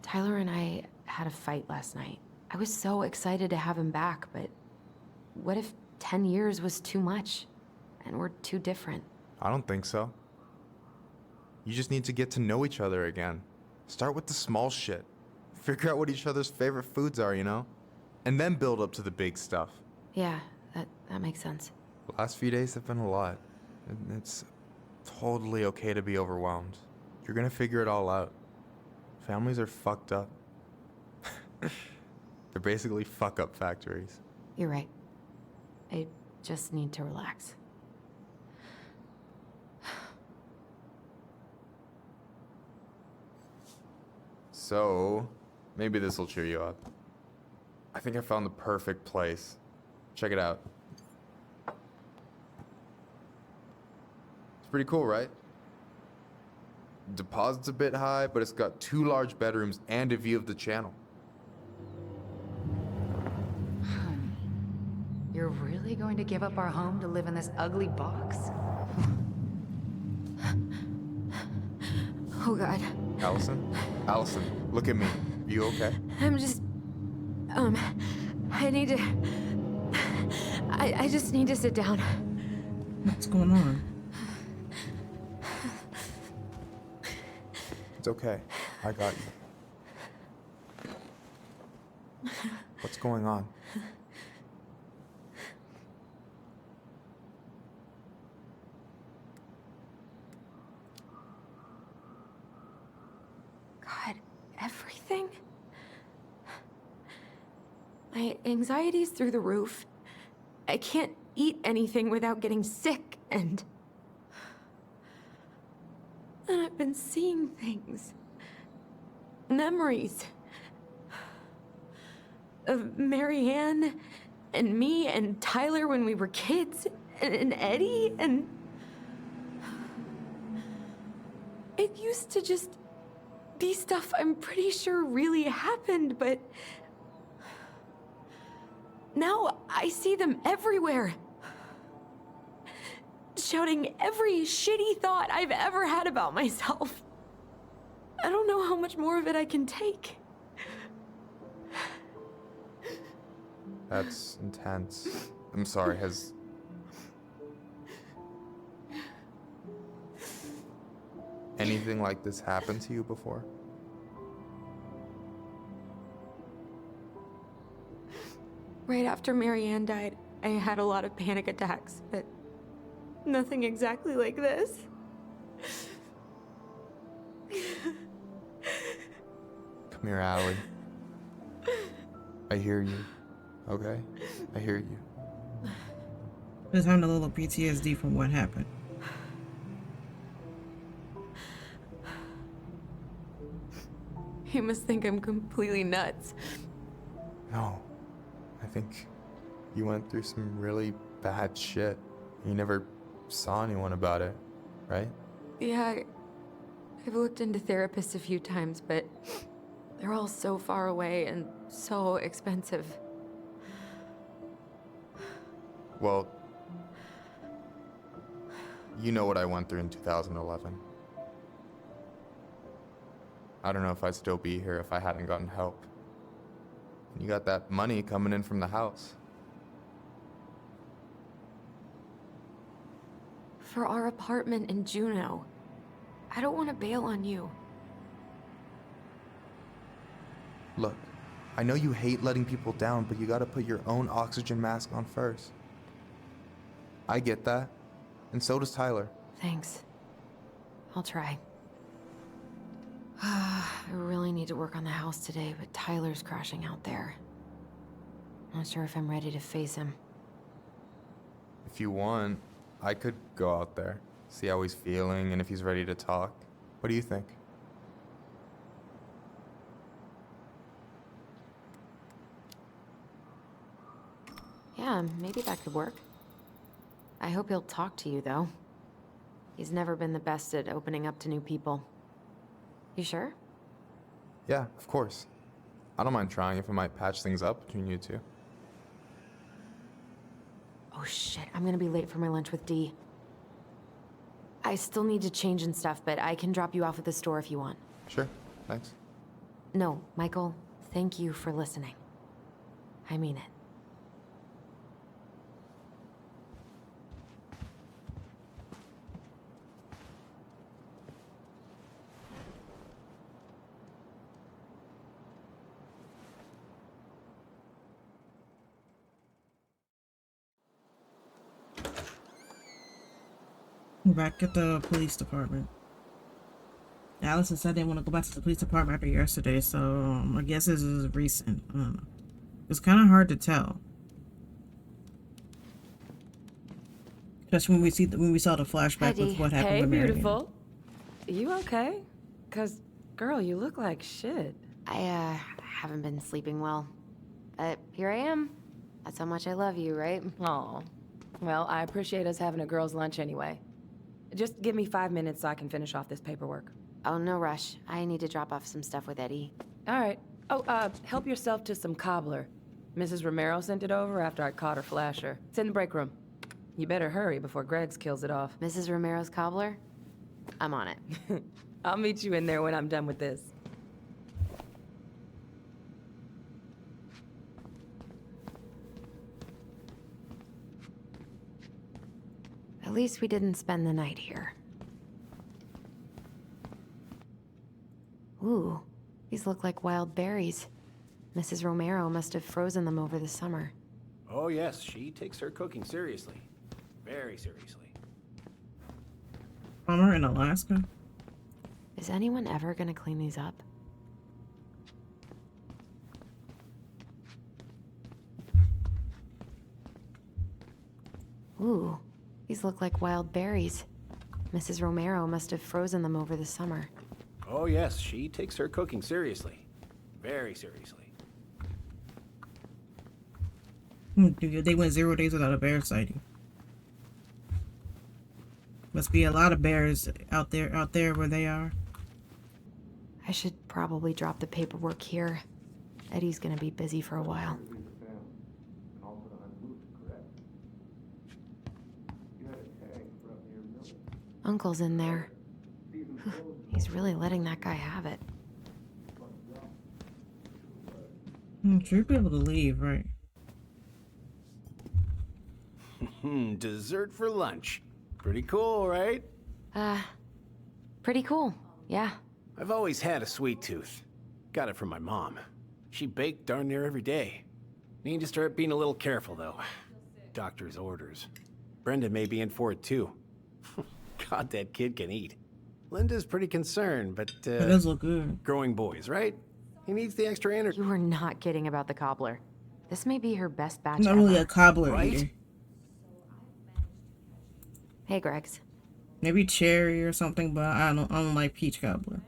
Tyler and I had a fight last night. I was so excited to have him back, but what if 10 years was too much? And we're too different? I don't think so. You just need to get to know each other again. Start with the small shit. Figure out what each other's favorite foods are, you know? And then build up to the big stuff. Yeah, that makes sense. The last few days have been a lot. And it's totally okay to be overwhelmed. You're gonna figure it all out. Families are fucked up. They're basically fuck-up factories. You're right. I just need to relax. So, Maybe this will cheer you up. I think I found the perfect place. Check it out. It's pretty cool, right? Deposit's a bit high, but it's got 2 large bedrooms and a view of the channel. Honey, you're really going to give up our home to live in this ugly box? Oh God. Alyson? Alyson, look at me. You okay? I'm just... I need to... I just need to sit down. What's going on? It's okay. I got you. What's going on? God, everything? My anxiety's through the roof. I can't eat anything without getting sick, and I've been seeing things. Memories. Of Marianne, and me, and Tyler when we were kids, and Eddie, and... It used to just be stuff I'm pretty sure really happened, but... Now I see them everywhere. Shouting every shitty thought I've ever had about myself. I don't know how much more of it I can take. That's intense. I'm sorry, has... anything like this happened to you before? Right after Marianne died, I had a lot of panic attacks, but nothing exactly like this. Come here, Allie. I hear you. Okay? I hear you. Just having a little PTSD from what happened. You must think I'm completely nuts. No. I think you went through some really bad shit. You never saw anyone about it, right? Yeah, I've looked into therapists a few times, but they're all so far away and so expensive. Well, you know what I went through in 2011. I don't know if I'd still be here if I hadn't gotten help. And you got that money coming in from the house. For our apartment in Juneau. I don't want to bail on you. Look, I know you hate letting people down, but you gotta put your own oxygen mask on first. I get that, and so does Tyler. Thanks. I'll try. I really need to work on the house today, but Tyler's crashing out there. Not sure if I'm ready to face him. If you want, I could go out there, see how he's feeling, and if he's ready to talk. What do you think? Yeah, maybe that could work. I hope he'll talk to you, though. He's never been the best at opening up to new people. You sure? Yeah, of course. I don't mind trying if it might patch things up between you two. Oh shit, I'm gonna be late for my lunch with Dee. I still need to change and stuff, but I can drop you off at the store if you want. Sure, thanks. No, Michael, thank you for listening. I mean it. Back at the police department. Alyson said they want to go back to the police department after yesterday, so I guess this is recent. I don't know. It's kind of hard to tell, especially when we saw the flashback with what happened Hey, with Marianne. beautiful. You okay? 'Cause, girl, you look like shit. I haven't been sleeping well. But here I am. That's how much I love you, right? Aw. Well, I appreciate us having a girls' lunch anyway. Just give me 5 minutes so I can finish off this paperwork. Oh, no rush. I need to drop off some stuff with Eddie. All right. Oh, help yourself to some cobbler. Mrs. Romero sent it over after I caught her flasher. It's in the break room. You better hurry before Greggs kills it off. Mrs. Romero's cobbler? I'm on it. I'll meet you in there when I'm done with this. At least we didn't spend the night here. Ooh, these look like wild berries. Mrs. Romero must have frozen them over the summer. Oh, yes, she takes her cooking seriously. Very seriously. Summer in Alaska? Is anyone ever gonna clean these up? Ooh, these look like wild berries. Mrs. Romero must have frozen them over the summer. Oh, yes, she takes her cooking seriously. Very seriously. They went 0 days without a bear sighting. Must be a lot of bears out there where they are. I should probably drop the paperwork here. Eddie's gonna be busy for a while. Uncle's in there. He's really letting that guy have it. Should be able to leave, right? Dessert for lunch. Pretty cool, right? Pretty cool, yeah. I've always had a sweet tooth. Got it from my mom. She baked darn near every day. Need to start being a little careful, though. Doctor's orders. Brenda may be in for it, too. God, that kid can eat. Linda's pretty concerned, but, It does look good. Growing boys, right? He needs the extra energy. You were not kidding about the cobbler. This may be her best batch Not ever. really a cobbler Right? either. Hey, Greggs. Maybe cherry or something, but I don't like peach cobbler.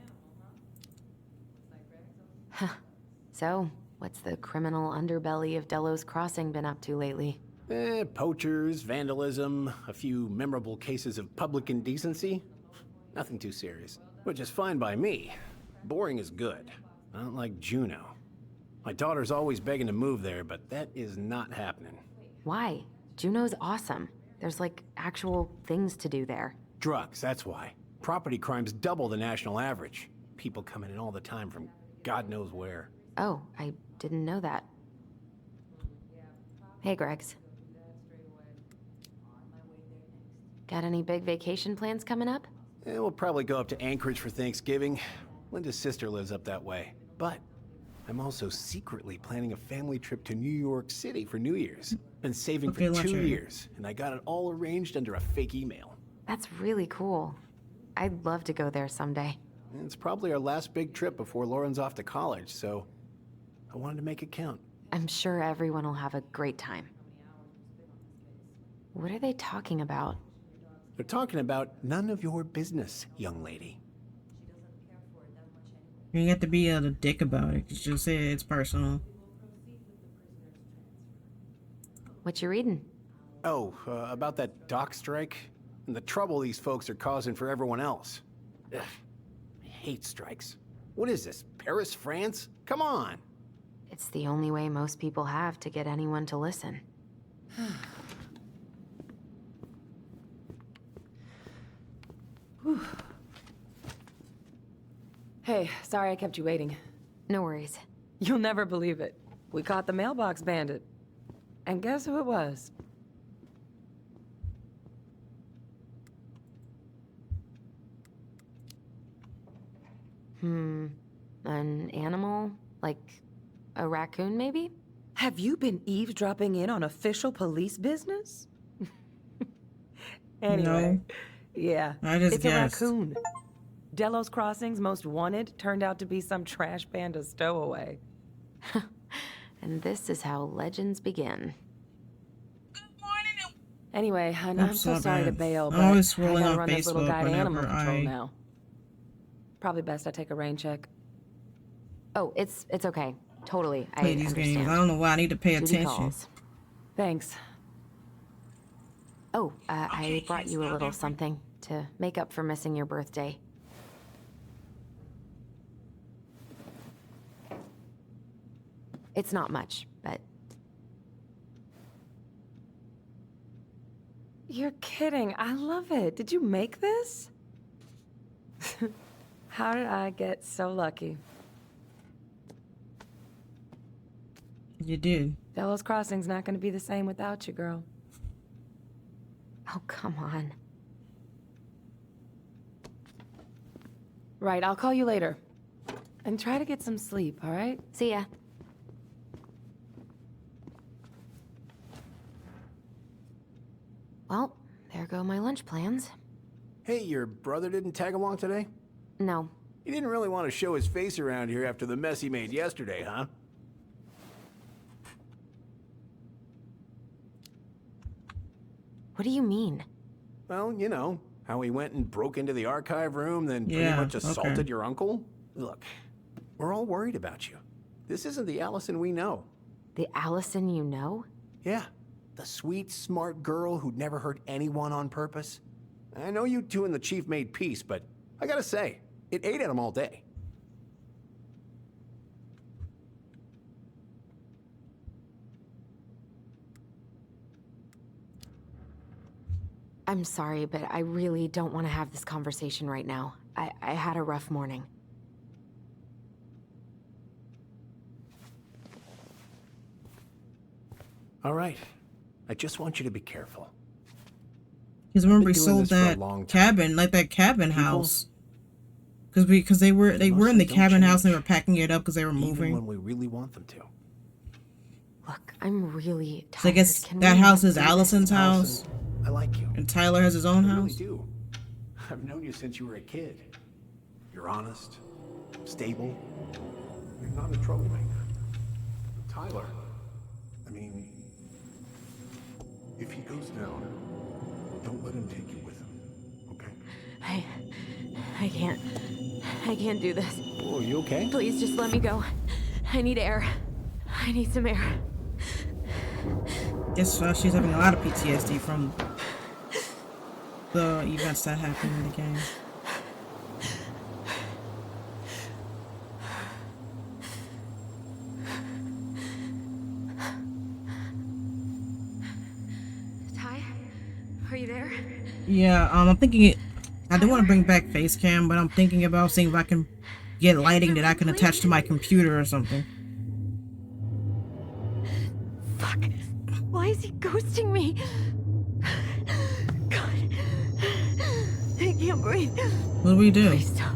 So, what's the criminal underbelly of Delos Crossing been up to lately? Poachers, vandalism, a few memorable cases of public indecency. Nothing too serious, which is fine by me. Boring is good. Not like Juneau. My daughter's always begging to move there, but that is not happening. Why? Juneau's awesome. There's like actual things to do there. Drugs, that's why. Property crime's double the national average. People coming in all the time from God knows where. Oh, I didn't know that. Hey, Greggs. Got any big vacation plans coming up? We'll probably go up to Anchorage for Thanksgiving. Linda's sister lives up that way. But I'm also secretly planning a family trip to New York City for New Year's. Been saving for 2 years, and I got it all arranged under a fake email. That's really cool. I'd love to go there someday. It's probably our last big trip before Lauren's off to college, so I wanted to make it count. I'm sure everyone will have a great time. What are they talking about? They're talking about none of your business, young lady. You have to be a dick about it. You should say it's personal. What you reading? Oh, about that dock strike and the trouble these folks are causing for everyone else. Ugh, I hate strikes. What is this, Paris, France? Come on! It's the only way most people have to get anyone to listen. Hey, sorry I kept you waiting. No worries. You'll never believe it. We caught the mailbox bandit. And guess who it was? An animal? Like a raccoon, maybe? Have you been eavesdropping in on official police business? Anyway, yeah, I just it's guessed. a raccoon. Delos Crossing's most wanted turned out to be some trash panda stowaway. And this is how legends begin. Anyway, I'm so sorry to bail, but I'm always I scrolling gotta on run this little Facebook guy to animal whenever control I- now. Probably best I take a rain check. Oh, it's okay. Totally. play I these understand. games. I don't know why I need to pay Duty attention. calls. Thanks. Oh, I brought you a little something to make up for missing your birthday. It's not much, but... You're kidding. I love it. Did you make this? How did I get so lucky? You did. Delos Crossing's not going to be the same without you, girl. Oh, come on. Right, I'll call you later. And try to get some sleep, all right? See ya. Well, there go my lunch plans. Hey, your brother didn't tag along today? No. He didn't really want to show his face around here after the mess he made yesterday, huh? What do you mean? Well, you know, how he went and broke into the archive room, then pretty much assaulted your uncle. Look, we're all worried about you. This isn't the Alyson we know. The Alyson you know? Yeah, the sweet, smart girl who'd never hurt anyone on purpose. I know you two and the chief made peace, but I gotta say, it ate at him all day. I'm sorry, but I really don't want to have this conversation right now. I had a rough morning. All right. I just want you to be careful. Because remember, he I've been doing sold this for a that long time. cabin, like that cabin house. Because they were in the don't cabin house change. and they were packing it up because they were Even moving. when we really want them to. Look, I'm really tired. So I guess Can that we house not is do this? Allison's house, I like you. and Tyler has his own I really house. do. I've known you since you were a kid. You're honest, stable. You're not a troublemaker. Tyler, I mean, if he goes down, don't let him take you with him, okay? I can't do this. Oh, you okay? Please just let me go. I need air. I need some air. Guess she's having a lot of PTSD from the events that happened in the game. Ty, are you there? Yeah, I'm thinking I do want to bring back face cam, but I'm thinking about seeing if I can get lighting that I can attach to my computer or something. Fuck. Why is he ghosting me? God. I can't breathe. What do we do? Please stop.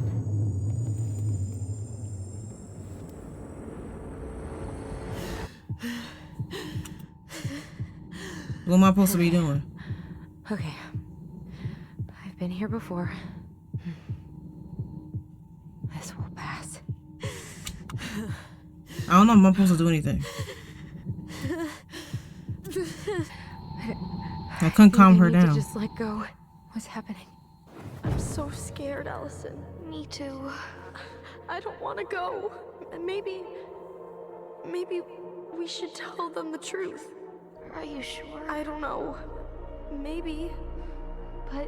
What am I supposed to be doing? Okay. I've been here before. This will pass. I don't know if I'm supposed to do anything. I couldn't calm her need to down. just let go. What's happening? I'm so scared, Alyson. Me too. I don't want to go. And maybe we should tell them the truth. Are you sure? I don't know. Maybe. But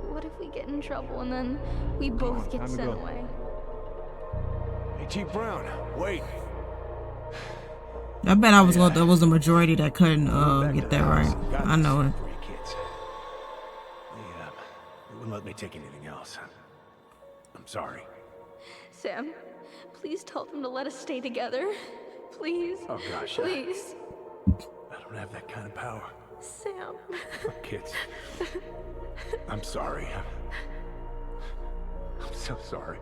what if we get in trouble and then we both get time to sent go. away? Hey, Chief Brown, wait. I bet that was the majority that couldn't get that right. I know it. They wouldn't let me take anything else. I'm sorry. Sam, please tell them to let us stay together. Please. Oh gosh. Please. I don't have that kind of power. Sam. Kids. I'm sorry. I'm so sorry.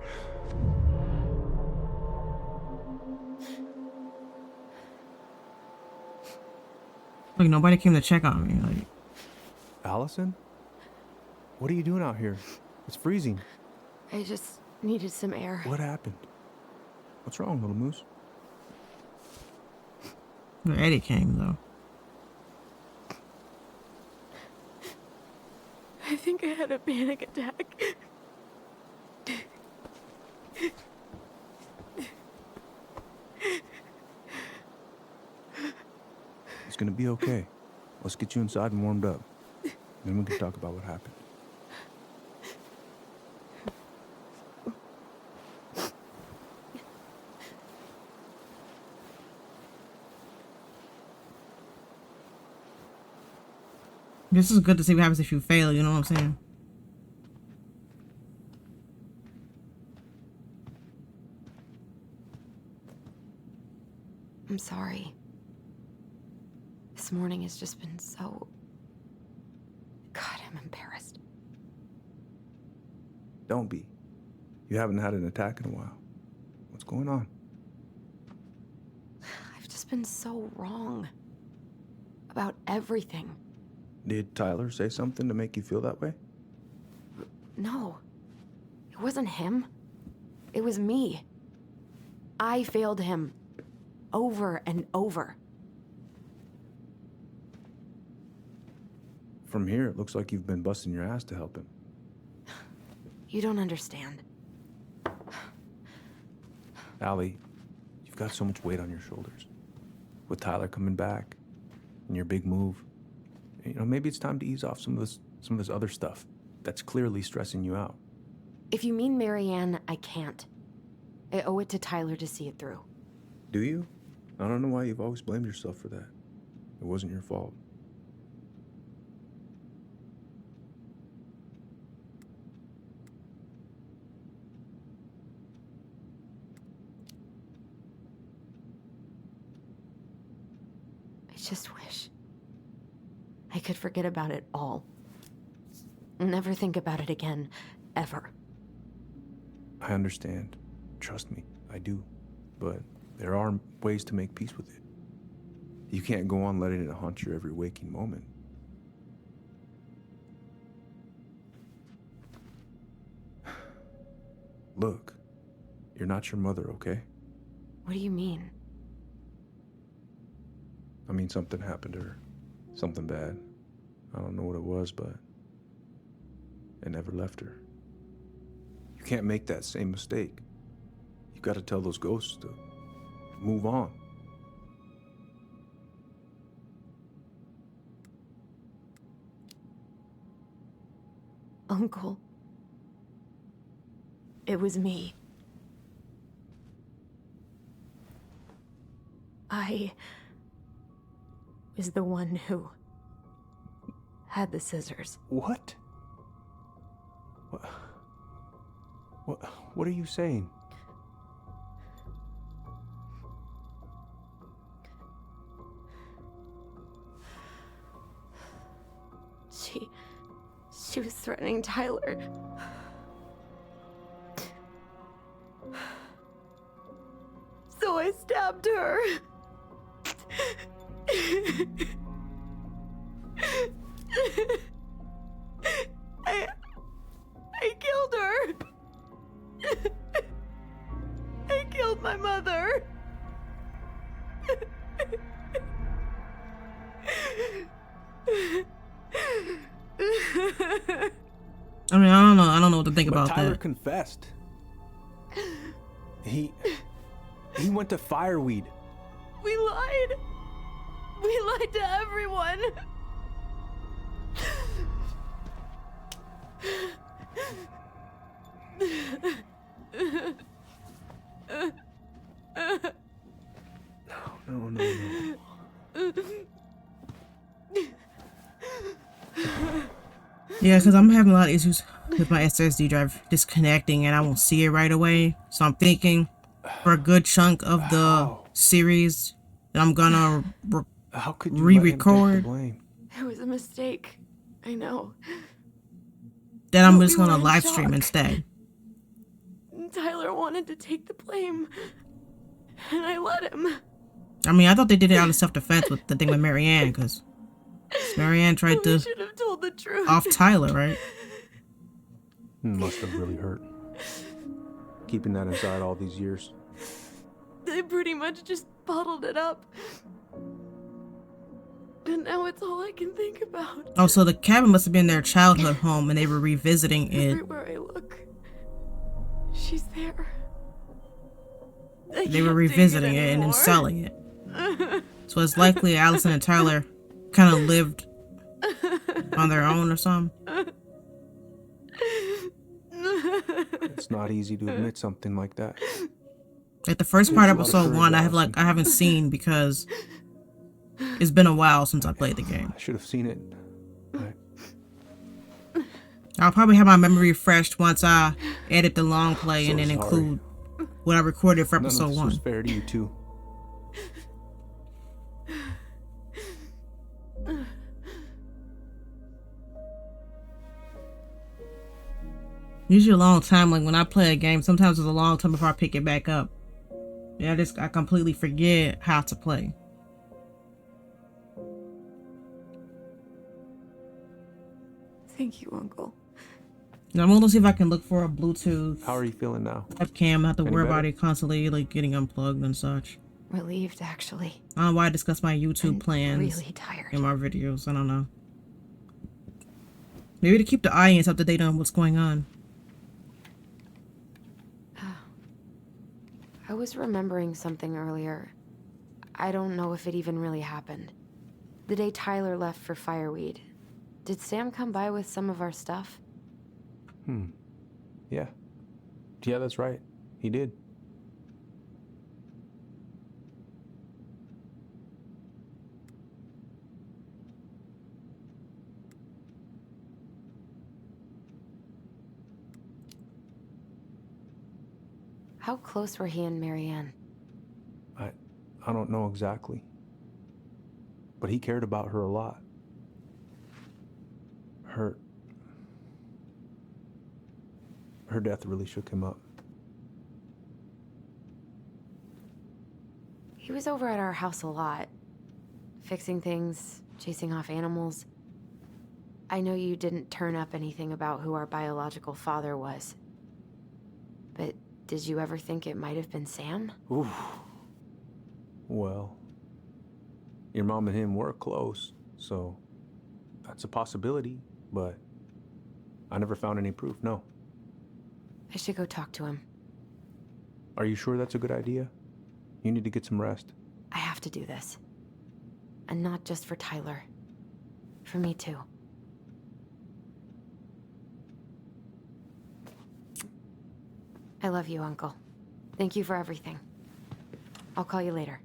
Like nobody came to check on me. Like, Alyson? What are you doing out here? It's freezing. I just needed some air. What happened? What's wrong, little moose? Eddie came though. I think I had a panic attack. be okay. Let's get you inside and warmed up. Then we can talk about what happened. This is good to see what happens if you fail, you know what I'm saying? I'm sorry. This morning has just been so... God, I'm embarrassed. Don't be. You haven't had an attack in a while. What's going on? I've just been so wrong. About everything. Did Tyler say something to make you feel that way? No. It wasn't him. It was me. I failed him. Over and over. From here, it looks like you've been busting your ass to help him. You don't understand. Allie, you've got so much weight on your shoulders. With Tyler coming back, and your big move, you know, maybe it's time to ease off some of this other stuff that's clearly stressing you out. If you mean Marianne, I can't. I owe it to Tyler to see it through. Do you? I don't know why you've always blamed yourself for that. It wasn't your fault. I just wish I could forget about it all. Never think about it again, ever. I understand. Trust me, I do. But there are ways to make peace with it. You can't go on letting it haunt your every waking moment. Look, you're not your mother, okay? What do you mean? I mean, something happened to her. Something bad. I don't know what it was, but it never left her. You can't make that same mistake. You gotta tell those ghosts to move on. Uncle. It was me. I was the one who had the scissors. What? What are you saying? She was threatening Tyler. So I stabbed her. I killed her. I killed my mother. I mean, I don't know what to think about Tyler that. confessed. He went to Fireweed. We lied. We lied to everyone. No. Yeah, because I'm having a lot of issues with my SSD drive disconnecting and I won't see it right away. So I'm thinking for a good chunk of the series that I'm gonna re-record, It was a mistake. I know. then I'm But just we gonna were in live stream shock. instead. Tyler wanted to take the blame. And I let him. I mean, I thought they did it out of self-defense with the thing with Marianne, because Marianne tried to should have told the truth. off Tyler, right? Must have really hurt. Keeping that inside all these years. They pretty much just bottled it up. And now it's all I can think about. Oh, so the cabin must have been their childhood home and they were revisiting it. Everywhere I look, she's there. They were revisiting it and then selling it. So it's likely Alyson and Tyler kind of lived on their own or something. It's not easy to admit something like that. Like the first part of There's a lot of episode 1, courage, I haven't seen because it's been a while since I played the game. I should have seen it. I'll probably have my memory refreshed once I edit the long play and then include what I recorded for episode 1. None of this was fair to you too. Usually a long time, like when I play a game, sometimes it's a long time before I pick it back up. Yeah, I completely forget how to play. Thank you, Uncle. Now I'm gonna see if I can look for a Bluetooth How are you feeling now? webcam. Not to Any worry better? about it constantly like getting unplugged and such. Relieved, actually. I don't know why I discuss my YouTube I'm plans really tired. in my videos. I don't know. Maybe to keep the audience up to date on what's going on. I was remembering something earlier. I don't know if it even really happened. The day Tyler left for Fireweed, did Sam come by with some of our stuff? Yeah. Yeah, that's right. He did. How close were he and Marianne? I don't know exactly. But he cared about her a lot. Her death really shook him up. He was over at our house a lot. Fixing things, chasing off animals. I know you didn't turn up anything about who our biological father was. But did you ever think it might have been Sam? Ooh. Well, your mom and him were close, so that's a possibility, but I never found any proof, no. I should go talk to him. Are you sure that's a good idea? You need to get some rest. I have to do this. And not just for Tyler. For me too. I love you, Uncle. Thank you for everything. I'll call you later.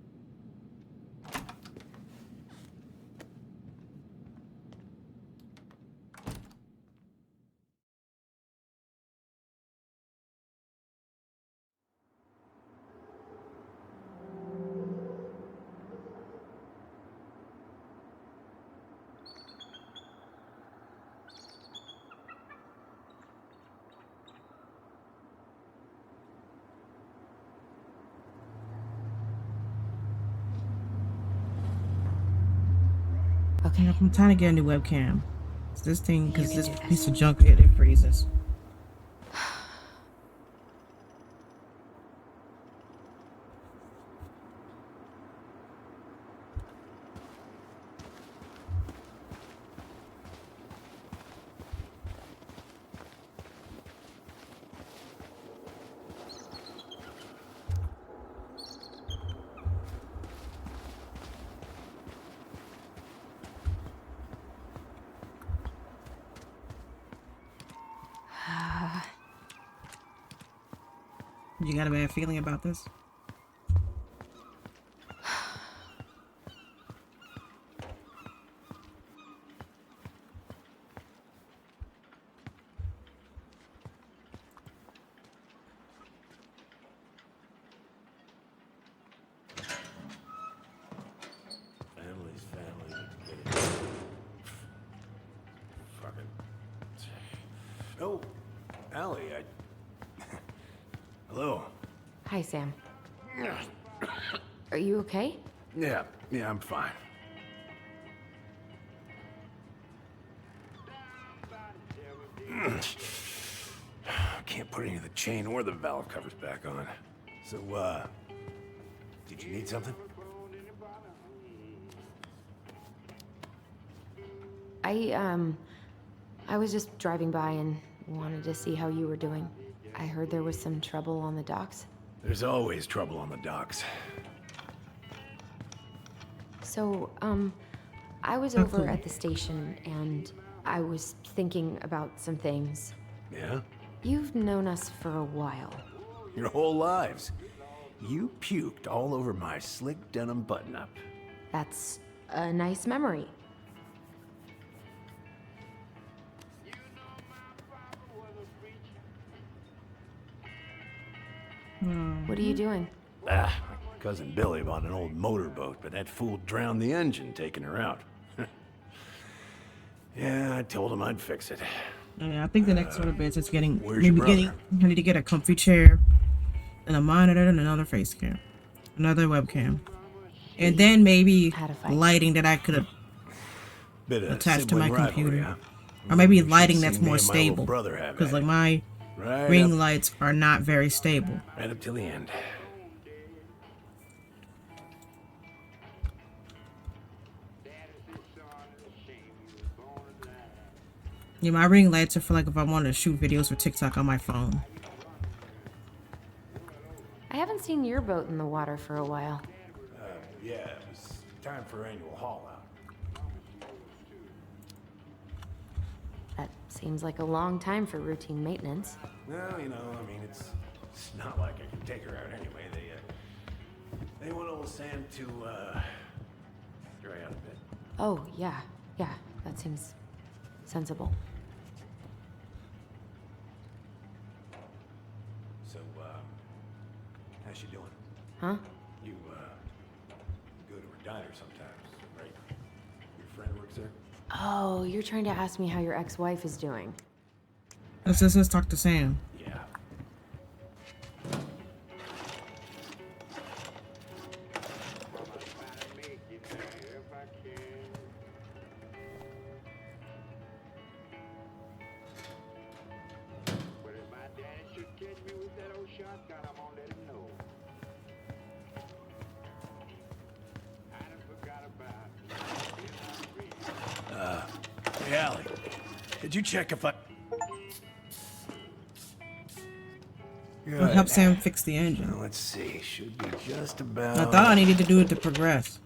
Okay, I'm trying to get a new webcam. It's this thing, because this piece of junk, it freezes. You got a bad feeling about this? Family's family. Fucking. Oh, Allie, Hello. Hi, Sam. Are you okay? Yeah, I'm fine. Can't put any of the chain or the valve covers back on. So, did you need something? I was just driving by and wanted to see how you were doing. I heard there was some trouble on the docks. There's always trouble on the docks. So, I was over at the station and I was thinking about some things. Yeah? You've known us for a while. Your whole lives. You puked all over my slick denim button-up. That's a nice memory. What are you doing? Ah, my cousin Billy bought an old motorboat, but that fool drowned the engine taking her out. Yeah, I told him I'd fix it. Yeah, I think the next order bits is getting Where's your brother? I need to get a comfy chair and a monitor and another face cam, another webcam, and then maybe lighting that I could have attached to my computer, or maybe lighting that's more stable. Because like my ring lights are not very stable. Right up till the end. Yeah, my ring lights are for like if I want to shoot videos for TikTok on my phone. I haven't seen your boat in the water for a while. Yeah, it was time for annual haul out. That seems like a long time for routine maintenance. Well, you know, I mean, it's not like I can take her out anyway. They want old Sam to dry out a bit. Oh, yeah, that seems sensible. So, how's she doing? Huh? You go to her diner sometimes, right? Your friend works there? Oh, you're trying to ask me how your ex-wife is doing. Let's talk to Sam. Yeah. Hey, Allie, did you check if I... I'll help Sam fix the engine. Well, let's see, should be just about... I thought I needed to do it to progress.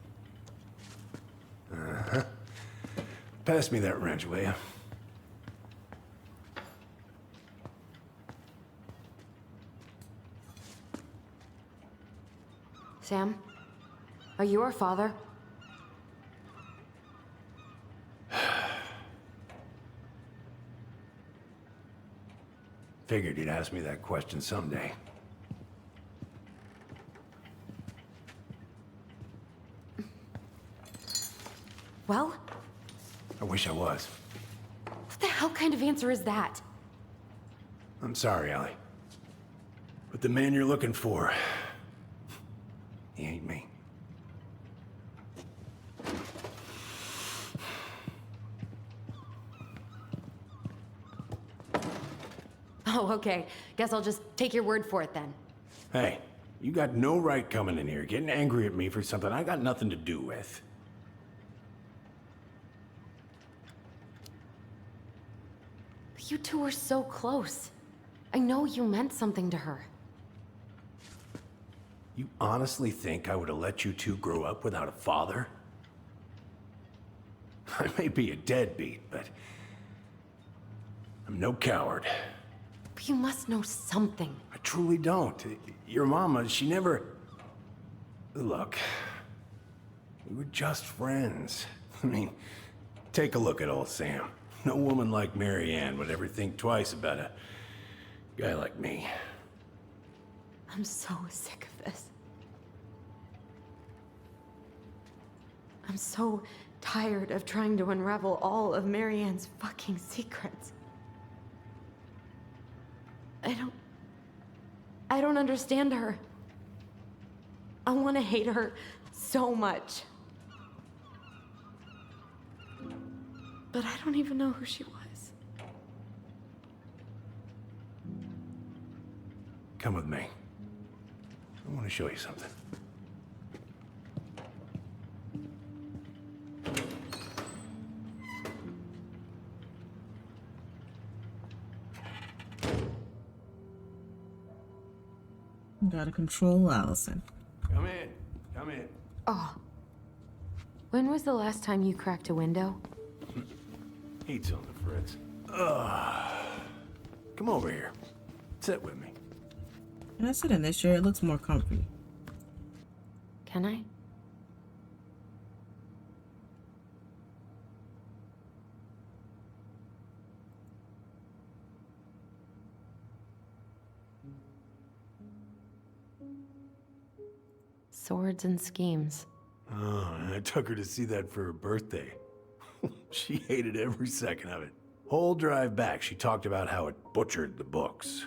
Uh-huh. Pass me that wrench, will you? Sam, are you our father? Figured you'd ask me that question someday. Well? I wish I was. What the hell kind of answer is that? I'm sorry, Allie. But the man you're looking for, he ain't me. Oh, okay. Guess I'll just take your word for it then. Hey, you got no right coming in here getting angry at me for something I got nothing to do with. But you two were so close. I know you meant something to her. You honestly think I would have let you two grow up without a father? I may be a deadbeat, but I'm no coward. But you must know something. I truly don't. Your mama, she never... Look, we were just friends. I mean, take a look at old Sam. No woman like Mary Ann would ever think twice about a guy like me. I'm so sick of this. I'm so tired of trying to unravel all of Mary Ann's fucking secrets. I don't understand her. I want to hate her so much. But I don't even know who she was. Come with me. I want to show you something. Gotta control Alyson. Come in. Come in. Oh. When was the last time you cracked a window? Eat something, Fritz. Come over here. Sit with me. Can I sit in this chair? It looks more comfy. Can I? Swords and schemes. Oh, and I took her to see that for her birthday. She hated every second of it. Whole drive back, she talked about how it butchered the books.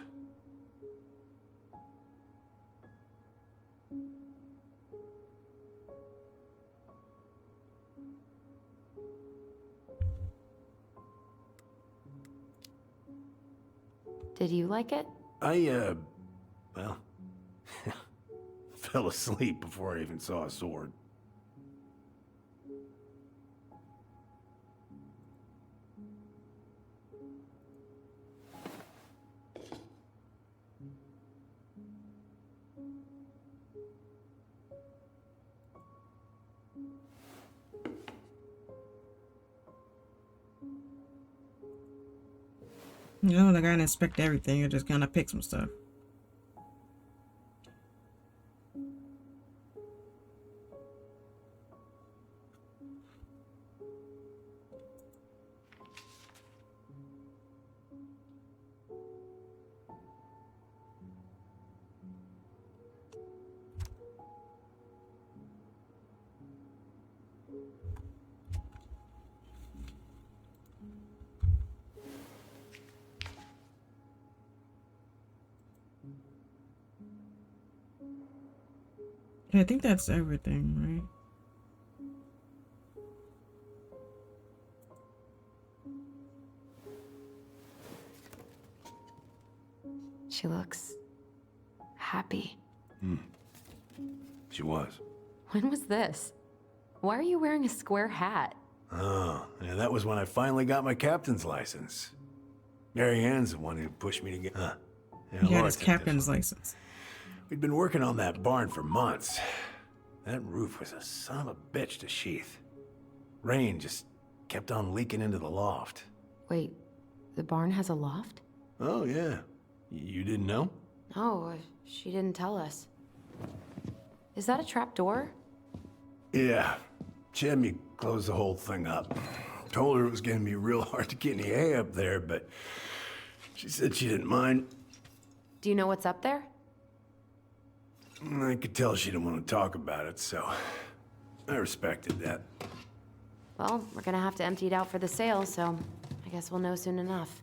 Did you like it? Well, fell asleep before I even saw a sword. You know, like I gotta inspect everything. You just kind of pick some stuff. Yeah, I think that's everything, right? She looks happy. She was. When was this? Why are you wearing a square hat? Oh, yeah, that was when I finally got my captain's license. Mary Ann's the one who pushed me to get... Yeah, He had Laura his took this captain's one. license. We'd been working on that barn for months. That roof was a son of a bitch to sheath. Rain just kept on leaking into the loft. Wait, the barn has a loft? Oh, yeah. You didn't know? No, she didn't tell us. Is that a trap door? Yeah. She had me close the whole thing up. Told her it was gonna be real hard to get any hay up there, but she said she didn't mind. Do you know what's up there? I could tell she didn't want to talk about it, so I respected that. Well, we're gonna have to empty it out for the sale, so I guess we'll know soon enough.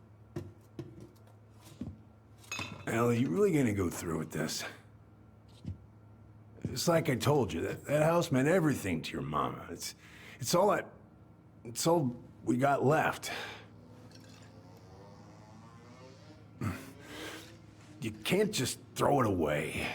Ellie, you really gonna go through with this? It's like I told you, that house meant everything to your mama. It's all we got left. You can't just throw it away.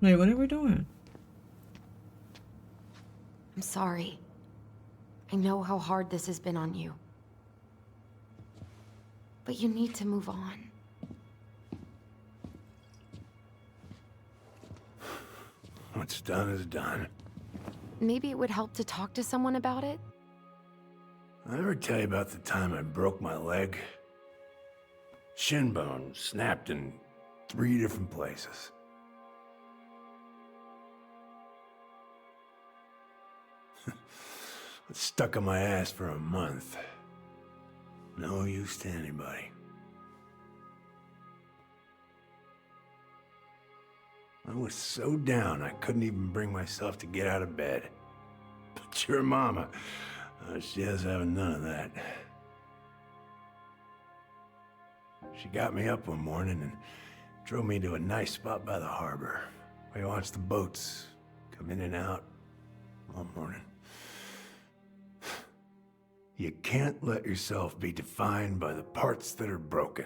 Wait, what are we doing? I'm sorry. I know how hard this has been on you. But you need to move on. What's done is done. Maybe it would help to talk to someone about it? I ever tell you about the time I broke my leg? Shin bone snapped in 3 different places. It's stuck on my ass for a month. No use to anybody. I was so down I couldn't even bring myself to get out of bed. But your mama, she has having none of that. She got me up one morning and drove me to a nice spot by the harbor. We watched the boats come in and out all morning. You can't let yourself be defined by the parts that are broken.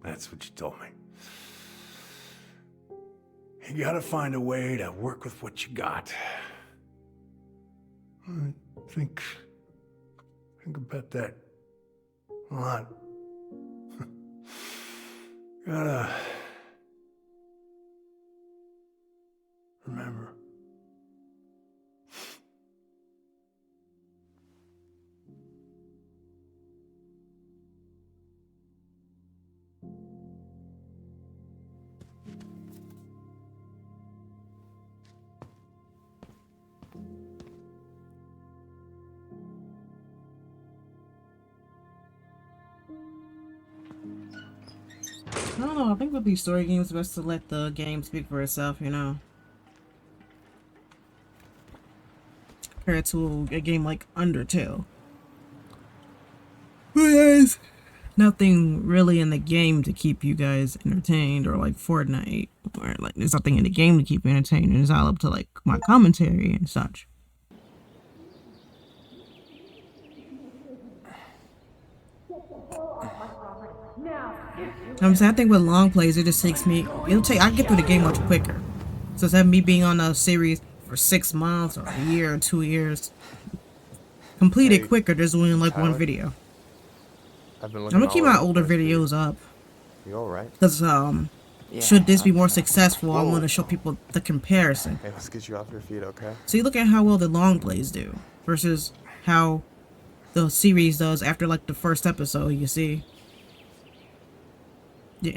That's what you told me. You gotta find a way to work with what you got. I think Think about that a lot. Gotta remember. I don't know. I think with these story games, it's best to let the game speak for itself, you know. Compared to a game like Undertale. There's nothing really in the game to keep you guys entertained, or like Fortnite, or like there's nothing in the game to keep you entertained. It's all up to like my commentary and such. I'm saying, I think with long plays, it just takes me. I get through the game much quicker. So instead of me being on a series for 6 months or a year or 2 years, complete it quicker just doing like Tyler, one video. I'm gonna keep my older videos up. You alright? Because should this be more successful, I want to show people the comparison. Hey, let's get you off your feet, okay? So you look at how well the long plays do versus how the series does after like the first episode. You see.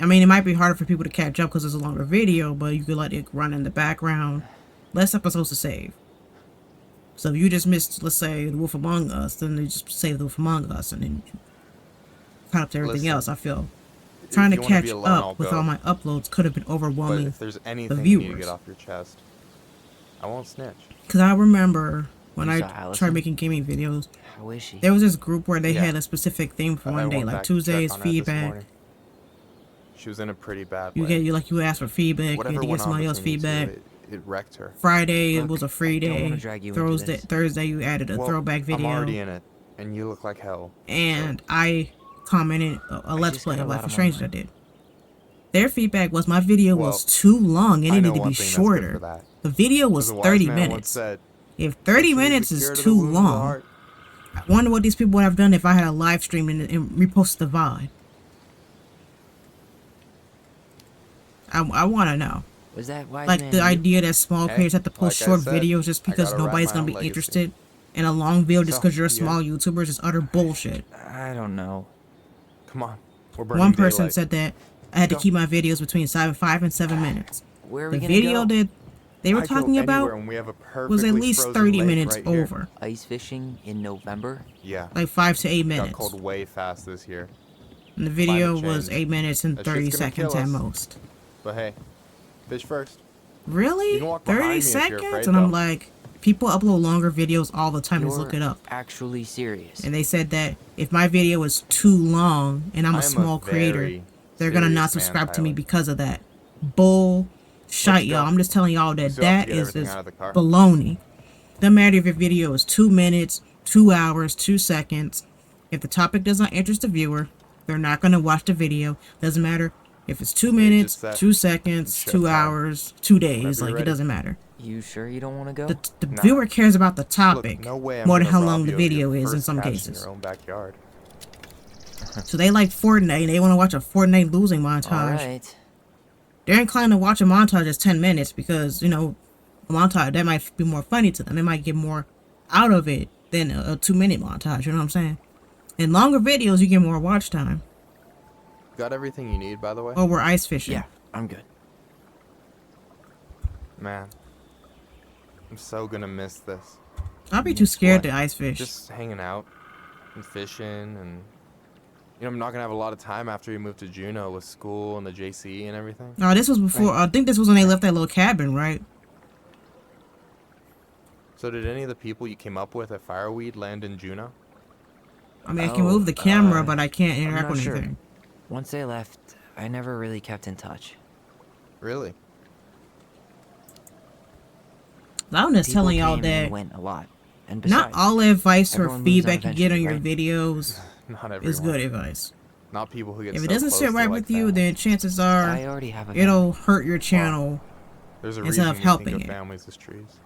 I mean, it might be harder for people to catch up because it's a longer video, but you could let it run in the background. Less episodes to save. So if you just missed, let's say, The Wolf Among Us, then they just save The Wolf Among Us and then caught up to everything else. I feel trying to catch up with all my uploads could have been overwhelming. But if there's the anything you need to viewers. get off your chest, I won't snitch. Because I remember when I Alyson? tried making gaming videos, How is she? there was this group where they Yeah. had a specific theme for I one day, went like back to check Tuesdays on her this feedback. morning. She was in a pretty bad You way. you ask for feedback, you Whatever had to get went on somebody else between you two, feedback. it wrecked her. Friday it Look, was a free I don't wanna day. drag you into this. Thursday you added a Well, throwback video. I'm already in it, and you look like hell. And I commented a let's just play got a of lot Life of is Strange money. that I did. Their feedback was my video was Well, too long. It I know needed to one be thing that's good shorter. for that. The video was As a wise 30 man once minutes. said, If 30 "Patience minutes the is cure to the too wounds of the long, heart." I wonder what these people would have done if I had a live stream and reposted the VOD. I want to know. Was that wise Like man the you? idea that small Hey, creators have to post like I short said, videos just I because gotta write nobody's my going to own be legacy. interested in a long video just So, because you're a yeah. small YouTuber is just utter bullshit. I don't know. Come on, we're burning One person daylight. said that I had to Go. keep my videos between 5 and 7 minutes. Where are we The gonna video go? that they were I'd go talking anywhere, about and we have a was at perfectly least frozen 30 lake minutes right here. over. Ice fishing in November? Yeah. Like 5 to 8 Got minutes. cold way fast this year. And the video Climate was change. 8 minutes and That 30 shit's gonna seconds kill at us. most. But hey, fish first. Really? You can walk behind 30 me if you're seconds? afraid, And I'm though. like, people upload longer videos all the time. Just look it up. Actually serious. And they said that if my video is too long and I'm I a am a small creator, very they're gonna not serious man, subscribe to me Tyler. because of that. Bull shite, Let's y'all. go. I'm just telling y'all We that still have that to get is everything just out of the car. baloney. Doesn't matter if your video is 2 minutes, 2 hours, 2 seconds. If the topic does not interest the viewer, they're not gonna watch the video. Doesn't matter if it's 2 minutes, just set 2 seconds, shit 2 time. hours, 2 days. Whenever you're Like, it ready. doesn't matter. You sure you don't want to go? The Nah. viewer cares about the topic Look, no way I'm more than gonna how rob long the you of your video is in first some catch in cases. your own backyard. So they like Fortnite and they want to watch a Fortnite losing montage. Alright. They're inclined to watch a montage that's 10 minutes because, you know, a montage, that might be more funny to them. They might get more out of it than a 2-minute montage, you know what I'm saying? In longer videos, you get more watch time. Got everything you need, by the way? Or we're ice fishing. Yeah, I'm good. Man, I'm so gonna miss this. I'll be too scared to ice fish. Just hanging out and fishing, and you know, I'm not gonna have a lot of time after we move to Juneau with school and the JC and everything. Oh, this was before, I think this was when they left that little cabin, right? So did any of the people you came up with at Fireweed land in Juneau? I mean, I can move the camera, but I can't I'm interact not with sure. anything. Once they left, I never really kept in touch. Really? I'm just People telling y'all came and that went a lot. And not besides, all advice or everyone moves on feedback you get on eventually, your right? videos Not everyone. is good advice. Not people who get If so it doesn't close sit to right like with you, family. then chances are I already have a it'll hurt your channel There's a instead reason of we helping think it. of families as trees.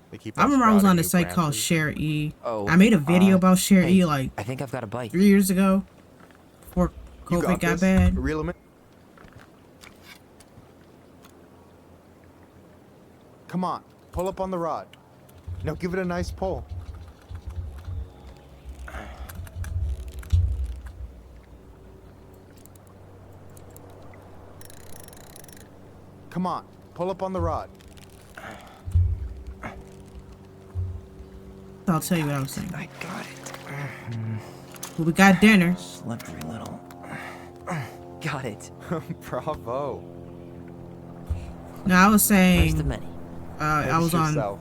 They keep I remember I was on sprouting a new site called branches. Share E. Oh, I made a video about Share hey, E like I think I've got a bite. 3 years ago before You COVID got this. bad. Reel 'em in. Come on, pull up on the rod. Now give it a nice pull. Come on, pull up on the rod. I'll tell you what I was saying. I got it. Well, we got dinner. Slippery little. Got it. Bravo. No, I was saying. First of many. I was on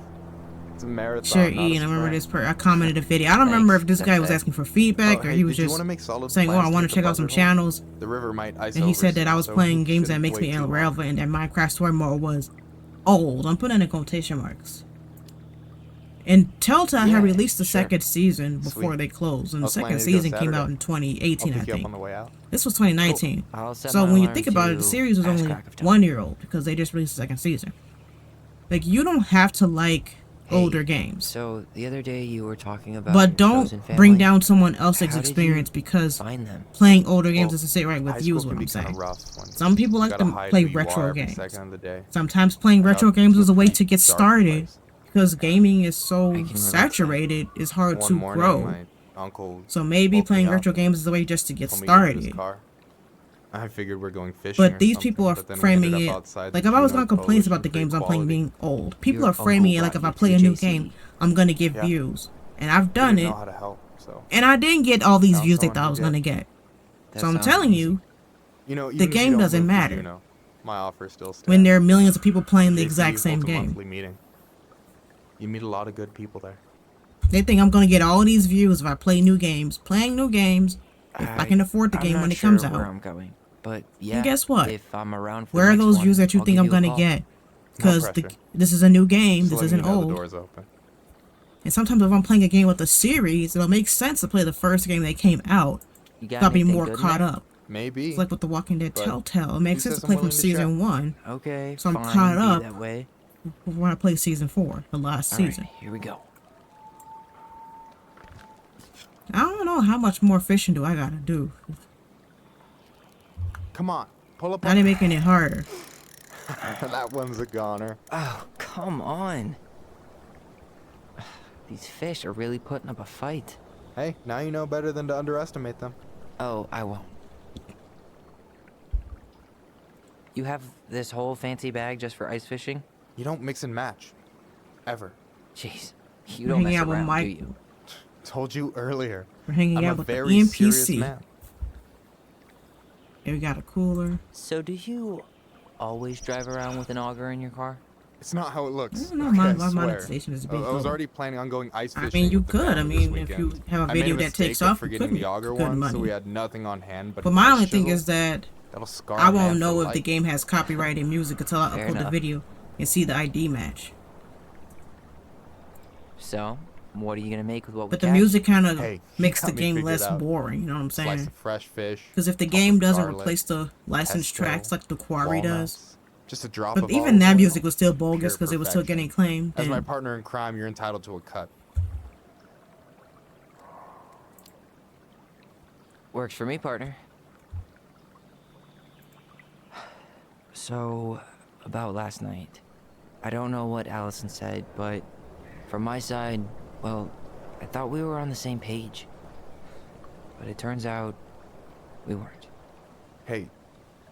It's a marathon, Share not E, a and I remember sprint. I commented a video. I don't remember if this guy was That's asking for feedback or hey, he was did you just wanna make solid saying, "Oh, I plans to want hit to the check out some buzzard hole? channels." The river might ice And he over said that I soon, was so playing you games that shouldn't makes me wait too long. irrelevant, and that Minecraft story mode was old. I'm putting in quotation marks. And Telltale had released the second season before Sweet. they closed, and I the was second planning to go season came out Saturday. in 2018, I'll I pick you up think. on the way out. This was 2019. I'll set So my when you alarm think about it, the to series was past only crack of dawn. 1 year old because they just released the second season. Like, you don't have to like older games. So the other day you were talking about But your don't chosen family. bring down someone else's How did experience you because find them? playing older games Well, doesn't sit right high with you is school what can I'm be kinda saying. rough when Some people you like gotta to hide play who you are retro every games. second of the day. Sometimes playing I retro got games to is a a way pretty to get dark started place. because gaming is so relate to that. saturated, it's hard One to morning, grow. my uncle So maybe woke me playing up retro and games is a way just to get told me to get in his started. car. I figured we're going fishing But or these something, people are but then we framing ended it up outside like the if I was Juneau gonna complain about Coalition the for games I'm playing Equality. being old. People Your are framing it uncle like if I brought play you a to new JC. game, I'm gonna get Yeah. views. And I've He done didn't it. know how to help, so And I didn't get all these found views they someone thought I who was did. gonna get. That So I'm sounds telling easy. you, You know, the even if you game don't doesn't move to matter Juneau, my offer still stands. when there are millions of people playing the JC exact same holds a game. monthly meeting. You meet a lot of good people there. They think I'm gonna get all these views if I play new games. Playing new games, if I can afford the I'm game not when it sure comes where out. I'm going, but yeah. And guess what? If I'm around for Where the are next those one, views that you I'll think give I'm you a gonna call. get? No Because pressure. this is a new game, Just this letting isn't you know the old. door's open. And sometimes if I'm playing a game with a series, it'll make sense to play the first game that came out. You got I'll be anything more good in caught there? up. Maybe. It's like with The Walking Dead but Telltale. It makes who sense says to I'm play from willing to share? season 1. Okay, So I'm fine, caught be up that way. when I play season 4, the last All right, season. here we go. I don't know how much more fishing do I gotta do. Come on, pull up I on ain't making it harder. that one's a goner. Oh, come on. These fish are really putting up a fight. Hey, now you know better than to underestimate them. Oh, I won't. You have this whole fancy bag just for ice fishing? You don't mix and match. Ever. Jeez, you We're don't hanging mess out with around, do Mike. you? Told you earlier. We're hanging I'm out a with the very serious EMPC. man. Here we got a cooler. So do you always drive around with an auger in your car? It's not how it looks. No, okay, my I swear. monetization is a big I was goal. already planning on going ice I fishing. mean, you with the could. I family this mean, if you weekend. have a I made video a that mistake takes of off, you forgetting could the auger make good one, so money. we had nothing on hand. But But if my I only thing chisel, is that that'll scar I a man won't know for if the life. game has copyrighted music until I Fair upload the enough. video and see the ID match. So, what are you gonna make with what But we the catch? music kind of Hey, you makes the got me game figured less out. boring, you know what I'm Slice saying? of fresh fish. Because if the top game of doesn't garlic, replace the licensed pesto, tracks like the Quarry does, walnuts, just a drop but of even olive that oil, music was still bogus pure because it was still perfection. getting claimed. As my then partner in crime, you're entitled to a cut. Works for me, partner. So, about last night. I don't know what Alyson said, but from my side, well, I thought we were on the same page. But it turns out we weren't. Hey,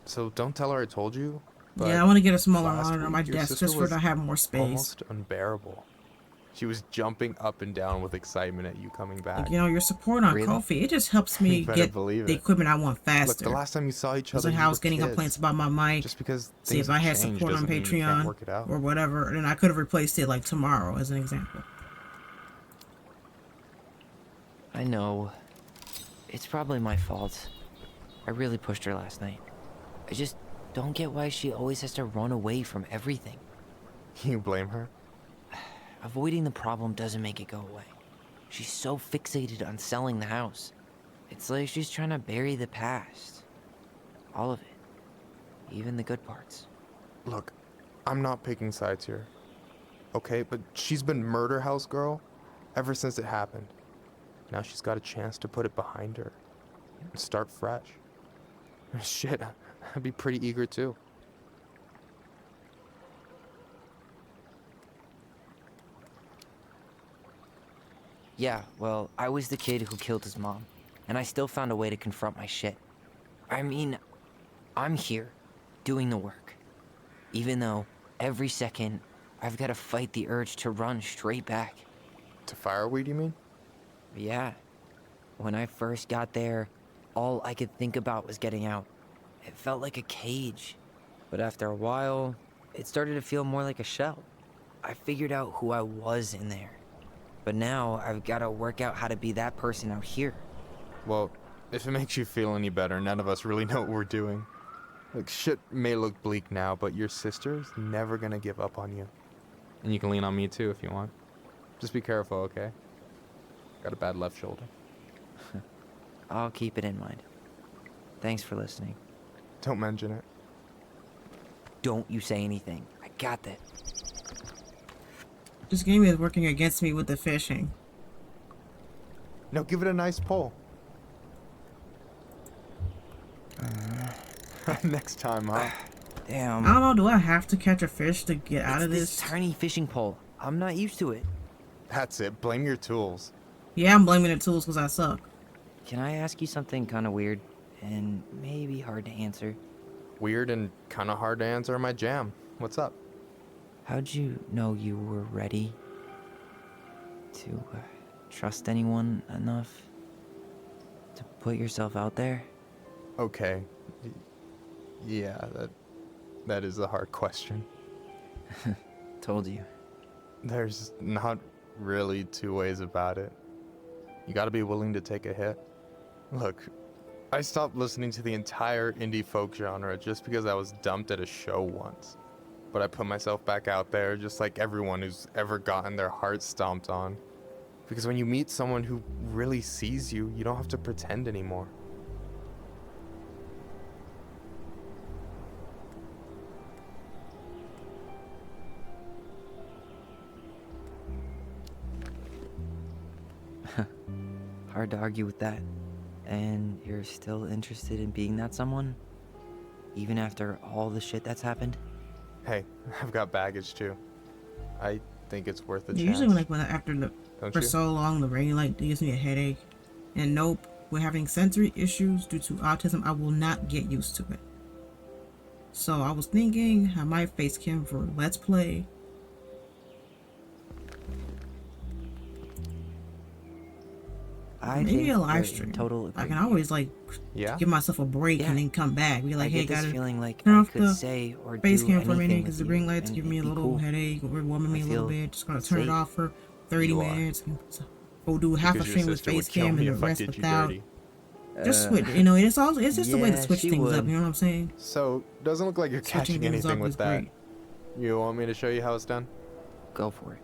so don't tell her I told you. But yeah, I want to get a smaller last monitor on my week, your desk sister just for was to have more space. Almost unbearable. She was jumping up and down with excitement at you coming back. You know, your support on Really? Ko-fi, it just helps me You better get believe the it. equipment I want Look, faster. the last time you saw each It's other, like you how I were was getting kids. complaints about my mic. Just because See, things if I had change support on doesn't mean you can't Patreon work it out. or whatever, then I could have replaced it like tomorrow, as an example. I know. It's probably my fault. I really pushed her last night. I just don't get why she always has to run away from everything. You blame her? Avoiding the problem doesn't make it go away. She's so fixated on selling the house. It's like she's trying to bury the past. All of it. Even the good parts. Look, I'm not picking sides here. okay? But she's been murder house girl ever since it happened. Now she's got a chance to put it behind her and start fresh. Shit, I'd be pretty eager too. Yeah, well, I was the kid who killed his mom, and I still found a way to confront my shit. I mean, I'm here, doing the work. Even though, every second, I've got to fight the urge to run straight back. To fireweed, you mean? Yeah. When I first got there, all I could think about was getting out. It felt like a cage. But after a while, it started to feel more like a shell. I figured out who I was in there. But now, I've got to work out how to be that person out here. Well, if it makes you feel any better, none of us really know what we're doing. Like, shit may look bleak now, but your sister's never gonna give up on you. And you can lean on me too if you want. Just be careful, okay? Got a bad left shoulder. I'll keep it in mind. Thanks for listening. Don't mention it. Don't you say anything. I got that. This game is working against me with the fishing. No, give it a nice pull. Next time, huh? Damn. I don't know, do I have to catch a fish to get out of this tiny fishing pole. I'm not used to it. That's it. Blame your tools. Yeah, I'm blaming the tools because I suck. Can I ask you something kind of weird and maybe hard to answer? Weird and kind of hard to answer my jam. What's up? How'd you know you were ready to trust anyone enough to put yourself out there? Okay. Yeah, that is a hard question. Told you. There's not really two ways about it. You gotta be willing to take a hit. Look, I stopped listening to the entire indie folk genre just because I was dumped at a show once. But I put myself back out there just like everyone who's ever gotten their heart stomped on. Because when you meet someone who really sees you, you don't have to pretend anymore. Hard to argue with that. And you're still interested in being that someone? Even after all the shit that's happened? Hey, I've got baggage too. I think it's worth a chance. Usually for so long the rain light gives me a headache. And nope, with having sensory issues due to autism, I will not get used to it. So I was thinking I might face Kim for Let's Play. Maybe a live stream. I can always give myself a break and then come back. Be like, hey, gotta feeling like turn I off could the say or face do cam for a minute anything because the with green you lights and give me a it'd be little cool. headache or warming me a little bit. Just gonna turn it safe. off for 30 You are. minutes. We'll do half a Because your stream with sister would face kill cam me and the if I rest did you without. dirty. Just switch, it's just a way to switch she things up. would. You know what I'm saying? So, doesn't look like you're Switching catching things anything up with is that. great. You want me to show you how it's done? Go for it.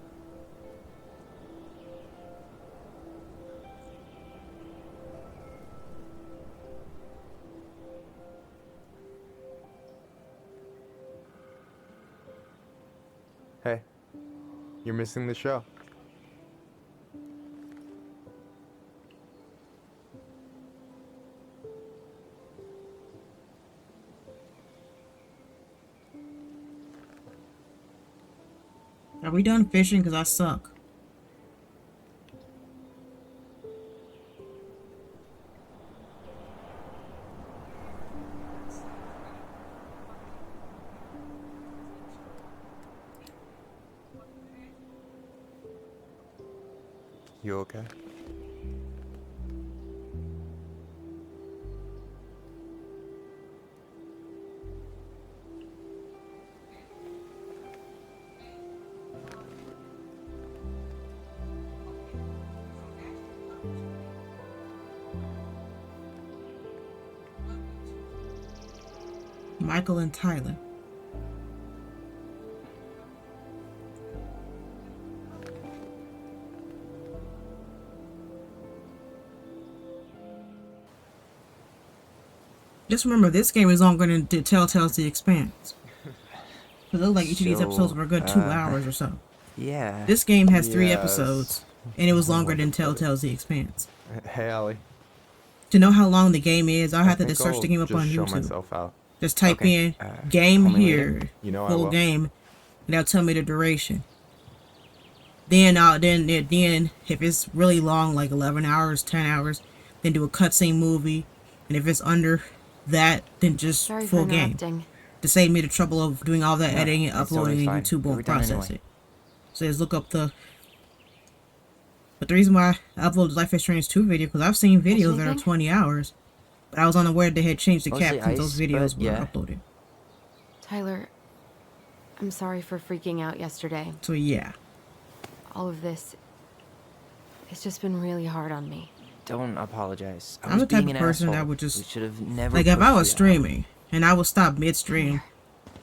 Hey, you're missing the show. Are we done fishing? Because I suck. You okay? Michael and Tyler. Just remember, this game is on going to Telltale's The Expanse. It looks like each of these episodes were a good 2 hours or so. Yeah. This game has 3 Yes. episodes, and it was longer than Telltale's The Expanse. Hey, Allie. To know how long the game is, I'll have to think just search I'll the game up just on show YouTube. myself out. Just type Okay. in game call me here, later. You know I full will. game, and that'll tell me the duration. Then if it's really long, like 11 hours, 10 hours, then do a cutscene movie. And if it's under that, then just Sorry for full game. interrupting. To save me the trouble of doing all that No, editing and it's uploading, totally and fine. YouTube We were won't done process anyway. it. So just look up the... But the reason why I uploaded Life is Strange 2 video, because I've seen videos that are 20 hours. But I was unaware they had changed the Mostly cap since those ice, videos but were yeah. uploaded. Tyler, I'm sorry for freaking out yesterday. So yeah. All of this, it's just been really hard on me. Don't apologize. I I'm was the type being of an person that asshole. would We just... should have never Like, if I pushed was you out. streaming, and I would stop mid-stream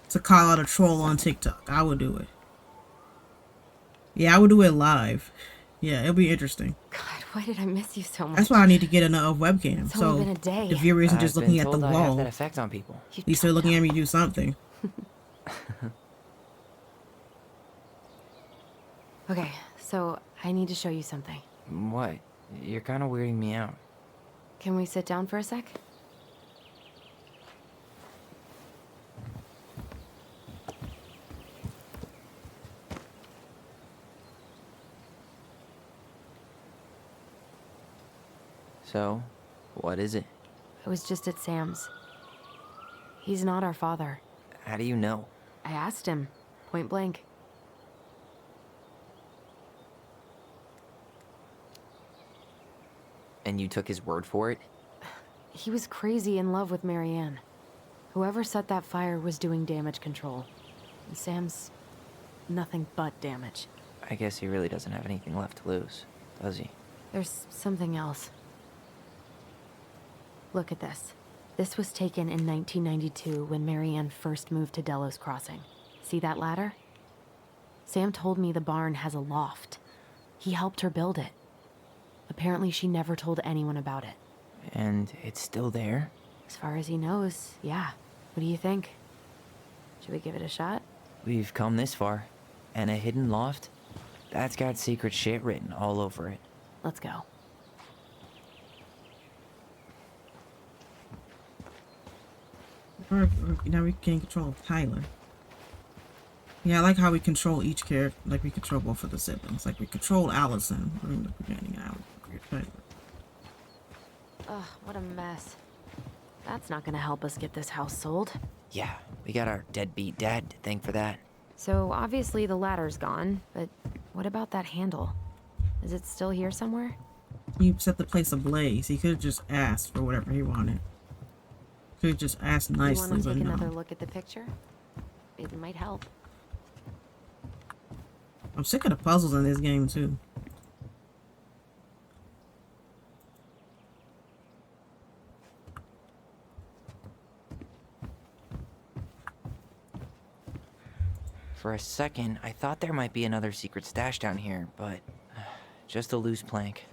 to call out a troll on TikTok, I would do it. Yeah, I would do it live. Yeah, it'll be interesting. God, why did I miss you so much? That's why I need to get another webcam. It's So only been a day. the viewer isn't just I've looking been at the told I have wall. that effect on people. At least they're looking at me do something. Okay, so I need to show you something. What? You're kind of weirding me out. Can we sit down for a sec? So, what is it? I was just at Sam's. He's not our father. How do you know? I asked him, point blank. And you took his word for it? He was crazy in love with Marianne. Whoever set that fire was doing damage control. And Sam's nothing but damage. I guess he really doesn't have anything left to lose, does he? There's something else. Look at this. This was taken in 1992 when Marianne first moved to Delos Crossing. See that ladder? Sam told me the barn has a loft. He helped her build it. Apparently she never told anyone about it. And it's still there? As far as he knows, yeah. What do you think? Should we give it a shot? We've come this far. And a hidden loft? That's got secret shit written all over it. Let's go. Or now we can control Tyler. Yeah, I like how we control each character. Like we control both of the siblings. Like we control Alyson in the beginning. Ugh, what a mess. That's not gonna help us get this house sold. Yeah, we got our deadbeat dad to thank for that. So obviously the ladder's gone, but what about that handle? Is it still here somewhere? He set the place ablaze. He could have just asked for whatever he wanted. Could have just asked You nicely, wanna but take no. another look at the picture? It might help. I'm sick of the puzzles in this game too. For a second, I thought there might be another secret stash down here, but just a loose plank.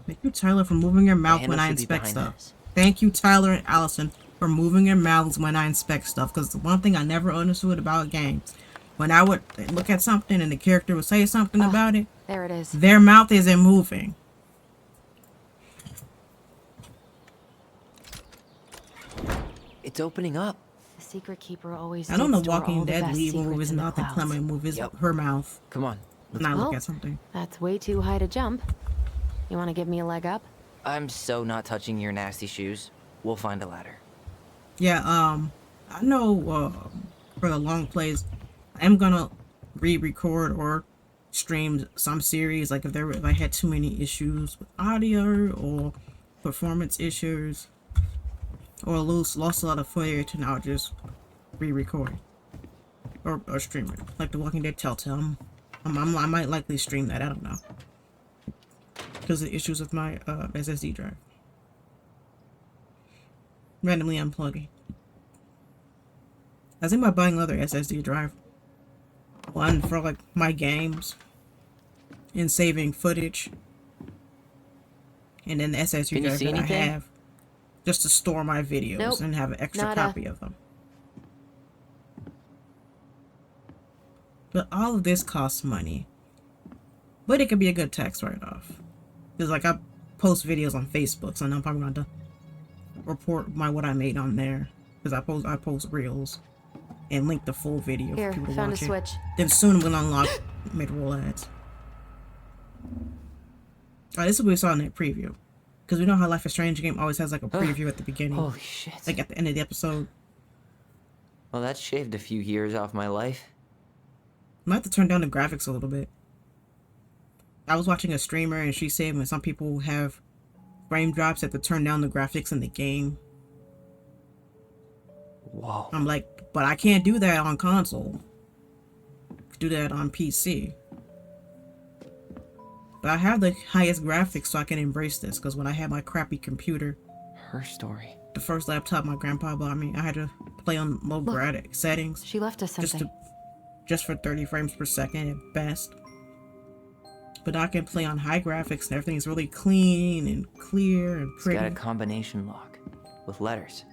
Thank you, Tyler, for moving your mouth when I inspect stuff. Thank you, Tyler and Alyson, for moving your mouths when I inspect stuff. Because the one thing I never understood about games, when I would look at something and the character would say something about it, there it is. Their mouth isn't moving. It's opening up. The secret keeper always I don't know did store all Walking the Dead best leave will move secrets his in the mouth and clouds. Clement move her mouth. Come on. When I look at something. That's way too high to jump. You want to give me a leg up? I'm so not touching your nasty shoes. We'll find a ladder. Yeah, I know for the long plays, I'm gonna re-record or stream some series. Like if I had too many issues with audio or performance issues or lost a lot of footage, and I'll just re-record or stream it. Like the Walking Dead Telltale. I might likely stream that. I don't know because of the issues with my SSD drive. Randomly unplugging. I think about buying another SSD drive. One for like my games and saving footage. And then the SSD Can you drive see that anything? I have just to store my videos Nope. and have an extra Nada. copy of them. But all of this costs money. But it could be a good tax write-off. Because, like, I post videos on Facebook, so now I'm probably going to report what I made on there. Because I post reels and link the full video Here, for people to found watch a it. switch. Then soon I'm going to unlock mid-roll ads. Alright, this is what we saw in that preview. Because we know how Life is Strange game always has, like, a preview at the beginning. Holy shit. Like, at the end of the episode. Well, that shaved a few years off my life. I might have to turn down the graphics a little bit. I was watching a streamer and she said when some people have frame drops, they have to turn down the graphics in the game. Whoa. I'm like, but I can't do that on console. I can do that on PC. But I have the highest graphics so I can embrace this, because when I had my crappy computer, her story, the first laptop my grandpa bought me, I had to play on low graphic settings. She left us something. Just for 30 frames per second at best. But I can play on high graphics and everything's really clean and clear and pretty. It's got a combination lock with letters.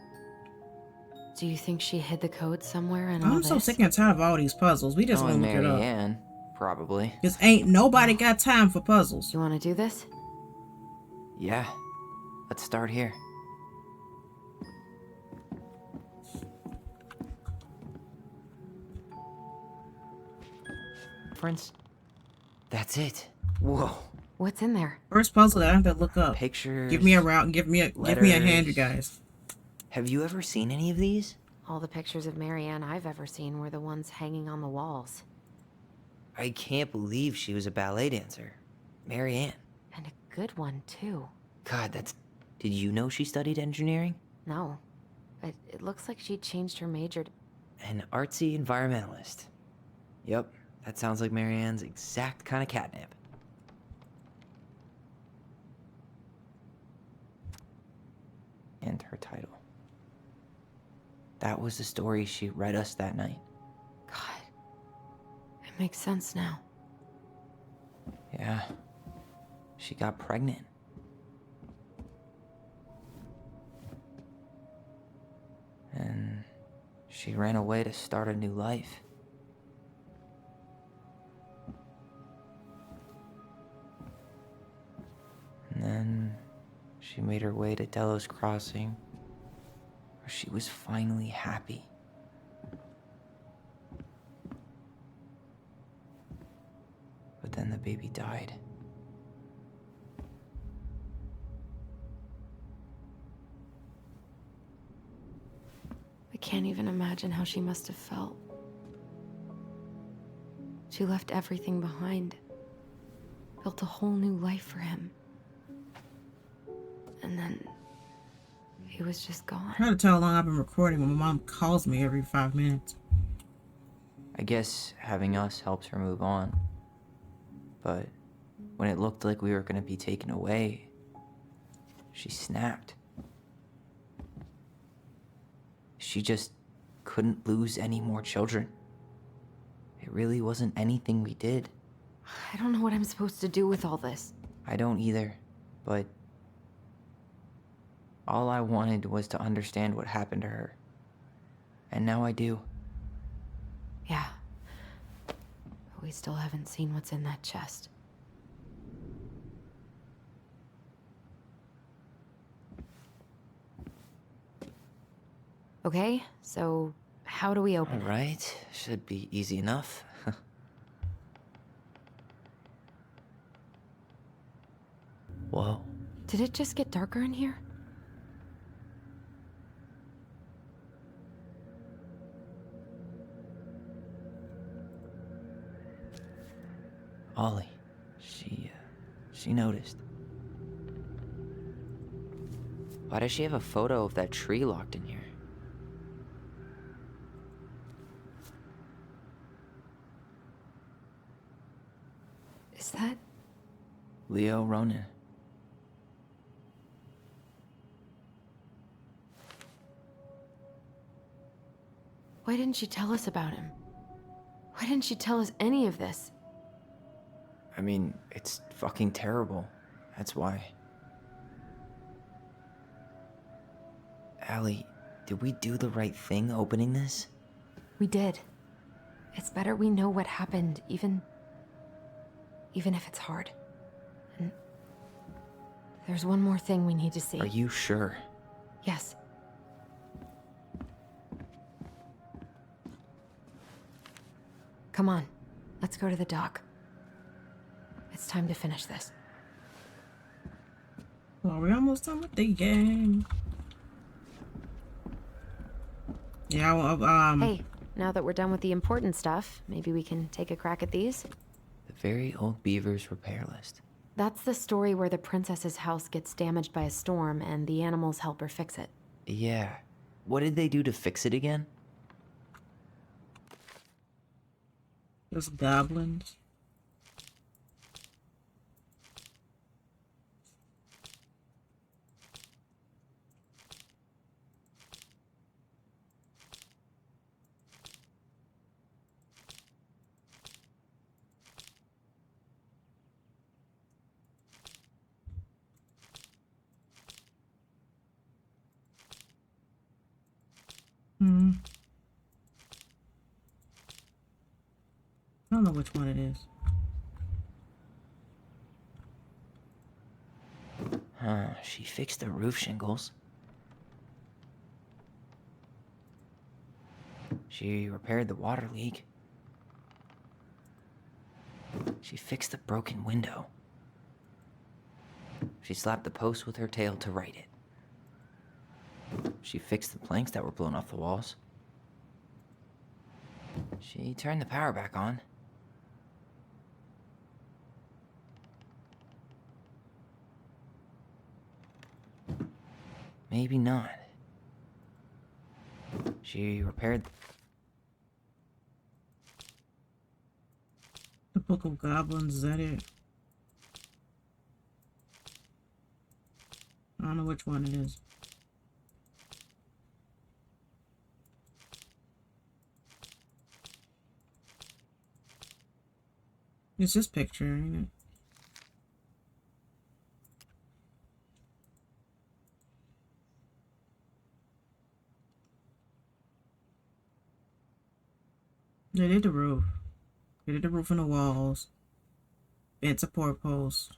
Do you think she hid the code somewhere in all I'm this? so sick and tired of all these puzzles. We just won't look it up. Marianne, probably. Because ain't nobody got time for puzzles. You want to do this? Yeah. Let's start here. Prince. That's it. Whoa. What's in there? First puzzle that I have to look up. Pictures. Give me a route. Give me a hand, you guys. Have you ever seen any of these? All the pictures of Marianne I've ever seen were the ones hanging on the walls. I can't believe she was a ballet dancer. Marianne. And a good one, too. God, that's... Did you know she studied engineering? No. It looks like she changed her major to... An artsy environmentalist. Yep, that sounds like Marianne's exact kind of catnip. And her title. That was the story she read us that night. God. It makes sense now. Yeah. She got pregnant. And she ran away to start a new life. And then she made her way to Delos Crossing, where she was finally happy. But then the baby died. I can't even imagine how she must have felt. She left everything behind. Built a whole new life for him. And then he was just gone. I try to tell how long I've been recording when my mom calls me every 5 minutes. I guess having us helps her move on. But when it looked like we were gonna be taken away, she snapped. She just couldn't lose any more children. It really wasn't anything we did. I don't know what I'm supposed to do with all this. I don't either, but all I wanted was to understand what happened to her. And now I do. Yeah. But we still haven't seen what's in that chest. Okay, so how do we open it? All right, should be easy enough. Whoa. Did it just get darker in here? Ollie, she noticed. Why does she have a photo of that tree locked in here? Is that... Leo Ronan. Why didn't she tell us about him? Why didn't she tell us any of this? I mean, it's fucking terrible. That's why. Allie, did we do the right thing opening this? We did. It's better we know what happened, even if it's hard. And there's one more thing we need to see. Are you sure? Yes. Come on, let's go to the dock. It's time to finish this. Well, we're almost done with the game. Yeah, well, Hey, now that we're done with the important stuff, maybe we can take a crack at these? The very old beaver's repair list. That's the story where the princess's house gets damaged by a storm and the animals help her fix it. Yeah. What did they do to fix it again? Those goblins. I don't know which one it is. She fixed the roof shingles. She repaired the water leak. She fixed the broken window. She slapped the post with her tail to right it. She fixed the planks that were blown off the walls. She turned the power back on. Maybe not. She repaired... The Book of Goblins, is that it? I don't know which one it is. It's this picture, ain't it? They did the roof. They did the roof and the walls. Bent support posts.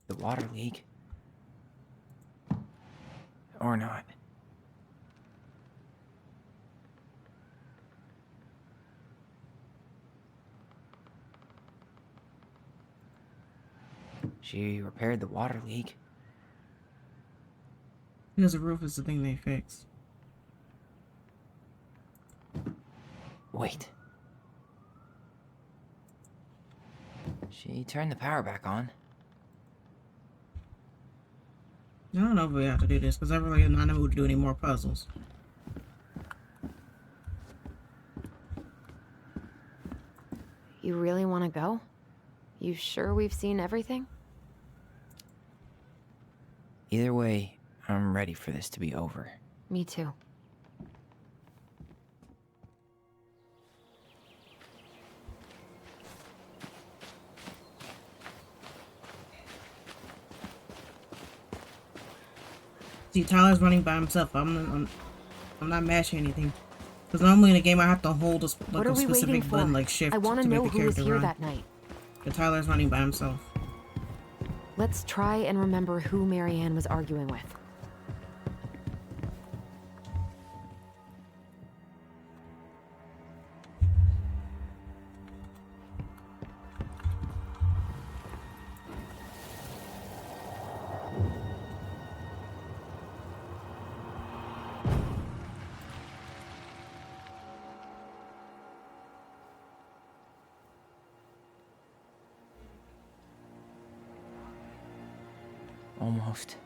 The water leak. Or not. She repaired the water leak. Because the roof is the thing they fixed. Wait. She turned the power back on. I don't know if we have to do this because I really am not in the mood to do any more puzzles. You really want to go? You sure we've seen everything? Either way, I'm ready for this to be over. Me too. See, Tyler's running by himself. I'm not mashing anything. Because normally in a game I have to hold a specific button like shift to make the character run. I want to know who was here that night. But Tyler's running by himself. Let's try and remember who Marianne was arguing with. Almost.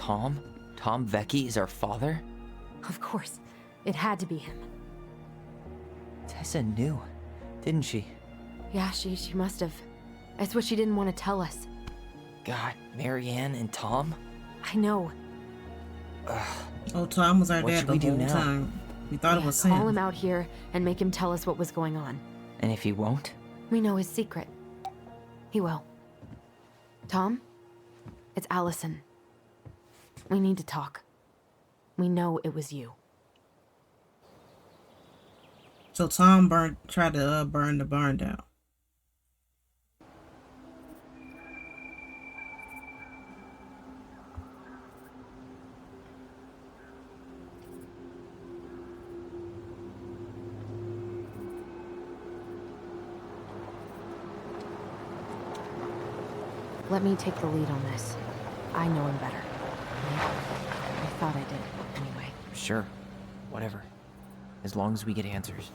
Tom? Tom Vecchi is our father? Of course. It had to be him. Tessa knew, didn't she? Yeah, she must have. It's what she didn't want to tell us. God, Marianne and Tom? I know. Oh, Tom was our What dad should the we do whole now? time. We thought it was Call Sam. him out here and make him tell us what was going on. And if he won't? We know his secret. He will. Tom? It's Alyson. We need to talk. We know it was you. So Tom tried to burn the barn down. Let me take the lead on this. I know him better. I thought I did, anyway. Sure. Whatever. As long as we get answers.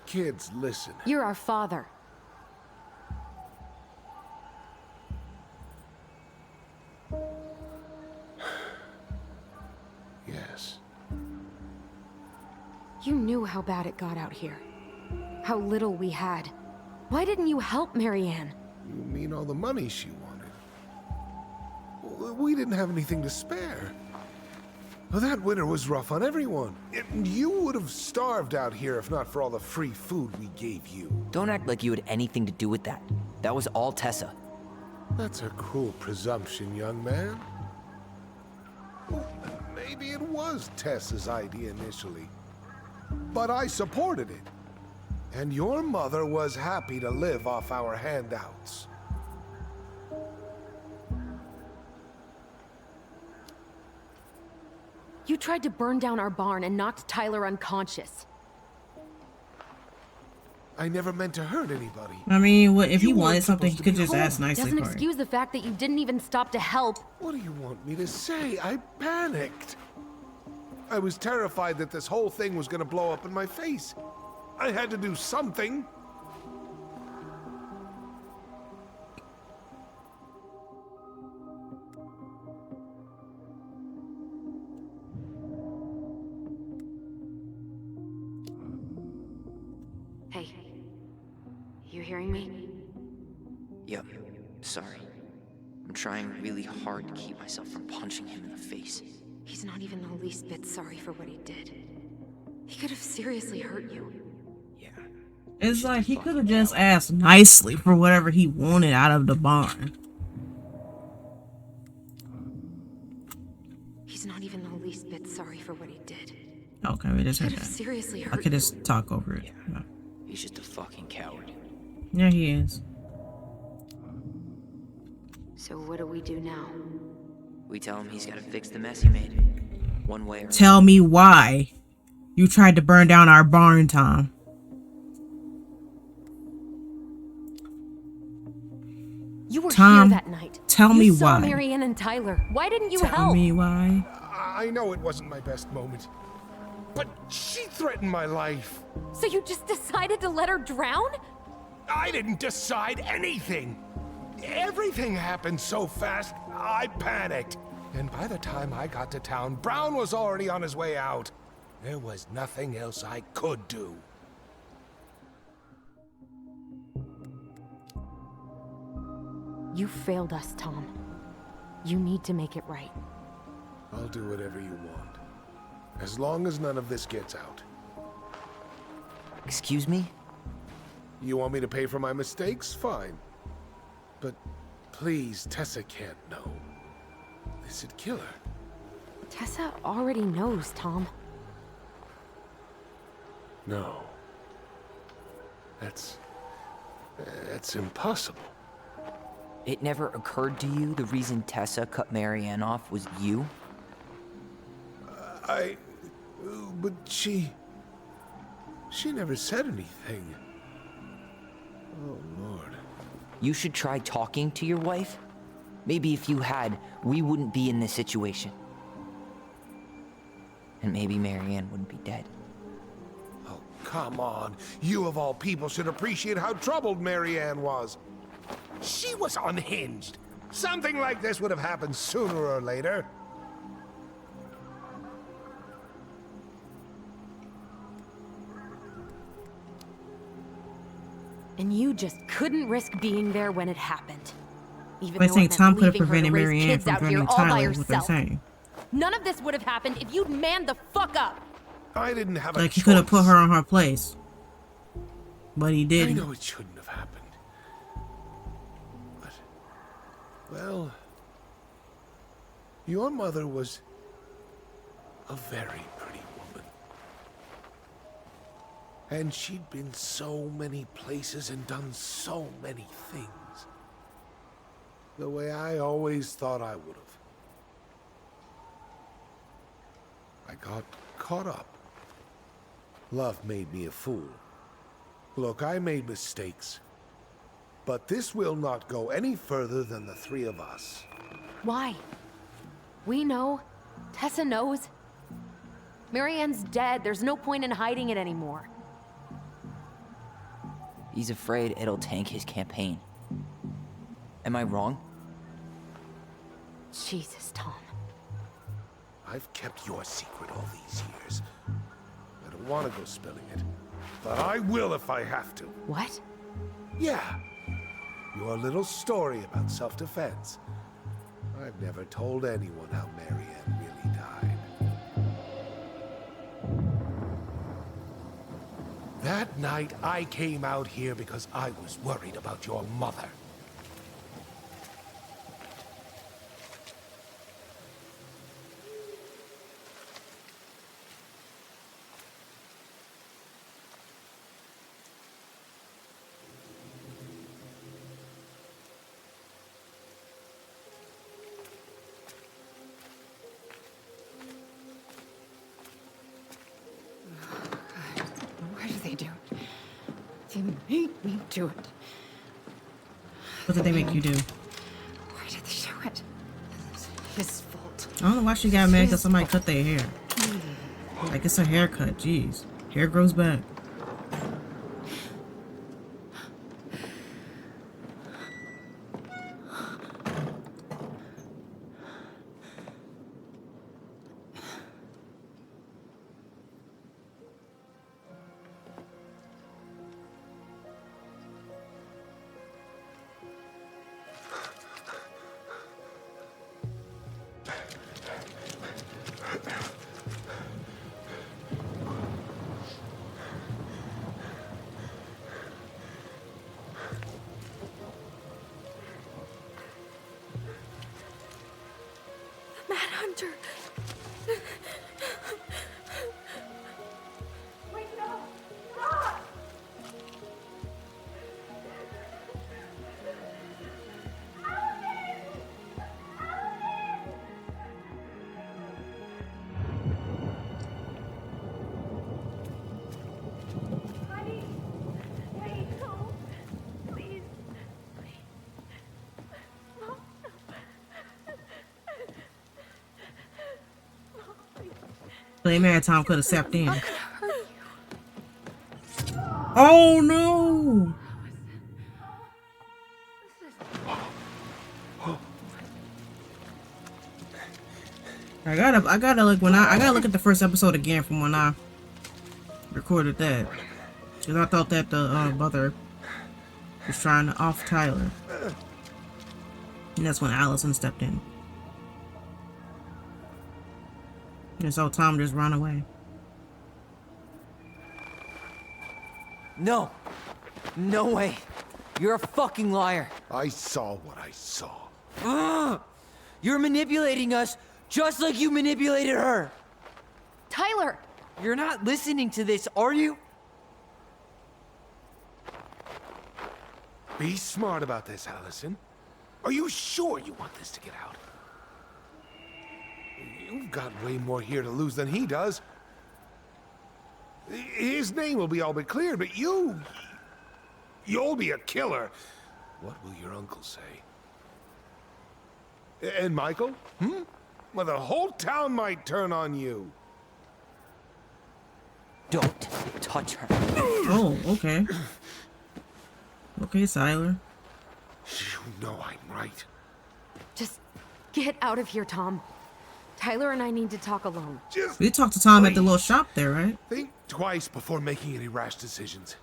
Kids, listen. You're our father. Yes. You knew how bad it got out here. How little we had. Why didn't you help Marianne? You mean all the money she wanted? We didn't have anything to spare. Well, that winter was rough on everyone. You would have starved out here if not for all the free food we gave you. Don't act like you had anything to do with that. That was all Tessa. That's a cruel presumption, young man. Well, maybe it was Tessa's idea initially. But I supported it. And your mother was happy to live off our handouts. You tried to burn down our barn and knocked Tyler unconscious. I never meant to hurt anybody. I mean, if he wanted something, he could just ask nicely Doesn't for it. excuse the fact that you didn't even stop to help. What do you want me to say? I panicked. I was terrified that this whole thing was gonna blow up in my face. I had to do something. Hey, you hearing me? Yep. Sorry. I'm trying really hard to keep myself from punching him in the face. He's not even the least bit sorry for what he did. He could have seriously hurt you. It's like he could have just asked nicely for whatever he wanted out of the barn. He's not even the least bit sorry for what he did. Okay, we just He heard could have that. seriously I hurt could you. just talk over it. Yeah. He's just a fucking coward. Yeah, he is. So what do we do now? We tell him he's gotta fix the mess he made. One way or Tell me why you tried to burn down our barn, Tom. You were Tom, here that night. tell me You saw why. Marianne and Tyler. Why didn't you Tell help? me why. I know it wasn't my best moment. But she threatened my life. So you just decided to let her drown? I didn't decide anything. Everything happened so fast, I panicked. And by the time I got to town, Brown was already on his way out. There was nothing else I could do. You failed us, Tom. You need to make it right. I'll do whatever you want. As long as none of this gets out. Excuse me? You want me to pay for my mistakes? Fine. But please, Tessa can't know. This'd kill her. Tessa already knows, Tom. No. That's impossible. It never occurred to you the reason Tessa cut Marianne off was you? But she never said anything. Oh, Lord. You should try talking to your wife. Maybe if you had, we wouldn't be in this situation. And maybe Marianne wouldn't be dead. Oh, come on. You of all people should appreciate how troubled Marianne was. She was unhinged. Something like this would have happened sooner or later. And you just couldn't risk being there when it happened. Even I though think it Tom meant could have leaving her to prevented raise Marianne kids from out here joining all by Tyler, is what they're herself. saying. None of this would have happened if you'd manned the fuck up. I didn't have a Like, he choice. could have put her on her place. But he I didn't. know it shouldn't have happened. But, well, your mother was a very pretty woman. And she'd been so many places and done so many things. The way I always thought I would have. I got caught up. Love made me a fool. Look, I made mistakes. But this will not go any further than the three of us. Why? We know. Tessa knows. Marianne's dead. There's no point in hiding it anymore. He's afraid it'll tank his campaign. Am I wrong? Jesus, Tom. I've kept your secret all these years. I don't want to go spilling it. But I will if I have to. What? Yeah. Your little story about self-defense. I've never told anyone how Marianne really died. That night, I came out here because I was worried about your mother. Why do they do it? They made me do it. What did they make you do? Why did they do it? It's his fault. I don't know why she got mad because somebody cut their hair. Like, it's a haircut, jeez. Hair grows back. Manhunter. Wait, no. Stop. Honey. Hey, no. Please. They mad Tom could have stepped in. Oh no! I gotta look I gotta look at the first episode again from when I recorded that, because I thought that the brother was trying to off Tyler, and that's when Alyson stepped in. And so Tom just ran away. No. No way. You're a fucking liar. I saw what I saw. Ugh! You're manipulating us just like you manipulated her. Tyler! You're not listening to this, are you? Be smart about this, Alyson. Are you sure you want this to get out? You've got way more here to lose than he does. His name will be all but cleared, but you'll be a killer. What will your uncle say? And Michael? Well, the whole town might turn on you. Don't touch her. Oh, okay. Okay, Tyler. You know I'm right. Just get out of here, Tom. Tyler and I need to talk alone. We talked to Tom at the little shop there, right? Think twice before making any rash decisions.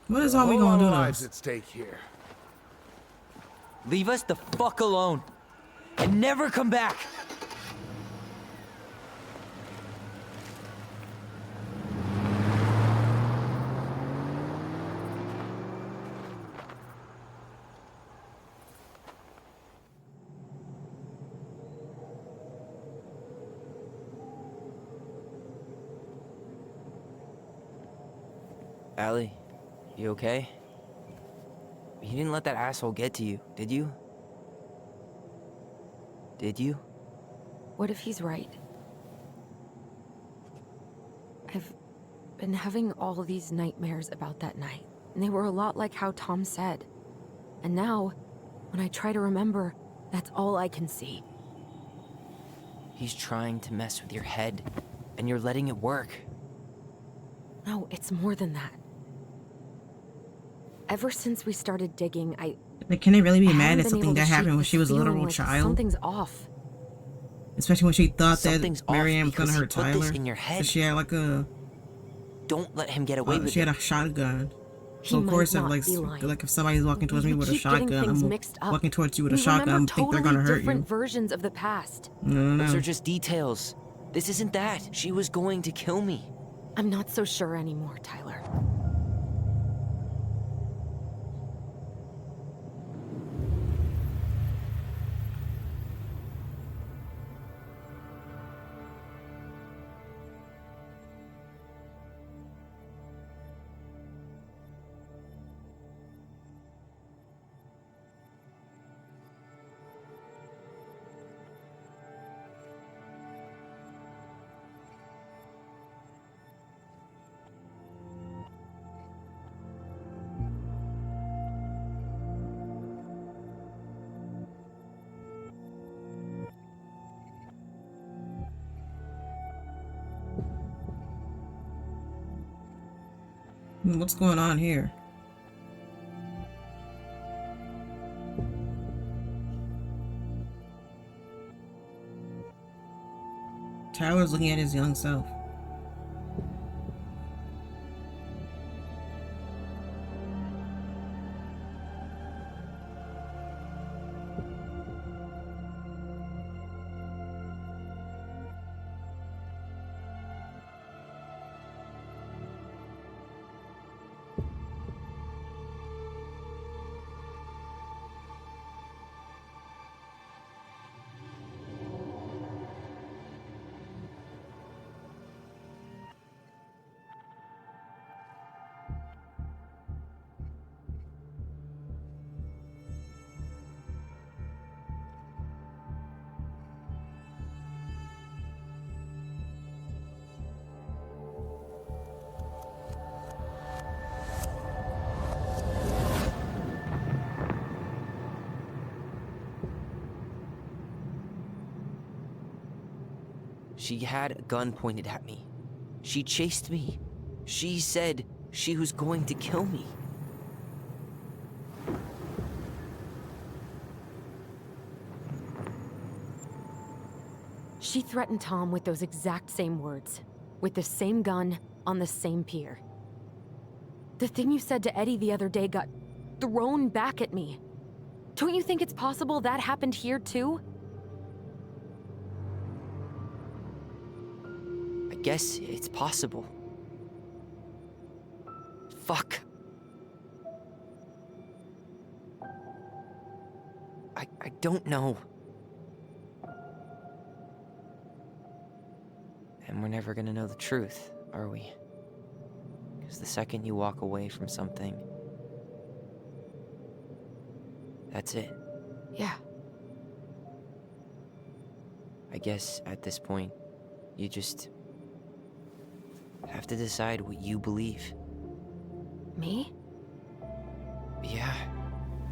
What is all we gonna do now? Lives at stake here. Leave us the fuck alone. And never come back. Allie, you okay? You didn't let that asshole get to you, did you? Did you? What if he's right? I've been having all these nightmares about that night, and they were a lot like how Tom said. And now, when I try to remember, that's all I can see. He's trying to mess with your head, and you're letting it work. No, it's more than that. Ever since we started digging, Like, can they really be I mad haven't at been something able to that happened shake when this she was a feeling literal like child? Something's off. Especially when she thought Something's that Miriam was gonna off hurt because he put this Tyler. in your head. She had like a. Don't let him get away with She had it. a shotgun. So He of course, might if not be lying. like if somebody's walking towards me with a keep getting shotgun, things I'm mixed up. walking towards you with a We shotgun. I remember think they're totally gonna hurt you. different versions of the past. No. Those are just details. This isn't that. She was going to kill me. I'm not so sure anymore, Tyler. What's going on here? Tyler's looking at his young self. She had a gun pointed at me. She chased me. She said she was going to kill me. She threatened Tom with those exact same words, with the same gun, on the same pier. The thing you said to Eddie the other day got thrown back at me. Don't you think it's possible that happened here too? I guess it's possible. Fuck. I don't know. And we're never gonna know the truth, are we? Because the second you walk away from something, that's it. Yeah. I guess at this point, you just have to decide what you believe. Me? Yeah.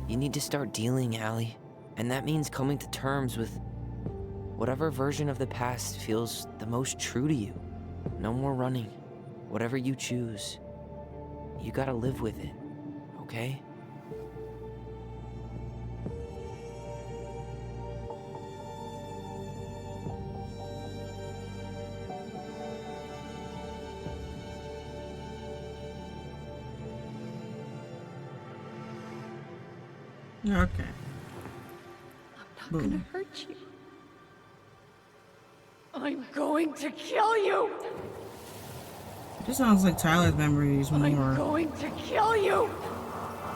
You need to start dealing, Allie. And that means coming to terms with whatever version of the past feels the most true to you. No more running. Whatever you choose, you gotta live with it, okay? Okay. I'm not gonna hurt you. I'm going to kill you! This sounds like Tyler's memories more. I'm going to kill you!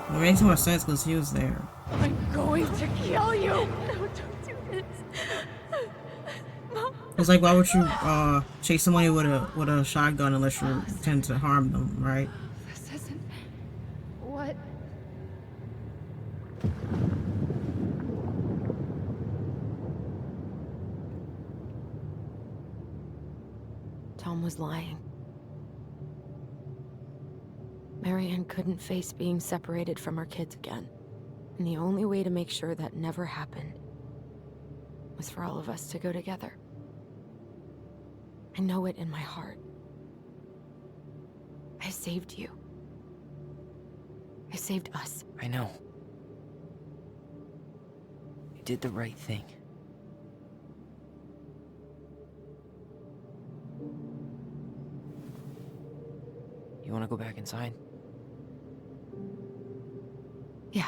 It makes more sense because he was there. I'm going to kill you! No, don't do this. It's like, why would you chase somebody with a shotgun unless you intend to harm them, right? This isn't what. Tom was lying. Marianne couldn't face being separated from her kids again. And the only way to make sure that never happened was for all of us to go together. I know it in my heart. I saved you. I saved us. I know. You did the right thing. You want to go back inside? Yeah.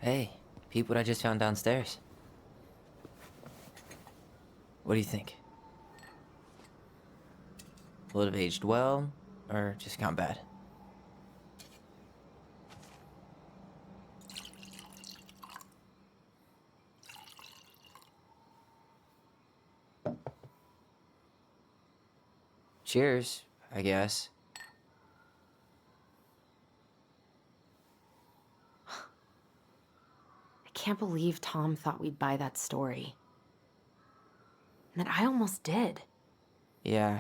Hey, peep what I just found downstairs. What do you think? Will it have aged well, or just gone bad? Cheers, I guess. I can't believe Tom thought we'd buy that story. And that I almost did. Yeah,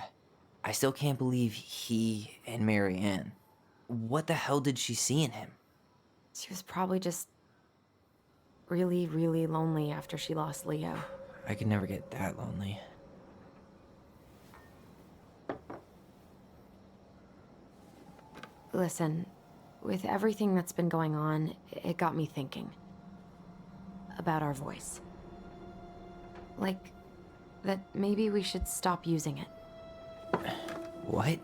I still can't believe he and Marianne. What the hell did she see in him? She was probably just really, really lonely after she lost Leo. I could never get that lonely. Listen, with everything that's been going on, it got me thinking. About our voice. Like, that maybe we should stop using it. What?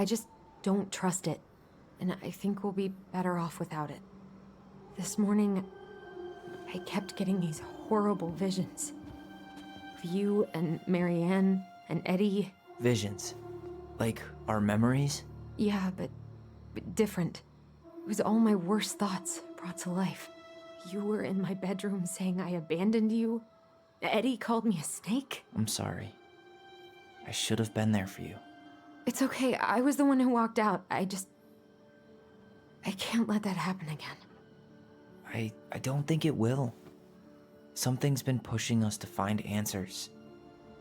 I just don't trust it, and I think we'll be better off without it. This morning, I kept getting these horrible visions. Of you and Marianne and Eddie. Visions? Like our memories? Yeah, but different. It was all my worst thoughts brought to life. You were in my bedroom saying I abandoned you. Eddie called me a snake. I'm sorry. I should have been there for you. It's okay, I was the one who walked out. I can't let that happen again. I don't think it will. Something's been pushing us to find answers.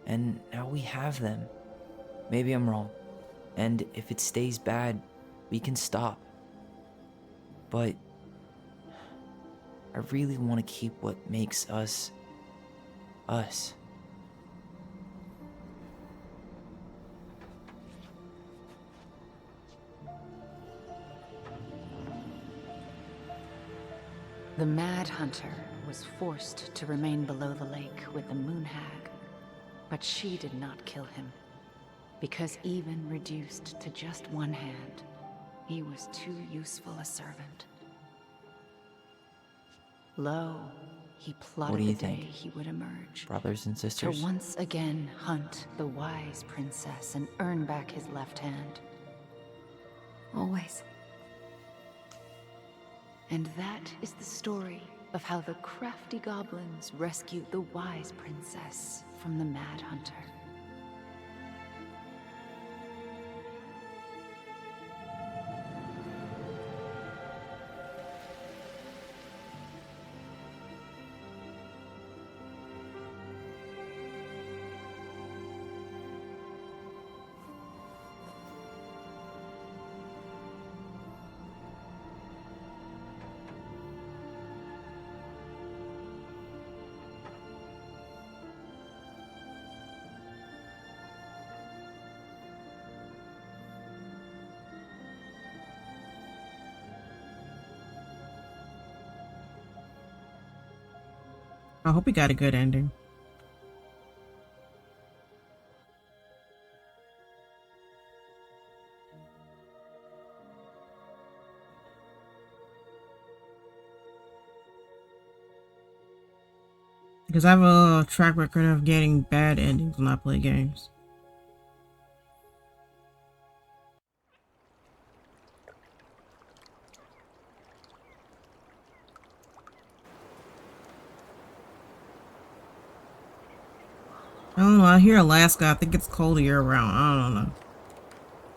And now we have them. Maybe I'm wrong. And if it stays bad, we can stop. But I really want to keep what makes us, us. The Mad Hunter was forced to remain below the lake with the Moon Hag, but she did not kill him, because even reduced to just one hand, he was too useful a servant. Lo, he What plotted do you the day think? he would emerge. Brothers and To sisters? once again hunt the wise princess and earn back his left hand. Always. And that is the story of how the crafty goblins rescued the wise princess from the Mad Hunter. I hope he got a good ending. Because I have a track record of getting bad endings when I play games. I don't know, I hear Alaska, I think it's cold year round. I don't know.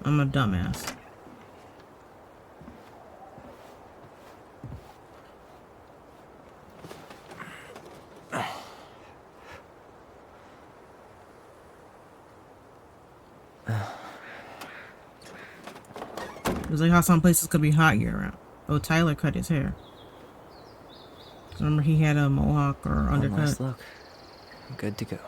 I'm a dumbass. It's like how some places could be hot year round. Oh, Tyler cut his hair. Remember he had a mohawk or undercut. One last look. I'm good to go.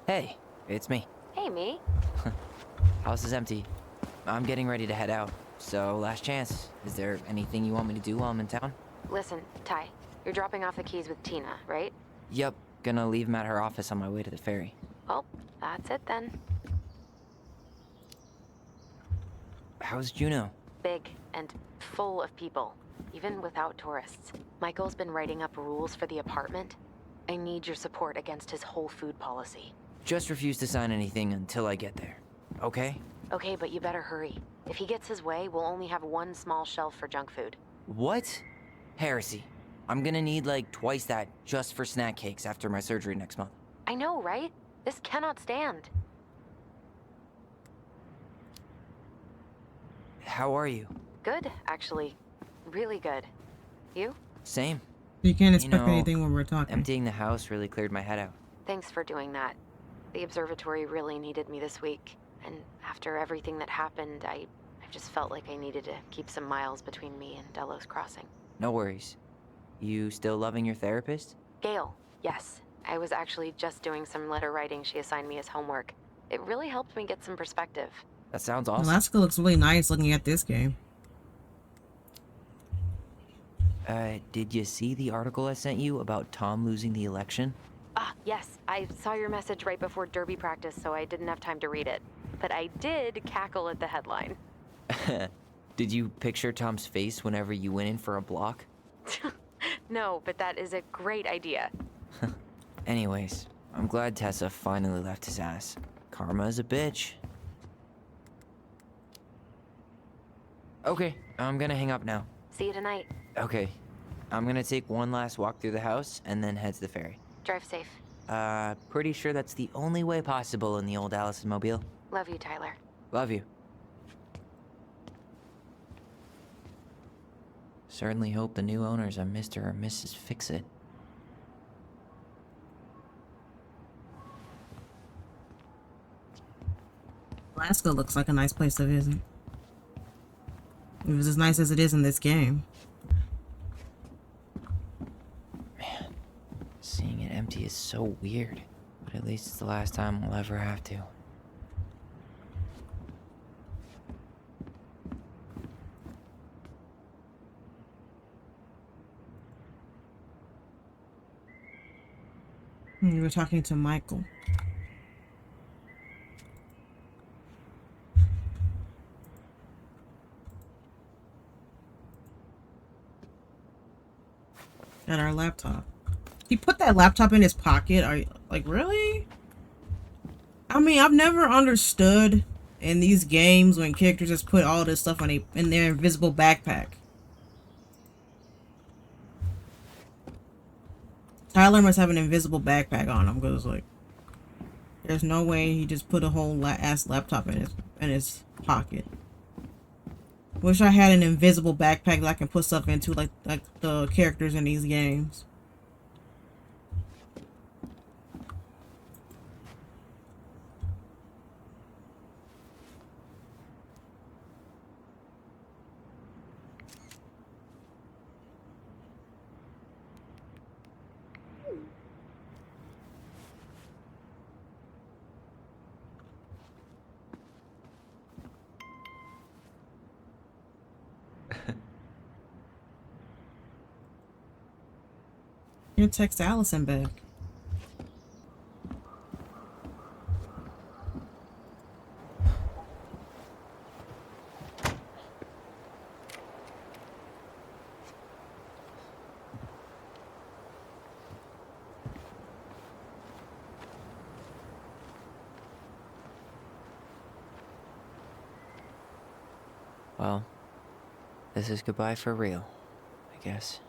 Hey, it's me. Hey, me. House is empty. I'm getting ready to head out. So, last chance. Is there anything you want me to do while I'm in town? Listen, Ty, you're dropping off the keys with Tina, right? Yep, gonna leave them at her office on my way to the ferry. Well, that's it then. How's Juno? Big and full of people, even without tourists. Michael's been writing up rules for the apartment. I need your support against his whole food policy. Just refuse to sign anything until I get there. Okay? Okay, but you better hurry. If he gets his way, we'll only have one small shelf for junk food. What? Heresy. I'm gonna need like twice that just for snack cakes after my surgery next month. I know, right? This cannot stand. How are you? Good, actually. Really good. You? Same. You can't expect anything when we're talking. Emptying the house really cleared my head out. Thanks for doing that. The observatory really needed me this week. And after everything that happened, I just felt like I needed to keep some miles between me and Delos Crossing. No worries. You still loving your therapist? Gail, yes. I was actually just doing some letter writing she assigned me as homework. It really helped me get some perspective. That sounds awesome. Alaska looks really nice looking at this game. Did you see the article I sent you about Tom losing the election? Ah, yes. I saw your message right before derby practice, so I didn't have time to read it. But I did cackle at the headline. Did you picture Tom's face whenever you went in for a block? No, but that is a great idea. Anyways, I'm glad Tessa finally left his ass. Karma is a bitch. Okay, I'm gonna hang up now. See you tonight. Okay, I'm gonna take one last walk through the house and then head to the ferry. Drive safe. Pretty sure that's the only way possible in the old Alyson mobile. Love you, Tyler. Love you. Certainly hope the new owners are Mr. or Mrs. Fix-It. Alaska looks like a nice place to visit. It was as nice as it is in this game. Man, seeing it empty is so weird. But at least it's the last time we'll ever have to. You were talking to Michael. At our laptop. He put that laptop in his pocket. Are you like, really? I mean, I've never understood in these games when characters just put all this stuff in their invisible backpack. Tyler must have an invisible backpack on him because, like, there's no way he just put a whole ass laptop in his pocket. Wish I had an invisible backpack that I can put stuff into, like the characters in these games. You text Alyson back. Well, this is goodbye for real, I guess.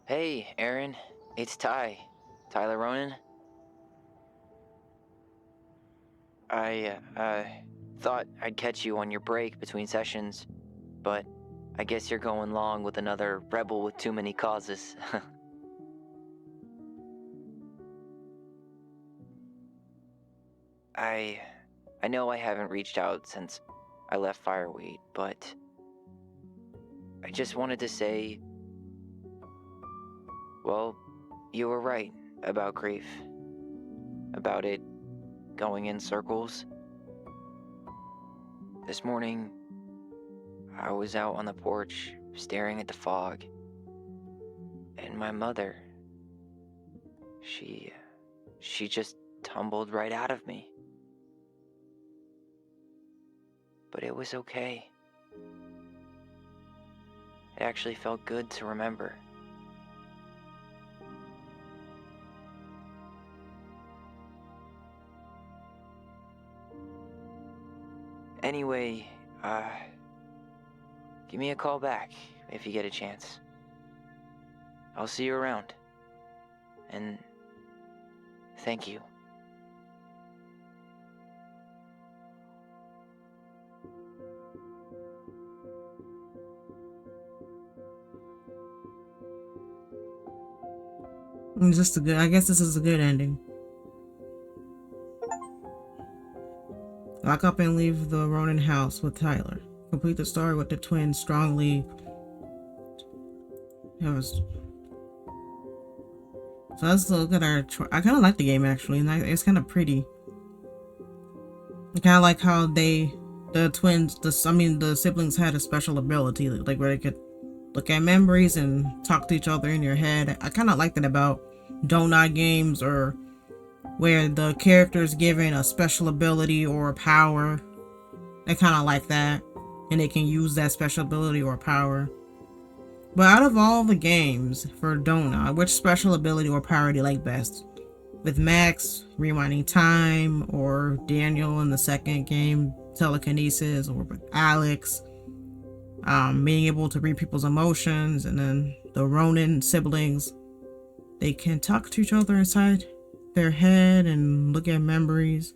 Hey, Aaron. It's Tyler Ronan. I thought I'd catch you on your break between sessions, but I guess you're going long with another rebel with too many causes. I know I haven't reached out since I left Fireweed, but I just wanted to say, well, you were right about grief. About it going in circles. This morning, I was out on the porch staring at the fog, and my mother, she just tumbled right out of me. But it was okay. It actually felt good to remember. Anyway, give me a call back if you get a chance. I'll see you around. And thank you. I guess this is a good ending. Lock up and leave the Ronan house with Tyler. Complete the story with the twins strongly. So let's look at our. I kind of like the game actually. It's kind of pretty. I kind of like how the siblings had a special ability, like where they could look at memories and talk to each other in your head. I kind of like that about donut games, or where the character is given a special ability or a power. I kind of like that, and they can use that special ability or power. But out of all the games for Donut, which special ability or power do you like best? With Max, rewinding time, or Daniel in the second game, telekinesis, or with Alex, being able to read people's emotions, and then the Ronan siblings, they can talk to each other inside their head and look at memories.